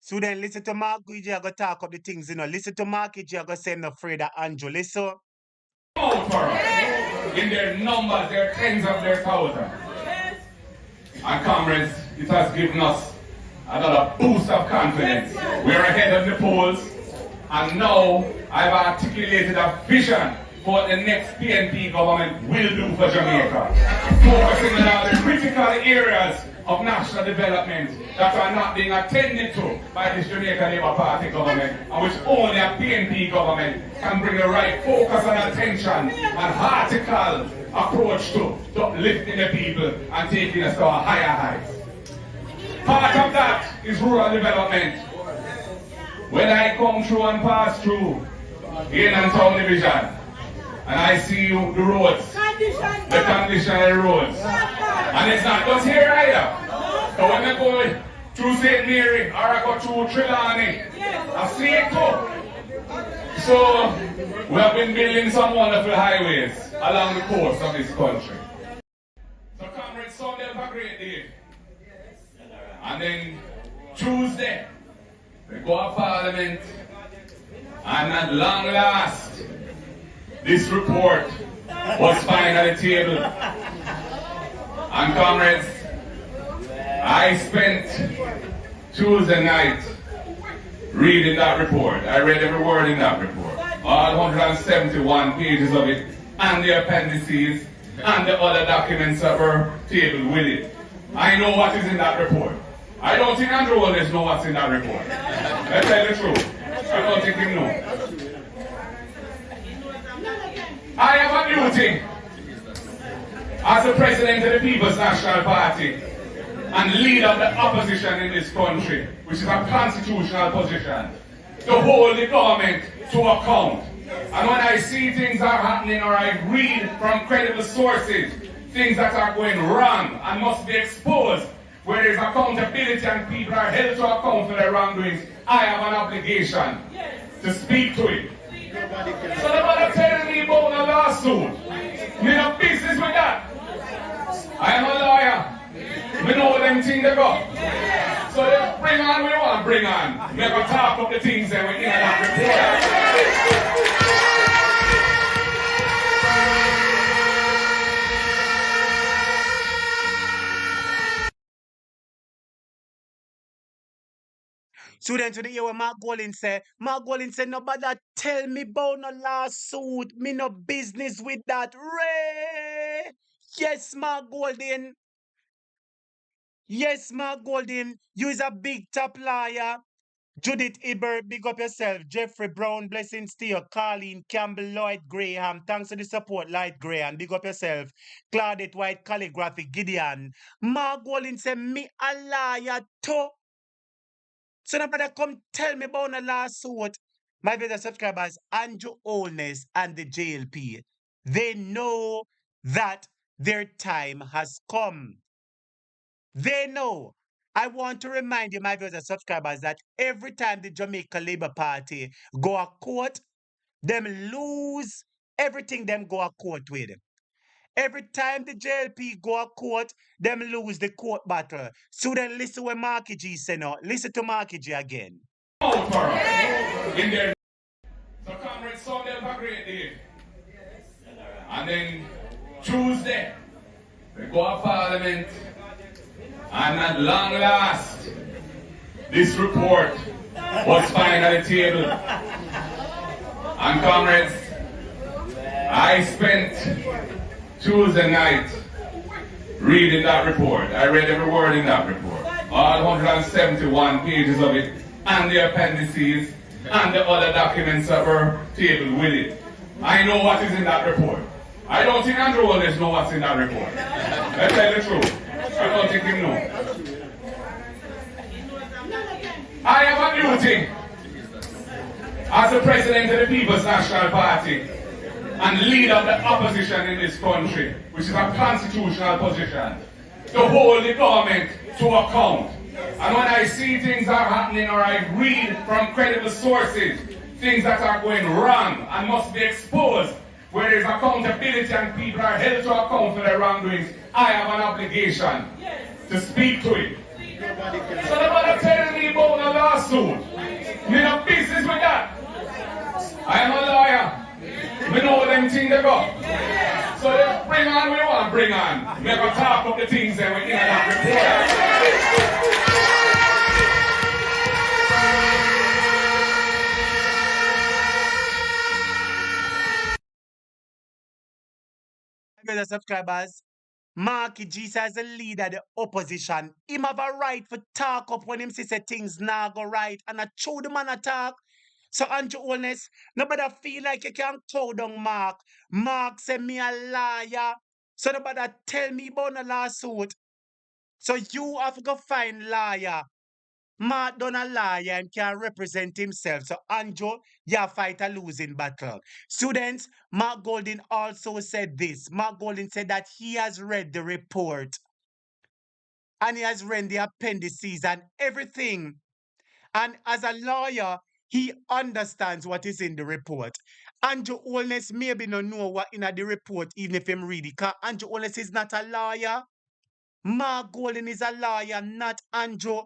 So then listen to Mark Guiji, I go talk up the things, Listen to Mark Guiji, I go say no afraid of Andrew. Listen. Out for us. In their numbers, there are tens of their thousands. And comrades, it has given us another boost of confidence. We're ahead of the polls, and now I've articulated a vision for what the next PNP government will do for Jamaica. Focusing on all the critical areas of national development that are not being attended to by this Jamaica Labour Party government, and which only a PNP government can bring the right focus and attention and vertical approach to uplifting the people and taking us to a higher heights. Part of that is rural development. When I come through and pass through in and town division, and I see the roads, the condition of the roads, and it's not just here either. So when I go through St. Mary or I go through Trelawney, I see it too. So we have been building some wonderful highways along the coast of this country. So comrades, Sunday was a great day. And then Tuesday, we go to Parliament, and at long last, this report was finally tabled. And comrades, I spent Tuesday night reading that report. I read every word in that report. All 171 pages of it, and the appendices, and the other documents that were tabled with it. I know what is in that report. I don't think Andrew Holness knows what's in that report. Let's tell the truth. I don't think he knows. I have a duty as the President of the People's National Party and leader of the opposition in this country, which is a constitutional position, to hold the government to account. And when I see things are happening or I read from credible sources, things that are going wrong and must be exposed, where there's accountability and people are held to account for their wrongdoings, I have an obligation to speak to it. So nobody tell me about a lawsuit. Me no business with that. I am a lawyer. We know them things they go. So they bring on what you want to bring on. We never talk up the things that we in that report. So then to the hear what Mark Golding said, nobody tell me about no lawsuit. Me no business with that. Ray! Yes, Mark Golding. Yes, Mark Golding. You is a big top lawyer. Judith Iber, big up yourself. Jeffrey Brown, blessings to you. Colleen Campbell, Lloyd Graham, thanks for the support, Lloyd Graham. Big up yourself. Claudette White, Calligraphy, Gideon. Mark Golding said, me a liar too. So nobody come tell me about a lawsuit. My brother subscribers, Andrew Holness and the JLP, they know that their time has come. They know. I want to remind you, my brothers subscribers, that every time the Jamaica Labour Party go a court, them lose everything them go a court with. Every time the JLP go a court, them lose the court battle. So then listen what Marky G say now. Listen to Marky G again. In there. So comrades, Sunday was a great day. And then Tuesday, we go to Parliament, and at long last, this report was finally tabled. And comrades, I spent Tuesday night reading that report. I read every word in that report. All 171 pages of it, and the appendices, and the other documents that were tabled with it. I know what is in that report. I don't think Andrew Holness know what's in that report. Let's tell the truth. I don't think him know. I have a new thing. As the president of the People's National Party and leader of the opposition in this country, which is a constitutional position, to hold the government to account. And when I see things are happening or I read from credible sources, things that are going wrong and must be exposed, where there's accountability and people are held to account for their wrongdoings, I have an obligation to speak to it. So nobody tell me about a lawsuit. Me no business with that. I am a lawyer. Me know them things they go. So they bring on what you want to bring on. We have to talk up the things that we in that Brother subscribers, Marky Jesus as the leader of the opposition. Him have a right for talk up when him say things nah go right and I show the man attack. So Andrew Holness, nobody feel like you can cow down Mark. Mark say me a liar. So nobody tell me about a lawsuit. So you have to go find liar. Mark done a liar and can represent himself. So Andrew, you fight a losing battle. Students, Mark Golding also said this. Mark Golding said that he has read the report and he has read the appendices and everything. And as a lawyer, he understands what is in the report. Andrew Holness maybe not know what in the report, even if him read it. Because Andrew Holness is not a lawyer. Mark Golding is a lawyer, not Andrew.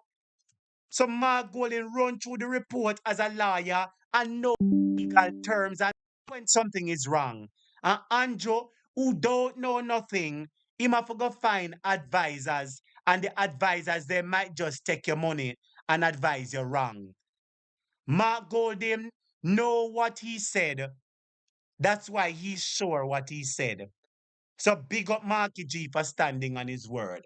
So Mark Golding run through the report as a lawyer and know legal terms and when something is wrong. And Andrew, who don't know nothing, him have to go find advisors. And the advisors, they might just take your money and advise you wrong. Mark Golding know what he said. That's why he's sure what he said. So big up Marky G for standing on his word.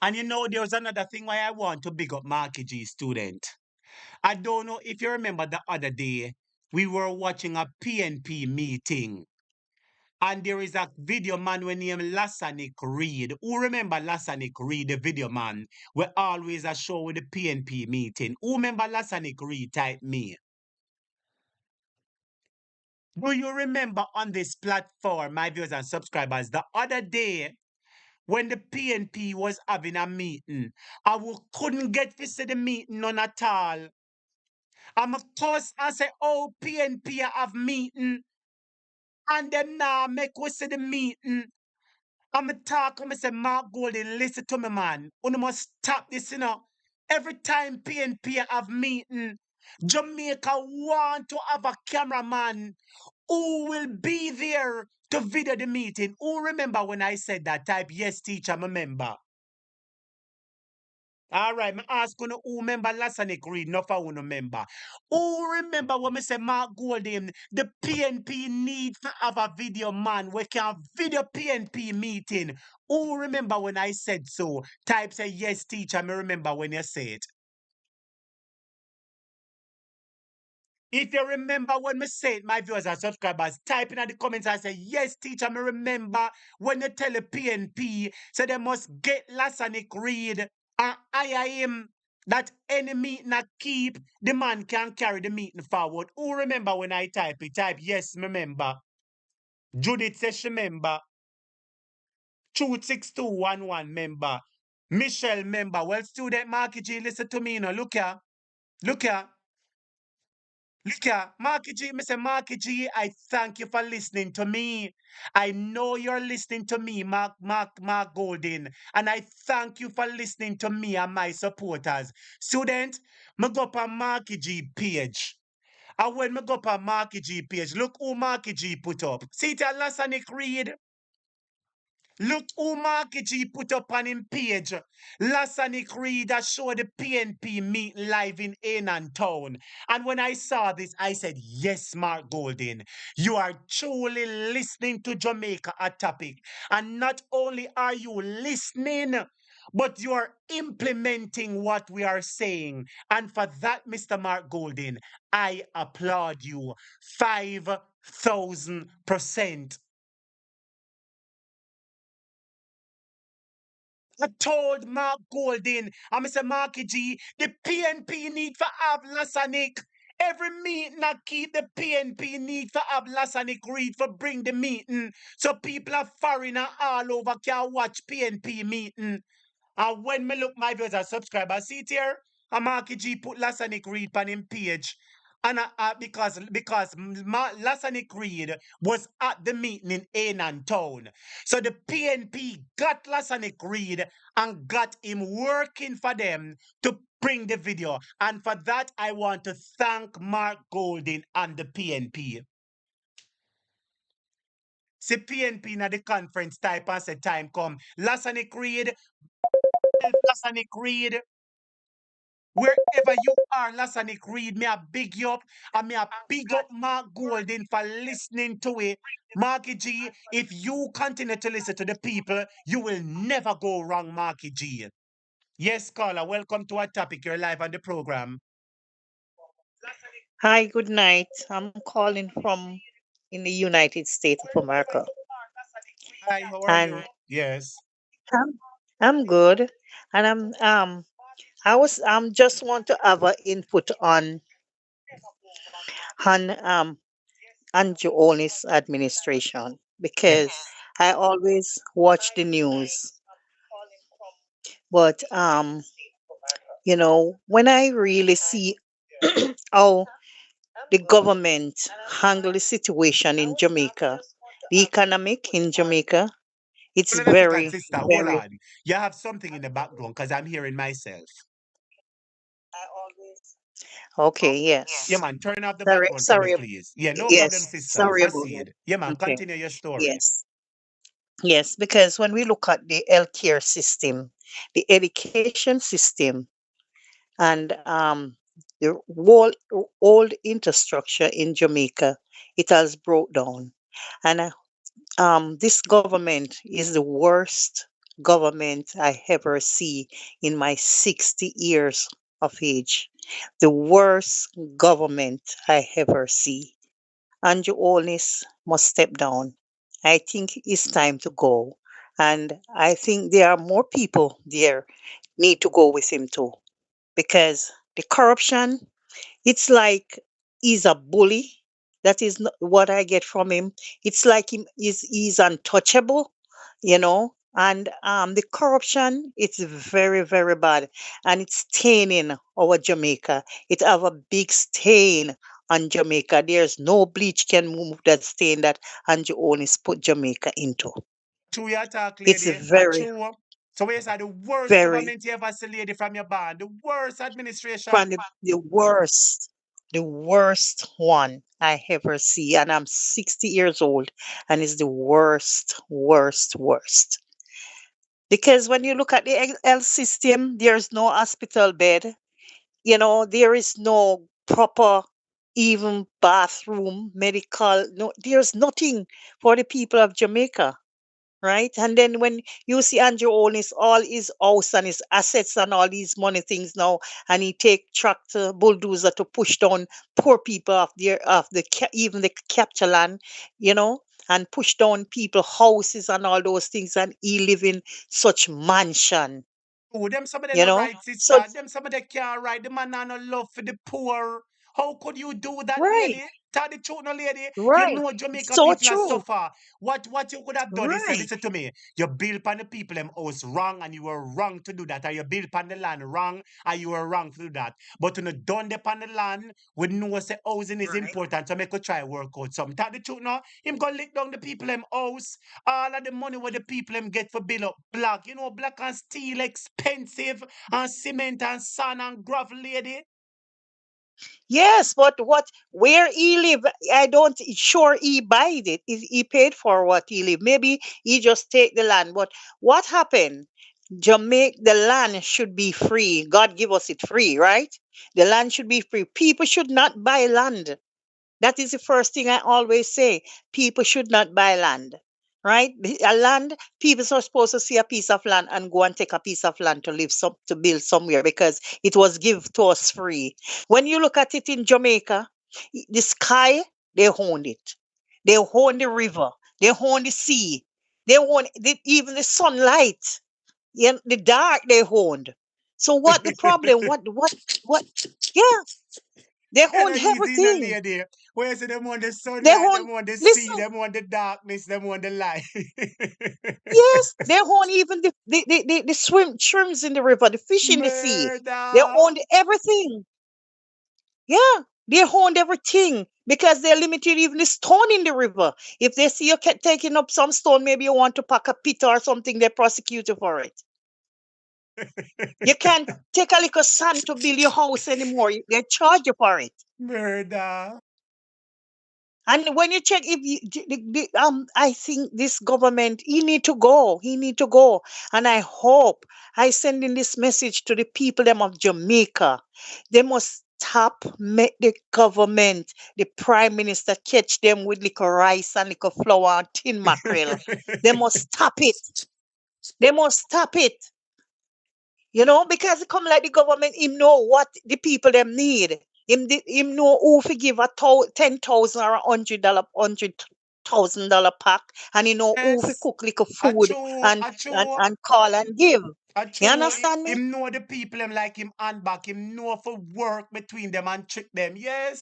And you know, there's another thing why I want to big up Marky G, student. I don't know if you remember the other day, we were watching a PNP meeting. And there is a video man when named Lasanic Reed. Who remember Lasanic Reed, the video man? We always a show with the PNP meeting. Who remember Lasanic Reed? Type me. Do you remember on this platform, my viewers and subscribers, the other day when the PNP was having a meeting, we couldn't get to see the meeting none at all. I'm of course I say, oh, PNP have meeting, and them now make we see the meeting. I'm talk, I say, Mark Golding, listen to me, man. You must stop this, you know. Every time PNP have meeting, Jamaica want to have a cameraman who will be there to video the meeting. Who remember when I said that? Type yes, teacher, I'm a member. All right, me ask you who remember Lasanic Reed, not for who member. Who remember when me say Mark Golding, the PNP need to have a video man we can video PNP meeting. Who remember when I said so? Type say yes, teacher, me remember when you say it. If you remember when me say it, my viewers and subscribers, type in the comments and say, yes, teacher, me remember when you tell the PNP, so they must get Lasanic Reed and hire him that any meeting I keep, the man can carry the meeting forward. Who remember when I type it? Type, yes, me remember. Judith says she remember. Truth 6211 member. Michelle member. Well, student Marky G, listen to me, you know. Look here. Look here. Look here, Marky G, Mr. Marky G, I thank you for listening to me. I know you're listening to me, Mark Golding, and I thank you for listening to me and my supporters. Student, me go up on Marky G page. And when me go up on Marky G page, look who Marky G put up. See it, Lasanic Reed? Look who Marky G put up on him page. Lasanic Reader showed the PNP meet live in Anan Town. And when I saw this, I said, yes, Mark Golding, you are truly listening to Jamaica a topic. And not only are you listening, but you are implementing what we are saying. And for that, Mr. Mark Golding, I applaud you. 5 1,000%. I told Mark Golding, and Mr. Marky G, the PNP need for have Lasanic. Every meeting I keep the PNP need for have Lasanic read for bring the meeting. So people are foreigner all over can watch PNP meeting. And when me look my viewers and subscribers, see it here, a Marky G put Lasanic read on him page. And because Lasanic Reed was at the meeting in Anan Town. So the PNP got Lasanic Reed and got him working for them to bring the video. And for that, I want to thank Mark Golding and the PNP. See PNP na the conference type and say time come. Lasanic Reed, Lasanic Reed. Wherever you are, Lasanic Reed, may I big you up and may I big up Mark Golden for listening to it. Marky G, if you continue to listen to the people, you will never go wrong, Marky G. Yes, caller, welcome to our topic. You're live on the program. Hi, good night. I'm calling from in the United States of America. Hi, how are And you? Yes. I'm, I'm good. And I'm just want to have an input on Andrew Olness administration because Yes. I always watch the news. But when I really see how the government handle the situation in Jamaica, the economic in Jamaica, it's Hold on a second, very, sister. Hold very on. You have something in the background because I'm hearing myself. okay. Yeah, Yes. man, turn off the Sorry, background for me, sorry. please. Yeah, no problem, Yes, sister. sorry about that. Proceed. Yeah, man, Okay. continue your story. Yes. Yes, because when we look at the healthcare system, the education system, and the old infrastructure in Jamaica, it has broke down. And this government is the worst government I ever see in my 60 years of age. The worst government I ever see. Andrew Holness must step down. I think it's time to go. And I think there are more people there need to go with him too. Because the corruption, it's like he's a bully. That is not what I get from him. It's like he's untouchable, And the corruption, it's very, very bad, and it's staining our Jamaica. It have a big stain on Jamaica. There's no bleach can move that stain that Andrew Onis put Jamaica into. True your talk, It's lady. A very, true. So where's the worst very government you ever see, lady, from your band? The worst from administration. the worst one I ever see. And I'm 60 years old, and it's the worst, worst, worst. Because when you look at the health system, there's no hospital bed. There is no proper even bathroom, medical. No, there's nothing for the people of Jamaica. Right? And then when you see Andrew own his all his house and his assets and all these money things now, and he take tractor bulldozer to push down poor people even the capture land, and push down people houses and all those things, and he live in such mansion, Oh, them some of them you no know. right, So sister. Them some of them can't right. The man have no love for the poor. How could you do that, right, lady? Tell the truth, no, lady. You right, know Jamaica so people are true, suffer. What you could have done is say, right, listen to me. You build upon the people them house wrong, and you were wrong to do that. Or you build upon the land wrong, and you were wrong to do that. But when you done upon the land, we know say housing is right. important, so make a try work out something. Tell the truth, no. Him go lick down the people them house. All of the money where the people them get for build up black. You know, black and steel expensive, and cement and sand and gravel, lady. Yes, but where he live, I don't sure he buy it. He paid for what he live. Maybe he just take the land. But what happened? Jamaica, the land should be free. God give us it free, right? The land should be free. People should not buy land. That is the first thing I always say. People should not buy land, right? A land, people are supposed to see a piece of land and go and take a piece of land to build somewhere because it was given to us free. When you look at it in Jamaica, the sky, they own it. They own the river. They own the sea. They own even the sunlight. Yeah, the dark they owned. So what the problem? What? Yeah, they And owned easy in a everything. lady. Where say them want the They sunlight, own, them want the sea, listen, them want the darkness, them want the light. yes, they own even the shrimps in the river, the fish in the sea. They Murder. owned everything. Yeah, they owned everything because they're limited even the stone in the river. If they see you taking up some stone, maybe you want to pack a pit or something, they prosecute you for it. You can't take a little sand to build your house anymore. They charge you for it. Murder. And when you check, if you, I think this government, he need to go. He need to go. And I hope I send in this message to the people them of Jamaica. They must stop make the government, the prime minister, catch them with little rice and little flour and tin mackerel. They must stop it. They must stop it. Because it come like the government, him know what the people them need. Him know who to give 10,000 or $100, $100,000 pack, and he know who to Yes. cook little A food true, and, a and true, and call and give. a You true. understand me? Him know the people him like him hand back. Him know for work between them and trick them. Yes.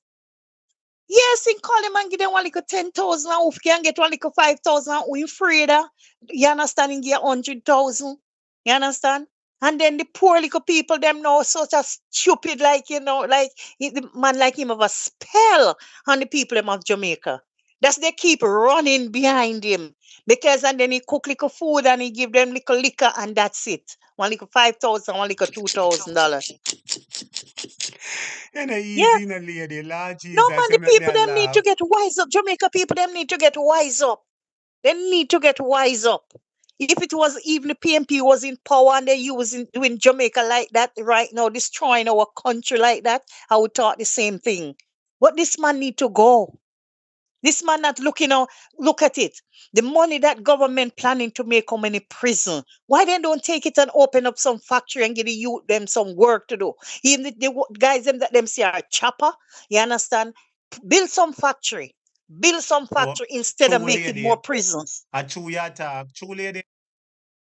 Yes, he call him and give them one little 10,000 and who can get one little 5,000 and we free that. You understand? He get 100,000. You understand? And then the poor little people, them know such a stupid, like, like the man like him of a spell on the people them of Jamaica. That's they keep running behind him. Because and then he cook little food and he give them little liquor and that's it. One little 5,000, one little $2,000. And a Yeah. easy in a lady. Lord No Jesus, man, you the make me people a them need to laugh. get wise up. Jamaica people them need to get wise up. They need to get wise up. If it was even the PNP was in power and they using doing Jamaica like that right now, destroying our country like that, I would thought the same thing. But this man need to go. This man not looking out. Look at it. The money that government planning to make how many prison. Why they don't take it and open up some factory and give the youth them some work to do? Even the guys them that them say are chopper. You understand? Build some factory. Build some Oh, factory instead of true making lady. more prison. A true ya talk. True lady.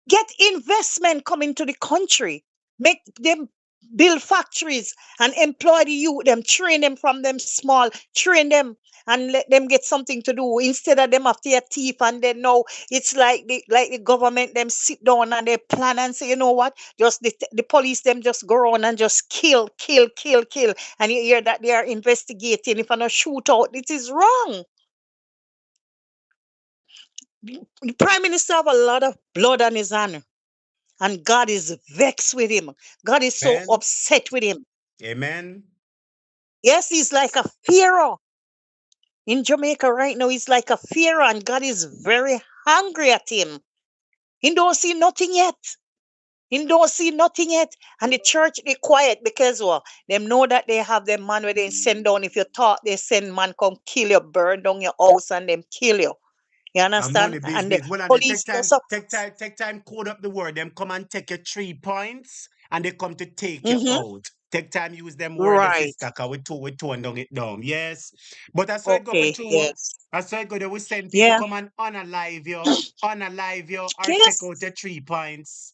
Get investment coming to the country. Make them build factories and employ the youth, them train them from them small, train them and let them get something to do instead of them after their teeth and then no, it's like the government them sit down and they plan and say, you know what? Just the police them just go on and just kill, kill, kill, kill. And you hear that they are investigating. If I not shoot out, it is wrong. The prime minister have a lot of blood on his hand. And God is vexed with him. God is so Amen. upset with him. Amen. Yes, he's like a Pharaoh. In Jamaica right now, he's like a Pharaoh, and God is very angry at him. He don't see nothing yet. He don't see nothing yet. And the church they quiet because them know that they have them man where they send down. If you talk, they send man come kill you, burn down your house, and them kill you. You A money understand? And the business. Well, and they police just up. take time, code up the word. Them come and take your 3 points and they come to take you Mm-hmm. out. Take time, use them word, the Right. sister, cause we tone down it down. Yes. But I saw it go for Okay. two. Yes. I saw it go, they will send people Yeah. come and unalive you, or take Yes. out your 3 points.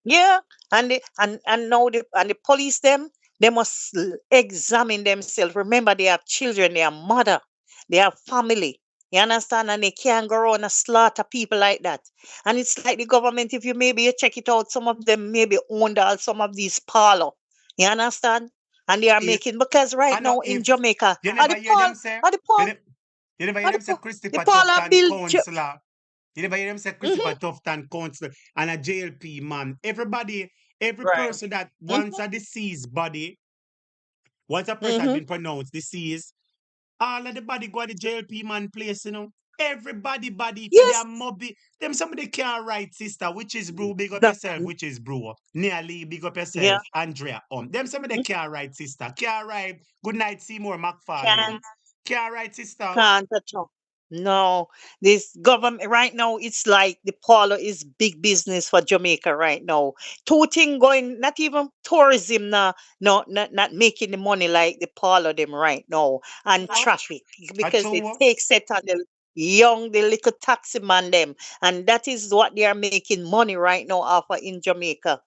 Yeah, and now the police them they must examine themselves. Remember, they have children, they have mother, they have family. You understand? And they can't go around and slaughter people like that. And it's like the government. If you check it out, some of them maybe owned some of these parlor. You understand? And they are If making because right I know now in if Jamaica, you never hear them say, are the you, Paul, ne- you never hear are the them say Paul, the Christopher parlor Tufton build. counselor. You never hear them say Mm-hmm. Christopher Tufton counselor and a JLP man. Every Right. person that Mm-hmm. once a deceased body, once a person has Mm-hmm. been pronounced deceased, all of the body go to the JLP man place, Everybody body for their Yes. mobby. Them somebody can't write, sister, which is bro, big up That, yourself, which is bro. Nearly big up yeah. yourself, Andrea. Them somebody can't write, sister. Can't write. Good night, Seymour McFarlane. Can't Can't write, sister. can't at all. No, this government right now, it's like the polo is big business for Jamaica right now. Two thing going, not even tourism, not making the money like the polo them right now, and traffic A because they true. take set on the little taxi man them, and that is what they are making money right now off of in Jamaica.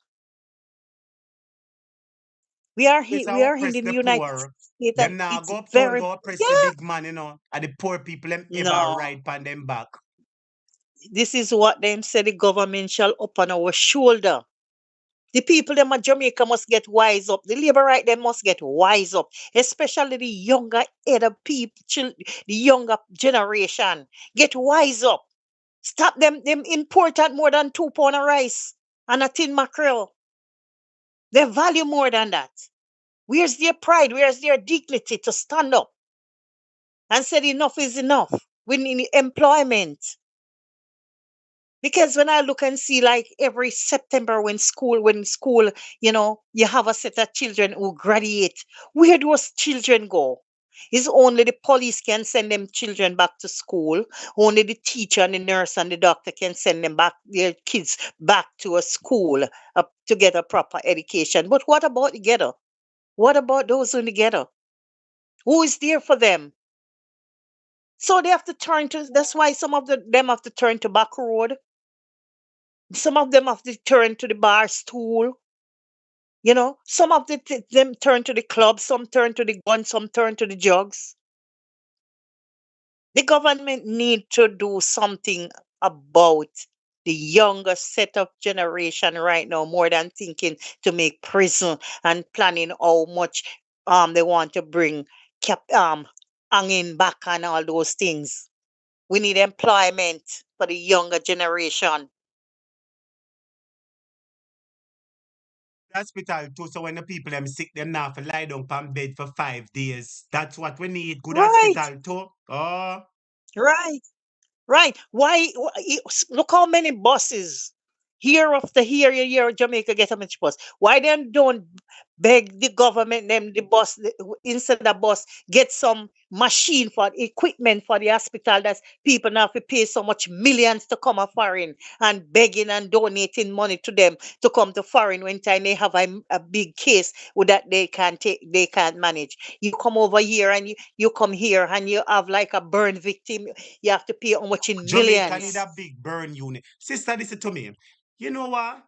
It's We how are here oppress in the the United poor. States, and Them now it's go uptown, very, go oppress the yeah. big man, and the poor people them ever No, ride on them back. this is what them say the government shall upon our shoulder. The people them at Jamaica must get wise up. The labor right them must get wise up, especially the younger other people, the younger generation. Get wise up. Stop them important more than 2 pound of rice and a tin mackerel. They value more than that. Where's their pride? Where's their dignity to stand up and say enough is enough? We need employment. Because when I look and see like every September when school, you have a set of children who graduate, where do those children go? Is only the police can send them children back to school. Only the teacher and the nurse and the doctor can send them back, their kids back to a school to get a proper education. But what about the ghetto? What about those in the ghetto? Who is there for them? So they have to turn to, that's why some of them have to turn to back road. Some of them have to turn to the bar stool. Some of them turn to the club, some turn to the gun, some turn to the drugs. The government need to do something about the younger set of generation right now, more than thinking to make prison and planning how much they want to bring hanging back and all those things. We need employment for the younger generation. Hospital too, so when the people them sick, them now for lie down on bed for 5 days. That's what we need. Good Right, hospital too. Oh, right. Right. Look how many buses here after here Jamaica get how much bus. Why them don't beg the government them the bus instead of bus get some machine for equipment for the hospital that people now have to pay so much millions to come a foreign and begging and donating money to them to come to foreign when time they have a big case with that they can't manage. You come over here and you come here and you have like a burn victim, you have to pay how much in Jamaica need millions. a big burn unit. Sister, listen to me. You know what?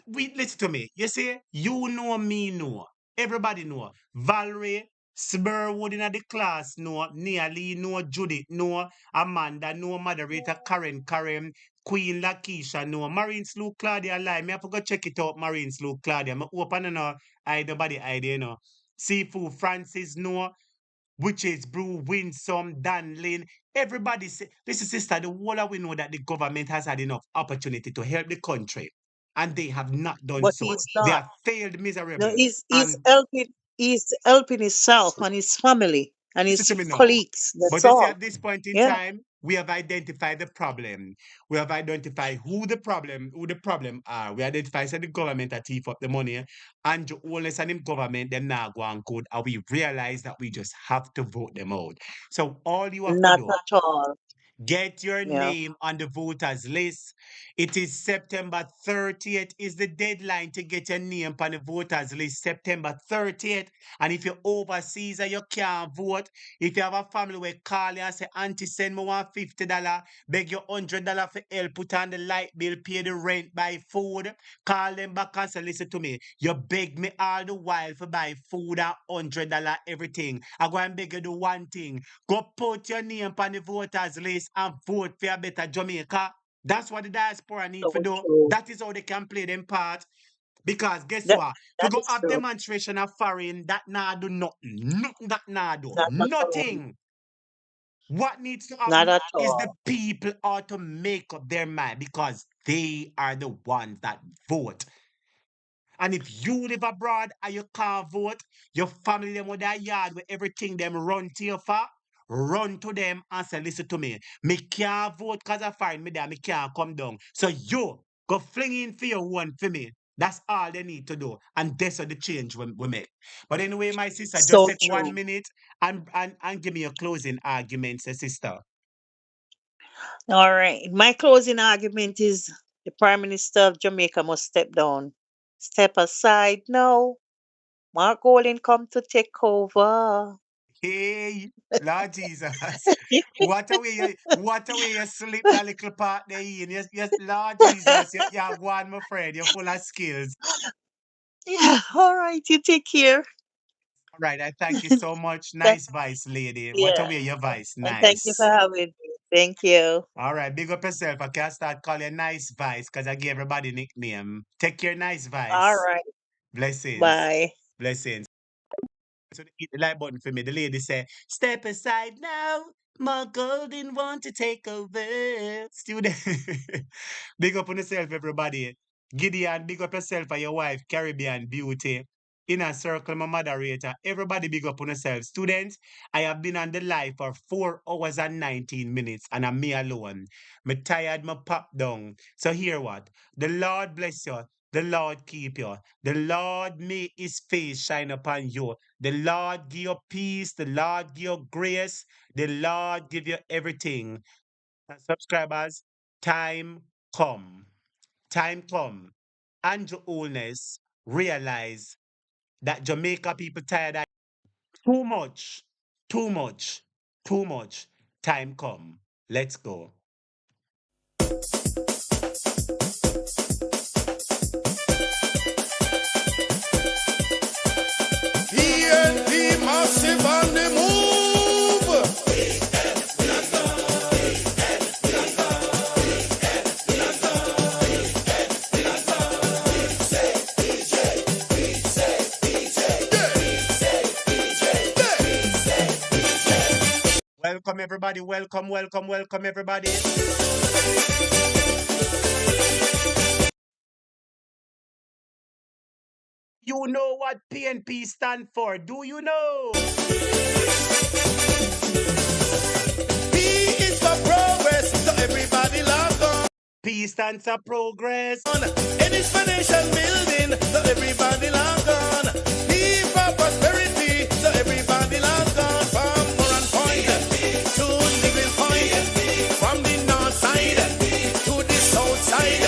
Listen to me. You see, you know me know. Everybody know. Valerie, Spurwood in the class know. Nearly know. Judith know. Amanda know. Moderator Karen, Queen Lakeisha know. Marine Slew Claudia lie. Me have to go check it out. Marine Slew Claudia. Me open and I nobody idea know. Seafood Francis know. Witches Brew, Winsome, Dan Lynn. Everybody say, listen, sister, the whole of we know that the government has had enough opportunity to help the country, and they have not done But so. he's They not. have failed No, miserably. he's And helping himself and his family and listen his to me now. colleagues. That's But you see, all. at this point in Yeah. time, we have identified the problem. We have identified who the problem are. We identify that the government are thief up the money, and the Holness and the government them now go on code, and we realize that we just have to vote them out. So all you have to Not do, at all. get your Yeah. name on the voters list. It is September 30th is the deadline to get your name on the voters list. September 30th. And if you're overseas and you can't vote, if you have a family where call you and say, Auntie, send me $150, beg you $100 for help, put on the light bill, pay the rent, buy food, call them back and say, listen to me. You beg me all the while for buy food and $100 everything. I go and beg you do one thing. Go put your name on the voters list and vote for a better Jamaica. That's what the diaspora need So to do. true. That is how they can play them part. Because guess That what? To that go is have true. demonstration of foreign, that nah do nothing. Nothing that nah do. Not at all. Nothing. What needs to Not happen at is the all. people ought to make up their mind because they are the ones that vote. And if you live abroad and you can't vote, your family them with their yard with everything them run to you for, run to them and say, listen to me. Me can't vote because I find me there, me can't come down. So you go fling in for your one for me. That's all they need to do. And that's the change we make. But anyway, my sister, just So take true. 1 minute and give me your closing argument, say, sister. All right. My closing argument is the Prime Minister of Jamaica must step down. Step aside now. Mark Golding come to take over. Hey, Lord Jesus. What a way you slip that little part there in. Yes, Lord Jesus, you're one, my friend. You're full of skills. Yeah, all right. You take care. All right, I thank you so much. Th- Nice vice, lady. What a yeah. way your vice. And thank you for Nice. having me. Thank you. All right, big up yourself. I can't start calling you nice vice because I gave everybody nickname. Take care, nice All vice. right. Blessings. Bye. Blessings. So hit the like button for me. The lady said, "Step aside now. My golden want to take over." Student, big up on yourself, everybody. Gideon, big up yourself and your wife, Caribbean Beauty. Inner Circle, my moderator. Everybody big up on yourself. Students, I have been on the live for 4 hours and 19 minutes and I'm me alone. Me tired, me pop down. So hear what? The Lord bless you. The Lord keep you. The Lord make his face shine upon you. The Lord give you peace. The Lord give you grace. The Lord give you everything. And subscribers, time come. Time come. And your Holness realize that Jamaica people tired of too much, too much, too much. Time come. Let's go. PNP massive on the move. Welcome, everybody. Welcome, welcome, welcome, everybody. You know what PNP stand for? Do you know? P is for progress, so everybody log on. P stands for progress. N is for nation building, so everybody log on. P for prosperity, so everybody log on. From Moran Point to Nivell Point, from the north side to the south side,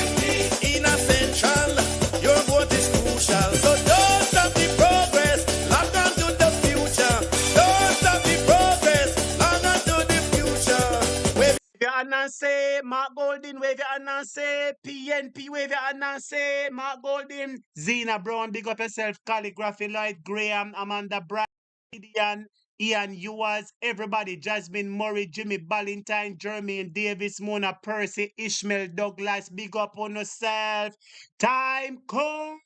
in a central, your vote is crucial. So don't stop the progress, log on to the future. Don't stop the progress, log on to the future. Wave your hand and say, Mark Golding, wave your hand and say, PNP, wave your hand and say, Mark Golding, Zena Brown, big up yourself, Calligraphy Lloyd, Graham, Amanda Bryan, Gideon, Ian Ewers, everybody, Jasmine Murray, Jimmy Ballantyne, Jermaine Davis, Mona Percy, Ishmael Douglas, big up on yourself. Time come.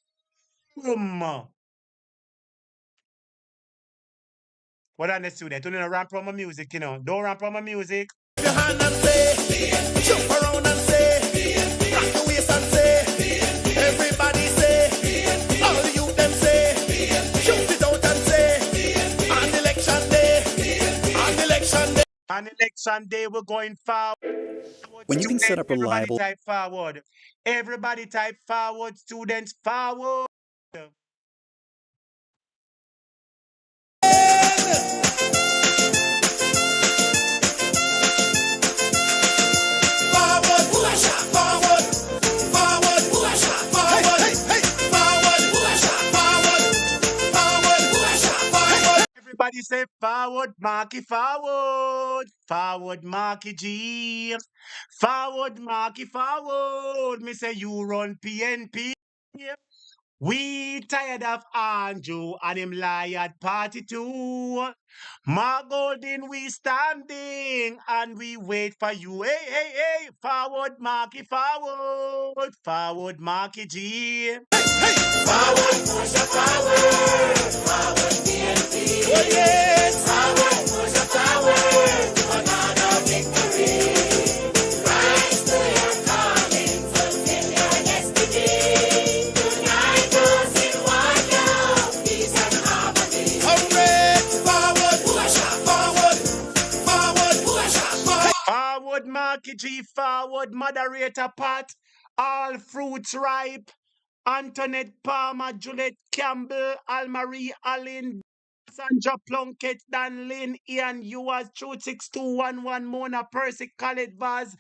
What on the student? Don't ramp on my music, you know. Don't ramp on my music. Your hand and say, jump around and say, rock your waist and say, everybody say, all the youth them say, jump it out and say, on election day, on election day. On election day, we're going forward. When you can set up Everybody reliable type forward. Everybody type forward, students forward. Everybody say forward, Marky forward. Forward, Marky G. Forward, Marky forward. Me say you run PNP. We tired of Andrew and him lie at party too. Mark Golding, we standing and we wait for you. Hey, hey, hey, forward, Marky, forward. Forward, Marky G. Forward, push a forward, forward PNP. Oh yes, forward, push a forward, another victory. Rise to your calling, fulfill your destiny. Unite us in one love, peace and harmony. Comrades, forward, push a forward, forward, push a forward. Forward, Marky G, forward, moderator Pat. All fruits ripe. Antoinette Palmer, Juliet Campbell, Almarie Allen, Sandra Plunkett, Dan Lynn, Ian Ewers, Truth 6211, Mona Percy, Khaled Vaz,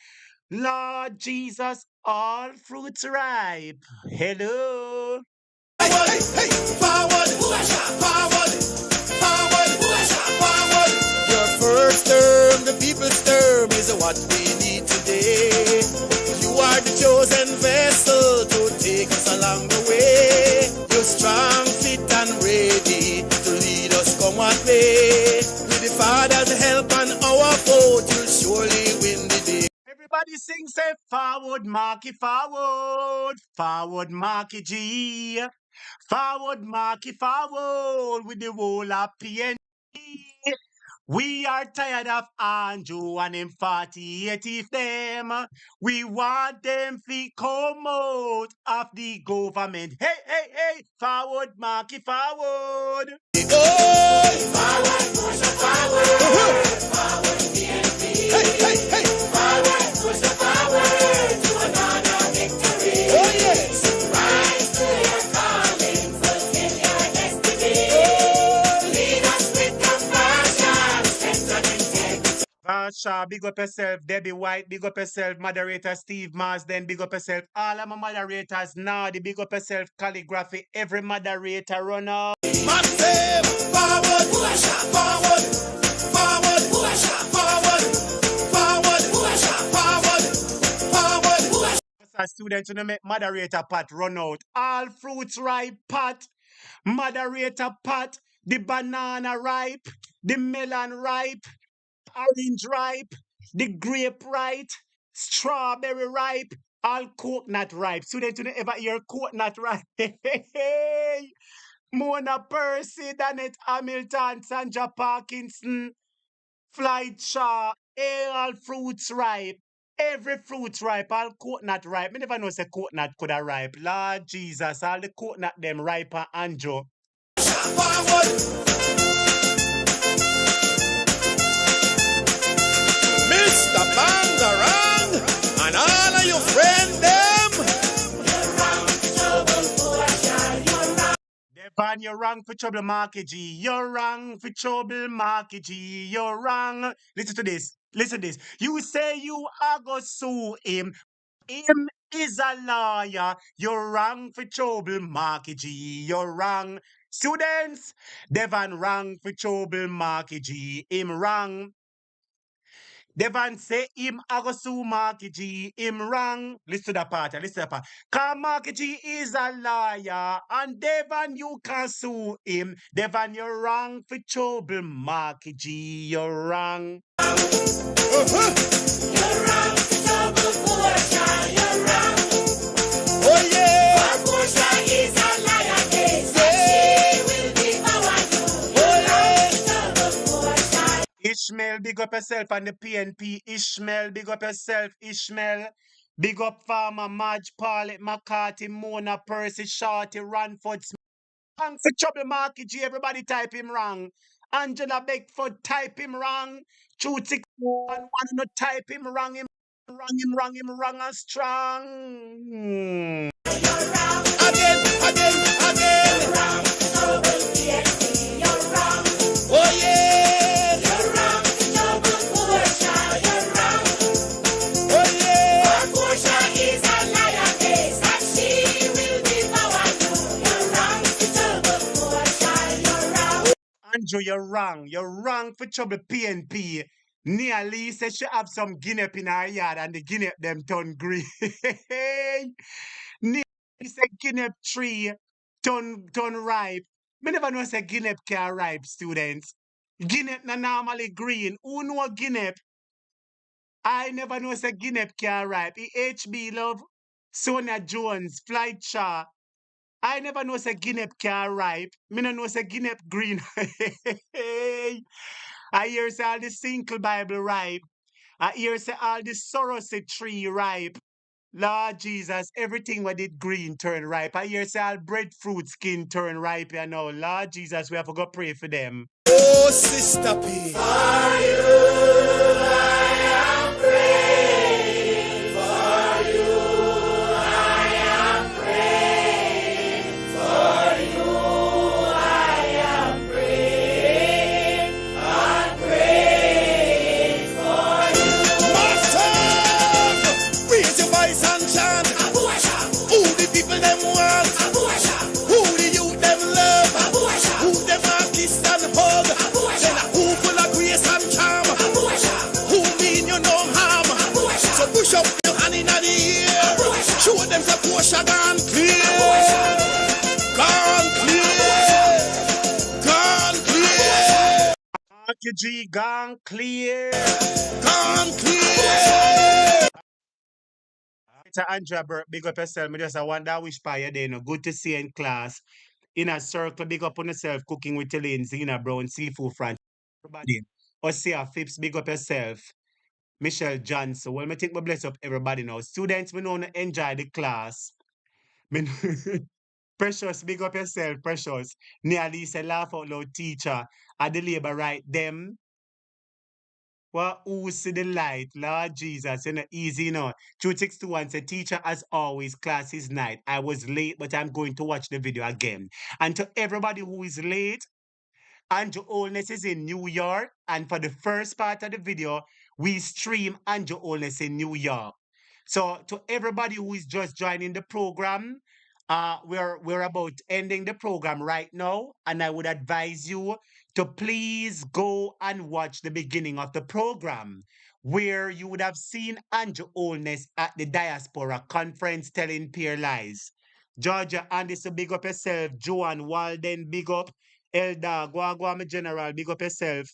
Lord Jesus, all fruits ripe. Hello. Forward, forward, forward, forward. Your first term, the people's term, is what we need today. You are the chosen vessel to take us along the way. You're strong, fit, and ready to lead us come what may. With the Father's help and our vote, you'll surely win the day. Everybody sing, say forward, Marky, forward. Forward, Marky G. Forward, Marky, forward. With the whole of PNP. We are tired of Andrew and him 48 if them. We want them to come out of the government. Hey, hey, hey, forward, Marky, forward. Oh, forward, push forward. Forward, PNP. Hey, hey, hey. Forward, push forward to another victory. Oh, yes. Rise to your calling, fulfill your destiny. Oh, lead us with compassion, strength and integrity. Varsha, big up yourself. Debbie White, big up yourself. Moderator Steve Marsden, big up yourself. All of my moderators now, the big up yourself. Calligraphy, every moderator run up. Massive, forward, push forward, forward, push forward, forward, push forward, forward, push. As students, you know, make moderator Pat run out. All fruits ripe, Pat. Moderator Pat. The banana ripe. The melon ripe. Orange ripe. The grape ripe. Strawberry ripe. All coconut ripe. Students, you know, ever hear coconut ripe? Mona Percy, Danet Hamilton, Sandra Parkinson, Flight Shaw, all fruits ripe. Every fruit ripe, all coconut ripe. Me never know say coconut could have ripe. Lord Jesus, all the coconut them ripe and Anjo. Mr. Bangarang and all of your friends them. Devan, you're wrong for trouble, Marky G. You're wrong for trouble, Marky G. You're wrong. Listen to this. Listen to this. You say you are going to sue him. Him is a lawyer. You're wrong for trouble, Marky G. You're wrong. Students, Devan wrong for trouble, Marky G. Him wrong. Devan say him ago sue Marky G. Him wrong. Listen to that part. Listen to that part. Cause Marky G is a liar. And Devan, you can sue him. Devan, you're wrong for trouble, Marky G. You're wrong. You're wrong for trouble, Portia. You're wrong. Oh yeah. For Portia is a liar. She will devour you. You're wrong for trouble, Portia. Ishmael, big up yourself and the PNP. Ishmael, big up yourself. Ishmael, big up Farmer, Madge, Paulette, McCarthy, Mona, Percy, Shorty, Ranford, Smith. Wrong for trouble, Marky G. Everybody type him wrong. Angela Beckford, type him wrong. Truth 6111, no type him wrong. Him wrong and strong. Again. You're wrong. Trouble, PNP. You're wrong. Oh yeah. You're wrong. Trouble, Portia. You're wrong. Oh yeah. For Portia is a liar, and she will devour you. You're wrong. Trouble, Portia. You're wrong. Andrew, you're wrong. You're wrong for trouble, PNP. Nia Lee says she have some guinea in her yard and the guinea them turn green. Nia Lee said guinea tree turn ripe. Me never know say guinea can ripe, students. Guinea na normally green. Who know guinea? I never know say guinea can ripe. HB Love, Sonia Jones, Flight Shaw. I never know say guinea can ripe. Me no know say guinea green. I hear say all the Single Bible ripe. I hear say all the Sorosy tree ripe. Lord Jesus, everything what did green turn ripe. I hear say all breadfruit skin turn ripe, you know. Lord Jesus, we have to go pray for them. Oh, Sister P. For you, I am praying. For you, I am praying. For you, I am praying. you, G. Gone clear. Gone clear. It's Andrea Burke, big up yourself. Me just I wonder which part you there. No, good to see you in class. In a circle, big up on yourself. Cooking with Elaine, Zena Brown, Seafood Frank. Everybody. Ossia Phipps, big up yourself. Michelle Johnson. Well, me think we bless up everybody now. Students, we know to enjoy the class. Me Precious, big up yourself, Precious. Nearly say laugh out loud teacher. At the labor right them. Well, who see the light? Lord Jesus, you know, easy, you know. 2621 said, teacher, as always, class is night. I was late, but I'm going to watch the video again. And to everybody who is late, Andrew Holness is in New York. And for the first part of the video, we stream Andrew Holness in New York. So to everybody who is just joining the program, we're about ending the program right now, and I would advise you to please go and watch the beginning of the program, where you would have seen Andrew Holness at the Diaspora Conference telling peer lies. Georgia Anderson, big up yourself. Joan Walden, big up. Elda, Guagua, General, big up yourself.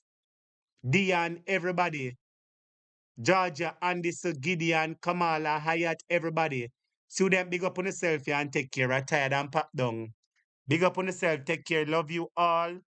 Dion, everybody. Georgia, Anderson, Gideon, Kamala, Hayat, everybody. Student, big up on yourself yeah, and take care. Retired and pop down. Big up on yourself. Take care. Love you all.